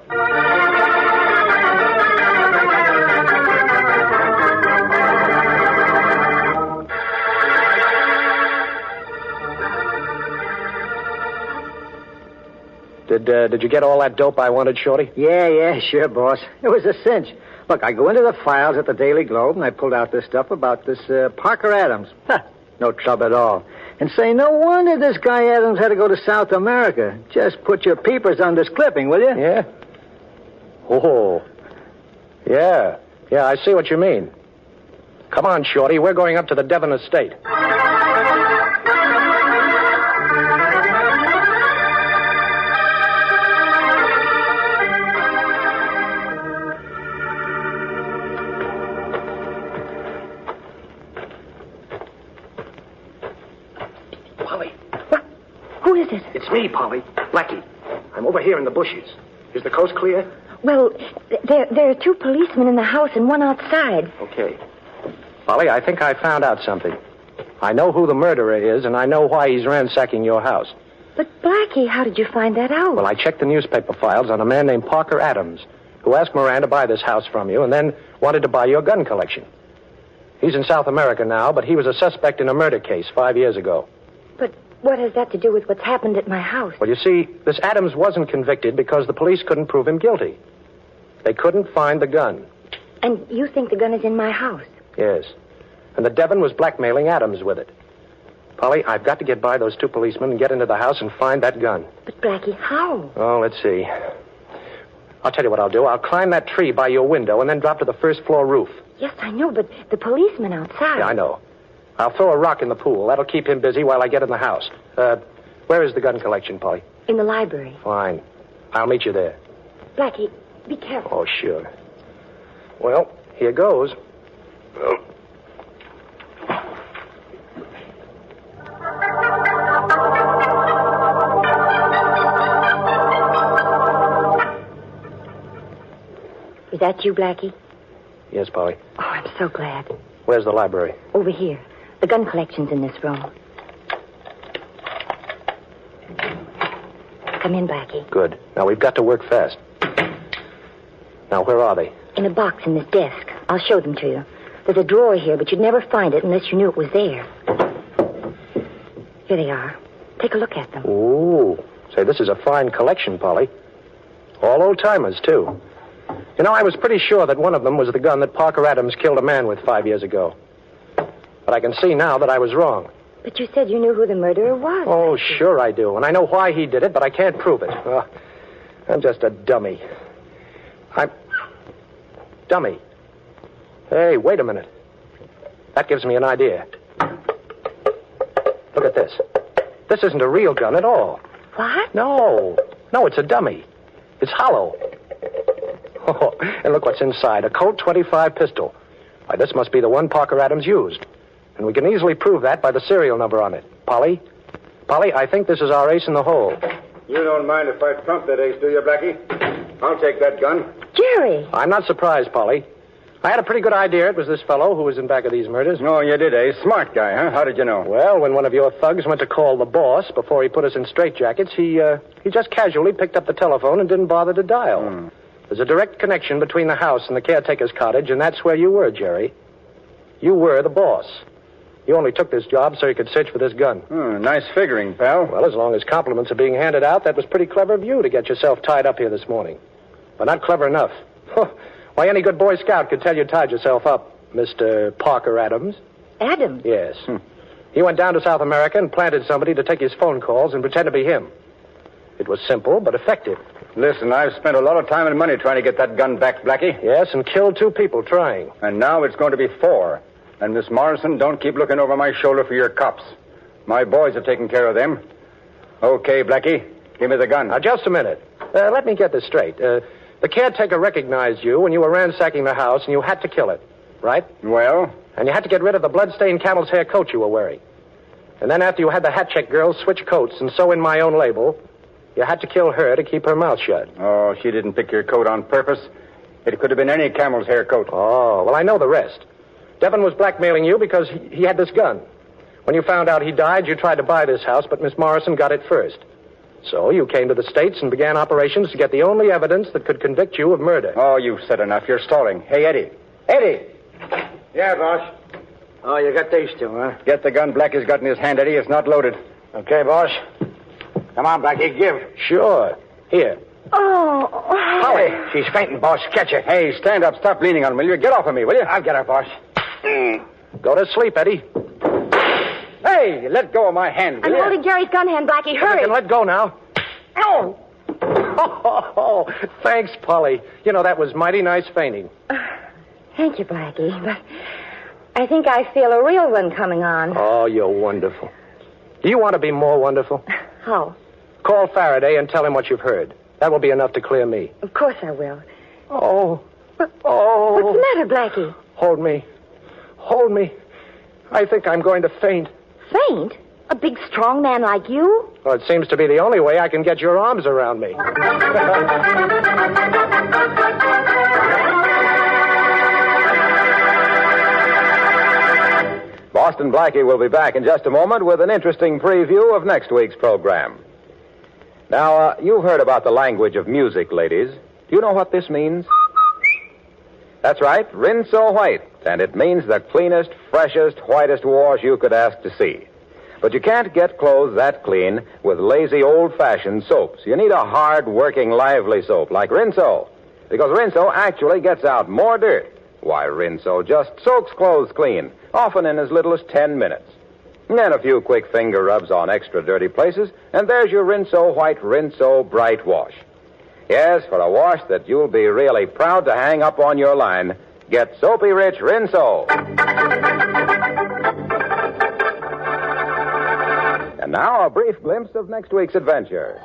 Did you get all that dope I wanted, Shorty? Yeah, sure, boss. It was a cinch. Look, I go into the files at the Daily Globe, and I pulled out this stuff about this Parker Adams. No trouble at all. And say, no wonder this guy Adams had to go to South America. Just put your peepers on this clipping, will you? Yeah? Oh. Yeah, I see what you mean. Come on, Shorty. We're going up to the Devon estate. Who is it? It's me, Polly. Blackie. I'm over here in the bushes. Is the coast clear? Well, there are two policemen in the house and one outside. Okay. Polly, I think I found out something. I know who the murderer is, and I know why he's ransacking your house. But, Blackie, how did you find that out? Well, I checked the newspaper files on a man named Parker Adams, who asked Moran to buy this house from you and then wanted to buy your gun collection. He's in South America now, but he was a suspect in a murder case 5 years ago. But what has that to do with what's happened at my house? Well, you see, this Adams wasn't convicted because the police couldn't prove him guilty. They couldn't find the gun. And you think the gun is in my house? Yes. And the Devon was blackmailing Adams with it. Polly, I've got to get by those two policemen and get into the house and find that gun. But, Blackie, how? Oh, let's see. I'll tell you what I'll do. I'll climb that tree by your window and then drop to the first-floor roof. Yes, I know, but the policeman outside... Yeah, I know. I'll throw a rock in the pool. That'll keep him busy while I get in the house. Where is the gun collection, Polly? In the library. Fine. I'll meet you there. Blackie, be careful. Oh, sure. Well, here goes. Is that you, Blackie? Yes, Polly. Oh, I'm so glad. Where's the library? Over here. The gun collection's in this room. Come in, Blackie. Good. Now, we've got to work fast. Now, where are they? In a box in this desk. I'll show them to you. There's a drawer here, but you'd never find it unless you knew it was there. Here they are. Take a look at them. Ooh. Say, this is a fine collection, Polly. All old-timers, too. You know, I was pretty sure that one of them was the gun that Parker Adams killed a man with 5 years ago. But I can see now that I was wrong. But you said you knew who the murderer was. Oh, sure I do. And I know why he did it, but I can't prove it. I'm just a dummy. Dummy. Hey, wait a minute. That gives me an idea. Look at this. This isn't a real gun at all. What? No, it's a dummy. It's hollow. Oh, and look what's inside. A Colt 25 pistol. Why, this must be the one Parker Adams used. And we can easily prove that by the serial number on it. Polly, I think this is our ace in the hole. You don't mind if I trump that ace, do you, Blackie? I'll take that gun. Jerry! I'm not surprised, Polly. I had a pretty good idea it was this fellow who was in back of these murders. Oh, you did, eh? Smart guy, huh? How did you know? Well, when one of your thugs went to call the boss before he put us in straitjackets, he just casually picked up the telephone and didn't bother to dial. There's a direct connection between the house and the caretaker's cottage, and that's where you were, Jerry. You were the boss. You only took this job so you could search for this gun. Nice figuring, pal. Well, as long as compliments are being handed out, that was pretty clever of you to get yourself tied up here this morning. But not clever enough. Why, any good Boy Scout could tell you tied yourself up, Mr. Parker Adams. Adams? Yes. He went down to South America and planted somebody to take his phone calls and pretend to be him. It was simple, but effective. Listen, I've spent a lot of time and money trying to get that gun back, Blackie. Yes, and killed 2 people trying. And now it's going to be 4. And, Miss Morrison, don't keep looking over my shoulder for your cops. My boys are taking care of them. Okay, Blackie, give me the gun. Now, just a minute. Let me get this straight. The caretaker recognized you when you were ransacking the house, and you had to kill it, right? Well? And you had to get rid of the blood-stained camel's hair coat you were wearing. And then after you had the hat-check girl switch coats and sew in my own label, you had to kill her to keep her mouth shut. Oh, she didn't pick your coat on purpose. It could have been any camel's hair coat. Oh, well, I know the rest. Devon was blackmailing you because he had this gun. When you found out he died, you tried to buy this house, but Miss Morrison got it first. So you came to the States and began operations to get the only evidence that could convict you of murder. Oh, you've said enough. You're stalling. Hey, Eddie. Eddie! Yeah, boss? Oh, you got these 2, huh? Get the gun Blackie's got in his hand, Eddie. It's not loaded. Okay, boss. Come on, Blackie, give. Sure. Here. Oh. Polly, she's fainting, boss. Catch her. Hey, stand up. Stop leaning on me. Will you? Get off of me, will you? I'll get her, boss. Go to sleep, Eddie. Hey, let go of my hand, will I'm you? holding Jerry's gun hand, Blackie. Hurry. You can let go now. Oh. Oh, thanks, Polly. You know, that was mighty nice fainting. Thank you, Blackie, but I think I feel a real one coming on. Oh, you're wonderful. Do you want to be more wonderful? How? Call Faraday and tell him what you've heard. That will be enough to clear me. Of course I will. Oh. What's the matter, Blackie? Hold me. Hold me. I think I'm going to faint. Faint? A big, strong man like you? Well, it seems to be the only way I can get your arms around me. Boston Blackie will be back in just a moment with an interesting preview of next week's program. Now, you've heard about the language of music, ladies. Do you know what this means? That's right, Rinso White. And it means the cleanest, freshest, whitest wash you could ask to see. But you can't get clothes that clean with lazy, old-fashioned soaps. You need a hard-working, lively soap like Rinso. Because Rinso actually gets out more dirt. Why, Rinso just soaks clothes clean, often in as little as 10 minutes. And then a few quick finger rubs on extra dirty places, and there's your Rinso White, Rinso Bright wash. Yes, for a wash that you'll be really proud to hang up on your line, get Soapy Rich Rinso. And now a brief glimpse of next week's adventure.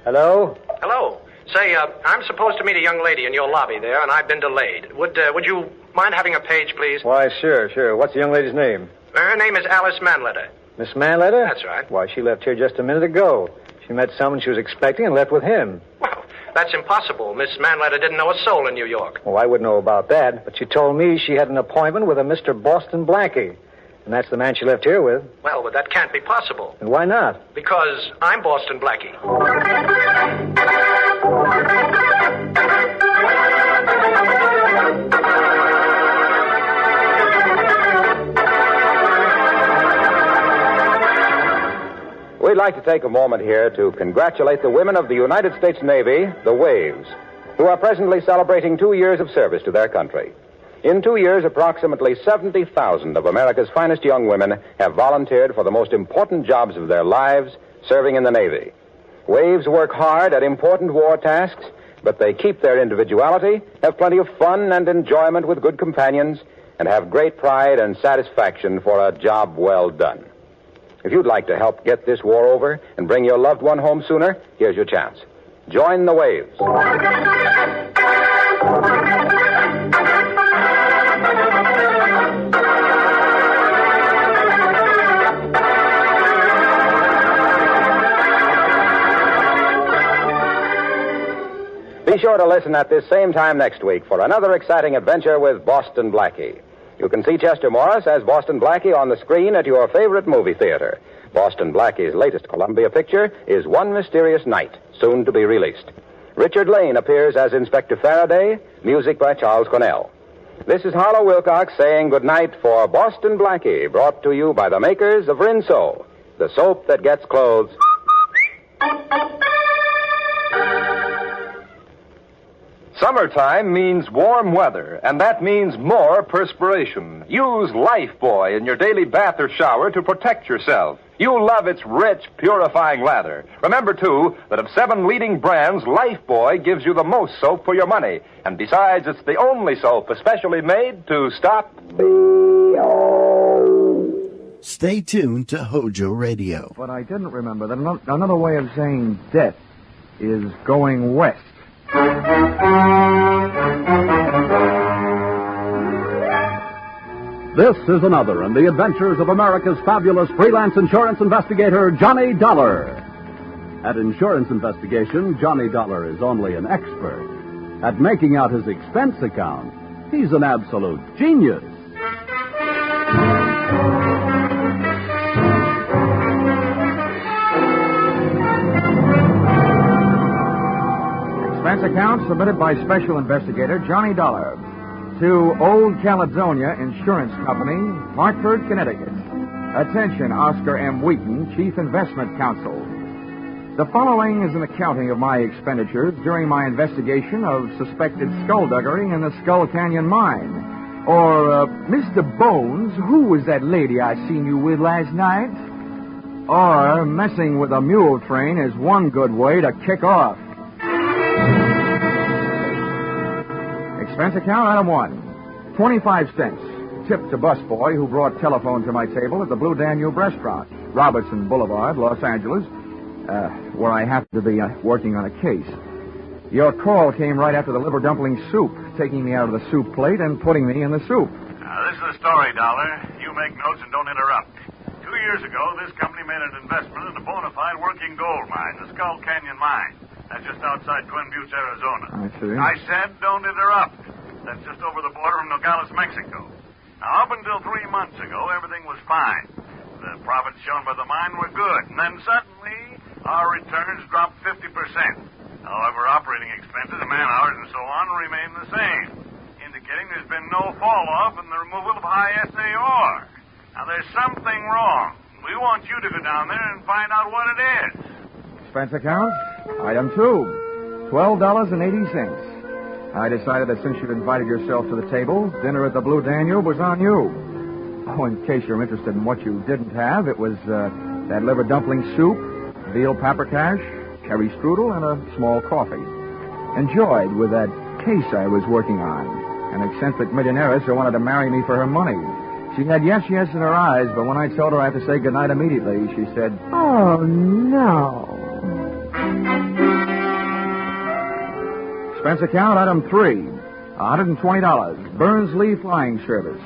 Hello? Hello. Say, I'm supposed to meet a young lady in your lobby there, and I've been delayed. Would you mind having a page, please? Why, sure. What's the young lady's name? Her name is Alice Manletter. Miss Manletter? That's right. Why, she left here just a minute ago. She met someone she was expecting and left with him. Well, That's impossible. Miss Manletter didn't know a soul in New York. Oh, I wouldn't know about that, but she told me she had an appointment with a Mr. Boston Blackie. And that's the man she left here with. Well, but that can't be possible. And why not? Because I'm Boston Blackie. We'd like to take a moment here to congratulate the women of the United States Navy, the Waves, who are presently celebrating 2 years of service to their country. In 2 years, approximately 70,000 of America's finest young women have volunteered for the most important jobs of their lives, serving in the Navy. Waves work hard at important war tasks, but they keep their individuality, have plenty of fun and enjoyment with good companions, and have great pride and satisfaction for a job well done. If you'd like to help get this war over and bring your loved one home sooner, here's your chance. Join the Waves. Be sure to listen at this same time next week for another exciting adventure with Boston Blackie. You can see Chester Morris as Boston Blackie on the screen at your favorite movie theater. Boston Blackie's latest Columbia picture is One Mysterious Night, soon to be released. Richard Lane appears as Inspector Faraday, music by Charles Cornell. This is Harlow Wilcox saying goodnight for Boston Blackie, brought to you by the makers of Rinso, the soap that gets clothes. Summertime means warm weather, and that means more perspiration. Use Lifebuoy in your daily bath or shower to protect yourself. You'll love its rich, purifying lather. Remember, too, that of 7 leading brands, Lifebuoy gives you the most soap for your money. And besides, it's the only soap especially made to stop... Stay tuned to Hojo Radio. But I didn't remember that another way of saying death is going west. This is another in the adventures of America's fabulous freelance insurance investigator, Johnny Dollar. At insurance investigation, Johnny Dollar is only an expert. At making out his expense account, he's an absolute genius. Expense account submitted by Special Investigator Johnny Dollar to Old Caledonia Insurance Company, Hartford, Connecticut. Attention, Oscar M. Wheaton, Chief Investment Counsel. The following is an accounting of my expenditures during my investigation of suspected skullduggery in the Skull Canyon mine. Or, Mr. Bones, who was that lady I seen you with last night? Or, messing with a mule train is one good way to kick off. Expense account, item 1. 25 cents. Tip to busboy who brought telephone to my table at the Blue Danube restaurant, Robertson Boulevard, Los Angeles, where I happen to be working on a case. Your call came right after the liver dumpling soup, taking me out of the soup plate and putting me in the soup. Now, this is the story, Dollar. You make notes and don't interrupt. 2 years ago, this company made an investment in a bona fide working gold mine, the Skull Canyon Mine. That's just outside Twin Buttes, Arizona. I see. I said don't interrupt. That's just over the border from Nogales, Mexico. Now, up until 3 months ago, everything was fine. The profits shown by the mine were good. And then suddenly, our returns dropped 50%. However, operating expenses, man-hours, and so on remain the same, indicating there's been no fall-off in the removal of high-assay ore. Now, there's something wrong. We want you to go down there and find out what it is. Expense account, item 2. $12.80. I decided that since you'd invited yourself to the table, dinner at the Blue Danube was on you. Oh, in case you're interested in what you didn't have, it was that liver dumpling soup, veal paprikash, cherry strudel, and a small coffee. Enjoyed with that case I was working on. An eccentric millionaire who wanted to marry me for her money. She had yes, yes in her eyes, but when I told her I had to say goodnight immediately, she said, "Oh, no." Expense account, item 3. $120. Burns Lee Flying Service.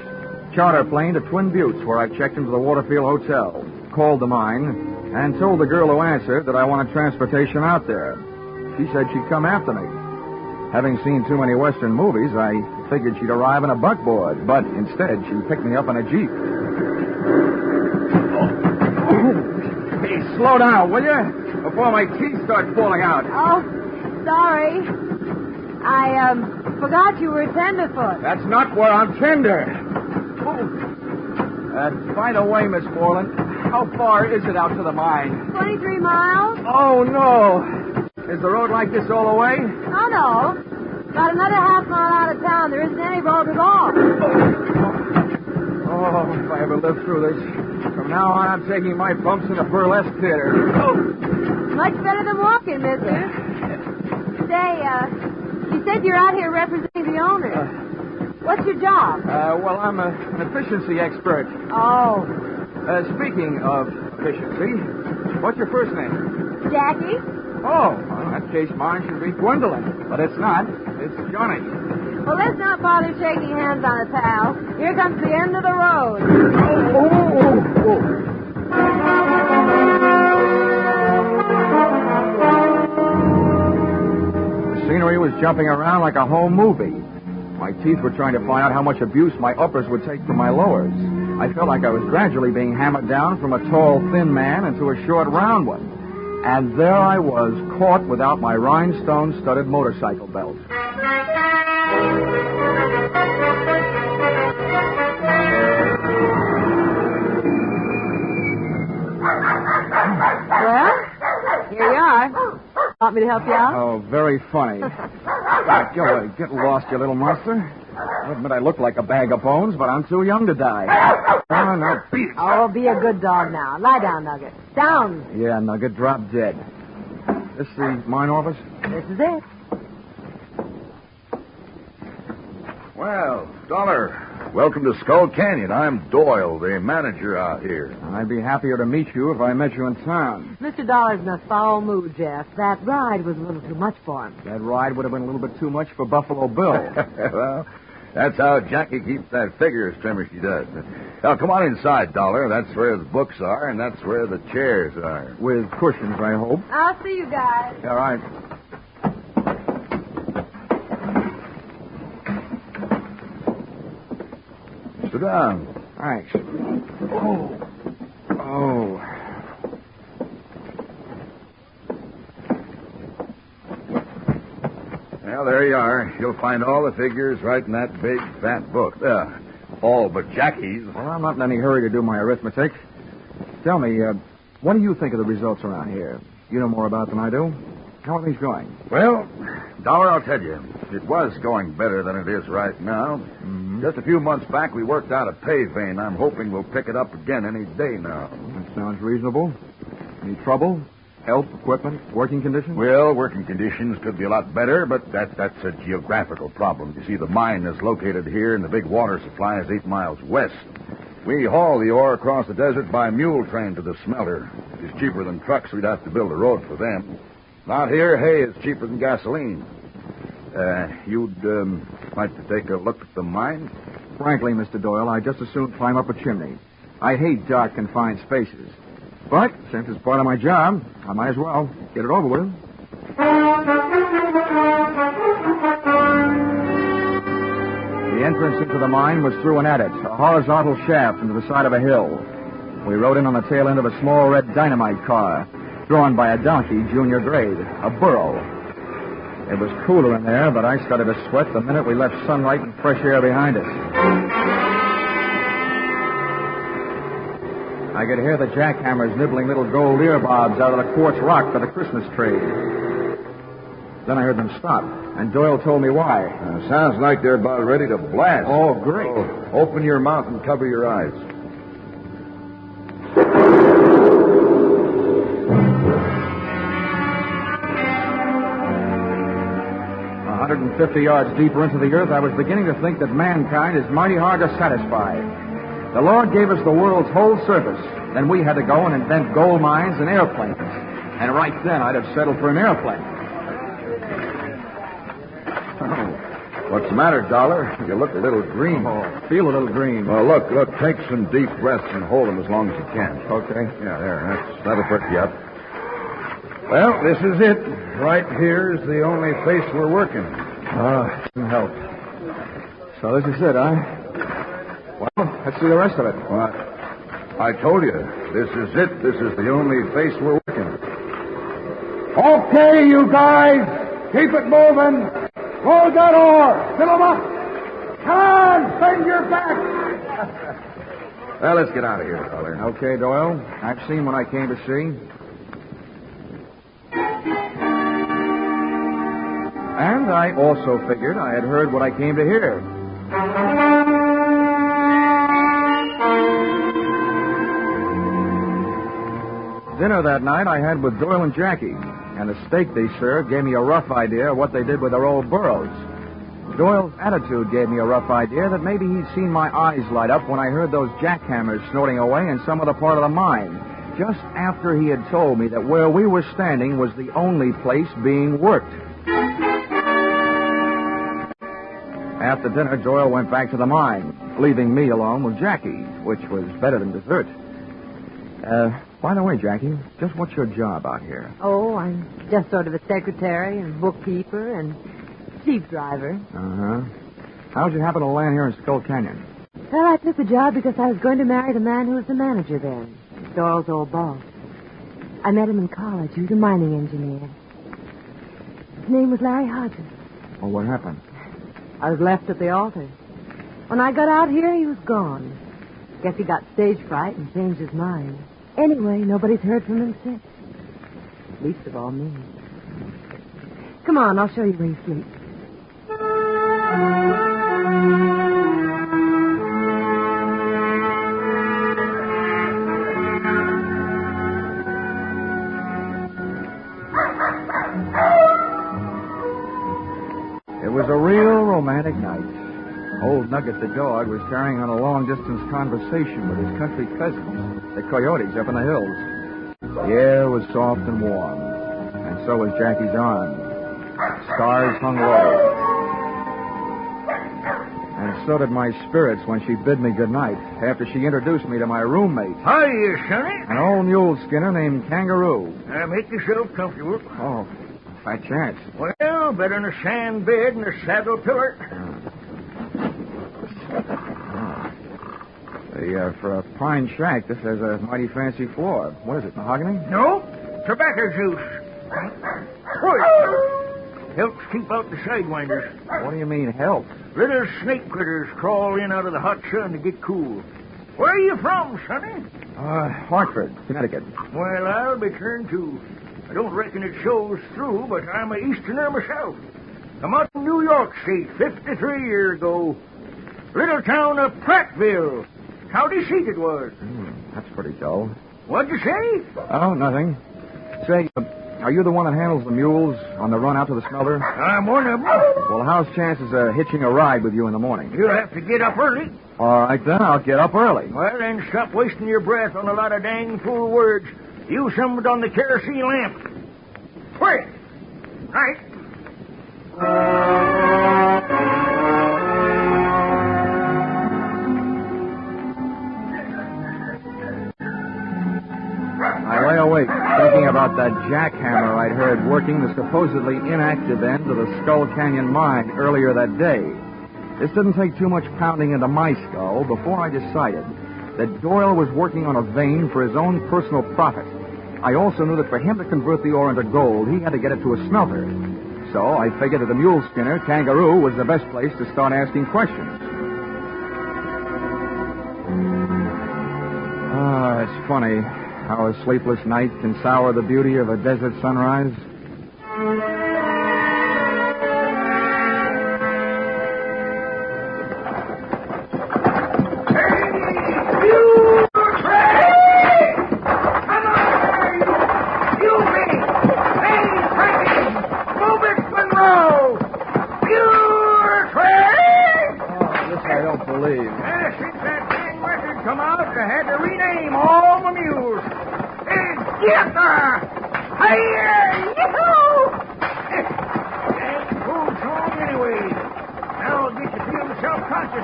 Charter plane to Twin Buttes, where I checked into the Waterfield Hotel, called the mine, and told the girl who answered that I wanted transportation out there. She said she'd come after me. Having seen too many Western movies, I figured she'd arrive in a buckboard, but instead she picked me up in a Jeep. Hey, slow down, will you? Before my teeth start falling out. Oh, sorry. I forgot you were a tenderfoot. That's not where I'm tender. By the way, Miss Borland, how far is it out to the mine? 23 miles? Oh, no. Is the road like this all the way? Oh, no. About another half mile out of town, there isn't any road at all. Oh, if I ever live through this. From now on, I'm taking my bumps in a burlesque theater. Much better than walking, mister. Say, you said you're out here representing the owner. What's your job? Well, I'm an efficiency expert. Oh. Speaking of efficiency, what's your first name? Jackie? Oh, well, in that case, mine should be Gwendolyn. But it's not. It's Johnny. Well, let's not bother shaking hands on it, pal. Here comes the end of the road. The scenery was jumping around like a home movie. My teeth were trying to find out how much abuse my uppers would take from my lowers. I felt like I was gradually being hammered down from a tall, thin man into a short, round one. And there I was, caught without my rhinestone-studded motorcycle belt. Well, here you are. Want me to help you out? Oh, very funny. Go away. Get lost, you little monster. I admit I look like a bag of bones, but I'm too young to die. Oh, no. Oh, be a good dog now. Lie down, Nugget. Down. Yeah, Nugget, drop dead. This the mine office? This is it. Well, Dollar, welcome to Skull Canyon. I'm Doyle, the manager out here. I'd be happier to meet you if I met you in town. Mr. Dollar's in a foul mood, Jeff. That ride was a little too much for him. That ride would have been a little bit too much for Buffalo Bill. Well, that's how Jackie keeps that figure as trim as she does. Now, come on inside, Dollar. That's where the books are, and that's where the chairs are. With cushions, I hope. I'll see you guys. All right. Sit down. Thanks. Oh. Well, there you are. You'll find all the figures right in that big, fat book. All but Jackie's. Well, I'm not in any hurry to do my arithmetic. Tell me, what do you think of the results around here? You know more about it than I do. How are things going? Well, Dollar, I'll tell you. It was going better than it is right now. Mm-hmm. Just a few months back, we worked out a pay vein. I'm hoping we'll pick it up again any day now. That sounds reasonable. Any trouble? Help, equipment, working conditions? Well, working conditions could be a lot better, but that's a geographical problem. You see, the mine is located here, and the big water supply is 8 miles west. We haul the ore across the desert by mule train to the smelter. If it's cheaper than trucks, we'd have to build a road for them. Out here, hay is cheaper than gasoline. You'd like to take a look at the mine? Frankly, Mr. Doyle, I'd just as soon climb up a chimney. I hate dark, confined spaces. But since it's part of my job, I might as well get it over with. The entrance into the mine was through an adit, a horizontal shaft into the side of a hill. We rode in on the tail end of a small red dynamite car, drawn by a donkey, junior grade, a burro. It was cooler in there, but I started to sweat the minute we left sunlight and fresh air behind us. I could hear the jackhammers nibbling little gold earbobs out of the quartz rock for the Christmas tree. Then I heard them stop, and Doyle told me why. Sounds like they're about ready to blast. Oh, great. Oh, open your mouth and cover your eyes. 150 yards deeper into the earth, I was beginning to think that mankind is mighty hard to satisfy. The Lord gave us the world's whole surface. Then we had to go and invent gold mines and airplanes. And right then, I'd have settled for an airplane. Oh, what's the matter, Dollar? You look a little green. Oh, feel a little green. Well, look. Take some deep breaths and hold them as long as you can. Okay. Yeah, there. That'll perk you up. Well, this is it. Right here is the only place we're working. Didn't help. So this is it, huh? Well, let's see the rest of it. What? I told you, this is it. This is the only place we're working. Okay, you guys. Keep it moving. Hold that oar. Fill 'em up. Come on, bend your back. Well, let's get out of here, feller. Okay, Doyle. I've seen what I came to see. And I also figured I had heard what I came to hear. Dinner that night I had with Doyle and Jackie, and the steak they served gave me a rough idea of what they did with their old burros. Doyle's attitude gave me a rough idea that maybe he'd seen my eyes light up when I heard those jackhammers snorting away in some other part of the mine, just after he had told me that where we were standing was the only place being worked. After dinner, Doyle went back to the mine, leaving me alone with Jackie, which was better than dessert. By the way, Jackie, just what's your job out here? Oh, I'm just sort of a secretary and bookkeeper and jeep driver. Uh-huh. How'd you happen to land here in Skull Canyon? Well, I took the job because I was going to marry the man who was the manager there, Doyle's old boss. I met him in college. He was a mining engineer. His name was Larry Hodges. Well, what happened? I was left at the altar. When I got out here, he was gone. Guess he got stage fright and changed his mind. Anyway, nobody's heard from him since. Least of all me. Come on, I'll show you where you sleep. It was a real romantic night. Old Nugget the dog was carrying on a long-distance conversation with his country cousins, the coyotes up in the hills. The air was soft and warm, and so was Jackie's arm. Stars hung low. And so did my spirits when she bid me good night after she introduced me to my roommate. Hiya, Sonny. An old mule skinner named Kangaroo. Make yourself comfortable. Oh, by chance. Well, better than a sand bed and a saddle pillar. For a pine shack, this has a mighty fancy floor. What is it, mahogany? No, tobacco juice. Helps keep out the sidewinders. What do you mean, help? Little snake critters crawl in out of the hot sun to get cool. Where are you from, Sonny? Hartford, Connecticut. Well, I'll be turned too. I don't reckon it shows through, but I'm a Easterner myself. I'm out in New York State 53 years ago. Little town of Prattville. County seat it was. That's pretty dull. What'd you say? Oh, nothing. Say, are you the one that handles the mules on the run out to the smelter? I'm one of them. Well, how's chances of hitching a ride with you in the morning? You'll have to get up early. All right, then. I'll get up early. Well, then stop wasting your breath on a lot of dang fool words. Use some of it on the kerosene lamp. Quick! Right. I lay awake thinking about that jackhammer I'd heard working the supposedly inactive end of the Skull Canyon mine earlier that day. This didn't take too much pounding into my skull before I decided that Doyle was working on a vein for his own personal profit. I also knew that for him to convert the ore into gold, he had to get it to a smelter. So I figured that the mule skinner, Kangaroo, was the best place to start asking questions. It's funny how a sleepless night can sour the beauty of a desert sunrise.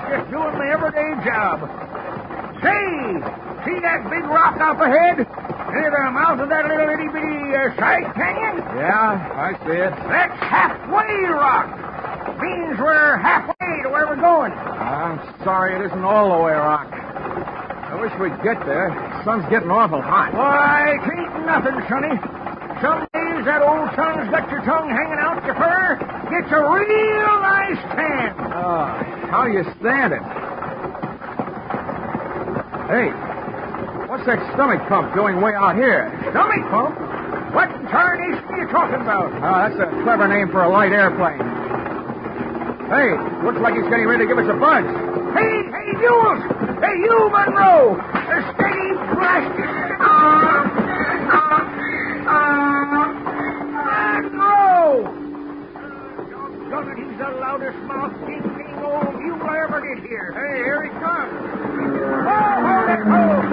Just doing my everyday job. Say, see that big rock up ahead? Near the mouth of that little itty-bitty side canyon? Yeah, I see it. That's Halfway Rock. Means we're halfway to where we're going. I'm sorry it isn't all the way, Rock. I wish we'd get there. The sun's getting awful hot. Why, it ain't nothing, Sonny. Some days that old sun's got your tongue hanging out your fur. Gets a real nice tan. How you stand it? Hey, what's that stomach pump doing way out here? Stomach pump? What in tarnation are you talking about? That's a clever name for a light airplane. Hey, looks like he's getting ready to give us a buzz. Hey, Jules! Hey, you, Monroe! Steady blast! Monroe! Doggone it, he's the loudest mouth ding-ding old mule I ever did hear. Hey, here he comes. Hold it, hold!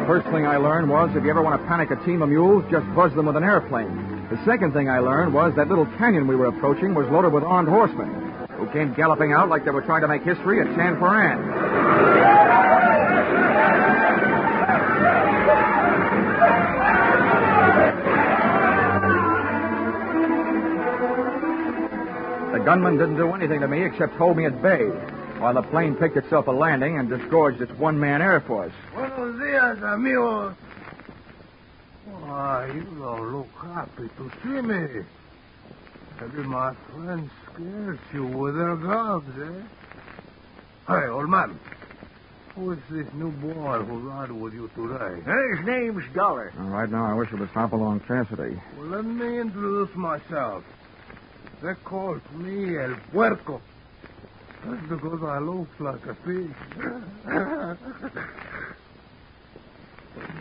First thing I learned was if you ever want to panic a team of mules, just buzz them with an airplane. The second thing I learned was that little canyon we were approaching was loaded with armed horsemen who came galloping out like they were trying to make history at San Ferran. The gunman didn't do anything to me except hold me at bay, while the plane picked itself a landing and disgorged its one-man air force. Buenos dias, amigos. Why, you don't look happy to see me. Maybe my friends scared you with their guns, eh? Hey, old man. Who is this new boy who ride with you today? His name's Dollar. Right now, I wish it was Hopalong Cassidy. Well, let me introduce myself. They call me El Puerco. That's because I look like a pig.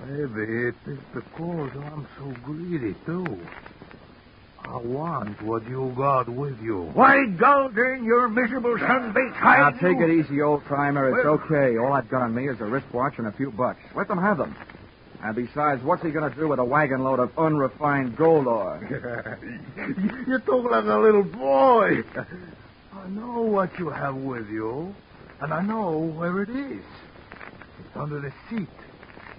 Maybe it is because I'm so greedy, too. I want what you got with you. Why, Galdern, your miserable sunbaked hide. Now, take it easy, old timer. It's okay. All I've got on me is a wristwatch and a few bucks. Let them have them. And besides, what's he going to do with a wagon load of unrefined gold ore? You talk like a little boy. I know what you have with you, and I know where it is. It's under the seat.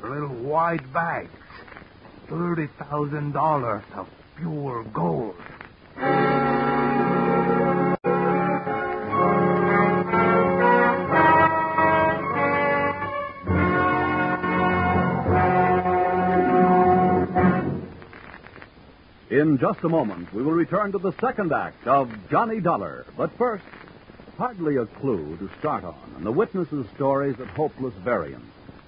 The little white bags. $30,000 of pure gold. In just a moment, we will return to the second act of Johnny Dollar. But first, hardly a clue to start on, and the witnesses' stories of hopeless variance.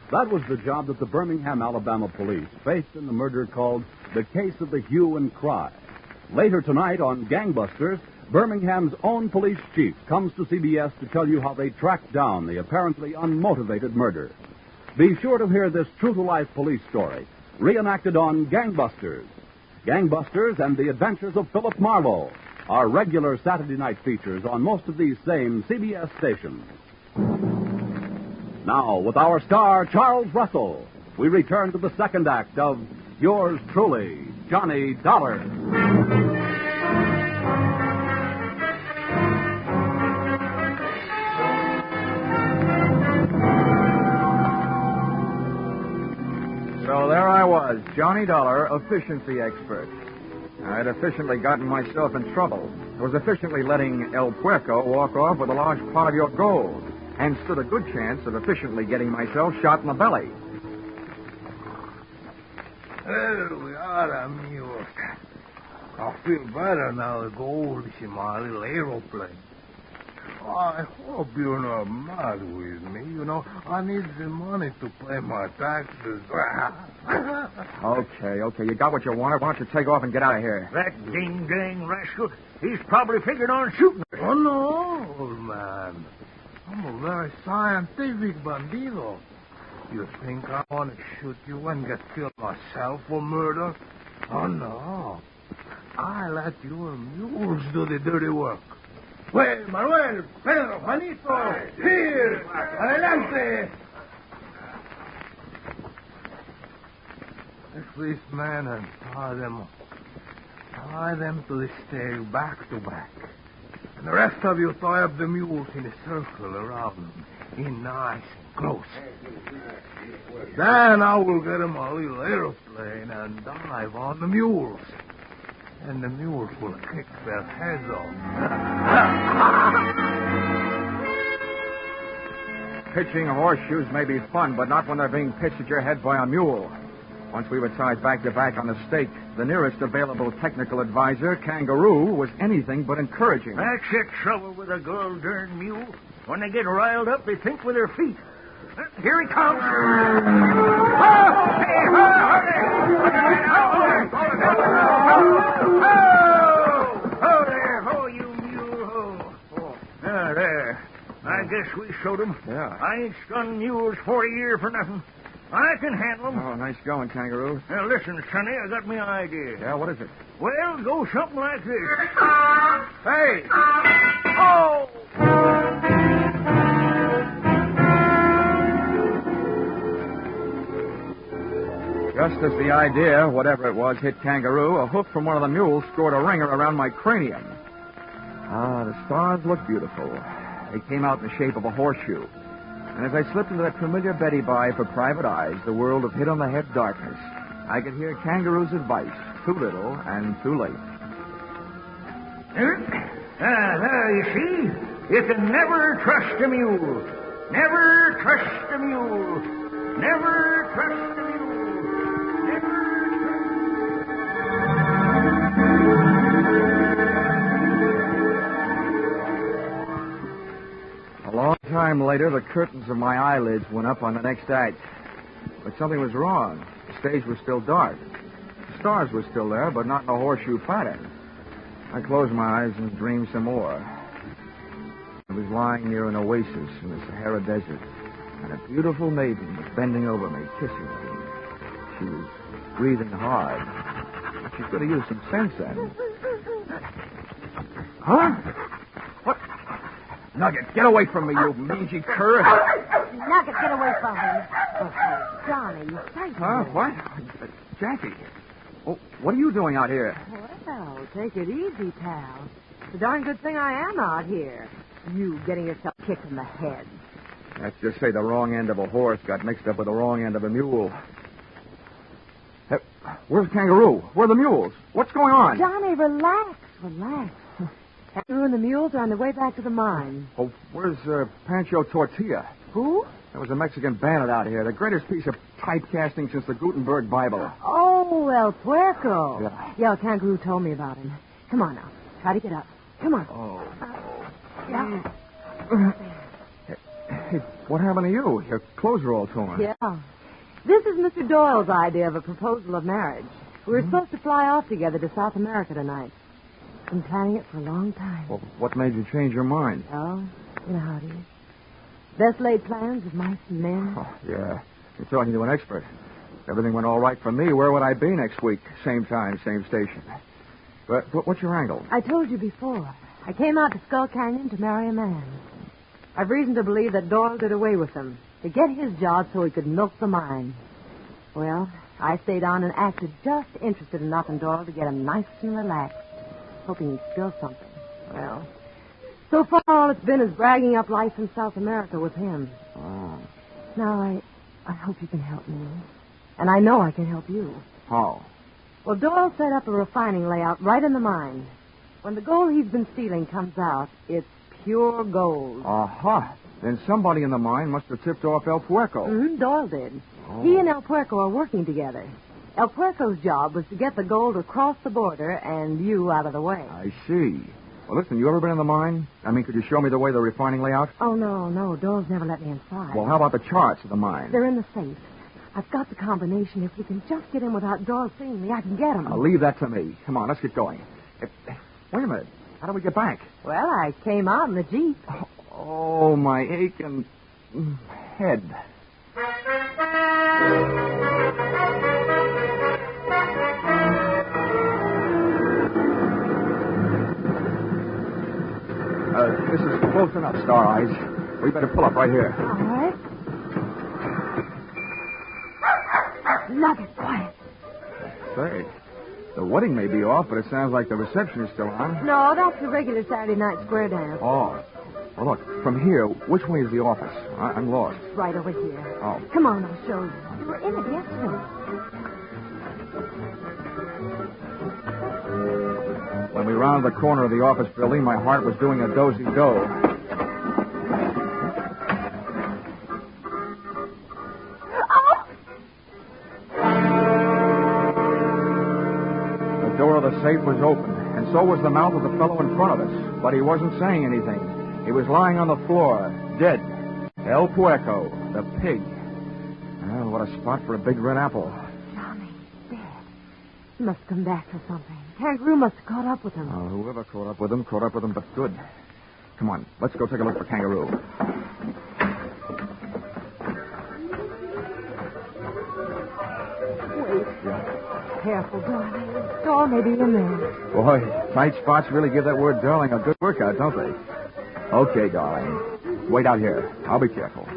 That was the job that the Birmingham, Alabama police faced in the murder called the Case of the Hue and Cry. Later tonight on Gangbusters, Birmingham's own police chief comes to CBS to tell you how they tracked down the apparently unmotivated murder. Be sure to hear this true-to-life police story, reenacted on Gangbusters. Gangbusters and the Adventures of Philip Marlowe are regular Saturday night features on most of these same CBS stations. Now, with our star, Charles Russell, we return to the second act of Yours Truly, Johnny Dollar. So there I was, Johnny Dollar, efficiency expert. I'd efficiently gotten myself in trouble. I was efficiently letting El Puerco walk off with a large part of your gold, and stood a good chance of efficiently getting myself shot in the belly. There we are, amigos. I feel better now the gold is in my little aeroplane. I hope you're not mad with me. You know, I need the money to pay my taxes. Okay. You got what you wanted. Why don't you take off and get out of here? That ding-dang rascal, he's probably figured on shooting us. Oh, no, old man. I'm a very scientific bandido. You think I want to shoot you and get killed myself for murder? Oh, no. I let your mules do the dirty work. Well, Manuel, Pedro, Juanito, here, adelante. Take these men and tie them to the stake back to back. The rest of you tie up the mules in a circle around them, in nice and close. Then I will get 'em a little aeroplane and dive on the mules. And the mules will kick their heads off. Pitching horseshoes may be fun, but not when they're being pitched at your head by a mule. Once we were tied back to back on the stake, the nearest available technical advisor, Kangaroo, was anything but encouraging. That's the trouble with a gold-darned mule. When they get riled up, they think with their feet. Here he comes. Oh, there. Oh, you mule. Oh. There. I guess we showed him. Yeah. I ain't strung mules 40 years for nothing. I can handle them. Oh, nice going, Kangaroo. Now, listen, Sonny, I got me idea. Yeah, what is it? Well, go something like this. Hey! Oh! Just as the idea, whatever it was, hit Kangaroo, a hoof from one of the mules scored a ringer around my cranium. Ah, the stars looked beautiful. They came out in the shape of a horseshoe. And as I slipped into that familiar Betty Bye for private eyes, the world of hit-on-the-head darkness, I could hear Kangaroo's advice, too little and too late. There, you see? You can never trust a mule. Never trust a mule. Never trust a mule. A long time later, the curtains of my eyelids went up on the next act. But something was wrong. The stage was still dark. The stars were still there, but not in a horseshoe pattern. I closed my eyes and dreamed some more. I was lying near an oasis in the Sahara Desert, and a beautiful maiden was bending over me, kissing me. She was breathing hard. She could have used some sense then. Huh? What? Nugget, get away from me, you mangy cur. Nugget, get away from him. Oh, Johnny, you frightened Huh? me. What? Jackie. Oh, what are you doing out here? Well, take it easy, pal. It's a darn good thing I am out here. You getting yourself kicked in the head. Let's just say the wrong end of a horse got mixed up with the wrong end of a mule. Hey, where's Kangaroo? Where are the mules? What's going on? Johnny, relax. Kangaroo and the mules are on their way back to the mine. Oh, where's Pancho Tortilla? Who? There was a Mexican bandit out here. The greatest piece of typecasting since the Gutenberg Bible. Oh, El Puerco. Yeah. Kangaroo told me about him. Come on now. Try to get up. Come on. Oh. Yeah. Hey, what happened to you? Your clothes are all torn. Yeah. This is Mr. Doyle's idea of a proposal of marriage. We were supposed to fly off together to South America tonight. Been planning it for a long time. Well, what made you change your mind? Oh, you know how it is. Best laid plans of mice and men. Oh, yeah. You're talking to an expert. If everything went all right for me, where would I be next week? Same time, same station. But what's your angle? I told you before. I came out to Skull Canyon to marry a man. I've reason to believe that Doyle did away with him to get his job so he could milk the mine. Well, I stayed on and acted just interested enough in Doyle to get him nice and relaxed, hoping he'd spill something. Well, so far all it's been is bragging up life in South America with him. Oh. Now, I hope you can help me. And I know I can help you. How? Well, Doyle set up a refining layout right in the mine. When the gold he's been stealing comes out, it's pure gold. Aha. Then somebody in the mine must have tipped off El Puerco. Mm-hmm, Doyle did. Oh. He and El Puerco are working together. El Puerco's job was to get the gold across the border and you out of the way. I see. Well, listen, you ever been in the mine? I mean, could you show me the way the refining layout? Oh, no. Doyle's never let me inside. Well, how about the charts of the mine? They're in the safe. I've got the combination. If we can just get in without Doyle seeing me, I can get them. Now, leave that to me. Come on, let's get going. Wait a minute. How do we get back? Well, I came out in the Jeep. Oh, my aching head. This is close enough, Star Eyes. We better pull up right here. All right. Nugget, quiet. Say, The wedding may be off, but it sounds like the reception is still on. No, that's the regular Saturday night square dance. Oh. Well, look, from here, which way is the office? I'm lost. It's right over here. Oh. Come on, I'll show you. You were in it yesterday. When we rounded the corner of the office building, my heart was doing a dozy-do. The door of the safe was open, and so was the mouth of the fellow in front of us. But he wasn't saying anything. He was lying on the floor, dead. El Puerco, the pig. Well, what a spot for a big red apple. Johnny, dead. He must come back for something. Kangaroo must have caught up with him. Oh, whoever caught up with him, but good. Come on, let's go take a look for Kangaroo. Wait. Yeah. Careful, darling. The door may be in there. Boy, tight spots really give that word darling a good workout, don't they? Okay, darling. Wait out here. I'll be careful.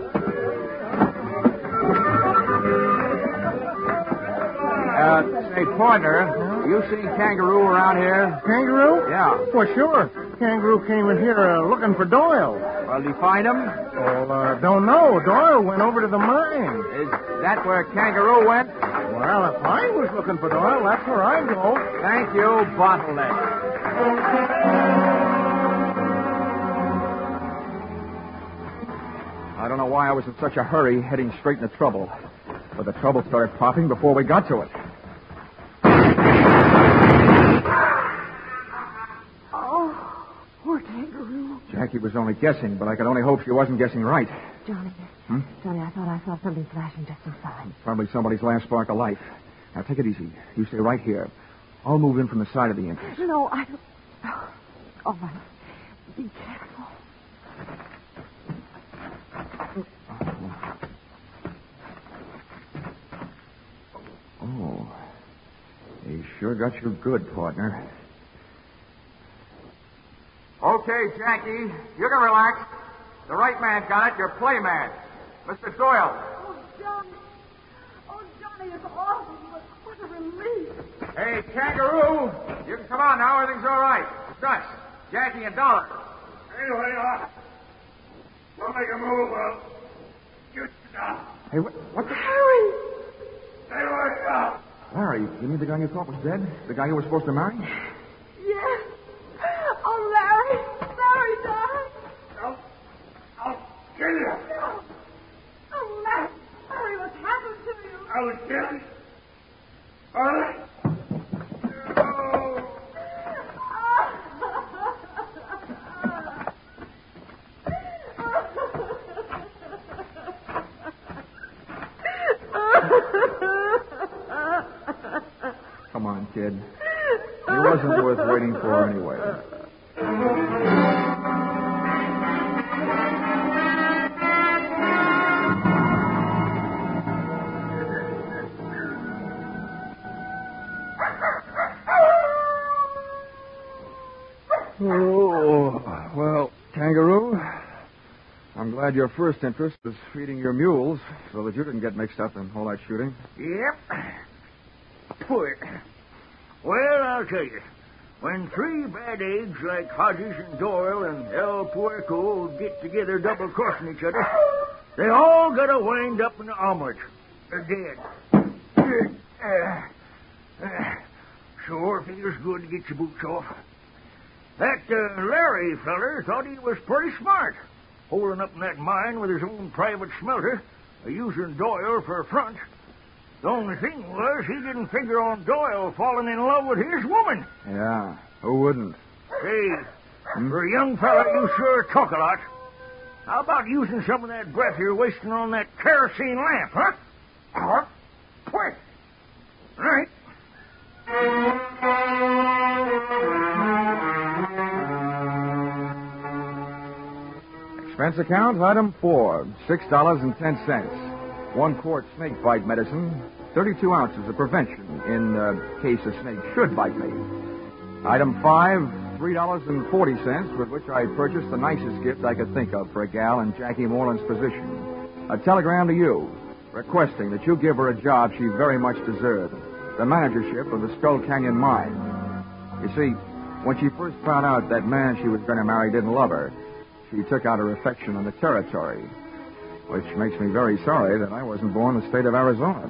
Say, partner, you seen Kangaroo around here? Kangaroo? Yeah. Well, sure. Kangaroo came in here looking for Doyle. Well, did you find him? Well, don't know. Doyle went over to the mine. Is that where Kangaroo went? Well, if I was looking for Doyle, that's where I'd go. Thank you, Bottleneck. I don't know why I was in such a hurry heading straight into trouble. But the trouble started popping before we got to it. Oh, poor Kangaroo. Jackie was only guessing, but I could only hope she wasn't guessing right. Johnny, Johnny, I thought I saw something flashing just inside. Probably somebody's last spark of life. Now, take it easy. You stay right here. I'll move in from the side of the entrance. No, I don't... Oh, all right. Be careful. Oh, he sure got you good, partner. Okay, Jackie, you can relax. The right man got it, your play man. Mr. Doyle. Oh, Johnny, it's awful. What a relief. Hey, Kangaroo, you can come on now. Everything's all right. It's us, Jackie and Dollar. Anyway, don't make a move. Shoot you down. Hey, what the... Harry! Stay away now. Larry, you mean the guy you thought was dead? The guy you were supposed to marry? Yes. Oh, Larry. Larry died. I'll kill you. No. Oh, Larry, what happened to you? I was killed. All right. Come on, kid. He wasn't worth waiting for anyway. Oh, well, Kangaroo, I'm glad your first interest was feeding your mules so that you didn't get mixed up in all that shooting. Yep. Poor. Well, I'll tell you. When three bad eggs like Hodges and Doyle and El Puerco get together double-crossing each other, they all gotta wind up in the omelet. They're dead. Sure feels good to get your boots off. That Larry feller thought he was pretty smart, holding up in that mine with his own private smelter, using Doyle for a front. The only thing was he didn't figure on Doyle falling in love with his woman. Yeah, who wouldn't? Hey, for a young fella, you sure talk a lot. How about using some of that breath you're wasting on that kerosene lamp, huh? Quick. All right. Expense account, item 4, $6.10. 1 quart snake bite medicine, 32 ounces of prevention in case a snake should bite me. Item 5, $3.40, with which I purchased the nicest gift I could think of for a gal in Jackie Moreland's position. A telegram to you, requesting that you give her a job she very much deserved. the managership of the Skull Canyon Mine. You see, when she first found out that man she was going to marry didn't love her, she took out her affection on the territory, which makes me very sorry that I wasn't born in the state of Arizona.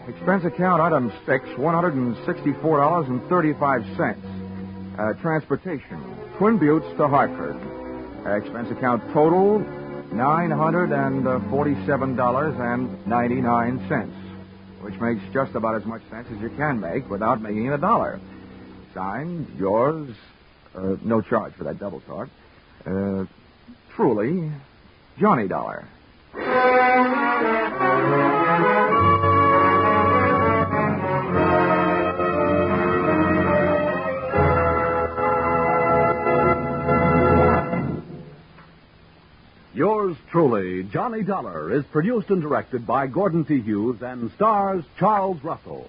Expense account item 6, $164.35. Transportation, Twin Buttes to Hartford. Expense account total, $947.99, which makes just about as much sense as you can make without making it a dollar. Signed, yours, no charge for that double talk, truly, Johnny Dollar. Yours truly, Johnny Dollar, is produced and directed by Gordon T. Hughes and stars Charles Russell.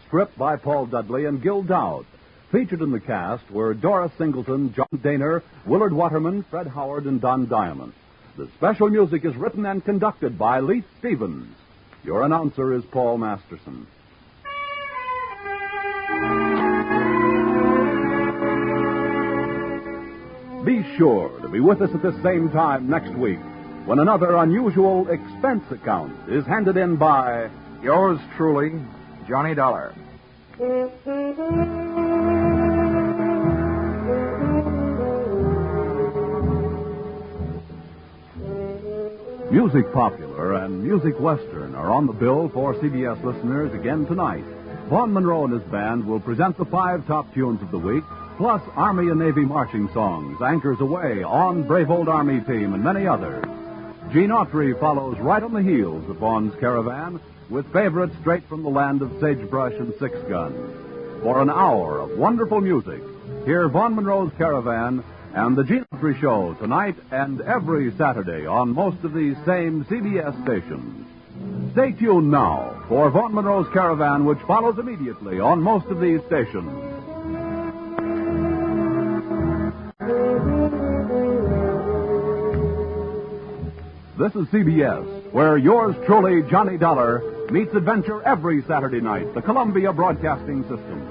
Script by Paul Dudley and Gil Dowd. Featured in the cast were Doris Singleton, John Daner, Willard Waterman, Fred Howard, and Don Diamond. The special music is written and conducted by Leith Stevens. Your announcer is Paul Masterson. Be sure to be with us at the same time next week when another unusual expense account is handed in by yours truly, Johnny Dollar. Music Popular and Music Western are on the bill for CBS listeners again tonight. Vaughn Monroe and his band will present the 5 top tunes of the week, plus Army and Navy marching songs, Anchors Away, On Brave Old Army Team, and many others. Gene Autry follows right on the heels of Vaughn's Caravan with favorites straight from the land of sagebrush and six guns. For an hour of wonderful music, hear Vaughn Monroe's Caravan and the Gene Autry Show tonight and every Saturday on most of these same CBS stations. Stay tuned now for Vaughn Monroe's Caravan, which follows immediately on most of these stations. This is CBS, where yours truly, Johnny Dollar, meets adventure every Saturday night, the Columbia Broadcasting System.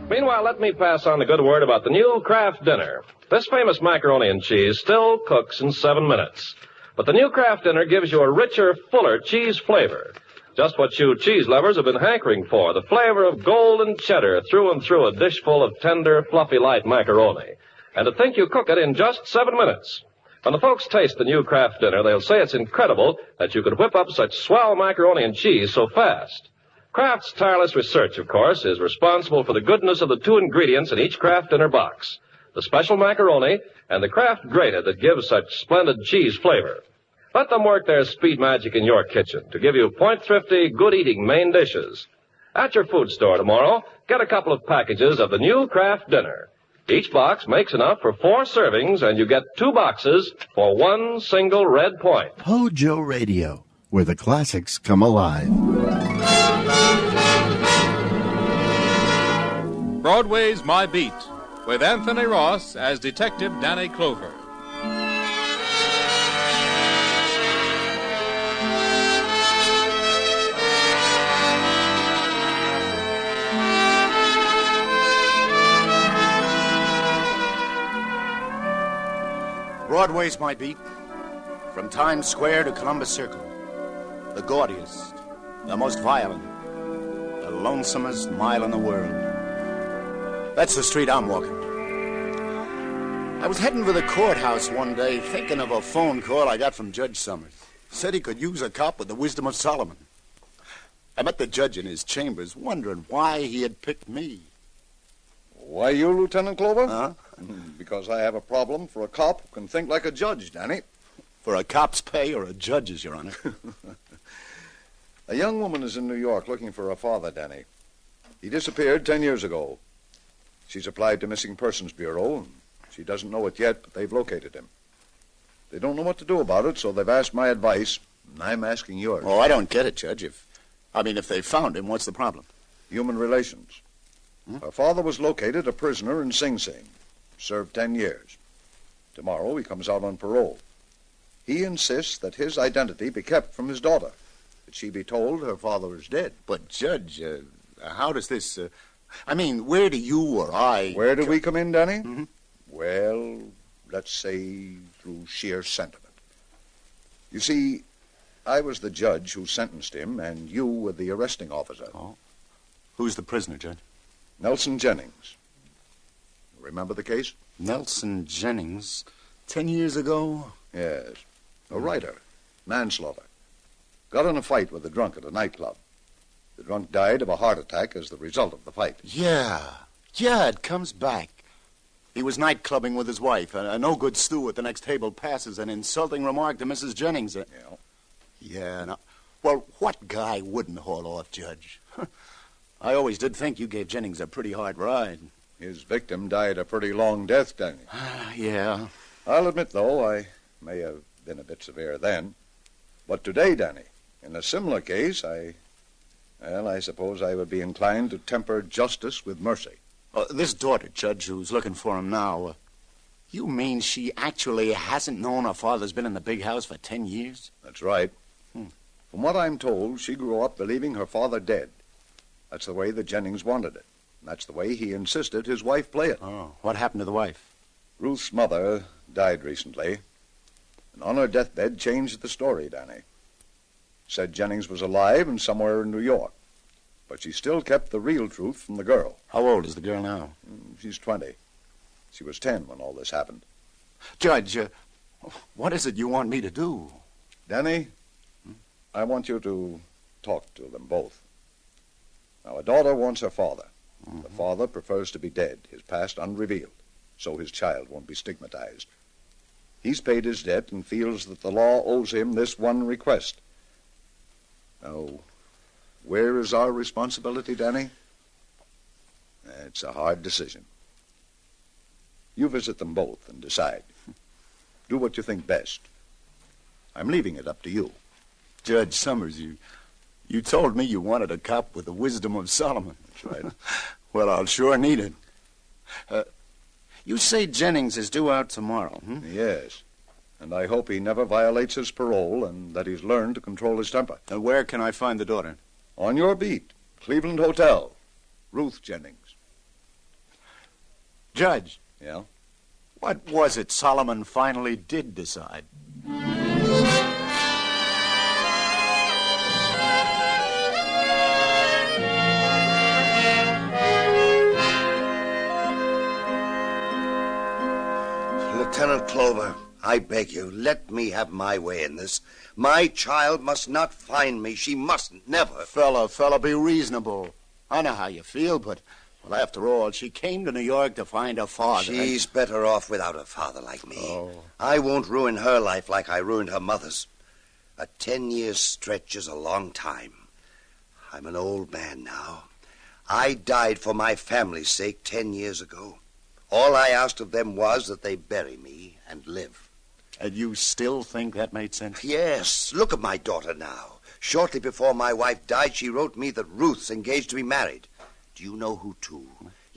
Meanwhile, let me pass on the good word about the new Kraft Dinner. This famous macaroni and cheese still cooks in 7 minutes. But the new Kraft Dinner gives you a richer, fuller cheese flavor. Just what you cheese lovers have been hankering for, the flavor of golden cheddar through and through a dish full of tender, fluffy, light macaroni. And to think you cook it in just 7 minutes. When the folks taste the new Kraft Dinner, they'll say it's incredible that you could whip up such swell macaroni and cheese so fast. Kraft's tireless research, of course, is responsible for the goodness of the 2 ingredients in each Kraft Dinner box. The special macaroni and the Kraft grated that gives such splendid cheese flavor. Let them work their speed magic in your kitchen to give you point-thrifty, good-eating main dishes. At your food store tomorrow, get a couple of packages of the new Kraft Dinner. Each box makes enough for 4 servings, and you get 2 boxes for 1 single red point. Hojo Radio, where the classics come alive. Broadway's My Beat, with Anthony Ross as Detective Danny Clover. Broadway's my beat, from Times Square to Columbus Circle. The gaudiest, the most violent, the lonesomest mile in the world. That's the street I'm walking. I was heading for the courthouse one day, thinking of a phone call I got from Judge Summers. Said he could use a cop with the wisdom of Solomon. I met the judge in his chambers, wondering why he had picked me. Why you, Lieutenant Clover? Huh? Because I have a problem for a cop who can think like a judge, Danny. For a cop's pay or a judge's, Your Honor? A young woman is in New York looking for her father, Danny. He disappeared 10 years ago. She's applied to Missing Persons Bureau. She doesn't know it yet, but they've located him. They don't know what to do about it, so they've asked my advice, and I'm asking yours. Oh, I don't get it, Judge. If they found him, what's the problem? Human relations. Her father was located a prisoner in Sing Sing. Served 10 years. Tomorrow he comes out on parole. He insists that his identity be kept from his daughter, that she be told her father is dead. But, Judge, how does this... I mean, where do you or I... Where do we come in, Danny? Well, let's say through sheer sentiment. You see, I was the judge who sentenced him, and you were the arresting officer. Oh. Who's the prisoner, Judge? Nelson Jennings. Remember the case? Nelson Jennings? 10 years ago? Yes. A writer. Manslaughter. Got in a fight with a drunk at a nightclub. The drunk died of a heart attack as the result of the fight. Yeah, it comes back. He was night clubbing with his wife. A no-good stew at the next table passes an insulting remark to Mrs. Jennings. Yeah. No. Well, what guy wouldn't haul off, Judge? I always did think you gave Jennings a pretty hard ride. His victim died a pretty long death, Danny. Yeah. I'll admit, though, I may have been a bit severe then. But today, Danny, in a similar case, I suppose I would be inclined to temper justice with mercy. This daughter, Judge, who's looking for him now, you mean she actually hasn't known her father's been in the big house for 10 years? That's right. From what I'm told, she grew up believing her father dead. That's the way that Jennings wanted it. And that's the way he insisted his wife play it. Oh, what happened to the wife? Ruth's mother died recently, and on her deathbed changed the story, Danny. Said Jennings was alive and somewhere in New York. But she still kept the real truth from the girl. How old is the girl now? She's 20. She was 10 when all this happened. Judge, what is it you want me to do? Danny, I want you to talk to them both. Now, a daughter wants her father. The father prefers to be dead, his past unrevealed, so his child won't be stigmatized. He's paid his debt and feels that the law owes him this one request. Now, where is our responsibility, Danny? It's a hard decision. You visit them both and decide. Do what you think best. I'm leaving it up to you. Judge Summers, you told me you wanted a cop with the wisdom of Solomon. That's right. Well, I'll sure need it. You say Jennings is due out tomorrow, Yes. And I hope he never violates his parole and that he's learned to control his temper. And where can I find the daughter? On your beat, Cleveland Hotel. Ruth Jennings. Judge. Yeah? What was it Solomon finally did decide? Lieutenant Clover, I beg you, let me have my way in this. My child must not find me. She mustn't, never. Fella, be reasonable. I know how you feel, but, well, after all, she came to New York to find her father. She's better off without a father like me. Oh. I won't ruin her life like I ruined her mother's. A 10-year stretch is a long time. I'm an old man now. I died for my family's sake 10 years ago. All I asked of them was that they bury me and live. And you still think that made sense? Yes. Look at my daughter now. Shortly before my wife died, she wrote me that Ruth's engaged to be married. Do you know who to?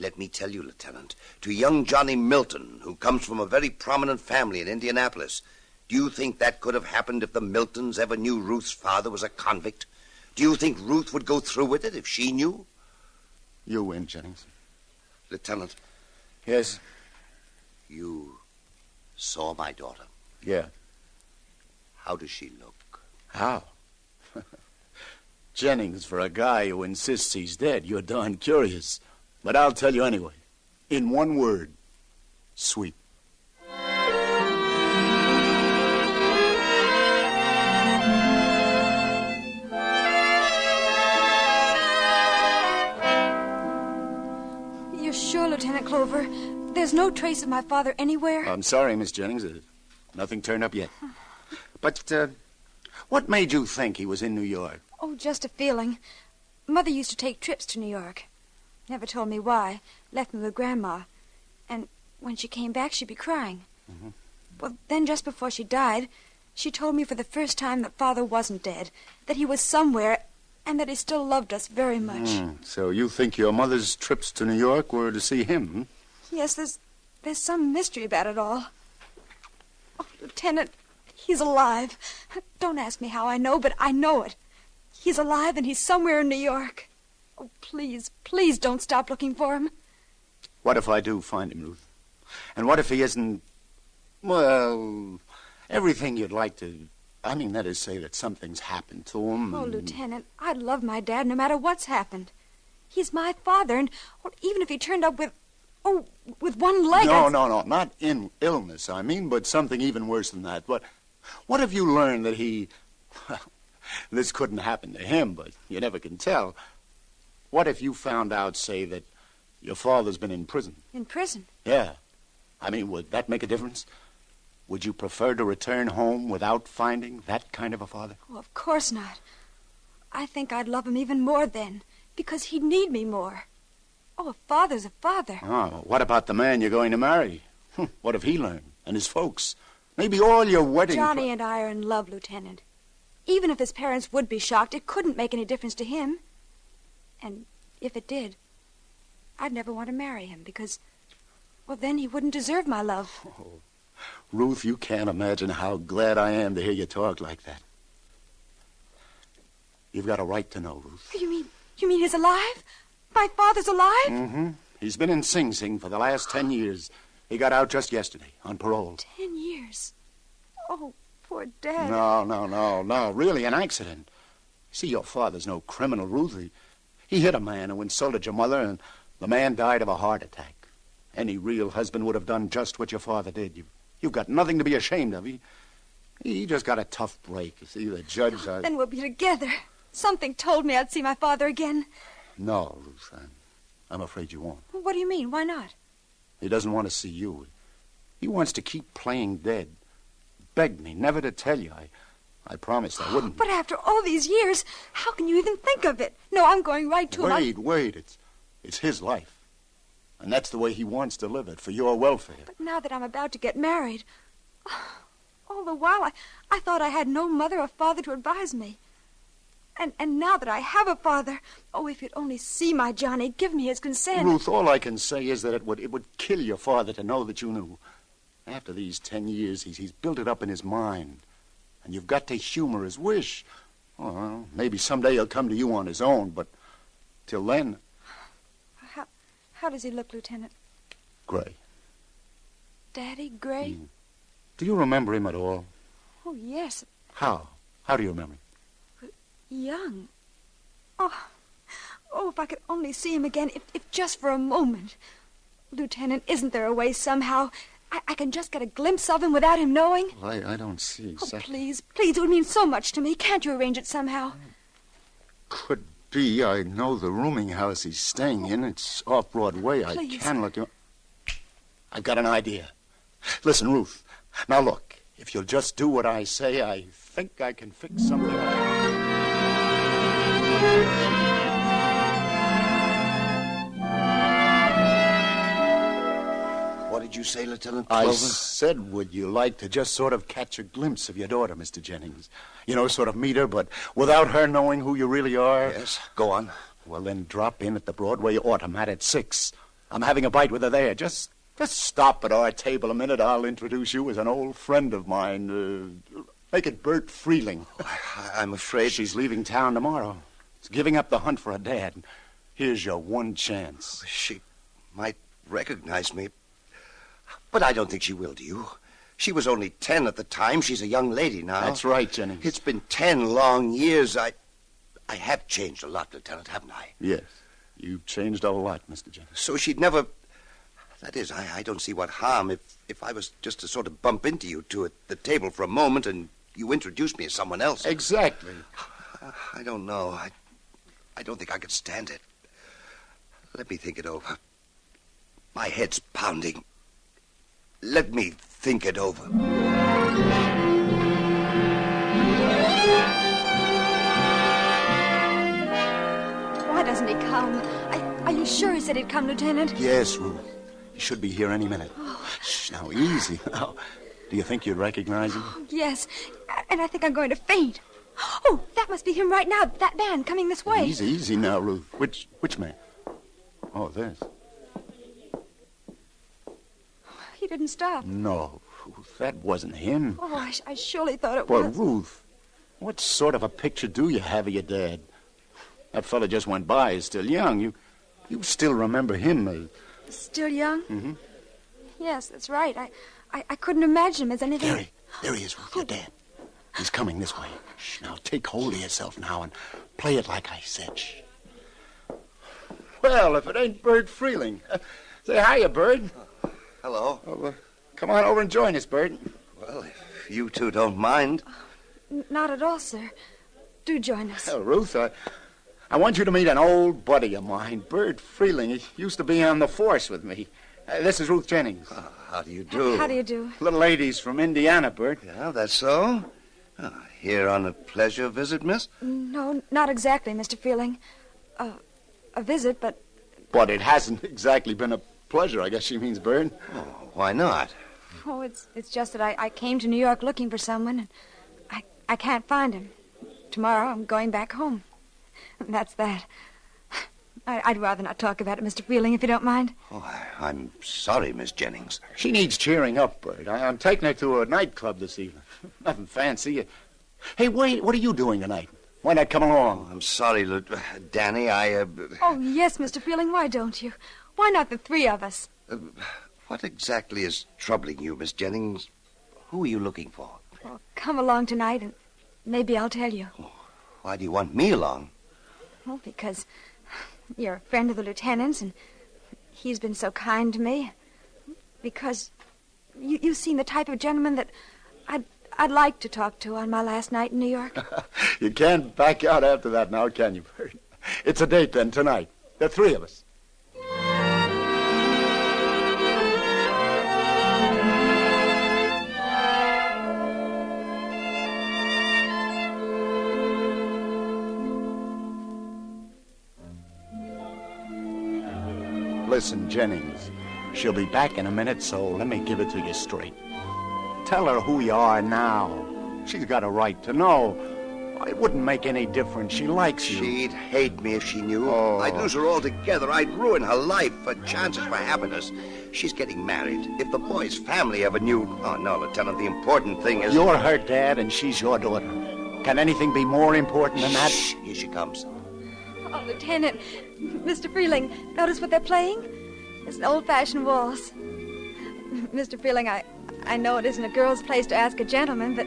Let me tell you, Lieutenant. To young Johnny Milton, who comes from a very prominent family in Indianapolis. Do you think that could have happened if the Miltons ever knew Ruth's father was a convict? Do you think Ruth would go through with it if she knew? You win, Jennings. Lieutenant. Yes? You saw my daughter? Yeah. How does she look? How? Jennings, for a guy who insists he's dead, you're darn curious. But I'll tell you anyway. In one word. Sweet. You're sure, Lieutenant Clover? There's no trace of my father anywhere? I'm sorry, Miss Jennings. Nothing turned up yet. But, what made you think he was in New York? Oh, just a feeling. Mother used to take trips to New York. Never told me why. Left me with Grandma. And when she came back, she'd be crying. Mm-hmm. Well, then just before she died, she told me for the first time that Father wasn't dead. That he was somewhere, and that he still loved us very much. So you think your mother's trips to New York were to see him? Hmm? Yes, there's some mystery about it all. Oh, Lieutenant, he's alive. Don't ask me how I know, but I know it. He's alive and he's somewhere in New York. Oh, please, please don't stop looking for him. What if I do find him, Ruth? And what if he isn't, well, everything you'd like to... I mean, that is, say that something's happened to him. Oh, Lieutenant, I love my dad no matter what's happened. He's my father, and even if he turned up with one leg... No, not in illness, I mean, but something even worse than that. What if you learned that he... Well, this couldn't happen to him, but you never can tell. What if you found out, say, that your father's been in prison? In prison? Yeah. I mean, would that make a difference? Would you prefer to return home without finding that kind of a father? Oh, of course not. I think I'd love him even more then, because he'd need me more. Oh, a father's a father. Oh, what about the man you're going to marry? What if he learned? And his folks? Maybe all your wedding... Johnny and I are in love, Lieutenant. Even if his parents would be shocked, it couldn't make any difference to him. And if it did, I'd never want to marry him because, well, then he wouldn't deserve my love. Oh, Ruth, you can't imagine how glad I am to hear you talk like that. You've got a right to know, Ruth. You mean he's alive? My father's alive? Mm-hmm. He's been in Sing Sing for the last 10 years. He got out just yesterday on parole. 10 years? Oh, poor Dad. No. Really, an accident. See, your father's no criminal, Ruth. He hit a man who insulted your mother, and the man died of a heart attack. Any real husband would have done just what your father did. You've got nothing to be ashamed of. He just got a tough break. You see, the judge... Then we'll be together. Something told me I'd see my father again. No, Ruth, I'm afraid you won't. What do you mean? Why not? He doesn't want to see you. He wants to keep playing dead. Begged me never to tell you. I promised I wouldn't. But after all these years, how can you even think of it? No, I'm going right to him. Wait. It's his life. And that's the way he wants to live it, for your welfare. But now that I'm about to get married, all the while I thought I had no mother or father to advise me. And now that I have a father, oh, if you'd only see my Johnny, give me his consent. Ruth, all I can say is that it would kill your father to know that you knew. After these 10 years, he's built it up in his mind. And you've got to humor his wish. Well, maybe someday he'll come to you on his own, but till then... How does he look, Lieutenant? Gray. Daddy, gray? Do you remember him at all? Oh, yes. How? How do you remember him? Young. Oh, if I could only see him again, if just for a moment. Lieutenant, isn't there a way somehow I can just get a glimpse of him without him knowing? Well, I don't see exactly. Oh, please, it would mean so much to me. Can't you arrange it somehow? Could be. I know the rooming house he's staying in. It's off Broadway. Please. I can look you... I've got an idea. Listen, Ruth. Now, look. If you'll just do what I say, I think I can fix something up. What did you say, Lieutenant I Clover? said, would you like to just sort of catch a glimpse of your daughter, Mr. Jennings? You know, sort of meet her, but without her knowing who you really are? Yes, go on. Well, then drop in at the Broadway Automat at 6. I'm having a bite with her there. Just stop at our table a minute. I'll introduce you as an old friend of mine. Make it Bert Freeling. I'm afraid... She's leaving town tomorrow. She's giving up the hunt for her dad. Here's your one chance. She might recognize me, but I don't think she will, do you? She was only 10 at the time. She's a young lady now. That's right, Jennings. It's been 10 long years. I have changed a lot, Lieutenant, haven't I? Yes. You've changed a lot, Mr. Jennings. So she'd never... That is, I don't see what harm if I was just to sort of bump into you two at the table for a moment and you introduced me as someone else. Exactly. I don't know. I don't think I could stand it. Let me think it over. My head's pounding. Let me think it over. Why doesn't he come? Are you sure he said he'd come, Lieutenant? Yes, Ruth. He should be here any minute. Shh, now, easy. Now, do you think you'd recognize him? Yes, and I think I'm going to faint. Oh, that must be him right now. That man coming this way. Easy now, Ruth. Which man? Oh, this. He didn't stop. No, Ruth, that wasn't him. Oh, I surely thought it Well, was. Ruth, what sort of a picture do you have of your dad? That fella just went by. He's still young. You still remember him? Still young? Mm-hmm. Yes, that's right. I couldn't imagine him as anything. There he is, Ruth, your dad. He's coming this way. Shh, now take hold of yourself now and play it like I said. Shh. Well, if it ain't Bert Freeling. Say hiya, Bert. Hello. Oh, come on over and join us, Bert. Well, if you two don't mind. Not at all, sir. Do join us. Well, Ruth, I want you to meet an old buddy of mine, Bert Freeling. He used to be on the force with me. This is Ruth Jennings. How do you do? How do you do? Little lady's from Indiana, Bert. Yeah, that's so? Here on a pleasure visit, miss? No, not exactly, Mr. Freeling. A visit, but... But it hasn't exactly been a pleasure, I guess she means, Bert. Oh, why not? Oh, it's just that I came to New York looking for someone, and I can't find him. Tomorrow I'm going back home. That's that. I'd rather not talk about it, Mr. Freeling, if you don't mind. Oh, I'm sorry, Miss Jennings. She needs cheering up, Bert. I'm taking her to a nightclub this evening. Nothing fancy. Hey, wait, what are you doing tonight? Why not come along? Oh, I'm sorry, Danny, Oh, yes, Mr. Freeling, why don't you? Why not the three of us? What exactly is troubling you, Miss Jennings? Who are you looking for? Well, come along tonight, and maybe I'll tell you. Oh, why do you want me along? Well, because you're a friend of the lieutenant's, and he's been so kind to me. Because you've seen the type of gentleman that I'd like to talk to on my last night in New York. You can't back out after that now, can you, Bert? It's a date, then, tonight. The three of us. Listen, Jennings, she'll be back in a minute, so let me give it to you straight. Tell her who you are now. She's got a right to know. It wouldn't make any difference. She likes you. She'd hate me if she knew. Oh. I'd lose her altogether. I'd ruin her life, her chances for happiness. She's getting married. If the boy's family ever knew... Oh, no, Lieutenant, the important thing is... You're her dad, and she's your daughter. Can anything be more important than that? Shh, here she comes. Oh, Lieutenant, Mr. Freeling, notice what they're playing? It's an old-fashioned waltz. Mr. Freeling, I know it isn't a girl's place to ask a gentleman, but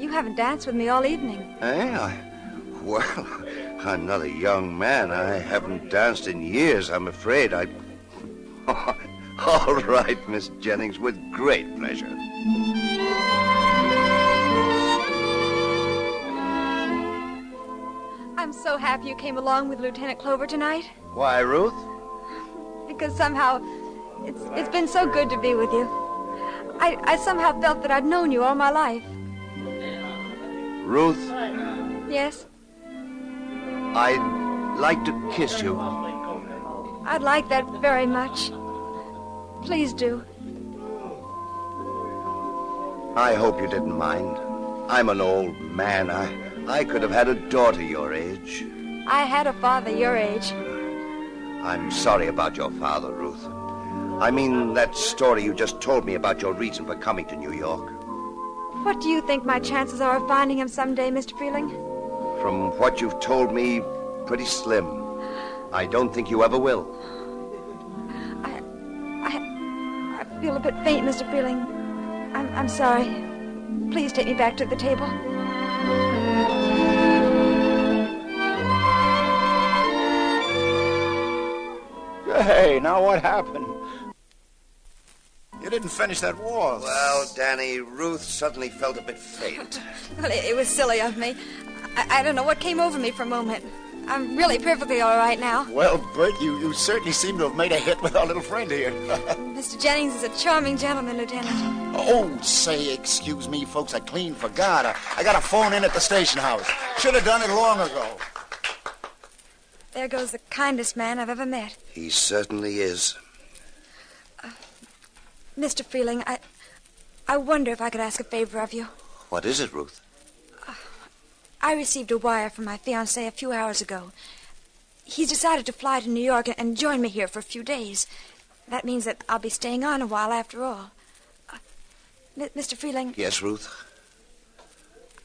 you haven't danced with me all evening. Eh? Well, I'm not a young man. I haven't danced in years, I'm afraid. All right, Miss Jennings, with great pleasure. I'm so happy you came along with Lieutenant Clover tonight. Why, Ruth? Because somehow it's been so good to be with you. I somehow felt that I'd known you all my life. Ruth, Yes? I'd like to kiss you. I'd like that very much. Please do. I hope you didn't mind. I'm an old man. I could have had a daughter your age. I had a father your age. I'm sorry about your father, Ruth. I mean that story you just told me about your reason for coming to New York. What do you think my chances are of finding him someday, Mr. Freeling? From what you've told me, pretty slim. I don't think you ever will. I feel a bit faint, Mr. Freeling. I'm sorry. Please take me back to the table. Hey, now what happened? You didn't finish that waltz. Well, Danny, Ruth suddenly felt a bit faint. Well, it was silly of me. I don't know what came over me for a moment. I'm really perfectly all right now. Well, Bert, you certainly seem to have made a hit with our little friend here. Mr. Jennings is a charming gentleman, Lieutenant. Oh, say, excuse me, folks, I clean forgot. I got a phone in at the station house. Should have done it long ago. There goes the kindest man I've ever met. He certainly is. Mr. Freeling, I wonder if I could ask a favor of you. What is it, Ruth? I received a wire from my fiancé a few hours ago. He's decided to fly to New York and join me here for a few days. That means that I'll be staying on a while after all. Mr. Freeling? Yes, Ruth?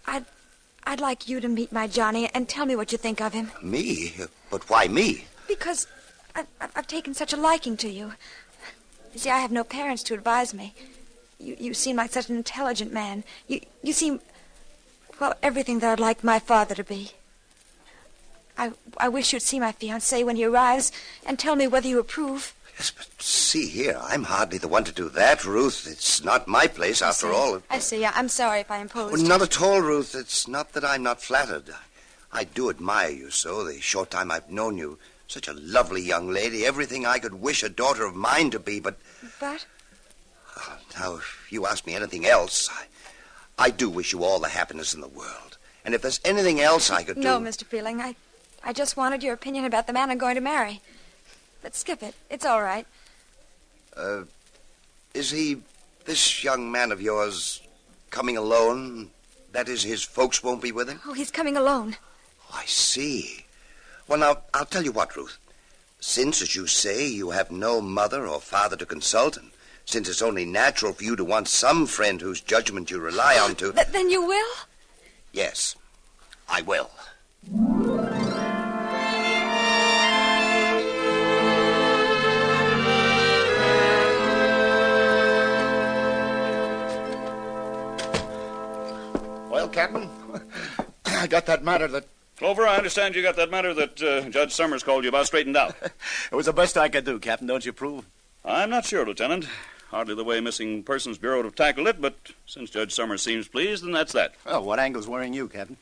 I'd like you to meet my Johnny and tell me what you think of him. Me? But why me? Because I've taken such a liking to you. You see, I have no parents to advise me. You seem like such an intelligent man. You seem, well, everything that I'd like my father to be. I wish you'd see my fiancé when he arrives and tell me whether you approve. Yes, but see here, I'm hardly the one to do that, Ruth. It's not my place, after all. I see. I'm sorry if I imposed. Well, not at all, Ruth. It's not that I'm not flattered. I do admire you so, the short time I've known you. Such a lovely young lady, everything I could wish a daughter of mine to be, but... But? Now, if you ask me anything else, I do wish you all the happiness in the world. And if there's anything else I could do... No, Mr. Freeling, I just wanted your opinion about the man I'm going to marry. But skip it. It's all right. Is he, this young man of yours, coming alone? That is, his folks won't be with him? Oh, he's coming alone. Oh, I see. Well, now, I'll tell you what, Ruth. Since, as you say, you have no mother or father to consult, and since it's only natural for you to want some friend whose judgment you rely on to... Then you will? Yes, I will. Well, Captain, I got that matter that... Clover, I understand you got that matter that Judge Summers called you about straightened out. It was the best I could do, Captain. Don't you approve? I'm not sure, Lieutenant. Hardly the way Missing Persons Bureau would have tackled it, but since Judge Summers seems pleased, then that's that. Well, what angle's worrying you, Captain?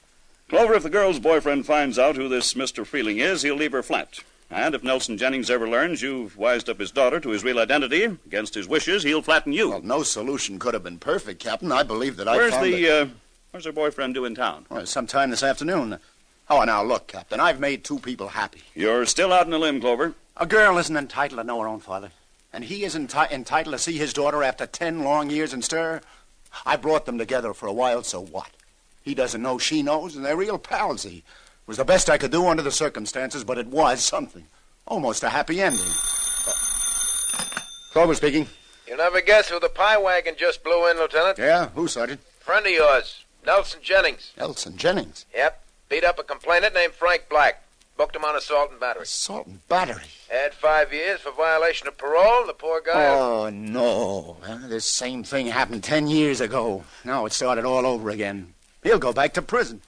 Clover, if the girl's boyfriend finds out who this Mr. Freeling is, he'll leave her flat. And if Nelson Jennings ever learns you've wised up his daughter to his real identity, against his wishes, he'll flatten you. Well, no solution could have been perfect, Captain. I believe that I Where's her boyfriend due in town? Well, sometime this afternoon. Oh, now, look, Captain, I've made two people happy. You're still out in a limb, Clover. A girl isn't entitled to know her own father. And he isn't entitled to see his daughter after 10 long years in stir. I brought them together for a while, so what? He doesn't know she knows, and they're real pals. It was the best I could do under the circumstances, but it was something. Almost a happy ending. Clover speaking. You never guess who the pie wagon just blew in, Lieutenant? Yeah? Who, Sergeant? Friend of yours, Nelson Jennings. Nelson Jennings? Yep. Beat up a complainant named Frank Black. Booked him on assault and battery. Assault and battery? Had 5 years for violation of parole. The poor guy... Oh, no. This same thing happened 10 years ago. Now it started all over again. He'll go back to prison.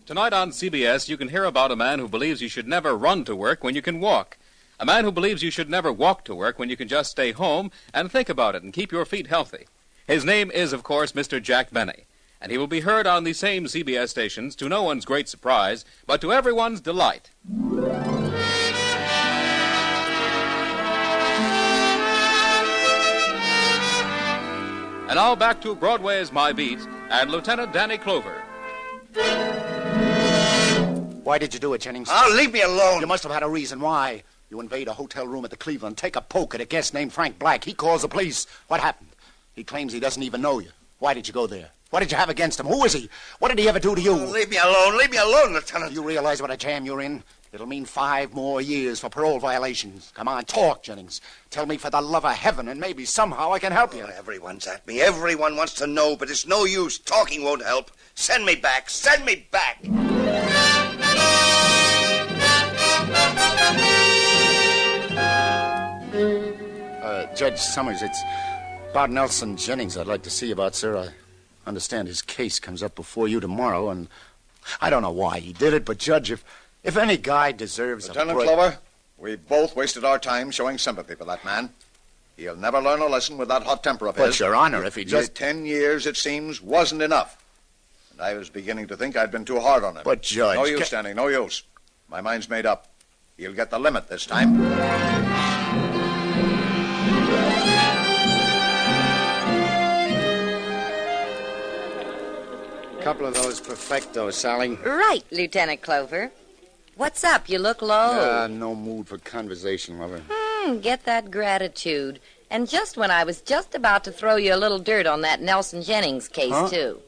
Tonight on CBS, you can hear about a man who believes you should never run to work when you can walk. A man who believes you should never walk to work when you can just stay home and think about it and keep your feet healthy. His name is, of course, Mr. Jack Benny, and he will be heard on the same CBS stations to no one's great surprise, but to everyone's delight. And now back to Broadway's My Beat and Lieutenant Danny Clover. Why did you do it, Jennings? Oh, leave me alone. You must have had a reason why. You invade a hotel room at the Cleveland, take a poke at a guest named Frank Black. He calls the police. What happened? He claims he doesn't even know you. Why did you go there? What did you have against him? Who is he? What did he ever do to you? Oh, leave me alone. Leave me alone, Lieutenant. Do you realize what a jam you're in? It'll mean 5 more years for parole violations. Come on, talk, Jennings. Tell me for the love of heaven, and maybe somehow I can help you. Oh, everyone's at me. Everyone wants to know, but it's no use. Talking won't help. Send me back. Send me back. Judge Summers, it's about Nelson Jennings I'd like to see about, sir. I understand his case comes up before you tomorrow, and I don't know why he did it, but, Judge, if any guy deserves Lieutenant Clover, we both wasted our time showing sympathy for that man. He'll never learn a lesson with that hot temper of his. But, Your Honor, if he just... 10 years, it seems, wasn't enough. And I was beginning to think I'd been too hard on him. But, Judge... No use, Stanley, no use. My mind's made up. He'll get the limit this time. Couple of those perfectos, Sally. Right, Lieutenant Clover. What's up? You look low. No mood for conversation, lover. Get that gratitude. And just when I was just about to throw you a little dirt on that Nelson Jennings case, too.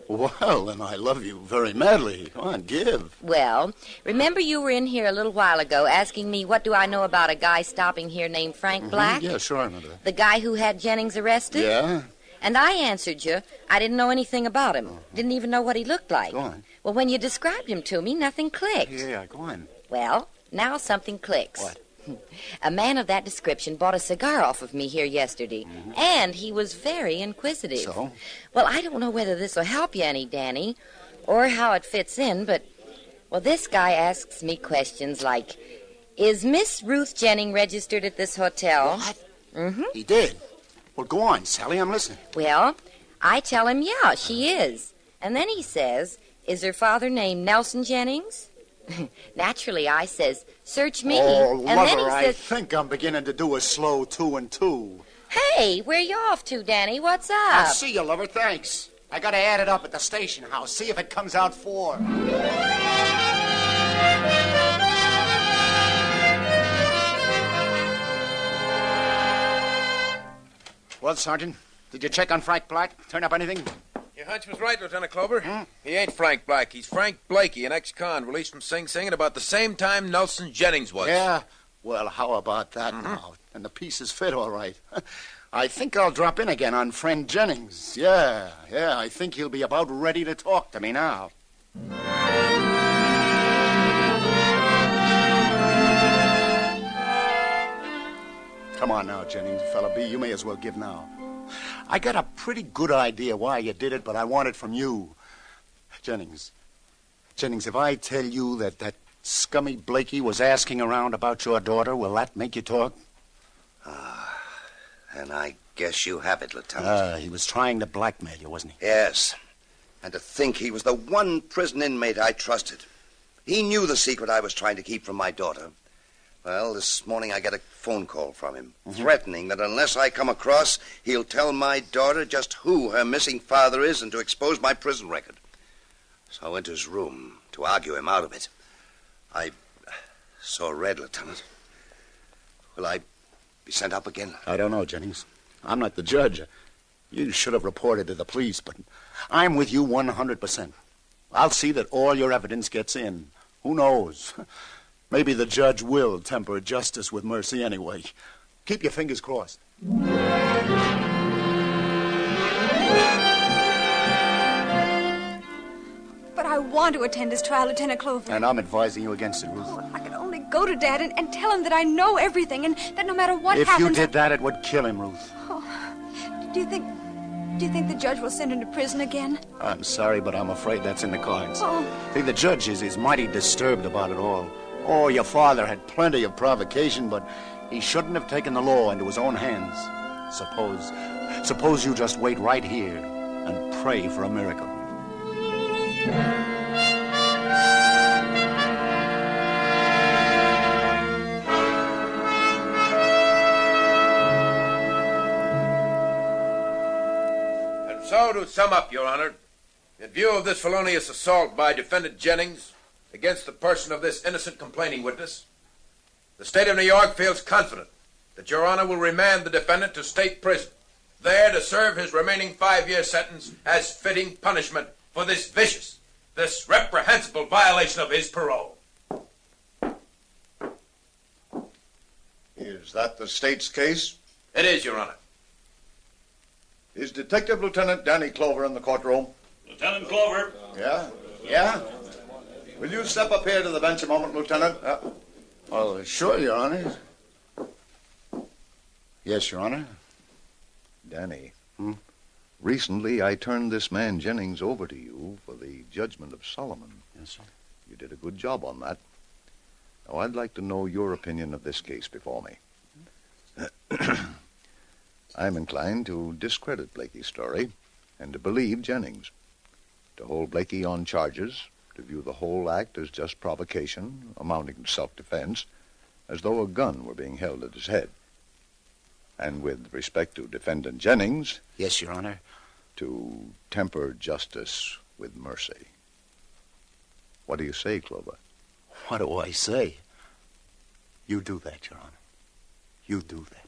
Well, then I love you very madly. Come on, give. Well, remember you were in here a little while ago asking me what do I know about a guy stopping here named Frank Black? Yeah, sure, I remember that. The guy who had Jennings arrested? Yeah? And I answered you, I didn't know anything about him. Didn't even know what he looked like. Go on. Well, when you described him to me, nothing clicked. Yeah, go on. Well, now something clicks. What? A man of that description bought a cigar off of me here yesterday, and he was very inquisitive. So? Well, I don't know whether this will help you any, Danny, or how it fits in, but, well, this guy asks me questions like, is Miss Ruth Jennings registered at this hotel? What? He did? Well, go on, Sally, I'm listening. Well, I tell him, yeah, she is. And then he says, is her father named Nelson Jennings? Naturally, I says, search me. Oh, and lover, then he I says, think I'm beginning to do a slow 2 and 2. hey, where you off to, Danny? What's up? I'll see you, lover, thanks. I gotta add it up at the station house, see if it comes out 4. Well, Sergeant, did you check on Frank Black? Turn up anything? Your hunch was right, Lieutenant Clover. He ain't Frank Black. He's Frank Blackie, an ex-con released from Sing Sing at about the same time Nelson Jennings was. Yeah? Well, how about that now? And the pieces fit all right. I think I'll drop in again on friend Jennings. Yeah, I think he'll be about ready to talk to me now. Come on now, Jennings, fella B, you may as well give now. I got a pretty good idea why you did it, but I want it from you. Jennings, if I tell you that scummy Blackie was asking around about your daughter, will that make you talk? And I guess you have it, Lieutenant. He was trying to blackmail you, wasn't he? Yes. And to think he was the one prison inmate I trusted. He knew the secret I was trying to keep from my daughter. Well, this morning I get a phone call from him, threatening that unless I come across, he'll tell my daughter just who her missing father is and to expose my prison record. So I went to his room to argue him out of it. I saw red, Lieutenant. Will I be sent up again? I don't know, Jennings. I'm not the judge. You should have reported to the police, but I'm with you 100%. I'll see that all your evidence gets in. Who knows? Maybe the judge will temper justice with mercy anyway. Keep your fingers crossed. But I want to attend his trial, Lieutenant Clover. And I'm advising you against it, Ruth. If I could only go to Dad and tell him that I know everything and that no matter what If happens... you did that, it would kill him, Ruth. Oh, do you think the judge will send him to prison again? I'm sorry, but I'm afraid that's in the cards. Oh. See, the judge is mighty disturbed about it all. Oh, your father had plenty of provocation, but he shouldn't have taken the law into his own hands. Suppose you just wait right here and pray for a miracle. And so, to sum up, Your Honor, in view of this felonious assault by Defendant Jennings against the person of this innocent complaining witness, the state of New York feels confident that Your Honor will remand the defendant to state prison, there to serve his remaining 5-year sentence as fitting punishment for this vicious, this reprehensible violation of his parole. Is that the state's case? It is, Your Honor. Is Detective Lieutenant Danny Clover in the courtroom? Lieutenant Clover. Yeah? Will you step up here to the bench a moment, Lieutenant? Oh, sure, Your Honor. Yes, Your Honor. Danny, recently I turned this man Jennings over to you for the judgment of Solomon. Yes, sir. You did a good job on that. Now, I'd like to know your opinion of this case before me. I'm inclined to discredit Blackie's story and to believe Jennings. To hold Blackie on charges, to view the whole act as just provocation, amounting to self-defense, as though a gun were being held at his head. And with respect to Defendant Jennings... Yes, Your Honor. To temper justice with mercy. What do you say, Clover? What do I say? You do that, Your Honor. You do that.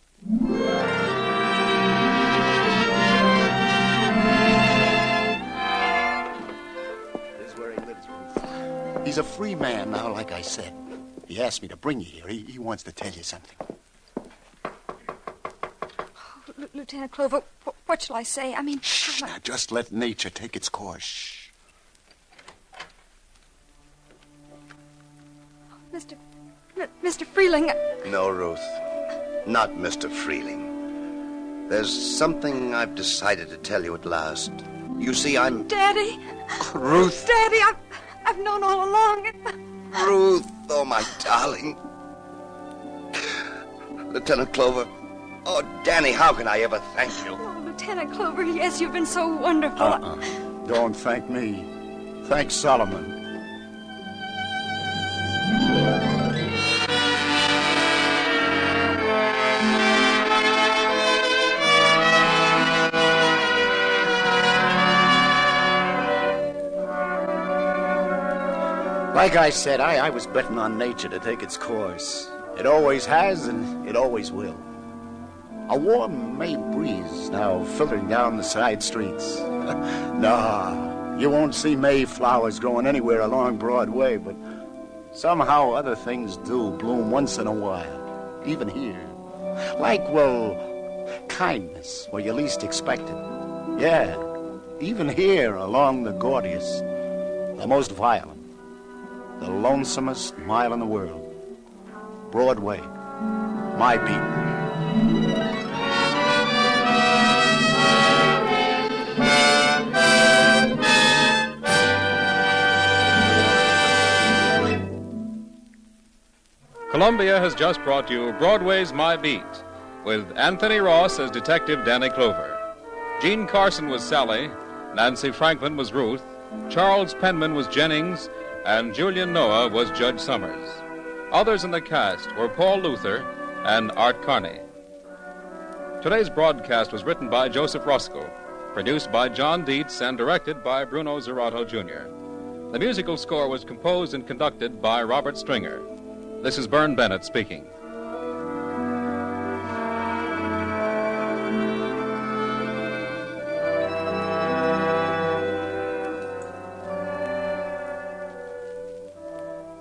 This is where he lives, Ruth. He's a free man now, like I said. He asked me to bring you here. He wants to tell you something. Lieutenant Clover, what shall I say? I mean... Shh, now just let nature take its course. Shh. Mr. Freeling... No, Ruth. Not Mr. Freeling. There's something I've decided to tell you at last. You see, I'm... Daddy! Ruth! Daddy, I've known all along. Ruth, oh, my darling. Lieutenant Clover. Oh, Danny, how can I ever thank you? Oh, Lieutenant Clover, yes, you've been so wonderful. Don't thank me. Thank Solomon. Like I said, I was betting on nature to take its course. It always has, and it always will. A warm May breeze now filtering down the side streets. Nah, you won't see May flowers growing anywhere along Broadway, but somehow other things do bloom once in a while, even here. Like, well, kindness where you least expect it. Yeah, even here along the gaudiest, the most violent, the lonesomest mile in the world. Broadway, my beat. Columbia has just brought you Broadway's My Beat, with Anthony Ross as Detective Danny Clover. Jean Carson was Sally, Nancy Franklin was Ruth, Charles Penman was Jennings, and Julian Noah was Judge Summers. Others in the cast were Paul Luther and Art Carney. Today's broadcast was written by Joseph Roscoe, produced by John Dietz, and directed by Bruno Zerato, Jr. The musical score was composed and conducted by Robert Stringer. This is Bern Bennett speaking.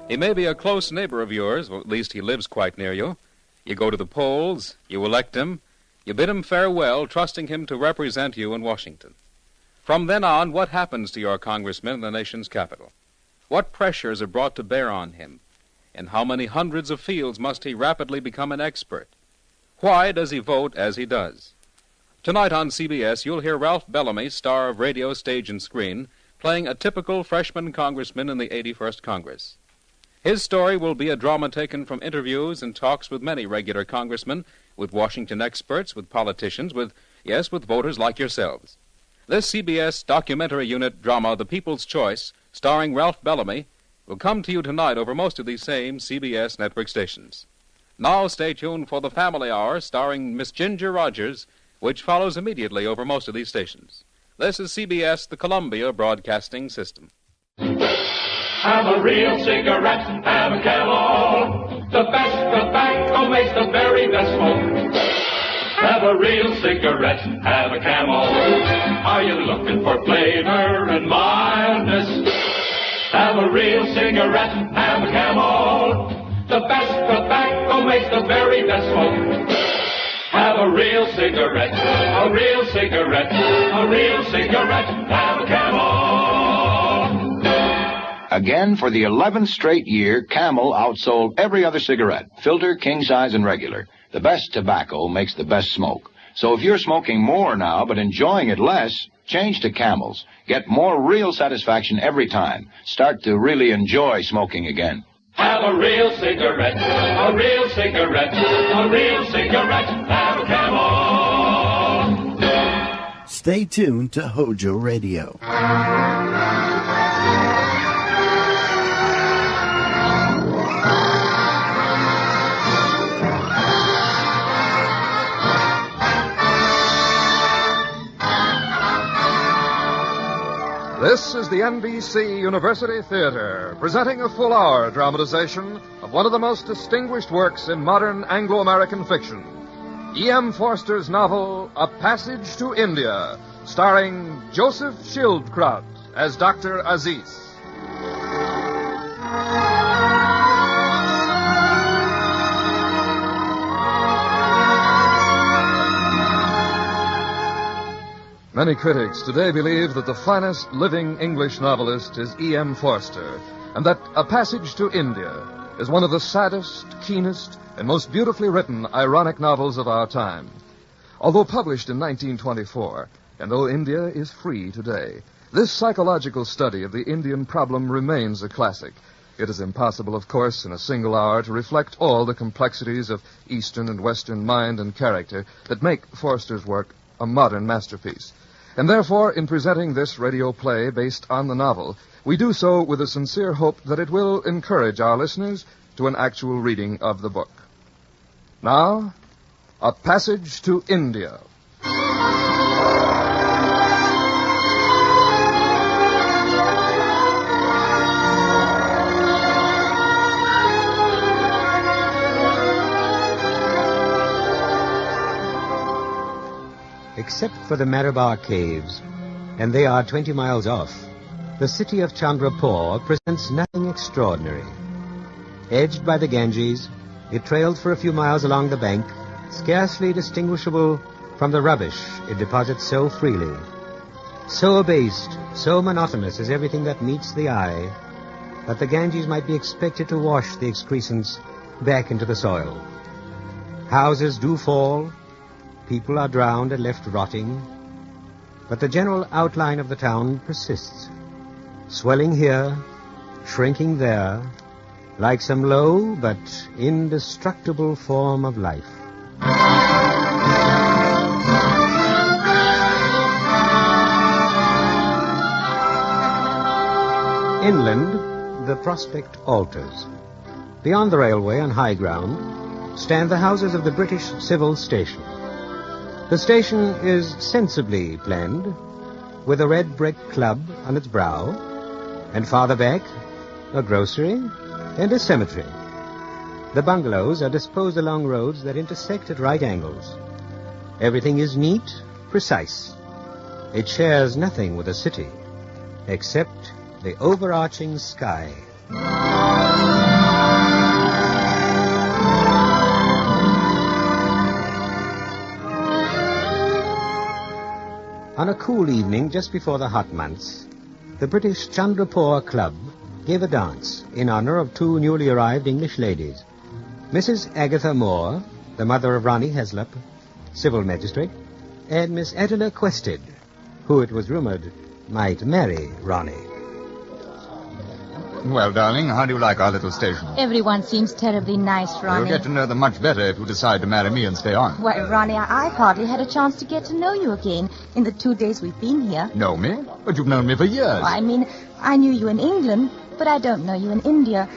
He may be a close neighbor of yours, or at least he lives quite near you. You go to the polls, you elect him, you bid him farewell, trusting him to represent you in Washington. From then on, what happens to your congressman in the nation's capital? What pressures are brought to bear on him? In how many hundreds of fields must he rapidly become an expert? Why does he vote as he does? Tonight on CBS, you'll hear Ralph Bellamy, star of radio, stage, and screen, playing a typical freshman congressman in the 81st Congress. His story will be a drama taken from interviews and talks with many regular congressmen, with Washington experts, with politicians, with voters like yourselves. This CBS documentary unit drama, The People's Choice, starring Ralph Bellamy, will come to you tonight over most of these same CBS network stations. Now stay tuned for the Family Hour, starring Miss Ginger Rogers, which follows immediately over most of these stations. This is CBS, the Columbia Broadcasting System. Have a real cigarette, have a Camel. The best tobacco makes the very best smoke. Have a real cigarette, have a Camel. Are you looking for flavor and mildness? Have a real cigarette, have a Camel. The best tobacco makes the very best smoke. Have a real cigarette, a real cigarette, a real cigarette, have a Camel. Again, for the 11th straight year, Camel outsold every other cigarette, filter, king size, and regular. The best tobacco makes the best smoke. So if you're smoking more now but enjoying it less, change to Camels. Get more real satisfaction every time. Start to really enjoy smoking again. Have a real cigarette, a real cigarette, a real cigarette, have a Camel. Stay tuned to Hojo Radio. This is is the NBC University Theater, presenting a full-hour dramatization of one of the most distinguished works in modern Anglo-American fiction, E.M. Forster's novel, A Passage to India, starring Joseph Schildkraut as Dr. Aziz. Many critics today believe that the finest living English novelist is E.M. Forster, and that A Passage to India is one of the saddest, keenest, and most beautifully written ironic novels of our time. Although published in 1924, and though India is free today, this psychological study of the Indian problem remains a classic. It is impossible, of course, in a single hour to reflect all the complexities of Eastern and Western mind and character that make Forster's work a modern masterpiece. And therefore, in presenting this radio play based on the novel, we do so with a sincere hope that it will encourage our listeners to an actual reading of the book. Now, A Passage to India. Except for the Marabar Caves, and they are 20 miles off, the city of Chandrapur presents nothing extraordinary. Edged by the Ganges, it trailed for a few miles along the bank, scarcely distinguishable from the rubbish it deposits so freely. So abased, so monotonous is everything that meets the eye, that the Ganges might be expected to wash the excrescence back into the soil. Houses do fall, people are drowned and left rotting, but the general outline of the town persists, swelling here, shrinking there, like some low but indestructible form of life. Inland, the prospect alters. Beyond the railway on high ground stand the houses of the British Civil Station. The station is sensibly planned, with a red brick club on its brow, and farther back, a grocery and a cemetery. The bungalows are disposed along roads that intersect at right angles. Everything is neat, precise. It shares nothing with the city, except the overarching sky. On a cool evening just before the hot months, the British Chandrapur Club gave a dance in honor of two newly arrived English ladies, Mrs. Agatha Moore, the mother of Ronnie Heslop, civil magistrate, and Miss Adela Quested, who it was rumored might marry Ronnie. Well, darling, how do you like our little station? Everyone seems terribly nice, Ronnie. You'll get to know them much better if you decide to marry me and stay on. Why, Ronnie, I've hardly had a chance to get to know you again in the 2 days we've been here. Know me? But you've known me for years. Well, I mean, I knew you in England, but I don't know you in India.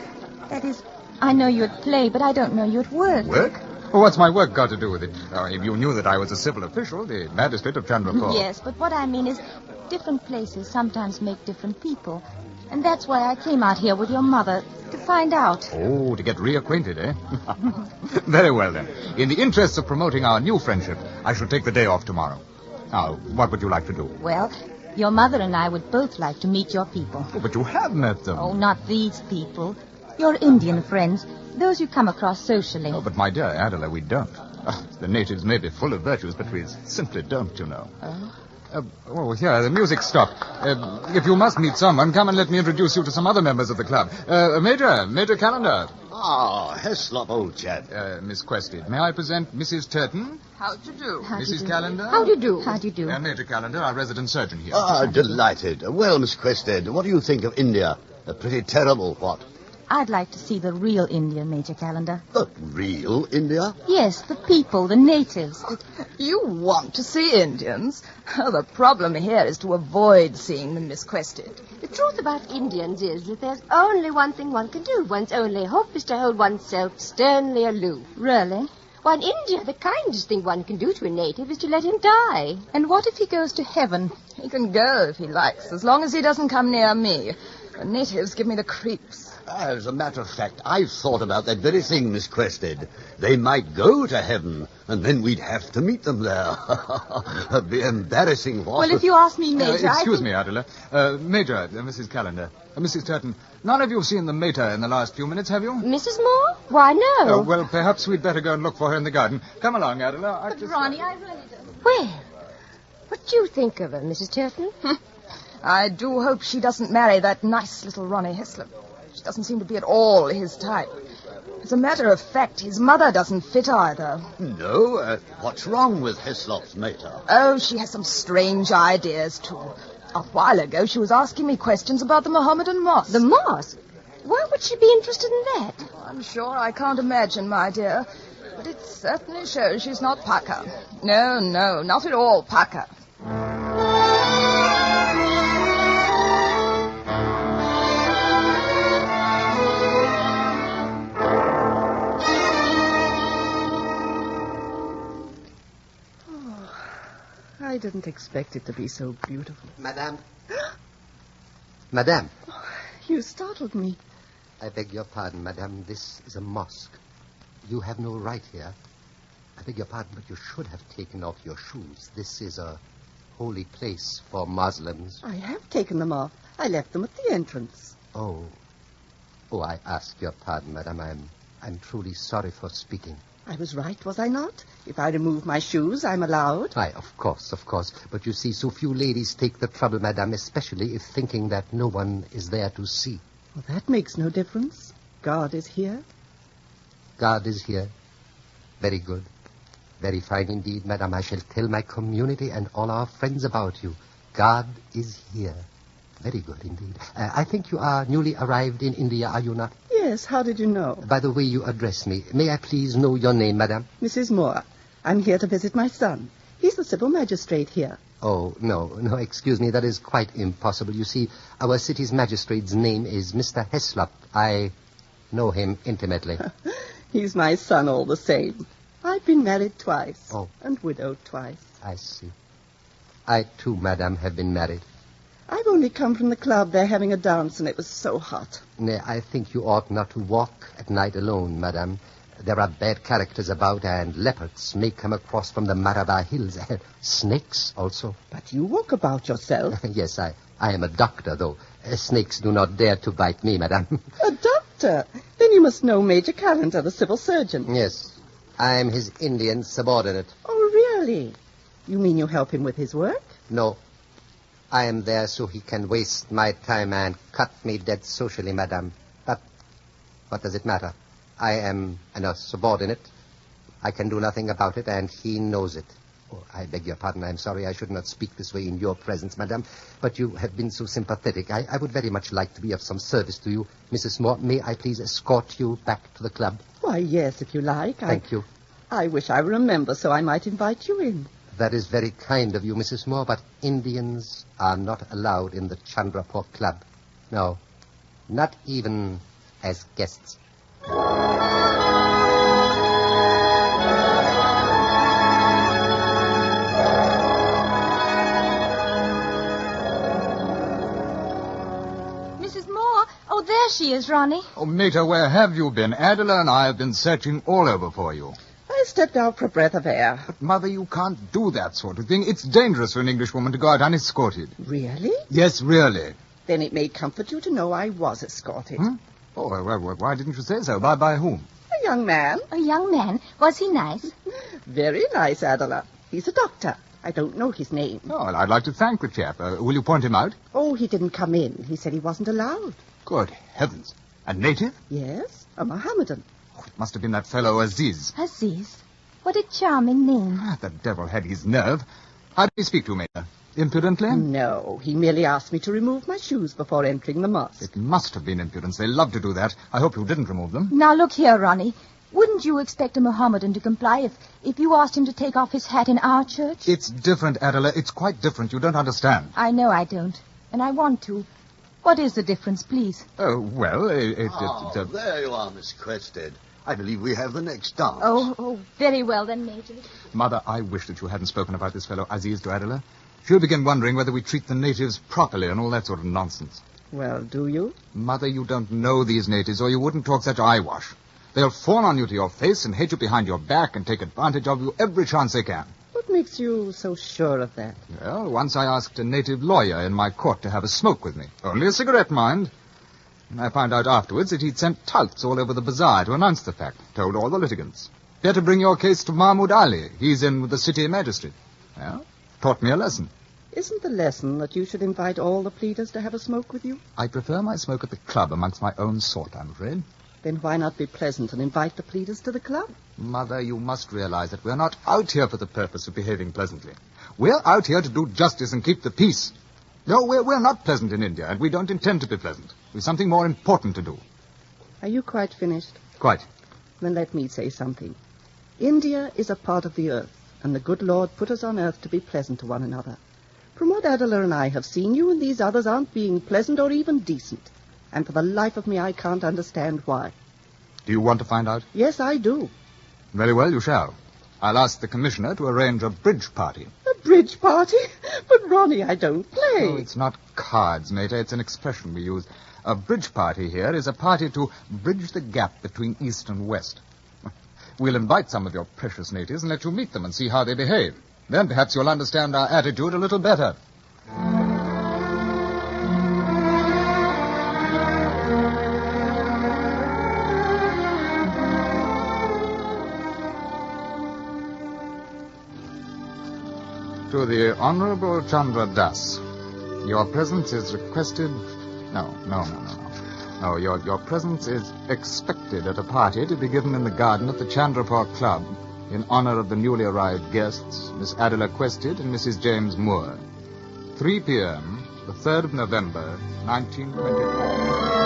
That is, I know you at play, but I don't know you at work. Work? Well, what's my work got to do with it? If you knew that I was a civil official, the magistrate of Chandrapur. Yes, but what I mean is different places sometimes make different people. And that's why I came out here with your mother, to find out. Oh, to get reacquainted, eh? Very well, then. In the interests of promoting our new friendship, I shall take the day off tomorrow. Now, what would you like to do? Well, your mother and I would both like to meet your people. Oh, but you have met them. Oh, not these people. Your Indian friends, those you come across socially. Oh, but my dear Adela, we don't. The natives may be full of virtues, but we simply don't, you know. Oh? Here, the music stopped. If you must meet someone, come and let me introduce you to some other members of the club. Major Calendar. Ah, Heslop, old chap. Miss Quested, may I present Mrs. Turton? How do you do? Mrs. Calendar? How do you do? How do you do? And Major Calendar, our resident surgeon here. Ah, delighted. Well, Miss Quested, what do you think of India? Pretty terrible, what? I'd like to see the real India, Major Calendar. The real India? Yes, the people, the natives. You want to see Indians? Oh, the problem here is to avoid seeing them, Miss Quested. The truth about Indians is that there's only one thing one can do. One's only hope is to hold oneself sternly aloof. Really? Why, in India, the kindest thing one can do to a native is to let him die. And what if he goes to heaven? He can go if he likes, as long as he doesn't come near me. The natives give me the creeps. As a matter of fact, I've thought about that very thing, Miss Quested. They might go to heaven, and then we'd have to meet them there. It'd be embarrassing. What? Well, if you ask me, Major, Excuse me, Adela. Major, Mrs. Callender. Mrs. Turton, none of you have seen the mater in the last few minutes, have you? Mrs. Moore? Why, no. Well, perhaps we'd better go and look for her in the garden. Come along, Adela. Ronnie, I really don't. Well, what do you think of her, Mrs. Turton? I do hope she doesn't marry that nice little Ronnie Hislop. She doesn't seem to be at all his type. As a matter of fact, his mother doesn't fit either. No? What's wrong with Hislop's mater? Oh, she has some strange ideas, too. A while ago, she was asking me questions about the Mohammedan mosque. The mosque? Why would she be interested in that? I'm sure I can't imagine, my dear. But it certainly shows she's not Paka. No, not at all Paka. I didn't expect it to be so beautiful. Madame. Madame. Oh, you startled me. I beg your pardon, madame. This is a mosque. You have no right here. I beg your pardon, but you should have taken off your shoes. This is a holy place for Muslims. I have taken them off. I left them at the entrance. Oh, I ask your pardon, madame. I'm truly sorry for speaking. I was right, was I not? If I remove my shoes, I'm allowed. Why, of course. But you see, so few ladies take the trouble, madame, especially if thinking that no one is there to see. Well, that makes no difference. God is here. God is here. Very good. Very fine indeed, madame. I shall tell my community and all our friends about you. God is here. Very good indeed. I think you are newly arrived in India, are you not? Yes, how did you know? By the way you address me, may I please know your name, madame? Mrs. Moore. I'm here to visit my son. He's the civil magistrate here. Oh, no, excuse me, that is quite impossible. You see, our city's magistrate's name is Mr. Hislop. I know him intimately. He's my son all the same. I've been married twice. Oh. And widowed twice. I see. I, too, madame, have been married. I've only come from the club. They're having a dance, and it was so hot. Nay, I think you ought not to walk at night alone, madame. There are bad characters about, and leopards may come across from the Maraba Hills. Snakes also. But you walk about yourself. Yes, I am a doctor, though. Snakes do not dare to bite me, madame. A doctor? Then you must know Major Callender, the civil surgeon. Yes, I am his Indian subordinate. Oh, really? You mean you help him with his work? No. I am there so he can waste my time and cut me dead socially, madame. But what does it matter? I am a subordinate. I can do nothing about it, and he knows it. Oh, I beg your pardon. I'm sorry I should not speak this way in your presence, madame. But you have been so sympathetic. I would very much like to be of some service to you. Mrs. Moore, may I please escort you back to the club? Why, yes, if you like. Thank you. I wish I remember so I might invite you in. That is very kind of you, Mrs. Moore, but Indians are not allowed in the Chandrapur Club. No, not even as guests. Mrs. Moore? Oh, there she is, Ronnie. Oh, Mater, where have you been? Adela and I have been searching all over for you. I stepped out for a breath of air. But, Mother, you can't do that sort of thing. It's dangerous for an Englishwoman to go out unescorted. Really? Yes, really. Then it may comfort you to know I was escorted. Hmm? Oh, well, why didn't you say so? By whom? A young man. A young man? Was he nice? Very nice, Adela. He's a doctor. I don't know his name. Oh, well, I'd like to thank the chap. Will you point him out? Oh, he didn't come in. He said he wasn't allowed. Good heavens. A native? Yes, a Mohammedan. Oh, it must have been that fellow Aziz. Aziz? What a charming name. The devil had his nerve. How did he speak to me? Impudently? No, he merely asked me to remove my shoes before entering the mosque. It must have been impudence. They love to do that. I hope you didn't remove them. Now, look here, Ronnie. Wouldn't you expect a Mohammedan to comply if you asked him to take off his hat in our church? It's different, Adela. It's quite different. You don't understand. I know I don't. And I want to. What is the difference, please? Oh, well, there you are, Miss Quested. I believe we have the next dance. Oh, very well then, Major. Mother, I wish that you hadn't spoken about this fellow Aziz to Adela. She'll begin wondering whether we treat the natives properly and all that sort of nonsense. Well, do you? Mother, you don't know these natives, or you wouldn't talk such eyewash. They'll fawn on you to your face and hate you behind your back and take advantage of you every chance they can. What makes you so sure of that? Well, once I asked a native lawyer in my court to have a smoke with me. Only a cigarette, mind. And I found out afterwards that he'd sent touts all over the bazaar to announce the fact. Told all the litigants. Better bring your case to Mahmoud Ali. He's in with the city magistrate. Well, taught me a lesson. Isn't the lesson that you should invite all the pleaders to have a smoke with you? I prefer my smoke at the club amongst my own sort, I'm afraid. Then why not be pleasant and invite the pleaders to the club? Mother, you must realize that we're not out here for the purpose of behaving pleasantly. We're out here to do justice and keep the peace. No, we're not pleasant in India, and we don't intend to be pleasant. We've something more important to do. Are you quite finished? Quite. Then let me say something. India is a part of the earth, and the good Lord put us on earth to be pleasant to one another. From what Adela and I have seen, you and these others aren't being pleasant or even decent. And for the life of me, I can't understand why. Do you want to find out? Yes, I do. Very well, you shall. I'll ask the commissioner to arrange a bridge party. A bridge party? But, Ronnie, I don't play. Oh, it's not cards, Mater. It's an expression we use. A bridge party here is a party to bridge the gap between East and West. We'll invite some of your precious natives and let you meet them and see how they behave. Then perhaps you'll understand our attitude a little better. To the Honorable Chandra Das, your presence is requested... No, your presence is expected at a party to be given in the garden at the Chandrapur Club in honor of the newly arrived guests, Miss Adela Quested and Mrs. James Moore. 3 p.m., the 3rd of November, 1924.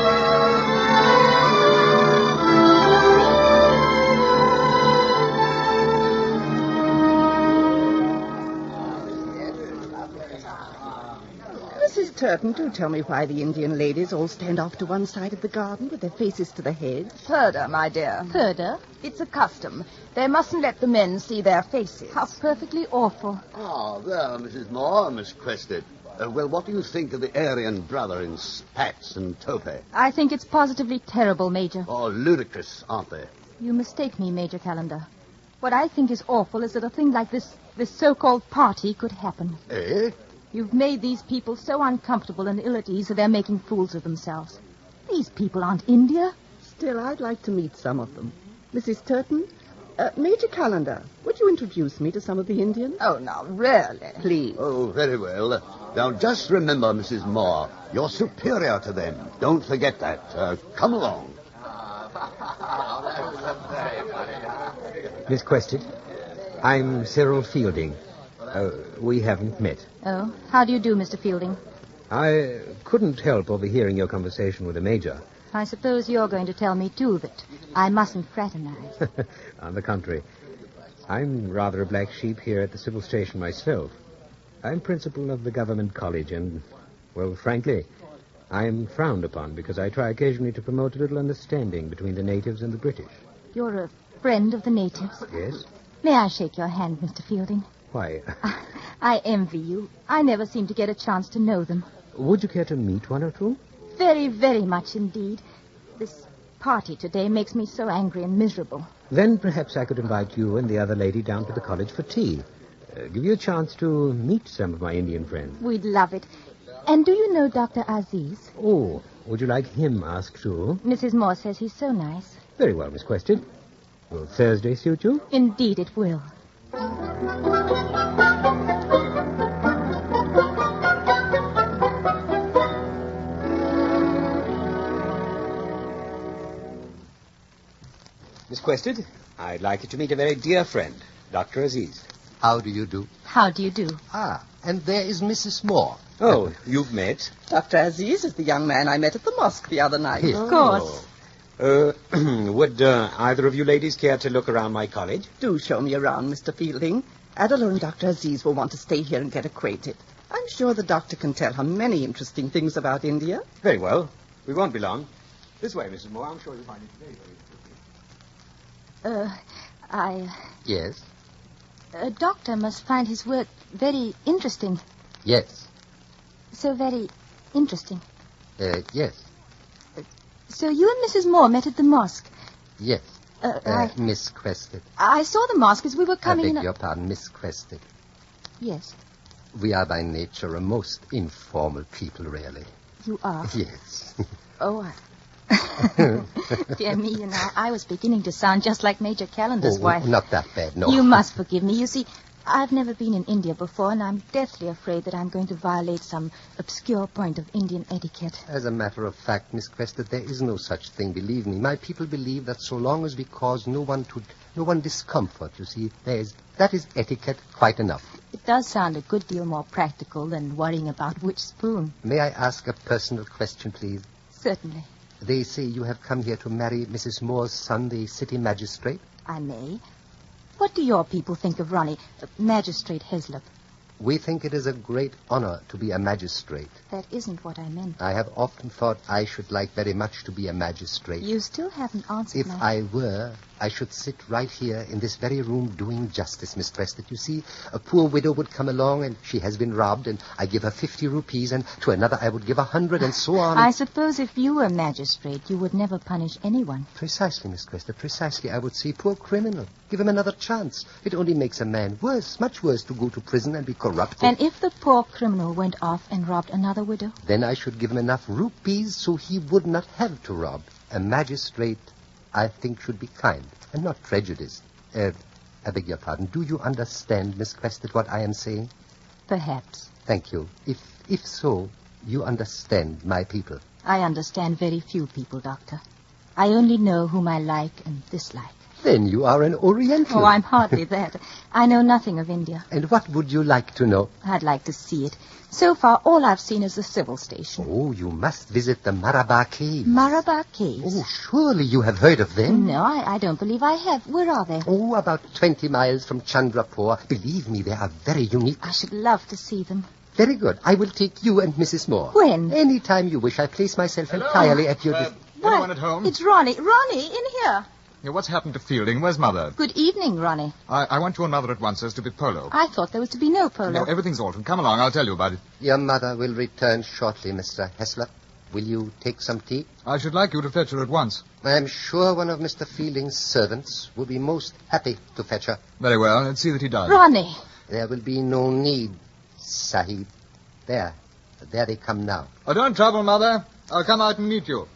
Mrs. Turton, do tell me why the Indian ladies all stand off to one side of the garden with their faces to the hedge. Further, my dear. Further? It's a custom. They mustn't let the men see their faces. How perfectly awful. Ah, there, Mrs. Moore, Miss Quested. Well, what do you think of the Aryan brother in spats and tope? I think it's positively terrible, Major. Oh, ludicrous, aren't they? You mistake me, Major Calendar. What I think is awful is that a thing like this so-called party could happen. Eh? You've made these people so uncomfortable and ill at ease that they're making fools of themselves. These people aren't India. Still, I'd like to meet some of them. Mrs. Turton, Major Calendar, would you introduce me to some of the Indians? Oh, now, really? Please. Oh, very well. Now, just remember, Mrs. Moore, you're superior to them. Don't forget that. Come along. Miss Quested, I'm Cyril Fielding. We haven't met. Oh, how do you do, Mr. Fielding? I couldn't help overhearing your conversation with the Major. I suppose you're going to tell me, too, that I mustn't fraternize. On the contrary, I'm rather a black sheep here at the civil station myself. I'm principal of the government college, and, well, frankly, I'm frowned upon because I try occasionally to promote a little understanding between the natives and the British. You're a friend of the natives? Yes? May I shake your hand, Mr. Fielding? Why? I envy you. I never seem to get a chance to know them. Would you care to meet one or two? Very, very much indeed. This party today makes me so angry and miserable. Then perhaps I could invite you and the other lady down to the college for tea. Give you a chance to meet some of my Indian friends. We'd love it. And do you know Dr. Aziz? Oh, would you like him asked too? Mrs. Moore says he's so nice. Very well, Miss Quested. Will Thursday suit you? Indeed it will. Miss Quested, I'd like you to meet a very dear friend, Dr. Aziz. How do you do? How do you do? Ah, and there is Mrs. Moore. Oh, you've met? Dr. Aziz is the young man I met at the mosque the other night. Of course. Would either of you ladies care to look around my college? Do show me around, Mr. Fielding. Adela and Dr. Aziz will want to stay here and get acquainted. I'm sure the doctor can tell her many interesting things about India. Very well. We won't be long. This way, Mrs. Moore. I'm sure you'll find it very, very interesting. Yes? A doctor must find his work very interesting. Yes. So very interesting. Yes. So you and Mrs. Moore met at the mosque. Yes. Miss Crested. I saw the mosque as we were coming in. I beg your pardon, Miss Crested. Yes. We are by nature a most informal people, really. You are? Yes. Oh, dear me, you know, I was beginning to sound just like Major Callender's wife. Not that bad, no. You must forgive me. You see, I've never been in India before, and I'm deathly afraid that I'm going to violate some obscure point of Indian etiquette. As a matter of fact, Miss Crested, there is no such thing, believe me. My people believe that so long as we cause no one discomfort, you see, that is etiquette quite enough. It does sound a good deal more practical than worrying about which spoon. May I ask a personal question, please? Certainly. They say you have come here to marry Mrs. Moore's son, the city magistrate? I may. What do your people think of Ronnie, Magistrate Heslop? We think it is a great honor to be a magistrate. That isn't what I meant. I have often thought I should like very much to be a magistrate. You still haven't answered If I were, I should sit right here in this very room doing justice, Miss Preston. You see, a poor widow would come along and she has been robbed, and I give her 50 rupees, and to another I would give 100, and so on. I suppose if you were magistrate, you would never punish anyone. Precisely, Miss Cresta, precisely. I would say, poor criminal, give him another chance. It only makes a man worse, much worse, to go to prison and be corrupted. And if the poor criminal went off and robbed another widow? Then I should give him enough rupees so he would not have to rob. A magistrate, I think, should be kind and not prejudiced. I beg your pardon. Do you understand, Miss Crested, what I am saying? Perhaps. Thank you. If so, you understand my people. I understand very few people, Doctor. I only know whom I like and dislike. Then you are an Oriental. Oh, I'm hardly that. I know nothing of India. And what would you like to know? I'd like to see it. So far, all I've seen is the civil station. Oh, you must visit the Marabar Caves. Marabar Caves? Oh, surely you have heard of them. No, I don't believe I have. Where are they? Oh, about 20 miles from Chandrapur. Believe me, they are very unique. I should love to see them. Very good. I will take you and Mrs. Moore. When? Any time you wish. I place myself entirely at your Anyone at home? It's Ronnie. Ronnie, in here. Yeah, what's happened to Fielding? Where's Mother? Good evening, Ronnie. I want you and Mother at once. There's to be polo. I thought there was to be no polo. No, everything's altered. Come along. I'll tell you about it. Your mother will return shortly, Mr. Heslop. Will you take some tea? I should like you to fetch her at once. I am sure one of Mr. Fielding's servants will be most happy to fetch her. Very well. Let's see that he does. Ronnie! There will be no need, Sahib. There they come now. Oh, don't trouble, Mother. I'll come out and meet you.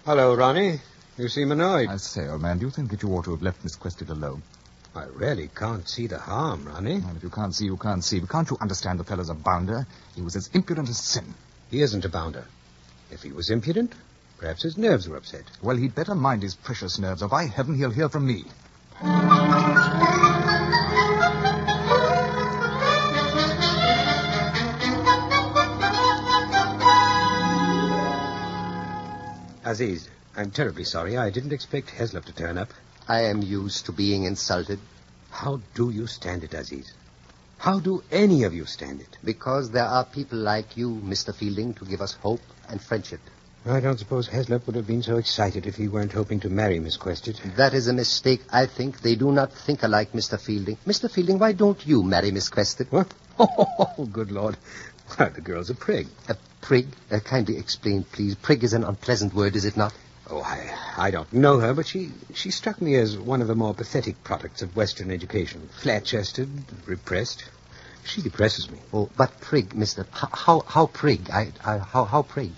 Hello, Ronnie. You seem annoyed. I say, old man, do you think that you ought to have left Miss Quested alone? I really can't see the harm, Ronnie. Well, if you can't see, you can't see. But can't you understand the fellow's a bounder? He was as impudent as sin. He isn't a bounder. If he was impudent, perhaps his nerves were upset. Well, he'd better mind his precious nerves, or by heaven, he'll hear from me. Aziz, I'm terribly sorry. I didn't expect Heslop to turn up. I am used to being insulted. How do you stand it, Aziz? How do any of you stand it? Because there are people like you, Mr. Fielding, to give us hope and friendship. I don't suppose Heslop would have been so excited if he weren't hoping to marry Miss Quested. That is a mistake, I think. They do not think alike, Mr. Fielding. Mr. Fielding, why don't you marry Miss Quested? What? Oh, good Lord. Why, the girl's a prig. A prig? Kindly explain, please. Prig is an unpleasant word, is it not? Oh, I don't know her, but she struck me as one of the more pathetic products of Western education. Flat-chested, repressed. She depresses me. Oh, but prig, Mr. How prig? How prig?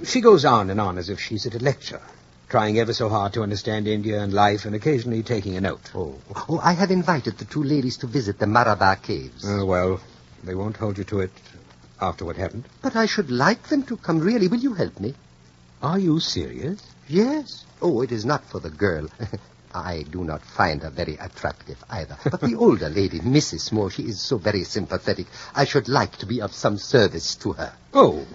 She goes on and on as if she's at a lecture, trying ever so hard to understand India and life and occasionally taking a note. Oh, I have invited the two ladies to visit the Marabar Caves. Well, they won't hold you to it after what happened. But I should like them to come, really. Will you help me? Are you serious? Yes. Oh, it is not for the girl. I do not find her very attractive either. But the older lady, Mrs. Moore, she is so very sympathetic. I should like to be of some service to her. Oh,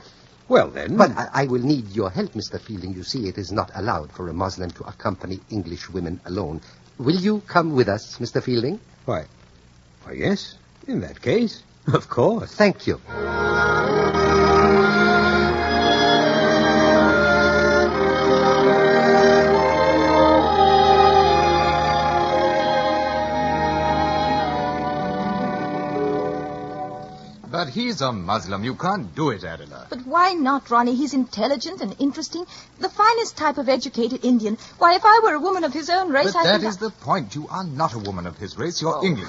well then. But I will need your help, Mr. Fielding. You see, it is not allowed for a Muslim to accompany English women alone. Will you come with us, Mr. Fielding? Why, yes. In that case, of course. Thank you. he's a Muslim. You can't do it, Adela. But why not, Ronnie? He's intelligent and interesting. The finest type of educated Indian. Why, if I were a woman of his own race, But that is the point. You are not a woman of his race. You're English.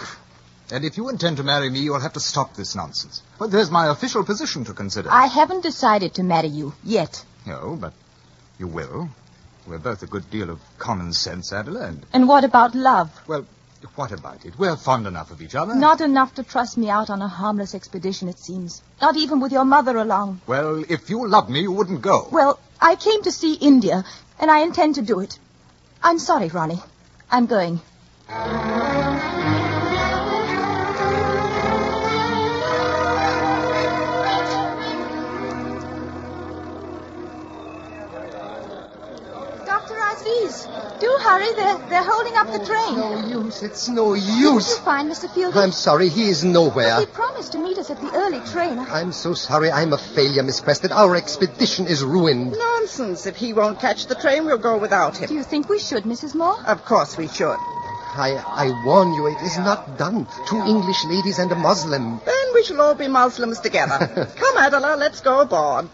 And if you intend to marry me, you'll have to stop this nonsense. But there's my official position to consider. I haven't decided to marry you yet. No, but you will. We're both a good deal of common sense, Adela, And what about love? Well, what about it? We're fond enough of each other. Not enough to trust me out on a harmless expedition, it seems. Not even with your mother along. Well, if you loved me, you wouldn't go. Well, I came to see India, and I intend to do it. I'm sorry, Ronnie. I'm going. Aziz, do hurry. They're holding up the train. No use. It's no use. Did you find Mr. Fielding? I'm sorry. He is nowhere. But he promised to meet us at the early train. I'm so sorry. I'm a failure, Miss Quested. Our expedition is ruined. Nonsense. If he won't catch the train, we'll go without him. Do you think we should, Mrs. Moore? Of course we should. I warn you, it is not done. 2 English ladies and a Muslim. Then we shall all be Muslims together. Come, Adela, let's go aboard.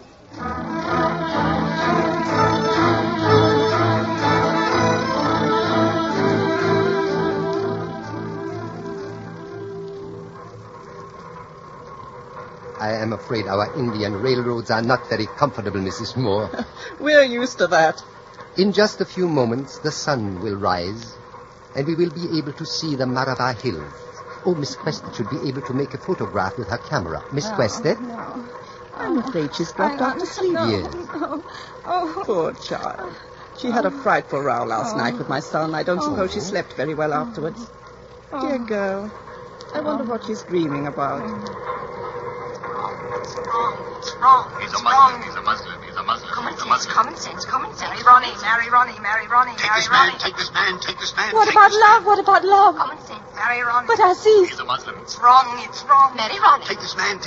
I am afraid our Indian railroads are not very comfortable, Mrs. Moore. We're used to that. In just a few moments, the sun will rise, and we will be able to see the Marabar Hills. Oh, Miss Quested should be able to make a photograph with her camera. Miss Quested? No. I'm afraid she's dropped off to sleep. Yes. No. Oh, poor child. She had a frightful row last night with my son. I don't suppose she slept very well afterwards. Dear girl. I wonder what she's dreaming about. It's wrong. He's a Muslim. He's a Muslim. Common sense. Marry Ronnie. Take this man. What about love? Common sense. Marry Ronnie. But Aziz. He's a Muslim. It's wrong. Marry Ronnie. Take this man. No.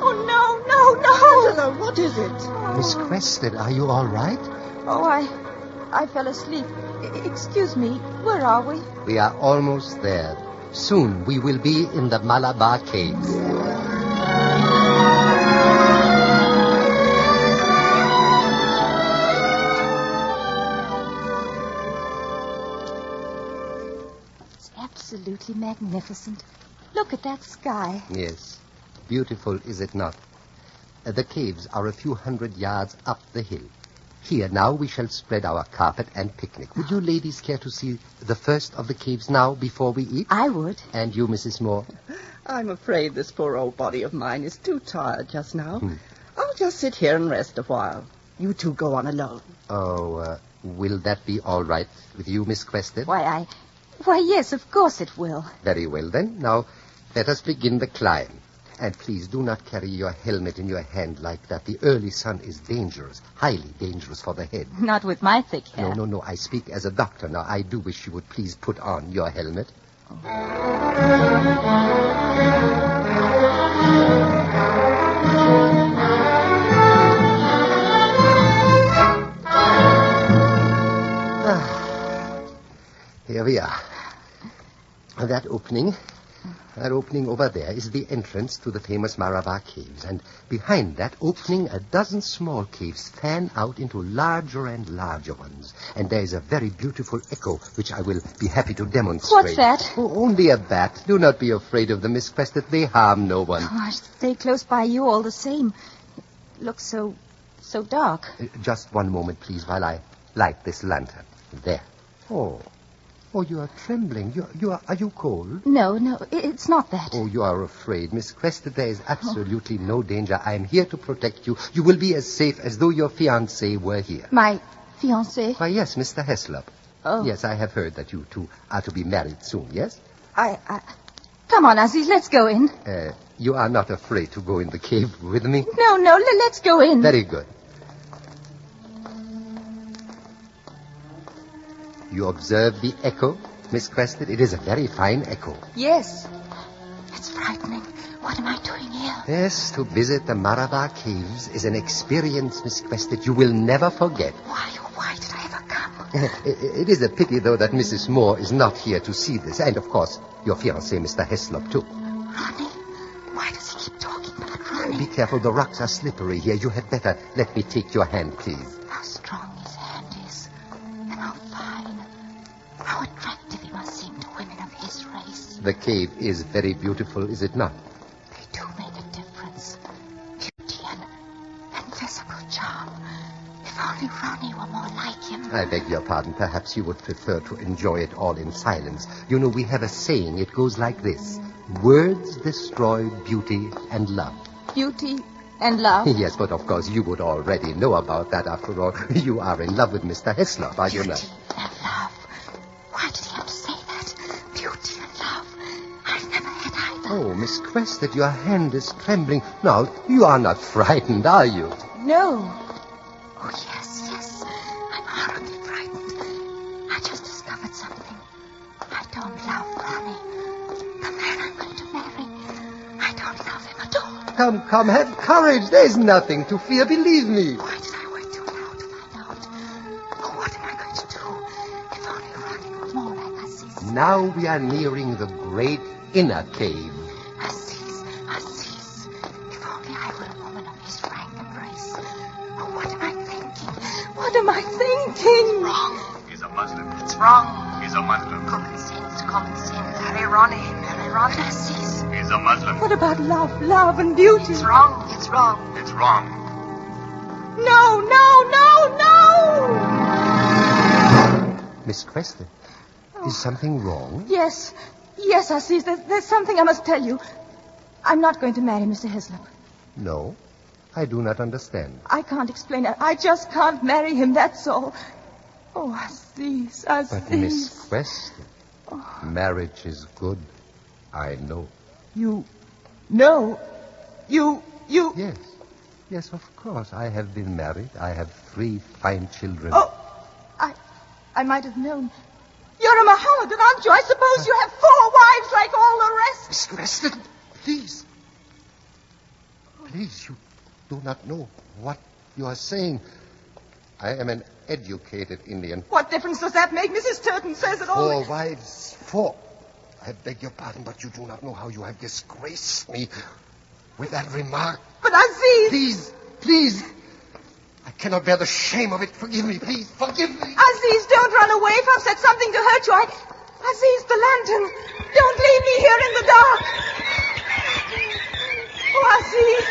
Oh, no. Angela, what is it? Miss Quested, are you all right? Oh, I fell asleep. Excuse me, where are we? We are almost there. Soon we will be in the Malabar Caves. It's absolutely magnificent. Look at that sky. Yes. Beautiful, is it not? The caves are a few hundred yards up the hill. Here now we shall spread our carpet and picnic. Would you ladies care to see the first of the caves now before we eat? I would. And you, Mrs. Moore? I'm afraid this poor old body of mine is too tired just now. I'll just sit here and rest a while. You two go on alone. Oh, will that be all right with you, Miss Quested? Why, yes, of course it will. Very well, then. Now, let us begin the climb. And please do not carry your helmet in your hand like that. The early sun is dangerous, highly dangerous for the head. Not with my thick hair. No. I speak as a doctor. Now, I do wish you would please put on your helmet. Here we are. That opening over there is the entrance to the famous Marabar Caves. And behind that opening, a dozen small caves fan out into larger and larger ones. And there is a very beautiful echo, which I will be happy to demonstrate. What's that? Oh, only a bat. Do not be afraid of them, Miss Quested. They harm no one. Oh, I stay close by you all the same. It looks so dark. Just one moment, please, while I light this lantern. There. Oh, you are trembling. Are you cold? No, it's not that. Oh, you are afraid. Miss Quested, there is absolutely no danger. I am here to protect you. You will be as safe as though your fiancé were here. My fiancé? Why, yes, Mr. Heslop. Oh. Yes, I have heard that you two are to be married soon, yes? Come on, Aziz, let's go in. You are not afraid to go in the cave with me? No, let's go in. Very good. You observe the echo, Miss Quested? It is a very fine echo. Yes. It's frightening. What am I doing here? Yes, to visit the Marabar Caves is an experience, Miss Quested, you will never forget. Why, Why did I ever come? It is a pity, though, that Mrs. Moore is not here to see this. And, of course, your fiancé, Mr. Heslop, too. Ronnie? Why does he keep talking about Ronnie? Be careful. The rocks are slippery here. You had better let me take your hand, please. How strong his hand is. And how fine. How attractive he must seem to women of his race. The cave is very beautiful, is it not? They do make a difference. Beauty and physical charm. If only Ronnie were more like him. I beg your pardon. Perhaps you would prefer to enjoy it all in silence. You know, we have a saying. It goes like this. Words destroy beauty and love. Beauty and love? Yes, but of course you would already know about that. After all, you are in love with Mr. Heslop, are you not? Beauty and love. Why did he have to say that? Beauty and love. I've never had either. Oh, Miss Crested, your hand is trembling. Now, you are not frightened, are you? No. Oh, yes. I'm horribly frightened. I just discovered something. I don't love Ronnie. The man I'm going to marry. I don't love him at all. Come, have courage. There's nothing to fear, believe me. Why did I wait too long to find out? Oh, what am I going to do? If only Ronnie were more like Assis. Now we are nearing the great inner cave. Assis. If only I were a woman of his rank and race. Oh, what am I thinking? What am I thinking? Wrong. He's a Muslim. It's wrong. He's a Muslim. Common sense. Marry Ronnie. Assis. He's a Muslim. What about love and beauty? It's wrong. It's wrong. No. Miss Crested, is something wrong? Yes, Assis. There's something I must tell you. I'm not going to marry Mr. Heslop. No, I do not understand. I can't explain it. I just can't marry him, that's all. Oh, Assis. But Miss Crested, marriage is good. I know. You know? You... Yes, of course. I have been married. I have 3 fine children. Oh, I might have known. You're a Mohammedan, aren't you? I suppose you have 4 wives like all the rest. Miss Crested, please. Please, you do not know what you are saying. I am an educated Indian. What difference does that make? Mrs. Turton says it all. 4 wives. 4. I beg your pardon, but you do not know how you have disgraced me with that remark. But Aziz... Please. I cannot bear the shame of it. Forgive me, please. Forgive me. Aziz, don't run away if I've said something to hurt you. Aziz, the lantern. Don't leave me here in the dark. Oh, Aziz.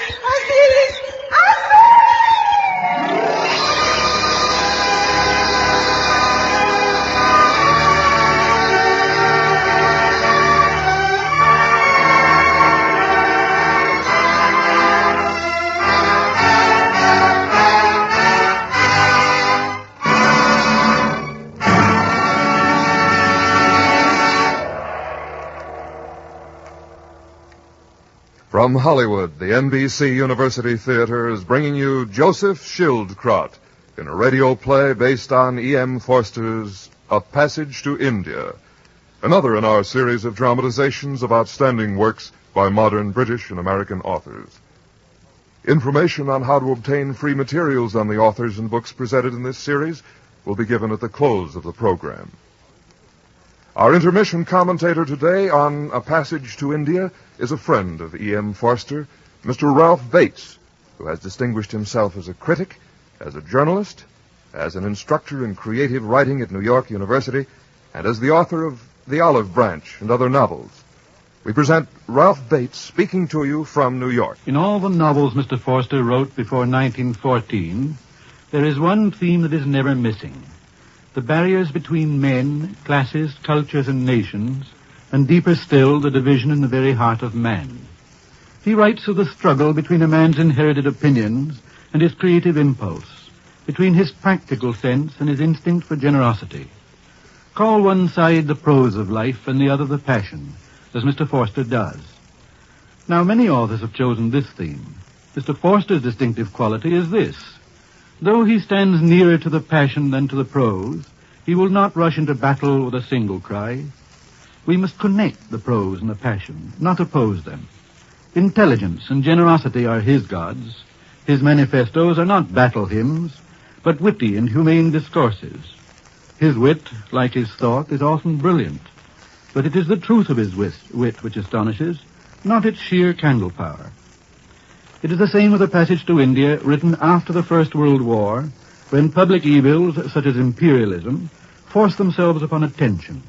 From Hollywood, the NBC University Theater is bringing you Joseph Schildkraut in a radio play based on E.M. Forster's A Passage to India, another in our series of dramatizations of outstanding works by modern British and American authors. Information on how to obtain free materials on the authors and books presented in this series will be given at the close of the program. Our intermission commentator today on A Passage to India is a friend of E.M. Forster, Mr. Ralph Bates, who has distinguished himself as a critic, as a journalist, as an instructor in creative writing at New York University, and as the author of The Olive Branch and other novels. We present Ralph Bates speaking to you from New York. In all the novels Mr. Forster wrote before 1914, there is one theme that is never missing. The barriers between men, classes, cultures, and nations, and deeper still, the division in the very heart of man. He writes of the struggle between a man's inherited opinions and his creative impulse, between his practical sense and his instinct for generosity. Call one side the prose of life and the other the passion, as Mr. Forster does. Now, many authors have chosen this theme. Mr. Forster's distinctive quality is this. Though he stands nearer to the passion than to the prose, he will not rush into battle with a single cry. We must connect the prose and the passion, not oppose them. Intelligence and generosity are his gods. His manifestos are not battle hymns, but witty and humane discourses. His wit, like his thought, is often brilliant, but it is the truth of his wit which astonishes, not its sheer candle power. It is the same with a passage to India written after the First World War, when public evils, such as imperialism, forced themselves upon attention.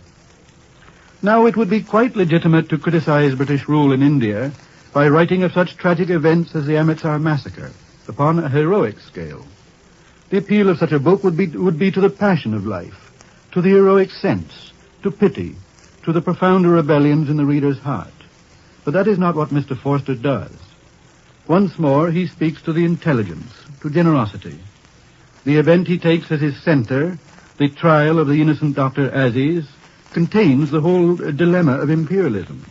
Now it would be quite legitimate to criticize British rule in India by writing of such tragic events as the Amritsar massacre, upon a heroic scale. The appeal of such a book would be to the passion of life, to the heroic sense, to pity, to the profounder rebellions in the reader's heart. But that is not what Mr. Forster does. Once more, he speaks to the intelligence, to generosity. The event he takes as his center, the trial of the innocent Dr. Aziz, contains the whole dilemma of imperialism.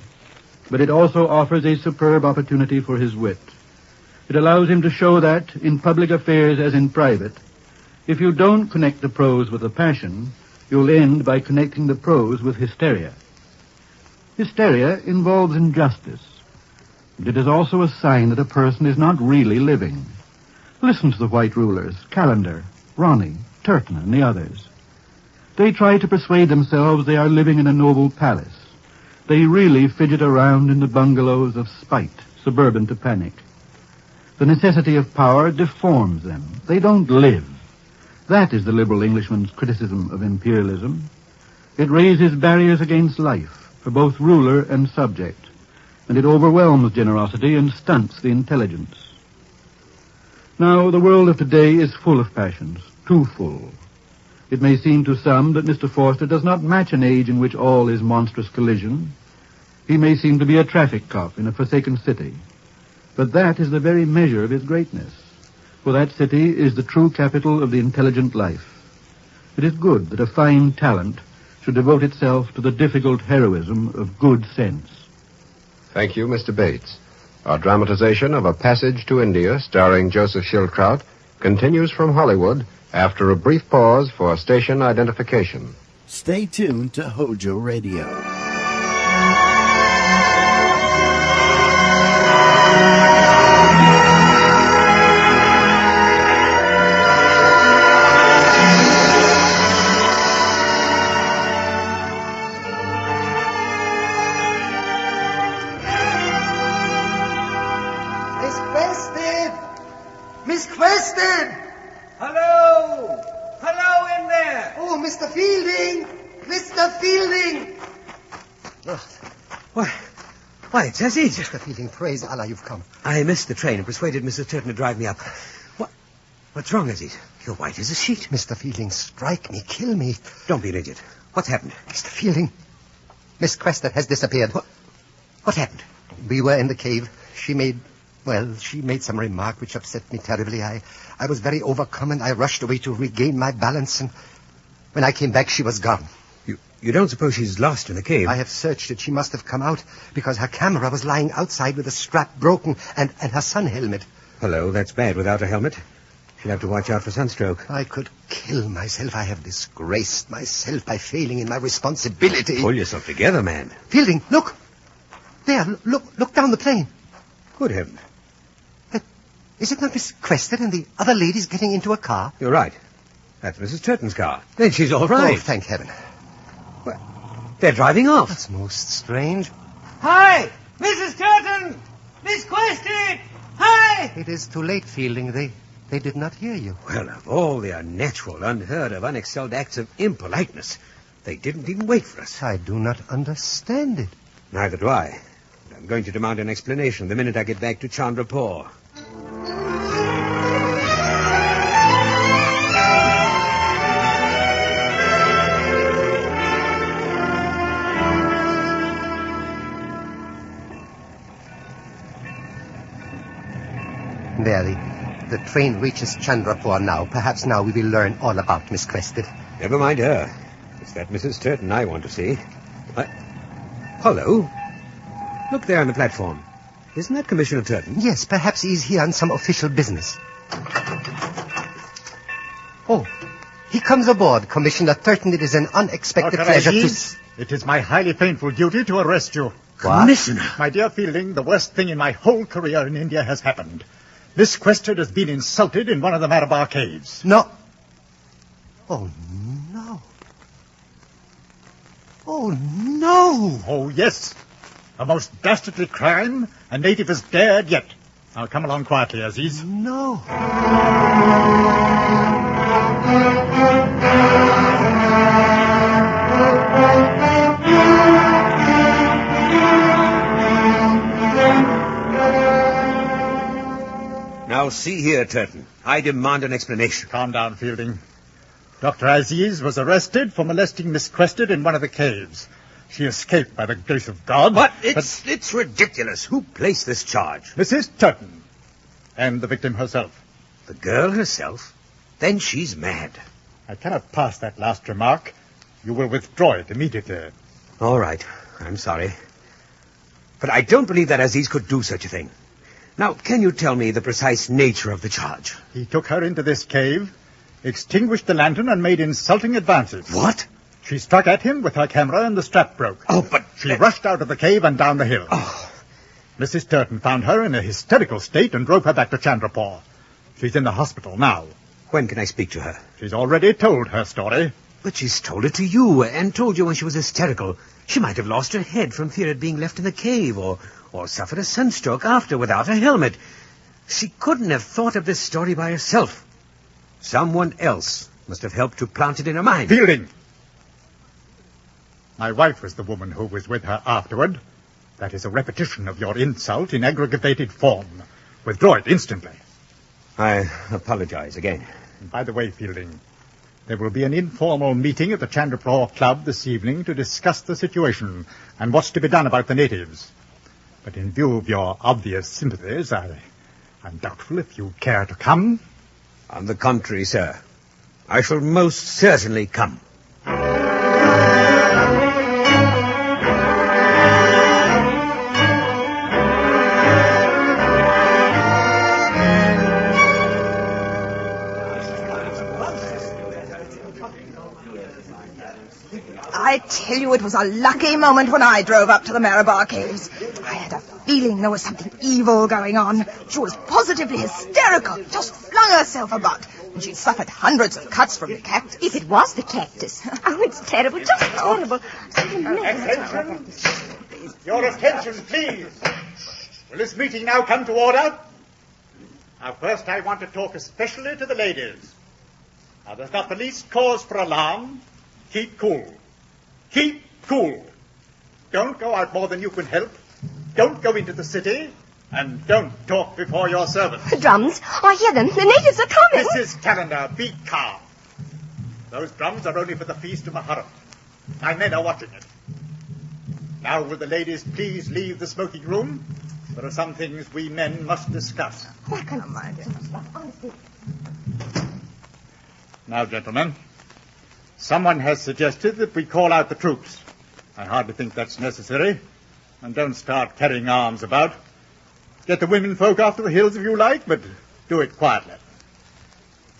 But it also offers a superb opportunity for his wit. It allows him to show that, in public affairs as in private, if you don't connect the prose with the passion, you'll end by connecting the prose with hysteria. Hysteria involves injustice. But it is also a sign that a person is not really living. Listen to the white rulers, Callender, Ronnie, Turton, and the others. They try to persuade themselves they are living in a noble palace. They really fidget around in the bungalows of spite, suburban to panic. The necessity of power deforms them. They don't live. That is the liberal Englishman's criticism of imperialism. It raises barriers against life for both ruler and subject, and it overwhelms generosity and stunts the intelligence. Now, the world of today is full of passions, too full. It may seem to some that Mr. Forster does not match an age in which all is monstrous collision. He may seem to be a traffic cop in a forsaken city. But that is the very measure of his greatness, for that city is the true capital of the intelligent life. It is good that a fine talent should devote itself to the difficult heroism of good sense. Thank you, Mr. Bates. Our dramatization of A Passage to India, starring Joseph Schildkraut, continues from Hollywood after a brief pause for station identification. Stay tuned to Hojo Radio. Miss Quested! Hello! Hello in there! Oh, Mr. Fielding! Mr. Fielding! Why, it's Aziz. Mr. Fielding, praise Allah, you've come. I missed the train and persuaded Mrs. Turton to drive me up. What's wrong, Aziz? You're white as a sheet. Mr. Fielding, strike me, kill me. Don't be an idiot. What's happened? Mr. Fielding, Miss Quested has disappeared. What happened? We were in the cave. She made some remark which upset me terribly. I was very overcome, and I rushed away to regain my balance, and when I came back, she was gone. You don't suppose she's lost in the cave? I have searched it. She must have come out, because her camera was lying outside with the strap broken, and her sun helmet. Hello, that's bad without a helmet. She'll have to watch out for sunstroke. I could kill myself. I have disgraced myself by failing in my responsibility. Pull yourself together, man. Fielding, look! There, look down the plane. Good heavens. Is it not Miss Quested and the other ladies getting into a car? You're right. That's Mrs. Turton's car. Then she's all right. Oh, thank heaven. Well, they're driving off. That's most strange. Hi! Mrs. Turton! Miss Quested! Hi! It is too late, Fielding. They did not hear you. Well, of all the unnatural, unheard of, unexcelled acts of impoliteness, they didn't even wait for us. I do not understand it. Neither do I. I'm going to demand an explanation the minute I get back to Chandrapur. There, the train reaches Chandrapur now. Perhaps now we will learn all about Miss Quested. Never mind her. It's that Mrs. Turton I want to see. Hello. Look there on the platform. Isn't that Commissioner Turton? Yes, perhaps he's here on some official business. Oh, he comes aboard, Commissioner Turton. It is an unexpected pleasure to... It is my highly painful duty to arrest you. What? Commissioner! My dear Fielding, the worst thing in my whole career in India has happened. Miss Quested has been insulted in one of the Malabar caves. No, Oh, no. Oh, no! Oh, yes. A most dastardly crime a native has dared yet. Now, come along quietly, Aziz. No. Now, see here, Turton. I demand an explanation. Calm down, Fielding. Dr. Aziz was arrested for molesting Miss Quested in one of the caves. She escaped by the grace of God. But it's ridiculous. Who placed this charge? Mrs. Turton. And the victim herself. The girl herself? Then she's mad. I cannot pass that last remark. You will withdraw it immediately. All right. I'm sorry. But I don't believe that Aziz could do such a thing. Now, can you tell me the precise nature of the charge? He took her into this cave, extinguished the lantern, and made insulting advances. What? She struck at him with her camera, and the strap broke. Oh, but... She rushed out of the cave and down the hill. Oh. Mrs. Turton found her in a hysterical state and drove her back to Chandrapur. She's in the hospital now. When can I speak to her? She's already told her story. But she's told it to you, and told you when she was hysterical. She might have lost her head from fear of being left in the cave, or suffered a sunstroke after without a helmet. She couldn't have thought of this story by herself. Someone else must have helped to plant it in her mind. Fielding! My wife was the woman who was with her afterward. That is a repetition of your insult in aggravated form. Withdraw it instantly. I apologize again. And by the way, Fielding, there will be an informal meeting at the Chandrapur Club this evening to discuss the situation and what's to be done about the natives. But in view of your obvious sympathies, I'm doubtful if you care to come. On the contrary, sir. I shall most certainly come. I tell you, it was a lucky moment when I drove up to the Marabar Caves. I had a feeling there was something evil going on. She was positively hysterical, just flung herself about. And she'd suffered hundreds of cuts from the cactus. If it was the cactus. Oh, it's terrible, just terrible. Attention! Your attention, please. Will this meeting now come to order? Now, first I want to talk especially to the ladies. Now, there's not the least cause for alarm. Keep cool. Keep cool. Don't go out more than you can help. Don't go into the city. And don't talk before your servants. The drums. I hear them. The natives are coming. Mrs. Calendar, be calm. Those drums are only for the feast of Muharram. My men are watching it. Now, will the ladies please leave the smoking room? There are some things we men must discuss. What can I mind? Now, gentlemen, someone has suggested that we call out the troops. I hardly think that's necessary. And don't start carrying arms about. Get the women folk off to the hills if you like, but do it quietly.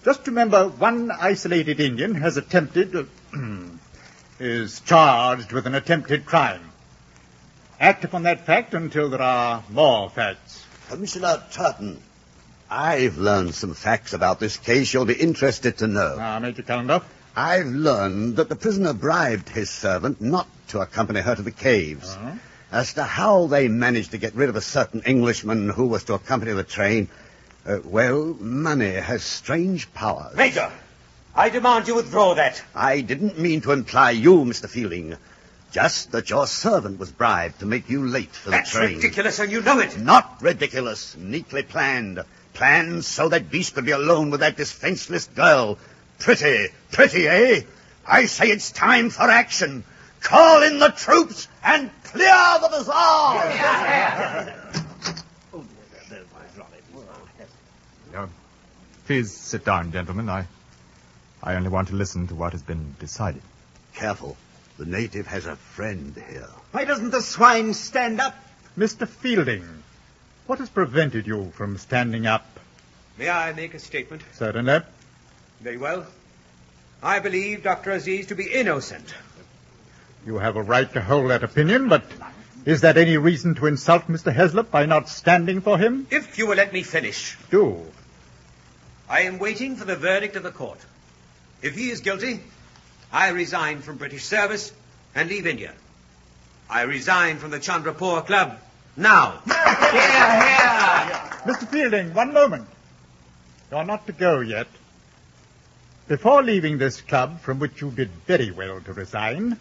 Just remember, one isolated Indian has is charged with an attempted crime. Act upon that fact until there are more facts. Commissioner Turton, I've learned some facts about this case you'll be interested to know. Major Calendar. I've learned that the prisoner bribed his servant not to accompany her to the caves. As to how they managed to get rid of a certain Englishman who was to accompany the train, well, money has strange powers. Major, I demand you withdraw that. I didn't mean to imply you, Mr. Fielding. Just that your servant was bribed to make you late for the train. That's ridiculous, and you know it. Not ridiculous. Neatly planned. Planned so that Beast could be alone with that defenseless girl. Pretty, eh? I say it's time for action. Call in the troops and clear the bazaar! Please sit down, gentlemen. I only want to listen to what has been decided. Careful. The native has a friend here. Why doesn't the swine stand up? Mr. Fielding, what has prevented you from standing up? May I make a statement? Certainly. Very well. I believe Dr. Aziz to be innocent. You have a right to hold that opinion, but is that any reason to insult Mr. Heslop by not standing for him? If you will let me finish. Do. I am waiting for the verdict of the court. If he is guilty, I resign from British service and leave India. I resign from the Chandrapur Club now. Mr. Fielding, one moment. You're not to go yet. Before leaving this club, from which you did very well to resign,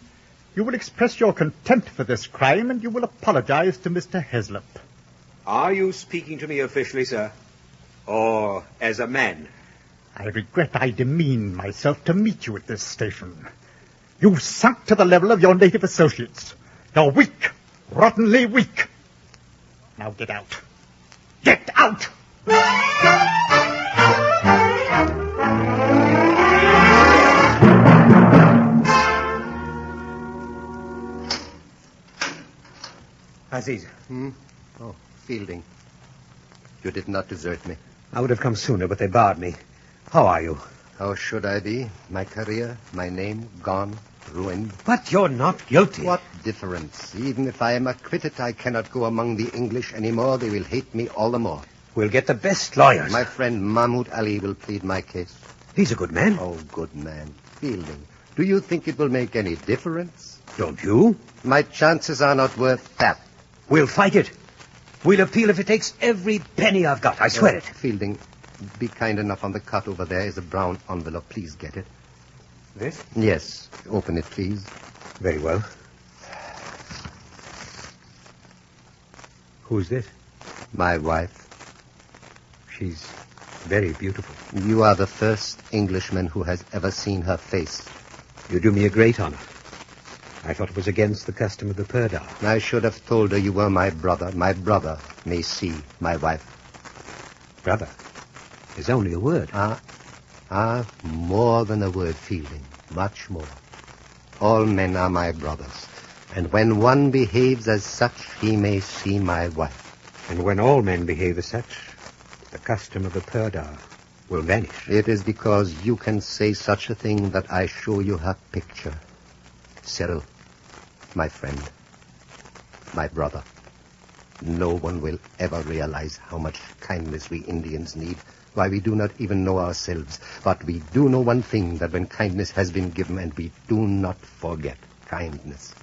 you will express your contempt for this crime and you will apologize to Mr. Heslop. Are you speaking to me officially, sir? Or as a man? I regret I demeaned myself to meet you at this station. You've sunk to the level of your native associates. You're weak, rottenly weak. Now get out. Get out! Aziz. Oh, Fielding. You did not desert me. I would have come sooner, but they barred me. How are you? How should I be? My career, my name, gone, ruined. But you're not guilty. What difference? Even if I am acquitted, I cannot go among the English anymore. They will hate me all the more. We'll get the best lawyers. My friend Mahmoud Ali will plead my case. He's a good man. Oh, good man. Fielding, do you think it will make any difference? Don't you? My chances are not worth that. We'll fight it. We'll appeal if it takes every penny I've got. I swear it. Fielding, be kind enough. On the cut over there is a brown envelope. Please get it. This? Yes. Open it, please. Very well. Who's this? My wife. She's very beautiful. You are the first Englishman who has ever seen her face. You do me a great honor. I thought it was against the custom of the Purdah. I should have told her you were my brother. My brother may see my wife. Brother is only a word. More than a word, Fielding. Much more. All men are my brothers. And when one behaves as such, he may see my wife. And when all men behave as such, the custom of the Purdah will vanish. It is because you can say such a thing that I show you her picture. Cyril, my friend, my brother, no one will ever realize how much kindness we Indians need, why we do not even know ourselves. But we do know one thing, that when kindness has been given, and we do not forget kindness.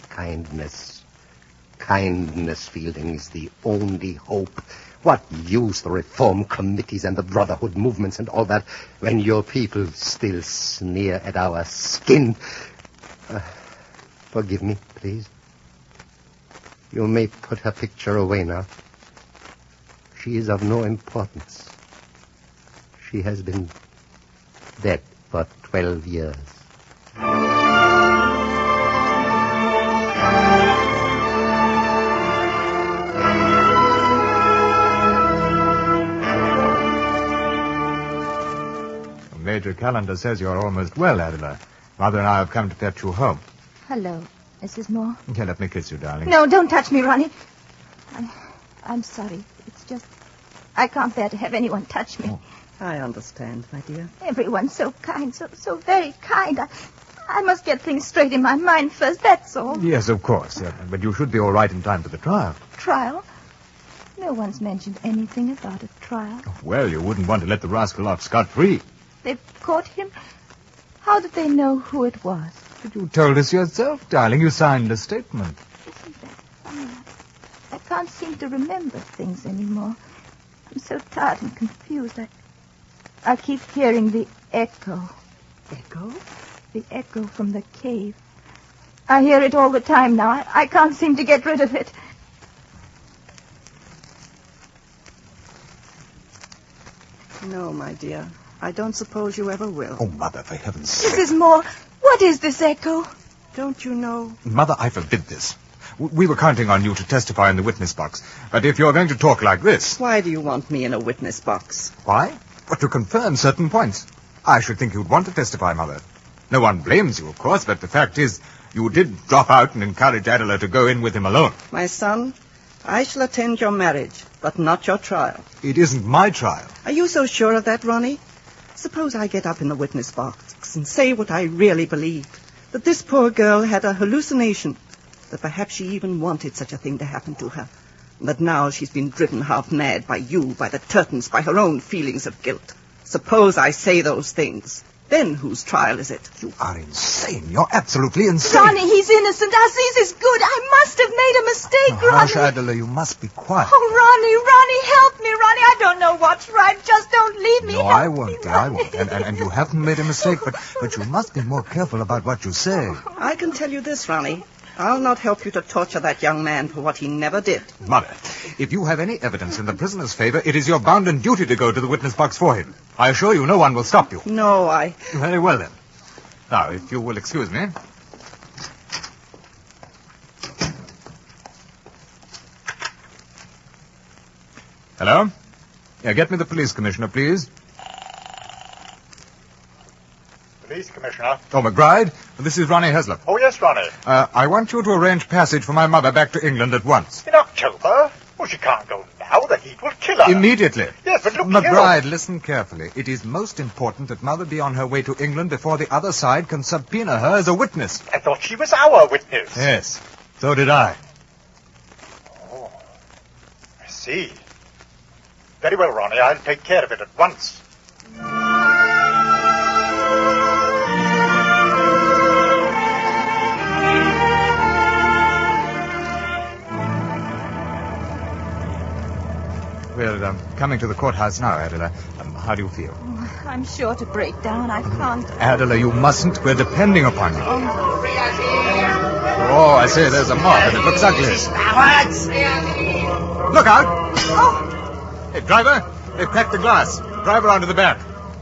Kindness, Fielding, is the only hope. What use the reform committees and the brotherhood movements and all that when your people still sneer at our skin? Forgive me, please. You may put her picture away now. She is of no importance. She has been dead for 12 years. Major Callender says you're almost well, Adela. Mother and I have come to fetch you home. Hello, Mrs. Moore. Here, let me kiss you, darling. No, don't touch me, Ronnie. I'm sorry. It's just I can't bear to have anyone touch me. I understand, my dear. Everyone's so kind, so very kind. I must get things straight in my mind first, that's all. Yes, of course. But you should be all right in time for the trial. Trial? No one's mentioned anything about a trial. Well, you wouldn't want to let the rascal off scot-free. They've caught him? How did they know who it was? But you told us yourself, darling. You signed a statement. Isn't that funny? I can't seem to remember things anymore. I'm so tired and confused. I keep hearing the echo. Echo? The echo from the cave. I hear it all the time now. I can't seem to get rid of it. No, my dear. I don't suppose you ever will. Oh, Mother, for heaven's sake. Mrs. Moore, what is this echo? Don't you know? Mother, I forbid this. We were counting on you to testify in the witness box. But if you're going to talk like this... Why do you want me in a witness box? Why? Well, to confirm certain points. I should think you'd want to testify, Mother. No one blames you, of course, but the fact is, you did drop out and encourage Adela to go in with him alone. My son, I shall attend your marriage, but not your trial. It isn't my trial. Are you so sure of that, Ronnie? Suppose I get up in the witness box and say what I really believe, that this poor girl had a hallucination, that perhaps she even wanted such a thing to happen to her, and that now she's been driven half mad by you, by the Turtons, by her own feelings of guilt. Suppose I say those things. Then whose trial is it? You are insane. You're absolutely insane. Ronnie, he's innocent. Aziz is good. I must have made a mistake, Ronnie. Hush, Adela, you must be quiet. Oh, Ronnie, help me, Ronnie. I don't know what's right. Just don't leave me. No, I won't. I won't. And you haven't made a mistake, but you must be more careful about what you say. I can tell you this, Ronnie. I'll not help you to torture that young man for what he never did. Mother, if you have any evidence in the prisoner's favor, it is your bounden duty to go to the witness box for him. I assure you no one will stop you. No, I... Very well, then. Now, if you will excuse me. Hello? Yeah, get me the police commissioner, please. Police commissioner. Oh, McBride, this is Ronnie Heslop. Oh, yes, Ronnie. I want you to arrange passage for my mother back to England at once. In October? Well, she can't go now. The heat will kill her. Immediately. Yes, but look McBride, here. listen carefully. It is most important that Mother be on her way to England before the other side can subpoena her as a witness. I thought she was our witness. Yes, so did I. Oh, I see. Very well, Ronnie. I'll take care of it at once. We're coming to the courthouse now, Adela. How do you feel? Oh, I'm sure to break down. I can't. Adela, you mustn't. We're depending upon you. Oh, I say, there's a mark, and it looks ugly. Look out! Oh. Hey, driver, they've cracked the glass. Drive around to the back.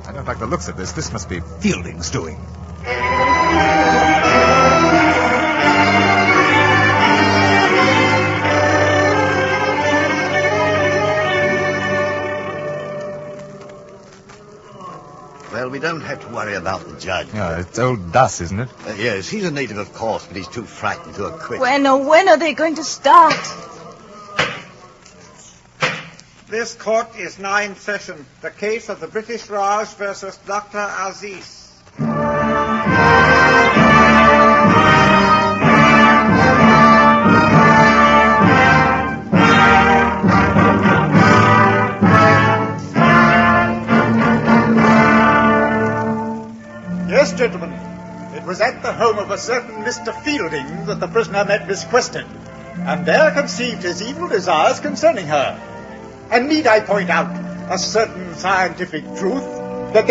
I don't like the looks of this. This must be Fielding's doing. Well, we don't have to worry about the judge. Yeah, it's old Das, isn't it? Yes, he's a native, of course, but he's too frightened to acquit. When are they going to start? This court is now in session. The case of the British Raj versus Dr. Aziz. Yes, gentlemen. It was at the home of a certain Mr. Fielding that the prisoner met Miss Quested, and there conceived his evil desires concerning her. And need I point out a certain scientific truth that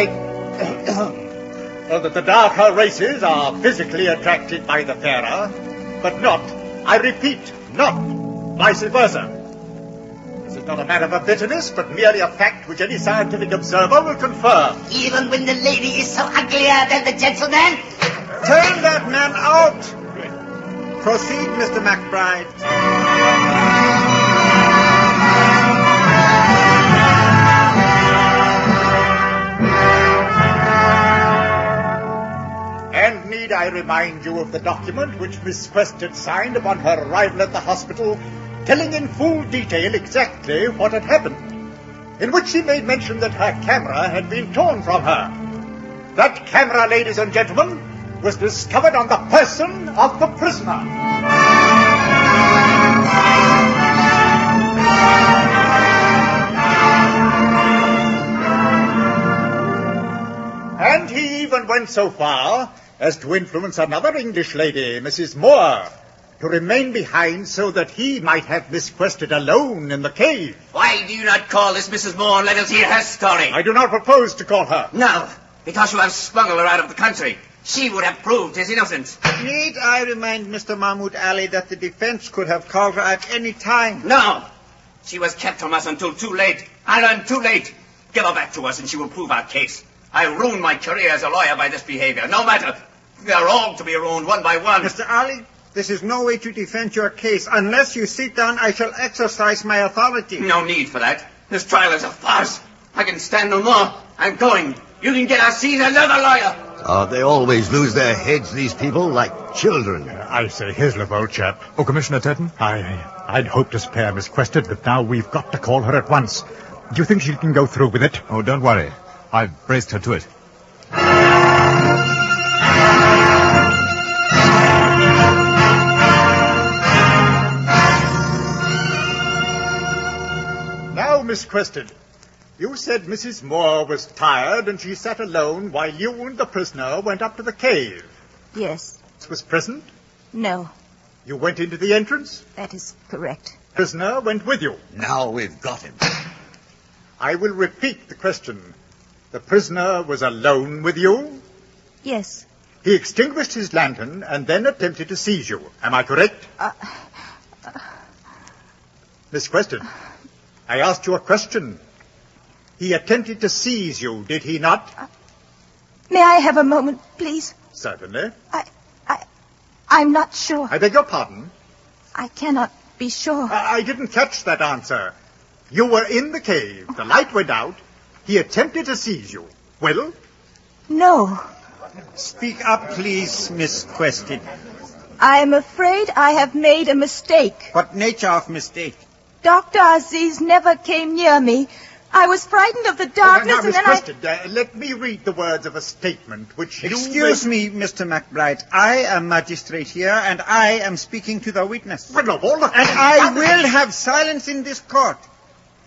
that the darker races are physically attracted by the fairer, but not, I repeat, not vice versa. This is not a matter of bitterness, but merely a fact which any scientific observer will confirm. Even when the lady is so uglier than the gentleman? Turn that man out! Proceed, Mr. McBride. And need I remind you of the document which Miss Quested signed upon her arrival at the hospital, telling in full detail exactly what had happened, in which she made mention that her camera had been torn from her. That camera, ladies and gentlemen, was discovered on the person of the prisoner. And he even went so far as to influence another English lady, Mrs. Moore, to remain behind so that he might have Miss Quested alone in the cave. Why do you not call this Mrs. Moore and let us hear her story? I do not propose to call her. No, because you have smuggled her out of the country. She would have proved his innocence. Need I remind Mr. Mahmoud Ali that the defense could have called her at any time? No. She was kept from us until too late. And too late. Give her back to us and she will prove our case. I ruined my career as a lawyer by this behavior. No matter. We are all to be ruined one by one. Mr. Ali, this is no way to defend your case. Unless you sit down, I shall exercise my authority. No need for that. This trial is a farce. I can stand no more. I'm going. You can get Aziz another lawyer. Oh, they always lose their heads, these people, like children. I say, Hislop, old chap. Oh, Commissioner Tetton? I'd hoped to spare Miss Quested, but now we've got to call her at once. Do you think she can go through with it? Oh, don't worry. I've braced her to it. Now, Miss Quested, You said Mrs. Moore was tired and she sat alone while you and the prisoner went up to the cave. Yes. Was present? No. You went into the entrance? That is correct. Prisoner went with you. Now we've got him. I will repeat the question. The prisoner was alone with you? Yes. He extinguished his lantern and then attempted to seize you. Am I correct? Miss Question, I asked you a question. He attempted to seize you, did he not? May I have a moment, please? Certainly. I'm not sure. I beg your pardon? I cannot be sure. I didn't catch that answer. You were in the cave. The light went out. He attempted to seize you. Well? No. Speak up, please, Miss Question. I am afraid I have made a mistake. What nature of mistake? Dr. Aziz never came near me. I was frightened of the darkness, now, and then Miss Question, let me read the words of a statement which Excuse me, Mr. McBride. I am magistrate here, and I am speaking to the witness. Well, of all the... And I will have silence in this court.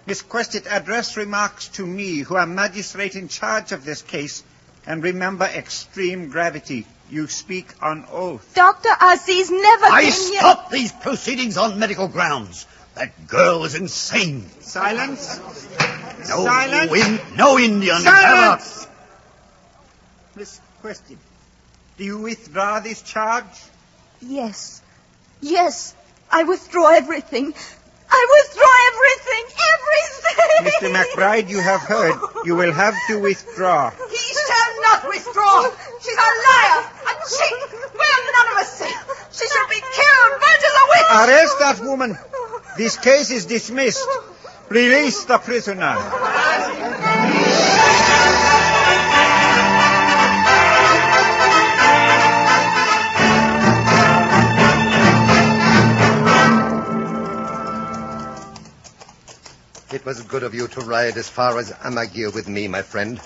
Miss Question, address remarks to me, who am magistrate in charge of this case, and remember extreme gravity. You speak on oath. Dr. Aziz never I came stop these proceedings on medical grounds. That girl is insane. Silence. No, Silence. no Indian Silence. Miss Question, do you withdraw this charge? Yes. Yes. I withdraw everything. I withdraw everything. Mr. McBride, you have heard. You will have to withdraw. He shall not withdraw. She's a liar, a cheat. We're none of us safe. She shall be killed, burnt as a witch. Arrest that woman. This case is dismissed. Release the prisoner. It was good of you to ride as far as Amagir with me, my friend.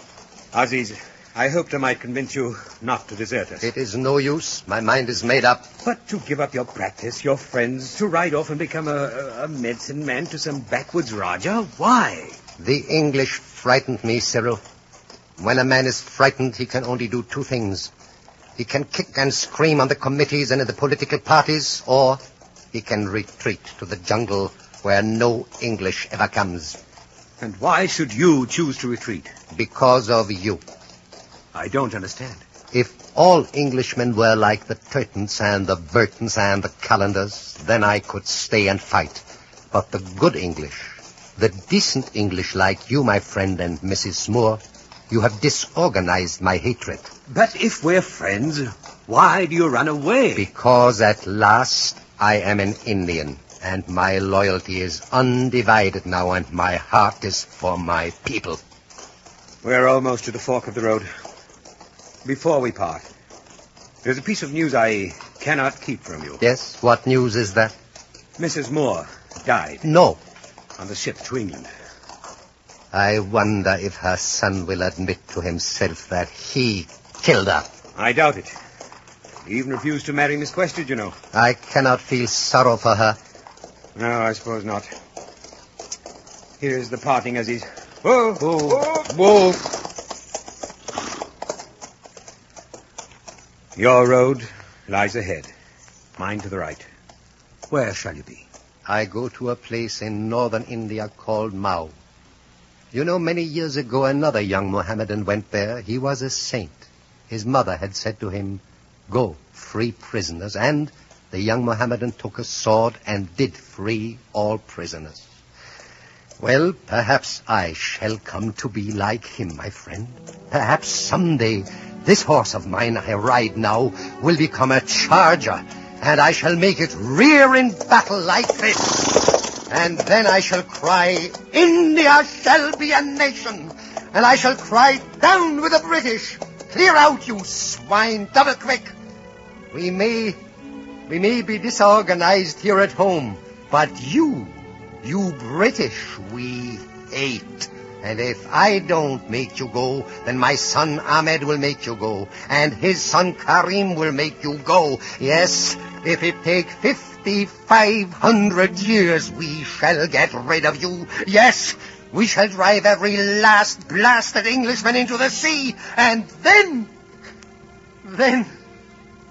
Aziz, I hoped I might convince you not to desert us. It is no use. My mind is made up. But to give up your practice, your friends, to ride off and become a medicine man to some backwoods Raja? Why? The English frightened me, Cyril. When a man is frightened, he can only do two things. He can kick and scream on the committees and in the political parties, or he can retreat to the jungle where no English ever comes. And why should you choose to retreat? Because of you. I don't understand. If all Englishmen were like the Teutons and the Burtons and the Calendars, then I could stay and fight. But the good English, the decent English like you, my friend, and Mrs. Moore, you have disorganized my hatred. But if we're friends, why do you run away? Because at last I am an Indian. And my loyalty is undivided now, and my heart is for my people. We're almost to the fork of the road. Before we part, there's a piece of news I cannot keep from you. Yes? What news is that? Mrs. Moore died. No. On the ship to England. I wonder if her son will admit to himself that he killed her. I doubt it. He even refused to marry Miss Question, you know. I cannot feel sorrow for her. No, I suppose not. Here's the parting, Aziz. Whoa, whoa, whoa. Your road lies ahead. Mine to the right. Where shall you be? I go to a place in northern India called Mau. You know, many years ago, another young Mohammedan went there. He was a saint. His mother had said to him, "Go, free prisoners," and the young Mohammedan took a sword and did free all prisoners. Well, perhaps I shall come to be like him, my friend. Perhaps someday this horse of mine I ride now will become a charger, and I shall make it rear in battle like this. And then I shall cry, "India shall be a nation," and I shall cry, "Down with the British! Clear out, you swine, double quick! We may be disorganized here at home, but you British, we hate. And if I don't make you go, then my son Ahmed will make you go, and his son Karim will make you go. Yes, if it takes 5,500 years, we shall get rid of you. Yes, We shall drive every last blasted Englishman into the sea, and then,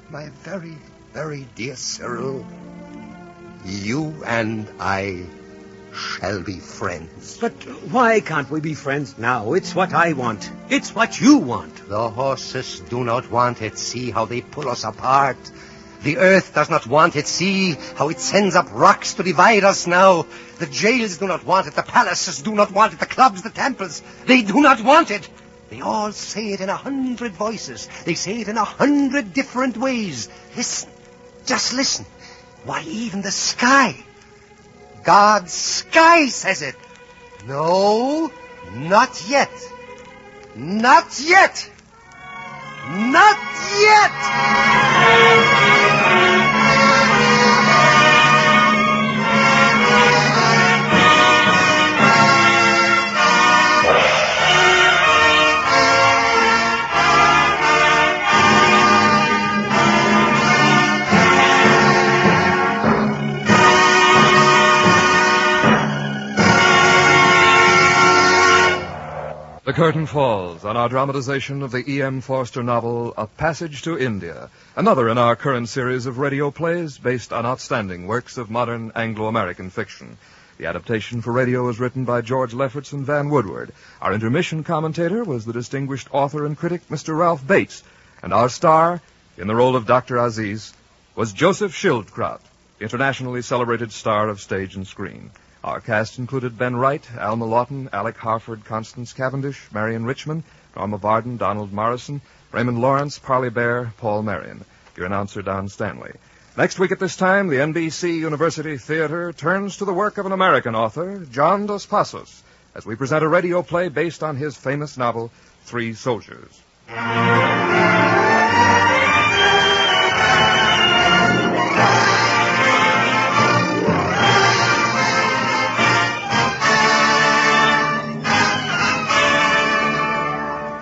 my very, very dear Cyril, you and I shall be friends. But why can't we be friends now? It's what I want. It's what you want. The horses do not want it. See how they pull us apart. The earth does not want it. See how it sends up rocks to divide us now. The jails do not want it. The palaces do not want it. The clubs, the temples, they do not want it. They all say it in 100 voices. They say it in 100 different ways. Listen. Just listen. Why, even the sky. God's sky says it. No, not yet. Not yet. Not yet. The curtain falls on our dramatization of the E.M. Forster novel, A Passage to India, another in our current series of radio plays based on outstanding works of modern Anglo-American fiction. The adaptation for radio was written by George Lefferts and Van Woodward. Our intermission commentator was the distinguished author and critic, Mr. Ralph Bates, and our star, in the role of Dr. Aziz, was Joseph Schildkraut, internationally celebrated star of stage and screen. Our cast included Ben Wright, Alma Lawton, Alec Harford, Constance Cavendish, Marion Richmond, Norma Barden, Donald Morrison, Raymond Lawrence, Parley Bear, Paul Marion. Your announcer, Don Stanley. Next week at this time, the NBC University Theater turns to the work of an American author, John Dos Passos, as we present a radio play based on his famous novel, Three Soldiers.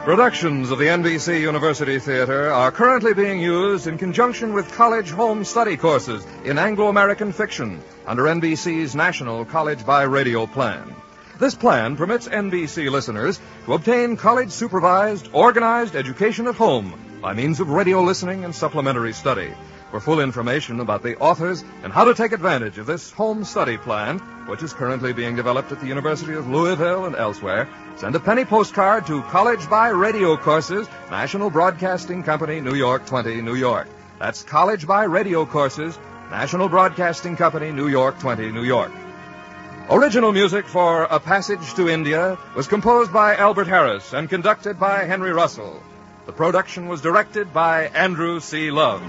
Productions of the NBC University Theater are currently being used in conjunction with college home study courses in Anglo-American fiction under NBC's National College by Radio plan. This plan permits NBC listeners to obtain college-supervised, organized education at home by means of radio listening and supplementary study. For full information about the authors and how to take advantage of this home study plan, which is currently being developed at the University of Louisville and elsewhere, send a penny postcard to College by Radio Courses, National Broadcasting Company, New York 20, New York. That's College by Radio Courses, National Broadcasting Company, New York 20, New York. Original music for A Passage to India was composed by Albert Harris and conducted by Henry Russell. The production was directed by Andrew C. Love.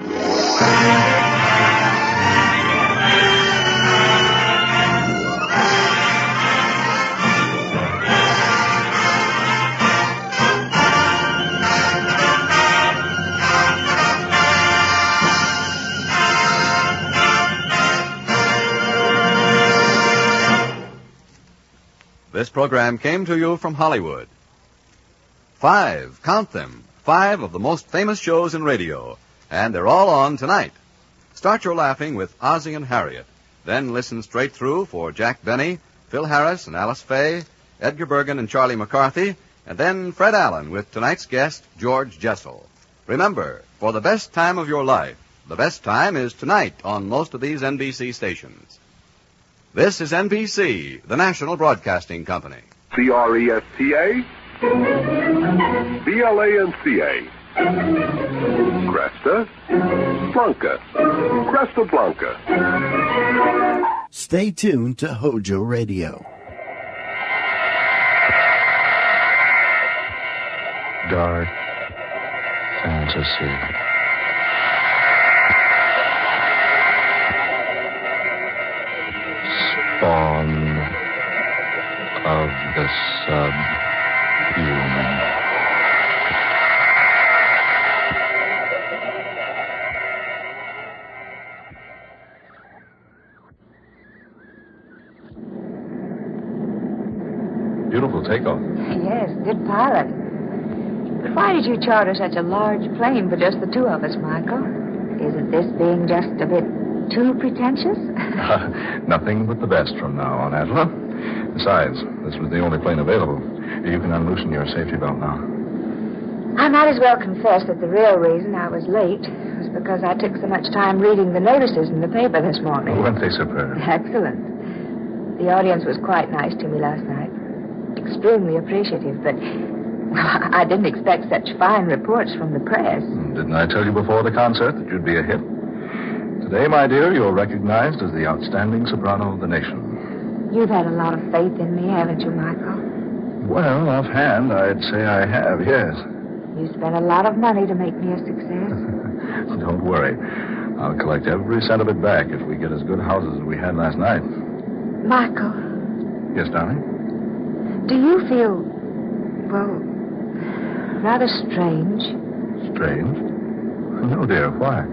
This program came to you from Hollywood. 5, count them, 5 of the most famous shows in radio, and they're all on tonight. Start your laughing with Ozzie and Harriet. Then listen straight through for Jack Benny, Phil Harris and Alice Faye, Edgar Bergen and Charlie McCarthy, and then Fred Allen with tonight's guest, George Jessel. Remember, for the best time of your life, the best time is tonight on most of these NBC stations. This is NBC, the National Broadcasting Company. CRESTA, BLANCA, Cresta, Blanca, Cresta Blanca. Stay tuned to Hojo Radio. Dark fantasy. Spawn of the subhuman. Beautiful takeoff. Yes, good pilot. But why did you charter such a large plane for just the two of us, Michael? Isn't this being just a bit too pretentious? Nothing but the best from now on, Adela. Besides, this was the only plane available. You can unloosen your safety belt now. I might as well confess that the real reason I was late was because I took so much time reading the notices in the paper this morning. Weren't they superb? Excellent. The audience was quite nice to me last night. Extremely appreciative, but I didn't expect such fine reports from the press. Didn't I tell you before the concert that you'd be a hit? Today, my dear, you're recognized as the outstanding soprano of the nation. You've had a lot of faith in me, haven't you, Michael? Well, offhand, I'd say I have, yes. You spent a lot of money to make me a success. Don't worry. I'll collect every cent of it back if we get as good houses as we had last night. Michael. Yes, darling? Do you feel, well, rather strange? Strange? No, dear. Why?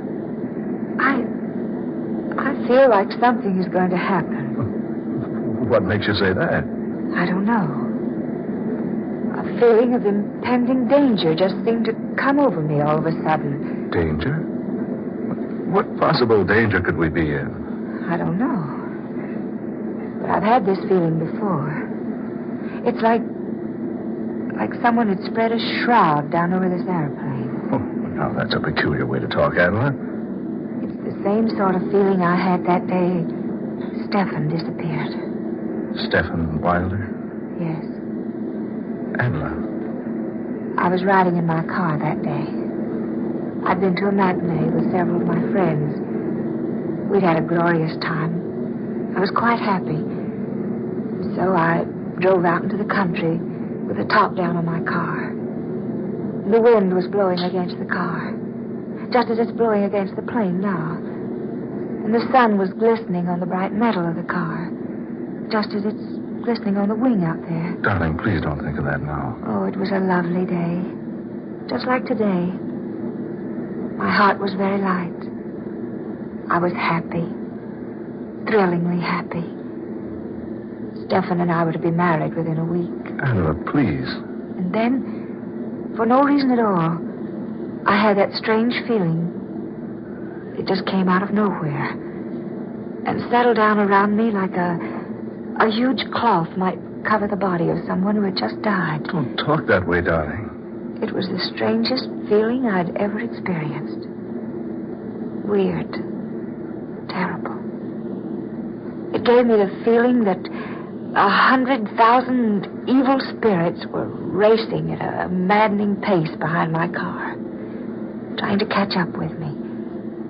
I feel like something is going to happen. What makes you say that? I don't know. A feeling of impending danger just seemed to come over me all of a sudden. Danger? What possible danger could we be in? I don't know. But I've had this feeling before. It's like someone had spread a shroud down over this airplane. Oh, now that's a peculiar way to talk, Adela. It's the same sort of feeling I had that day Stephen disappeared. Stephen Wilder? Yes. Adela. I was riding in my car that day. I'd been to a matinee with several of my friends. We'd had a glorious time. I was quite happy. So I drove out into the country with the top down on my car. The wind was blowing against the car, just as it's blowing against the plane now. And the sun was glistening on the bright metal of the car, just as it's glistening on the wing out there. Darling, please don't think of that now. Oh, it was a lovely day. Just like today. My heart was very light. I was happy. Thrillingly happy. Stephen and I were to be married within a week. Adela, please. And then, for no reason at all, I had that strange feeling. It just came out of nowhere and settled down around me like a huge cloth might cover the body of someone who had just died. Don't talk that way, darling. It was the strangest feeling I'd ever experienced. Weird. Terrible. It gave me the feeling that 100,000 evil spirits were racing at a maddening pace behind my car, trying to catch up with me,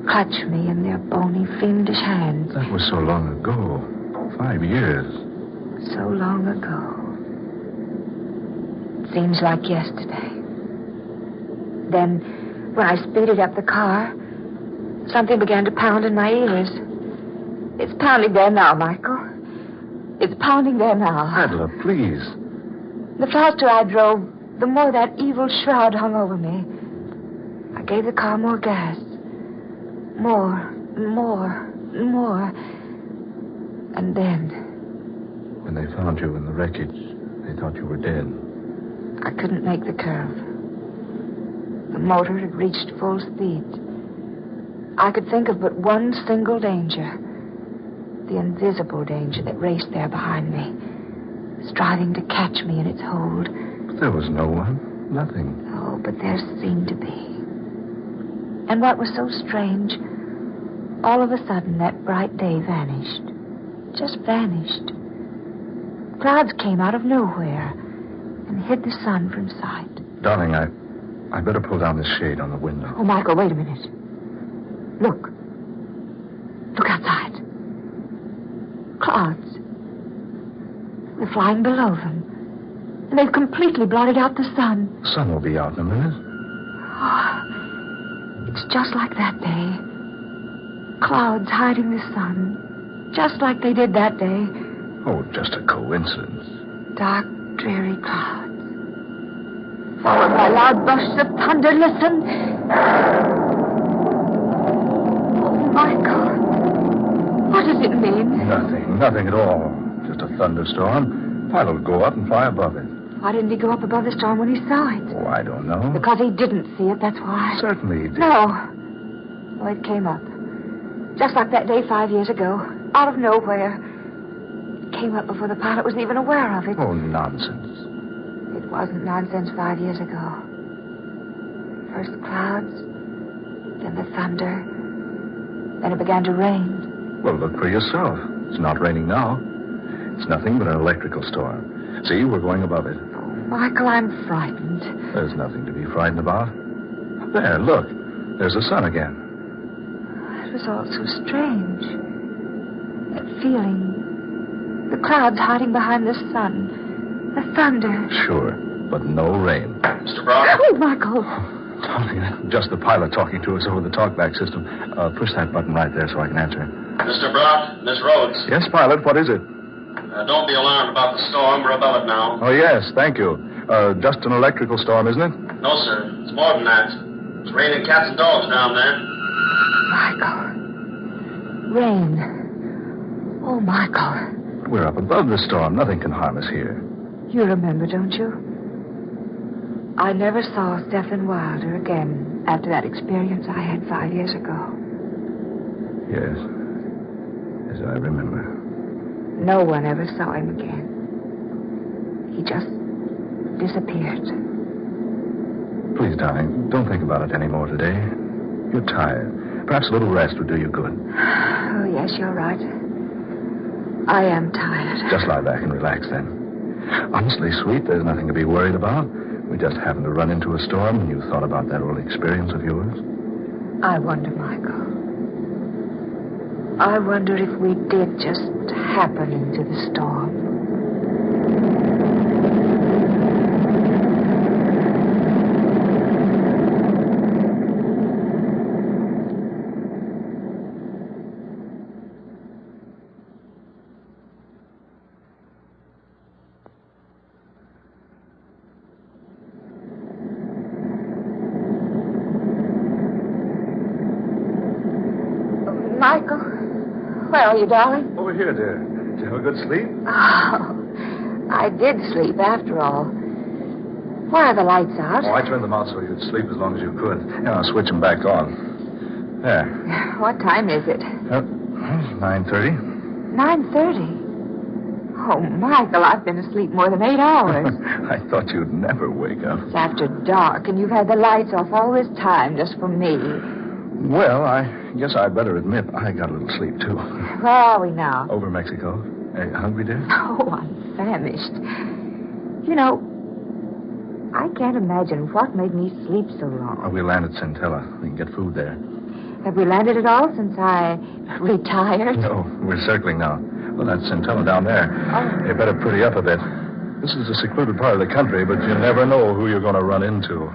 clutch me in their bony, fiendish hands. That was so long ago. 5 years. So long ago. It seems like yesterday. Then, when I speeded up the car, something began to pound in my ears. It's pounding there now, Michael. It's pounding there now. Adela, please. The faster I drove, the more that evil shroud hung over me. I gave the car more gas. More. And then... When they found you in the wreckage, they thought you were dead. I couldn't make the curve. The motor had reached full speed. I could think of but one single danger. The invisible danger that raced there behind me, striving to catch me in its hold. But there was no one. Nothing. Oh, but there seemed to be. And what was so strange, all of a sudden that bright day vanished. Just vanished. Clouds came out of nowhere and hid the sun from sight. Darling, I better pull down this shade on the window. Oh, Michael, wait a minute. Look. Look outside. Clouds. They're flying below them. And they've completely blotted out the sun. The sun will be out in a minute. Oh, it's just like that day. Clouds hiding the sun. Just like they did that day. Oh, just a coincidence. Dark, dreary clouds. Followed by loud bursts of thunder. Listen. Oh, Michael. What does it mean? Nothing at all. Just a thunderstorm. Pilot will go up and fly above it. Why didn't he go up above the storm when he saw it? Oh, I don't know. Because he didn't see it, that's why. Certainly he did. No. Oh, it came up. Just like that day 5 years ago, out of nowhere. It came up before the pilot was even aware of it. Oh, nonsense. It wasn't nonsense 5 years ago. First the clouds, then the thunder, then it began to rain. Well, look for yourself. It's not raining now. It's nothing but an electrical storm. See, we're going above it. Oh, Michael, I'm frightened. There's nothing to be frightened about. There, look. There's the sun again. It was all so strange. That feeling. The clouds hiding behind the sun. The thunder. Sure, but no rain. Mr. Brock? Oh, Michael. Darling, just the pilot talking to us over the talkback system. Push that button right there so I can answer him. Mr. Brock, Miss Rhodes. Yes, pilot, what is it? Don't be alarmed about the storm. We're above it now. Oh, yes, thank you. Just an electrical storm, isn't it? No, sir. It's more than that. It's raining cats and dogs down there. Michael. Rain. Oh, Michael. We're up above the storm. Nothing can harm us here. You remember, don't you? I never saw Stephen Wilder again after that experience I had 5 years ago. Yes. Yes, I remember. No one ever saw him again. He just disappeared. Please, darling, don't think about it anymore today. You're tired. Perhaps a little rest would do you good. Oh, yes, you're right. I am tired. Just lie back and relax then. Honestly, sweet, there's nothing to be worried about. We just happened to run into a storm and you thought about that old experience of yours. I wonder, Michael. I wonder if we did just happen into the storm. Michael, where are you, darling? Over here, dear. Did you have a good sleep? Oh, I did sleep after all. Why are the lights out? Oh, I turned them out so you'd sleep as long as you could. Yeah, I'll switch them back on. There. What time is it? 9:30. 9:30. Oh, Michael, I've been asleep more than 8 hours. I thought you'd never wake up. It's after dark, and you've had the lights off all this time just for me. Well, I guess I'd better admit I got a little sleep, too. Where are we now? Over Mexico. Hey, hungry, dear? Oh, I'm famished. You know, I can't imagine what made me sleep so long. Oh, we land at Centella. We can get food there. Have we landed at all since I retired? No, we're circling now. Well, that's Centella down there. Oh. You better pretty up a bit. This is a secluded part of the country, but you never know who you're going to run into.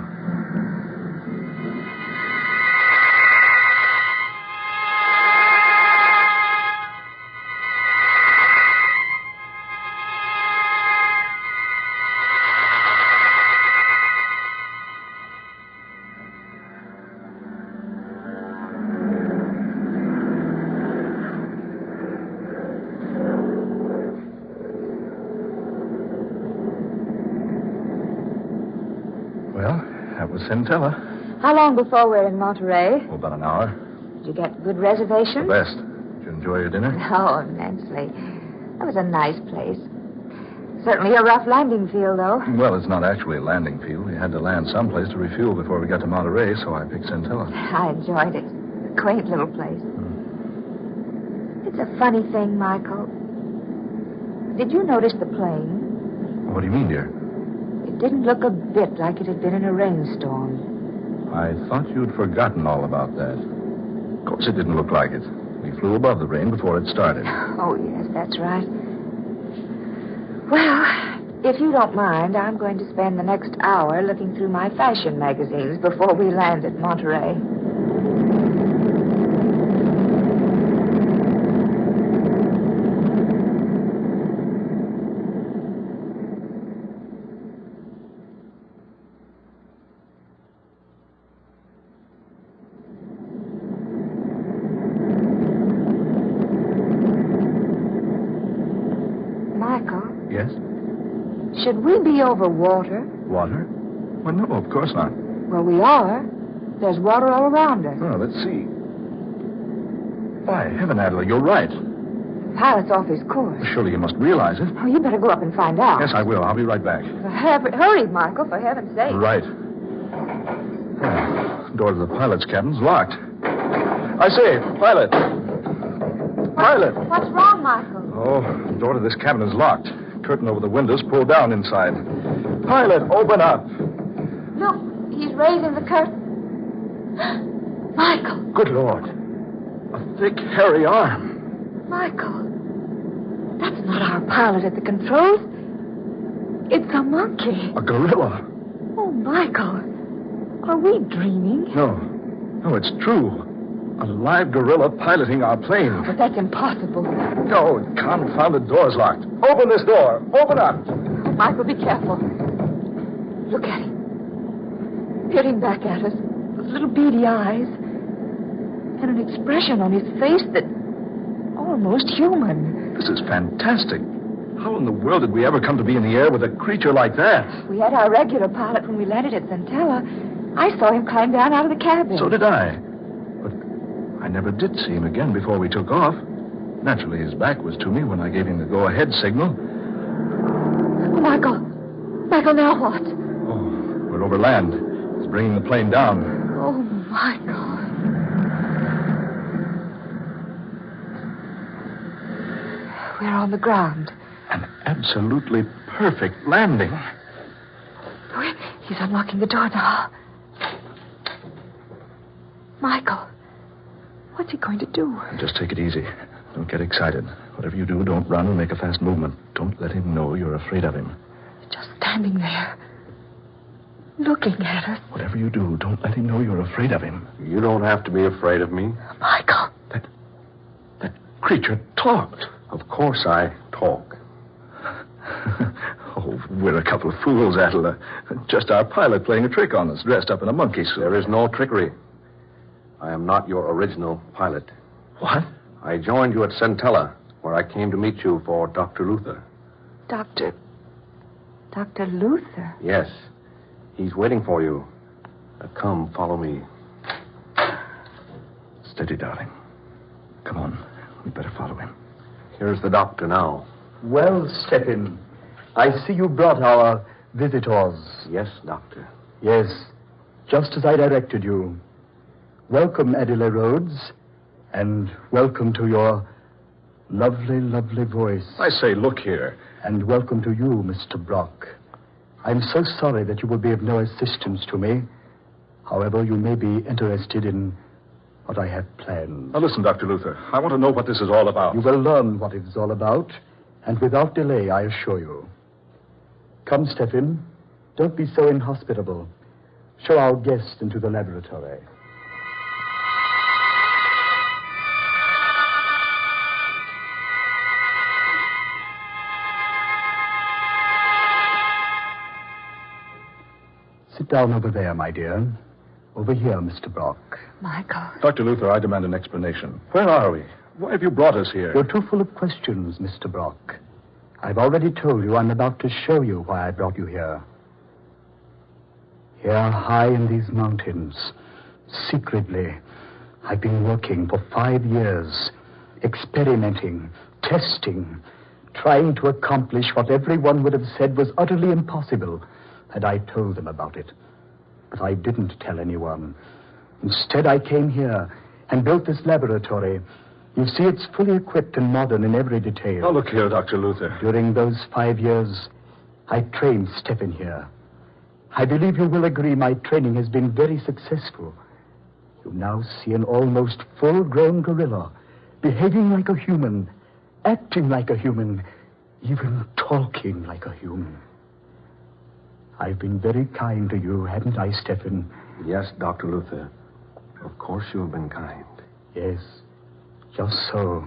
Centella. How long before we're in Monterey? Oh, about an hour. Did you get good reservations? The best. Did you enjoy your dinner? Oh, immensely. That was a nice place. Certainly a rough landing field, though. Well, it's not actually a landing field. We had to land someplace to refuel before we got to Monterey, so I picked Centella. I enjoyed it. A quaint little place. It's a funny thing, Michael. Did you notice the plane? What do you mean, dear? It didn't look a bit like it had been in a rainstorm. I thought you'd forgotten all about that. Of course, it didn't look like it. We flew above the rain before it started. Oh, yes, that's right. Well, if you don't mind, I'm going to spend the next hour looking through my fashion magazines before we land at Monterey. Yes? Should we be over water? Water? Well, no, of course not. Well, we are. There's water all around us. Oh, let's see. By heaven, Adela, you're right. The pilot's off his course. Surely you must realize it. Oh, you better go up and find out. Yes, I will. I'll be right back. Hurry, Michael, for heaven's sake. Right. Door to the pilot's cabin's locked. I say, pilot. Pilot. What's wrong, Michael? Oh, the door to this cabin is locked. Curtain over the windows pulled down inside. Pilot, open up. Look, he's raising the curtain. Michael. Good Lord. A thick, hairy arm. Michael. That's not our pilot at the controls. It's a monkey. A gorilla. Oh, Michael. Are we dreaming? No. No, it's true. A live gorilla piloting our plane. But that's impossible. No, confounded door's locked. Open this door. Open up. Oh, Michael, be careful. Look at him. Peering back at us. Those little beady eyes. And an expression on his face that almost human. This is fantastic. How in the world did we ever come to be in the air with a creature like that? We had our regular pilot when we landed at Centella. I saw him climb down out of the cabin. So did I. But I never did see him again before we took off. Naturally, his back was to me when I gave him the go-ahead signal. Oh, Michael. Michael, now what? Oh, we're over land. It's bringing the plane down. Oh, Michael. We're on the ground. An absolutely perfect landing. Oh, he's unlocking the door now. Michael, what's he going to do? Just take it easy. Don't get excited. Whatever you do, don't run or make a fast movement. Don't let him know you're afraid of him. He's just standing there, looking at us. Whatever you do, don't let him know you're afraid of him. You don't have to be afraid of me. Michael. That creature talked. Of course I talk. Oh, we're a couple of fools, Adela. Just our pilot playing a trick on us, dressed up in a monkey suit. There is no trickery. I am not your original pilot. What? I joined you at Centella, where I came to meet you for Dr. Luther. Dr. Luther? Yes. He's waiting for you. Come, follow me. Steady, darling. Come on. We'd better follow him. Here's the doctor now. Well, Stephen, I see you brought our visitors. Yes, doctor. Yes, just as I directed you. Welcome, Adela Rhodes, and welcome to your lovely, lovely voice. I say, look here. And welcome to you, Mr. Brock. I'm so sorry that you will be of no assistance to me. However, you may be interested in what I have planned. Now, listen, Dr. Luther. I want to know what this is all about. You will learn what it is all about, and without delay, I assure you. Come, Stephen. Don't be so inhospitable. Show our guest into the laboratory. Sit down over there, my dear. Over here, Mr. Brock. Michael. Dr. Luther, I demand an explanation. Where are we? Why have you brought us here? You're too full of questions, Mr. Brock. I've already told you I'm about to show you why I brought you here. Here, high in these mountains, secretly, I've been working for 5 years, experimenting, testing, trying to accomplish what everyone would have said was utterly impossible had I told them about it. But I didn't tell anyone. Instead, I came here and built this laboratory. You see, it's fully equipped and modern in every detail. Now, look here, Dr. Luther. During those 5 years, I trained Stephen here. I believe you will agree my training has been very successful. You now see an almost full-grown gorilla, behaving like a human, acting like a human, even talking like a human. I've been very kind to you, haven't I, Stephen? Yes, Dr. Luther. Of course you have been kind. Yes, just so.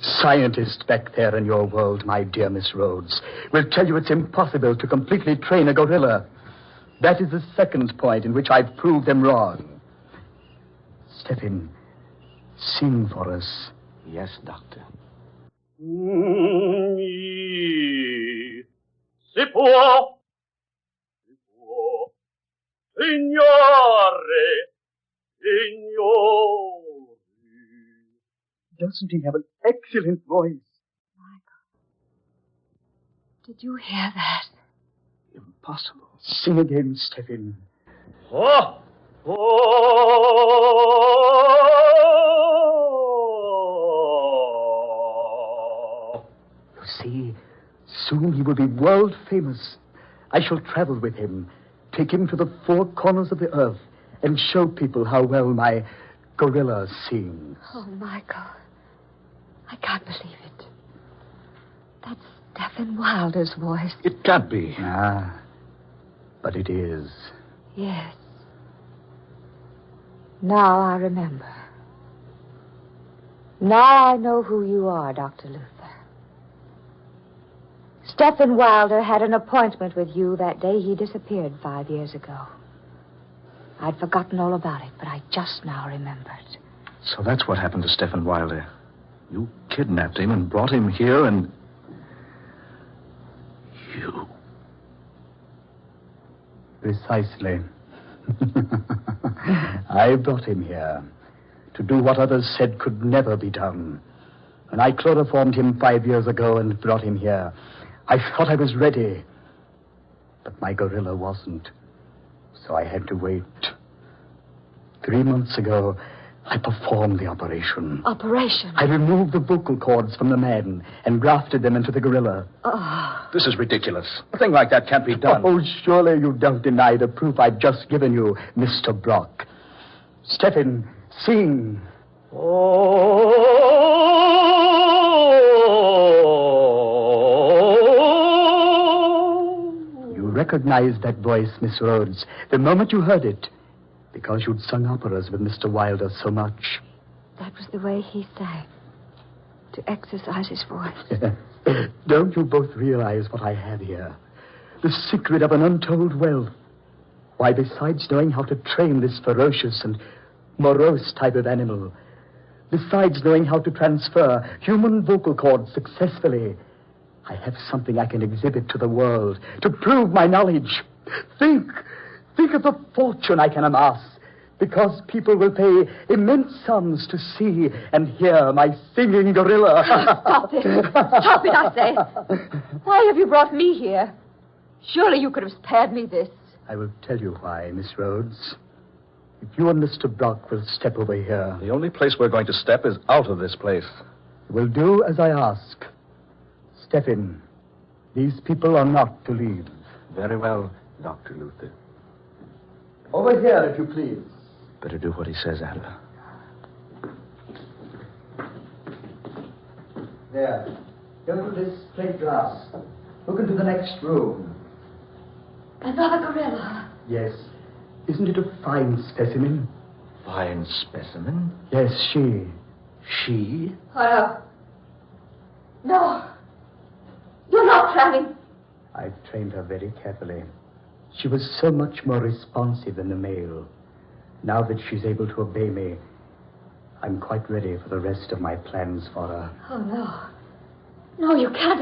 Scientists back there in your world, my dear Miss Rhodes, will tell you it's impossible to completely train a gorilla. That is the second point in which I've proved them wrong. Stephen, sing for us. Yes, Doctor. Si può, signore, signori. Doesn't he have an excellent voice? Did you hear that? Impossible. Sing again, Stephen. Oh! You see, soon he will be world famous. I shall travel with him, take him to the four corners of the earth, and show people how well my gorilla sings. Oh, Michael. I can't believe it. That's Stephen Wilder's voice. It can't be. Ah, but it is. Yes. Now I remember. Now I know who you are, Dr. Luther. Stephen Wilder had an appointment with you that day he disappeared 5 years ago. I'd forgotten all about it, but I just now remembered. So that's what happened to Stephen Wilder. You kidnapped him and brought him here and... You... Precisely. I brought him here to do what others said could never be done. When I chloroformed him 5 years ago and brought him here, I thought I was ready. But my gorilla wasn't. So I had to wait. 3 months ago, I performed the operation. Operation? I removed the vocal cords from the man and grafted them into the gorilla. Oh. This is ridiculous. A thing like that can't be done. Oh, surely you don't deny the proof I've just given you, Mr. Brock. Stephen, sing. You recognized that voice, Miss Rhodes, the moment you heard it, because you'd sung operas with Mr. Wilder so much. That was the way he sang, to exercise his voice. Don't you both realize what I have here? The secret of an untold wealth. Why, besides knowing how to train this ferocious and morose type of animal, besides knowing how to transfer human vocal cords successfully, I have something I can exhibit to the world to prove my knowledge. Think of the fortune I can amass, because people will pay immense sums to see and hear my singing gorilla. Stop it. Stop it, I say. Why have you brought me here? Surely you could have spared me this. I will tell you why, Miss Rhodes. If you and Mr. Brock will step over here... The only place we're going to step is out of this place. You will do as I ask. Stephen, these people are not to leave. Very well, Dr. Luther. Over here, if you please. Better do what he says, Adler. There. Go to this plate glass. Look into the next room. Another gorilla. Yes. Isn't it a fine specimen? Fine specimen? Yes, she. She? Oh, no. No. You're not planning. I've trained her very carefully. She was so much more responsive than the male. Now that she's able to obey me, I'm quite ready for the rest of my plans for her. Oh, no. No, you can't.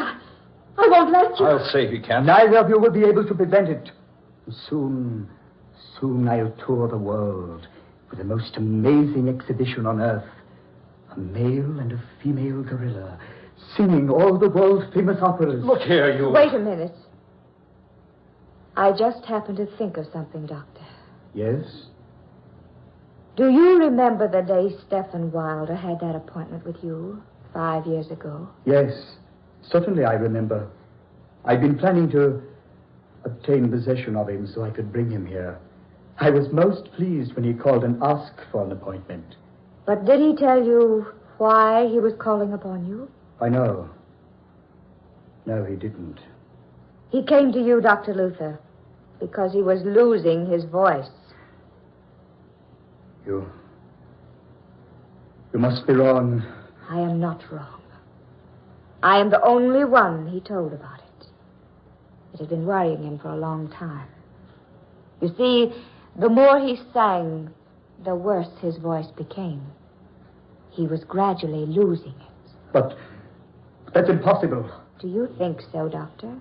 I won't let you. I'll say if you can. Neither of you will be able to prevent it. Soon I'll tour the world with the most amazing exhibition on earth. A male and a female gorilla singing all the world-famous operas. Look here, you... Wait a minute. I just happened to think of something, Doctor. Yes? Do you remember the day Stephen Wilder had that appointment with you 5 years ago? Yes, certainly I remember. I'd been planning to obtain possession of him so I could bring him here. I was most pleased when he called and asked for an appointment. But did he tell you why he was calling upon you? I know. No, he didn't. He came to you, Dr. Luther, because he was losing his voice. You must be wrong. I am not wrong. I am the only one he told about it. It had been worrying him for a long time. You see, the more he sang, the worse his voice became. He was gradually losing it. But that's impossible. Do you think so, Doctor?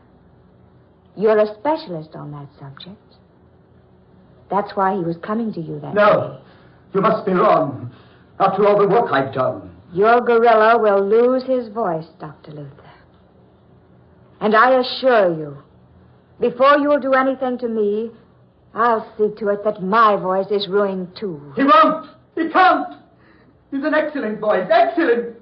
You're a specialist on that subject. That's why he was coming to you that day. No, you must be wrong. After all the work I've done. Your gorilla will lose his voice, Dr. Luther. And I assure you, before you'll do anything to me, I'll see to it that my voice is ruined too. He won't! He can't! He's an excellent voice, excellent!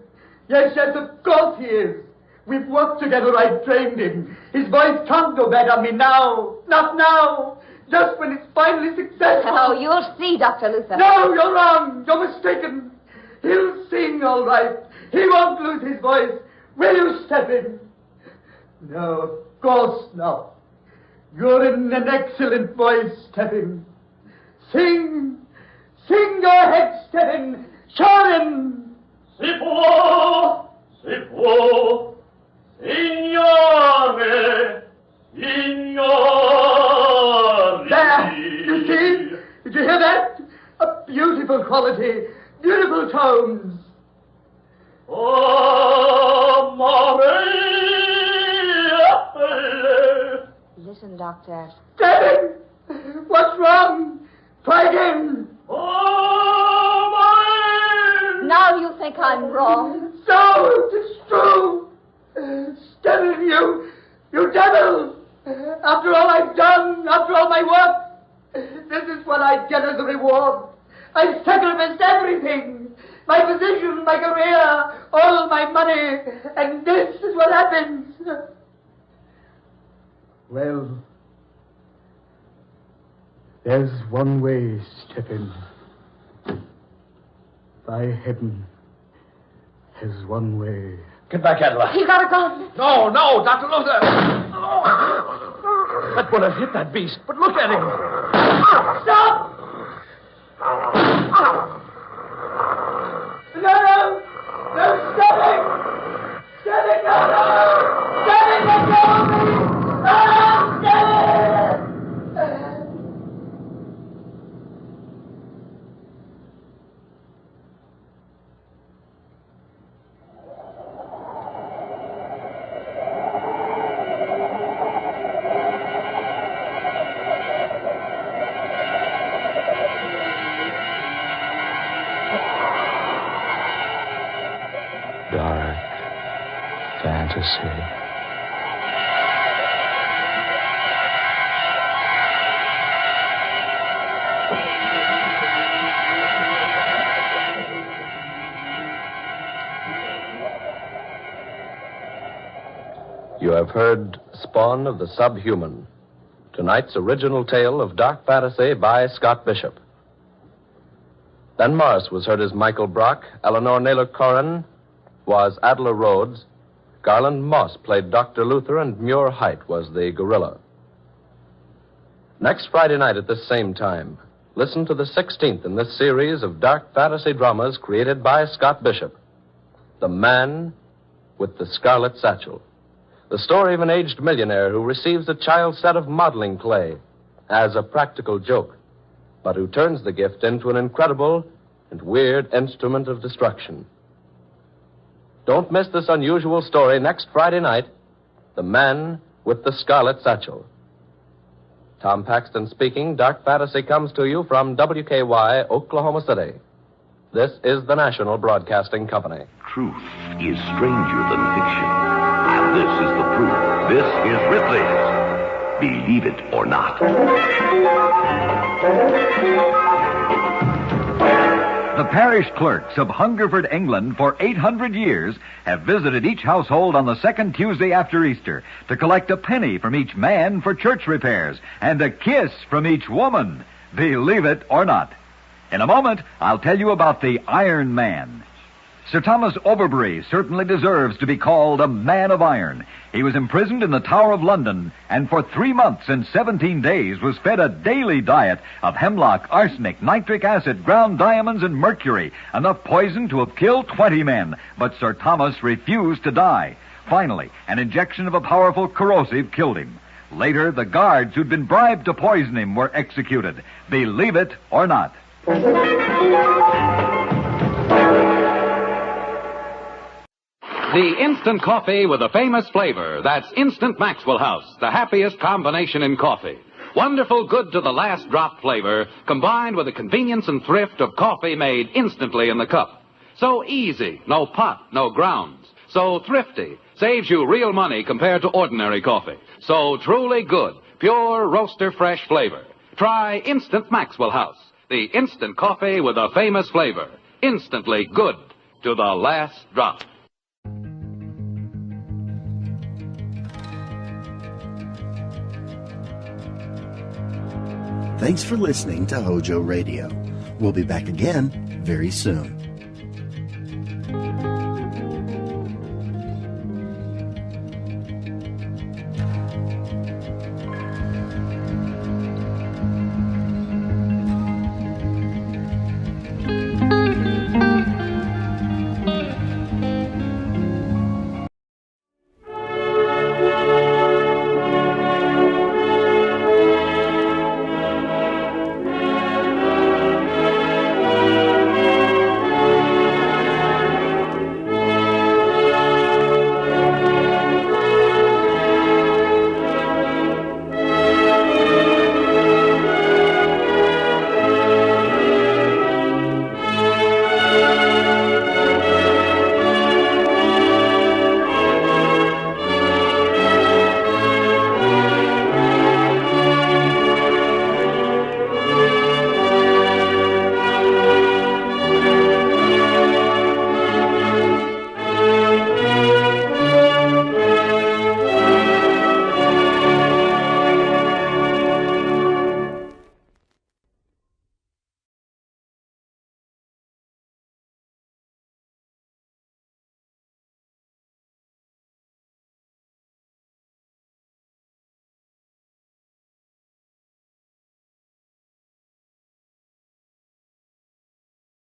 Yes, of course he is. We've worked together, I've trained him. His voice can't go bad on me now. Not now. Just when it's finally successful. Oh, you'll see, Dr. Luther. No, you're wrong. You're mistaken. He'll sing all right. He won't lose his voice. Will you step in? No, of course not. You're in an excellent voice, Stephen. Sing. Sing your head, Stephen. Children. Si può, signore, signore. There, you see? Did you hear that? A beautiful quality, beautiful tones. Oh, Maria. Listen, Doctor. Stephen! What's wrong? Try again. Oh, Maria. Now you think I'm wrong. So, it's true. Stephen, you devil. After all I've done, after all my work, this is what I get as a reward. I've sacrificed everything. My position, my career, all my money, and this is what happens. Well, there's one way, Stephen. By heaven, there's one way. Get back, Adela. You got a gun. No, Dr. Luther. That bullet hit that beast, but look at him. Stop! No, Stephen! Stephen, no! Stephen, let go of me! Stephen! Dark fantasy. You have heard Spawn of the Subhuman, tonight's original tale of dark fantasy by Scott Bishop. Ben Morris was heard as Michael Brock, Eleanor Naylor Corrin was Adela Rhodes, Garland Moss played Dr. Luther, and Muir Height was the gorilla. Next Friday night at this same time, listen to the 16th in this series of dark fantasy dramas created by Scott Bishop, The Man with the Scarlet Satchel. The story of an aged millionaire who receives a child's set of modeling clay as a practical joke, but who turns the gift into an incredible and weird instrument of destruction. Don't miss this unusual story next Friday night, The Man with the Scarlet Satchel. Tom Paxton speaking. Dark Fantasy comes to you from WKY, Oklahoma City. This is the National Broadcasting Company. Truth is stranger than fiction. And this is the proof. This is Ripley's Believe It or Not. The parish clerks of Hungerford, England, for 800 years have visited each household on the second Tuesday after Easter to collect a penny from each man for church repairs and a kiss from each woman. Believe it or not. In a moment, I'll tell you about the Iron Man. Sir Thomas Overbury certainly deserves to be called a man of iron. He was imprisoned in the Tower of London and for 3 months and 17 days was fed a daily diet of hemlock, arsenic, nitric acid, ground diamonds, and mercury, enough poison to have killed 20 men. But Sir Thomas refused to die. Finally, an injection of a powerful corrosive killed him. Later, the guards who'd been bribed to poison him were executed. Believe it or not. The instant coffee with a famous flavor. That's Instant Maxwell House, the happiest combination in coffee. Wonderful, good to the last drop flavor, combined with the convenience and thrift of coffee made instantly in the cup. So easy, no pot, no grounds. So thrifty, saves you real money compared to ordinary coffee. So truly good, pure roaster fresh flavor. Try Instant Maxwell House, the instant coffee with a famous flavor. Instantly good to the last drop. Thanks for listening to Hojo Radio. We'll be back again very soon.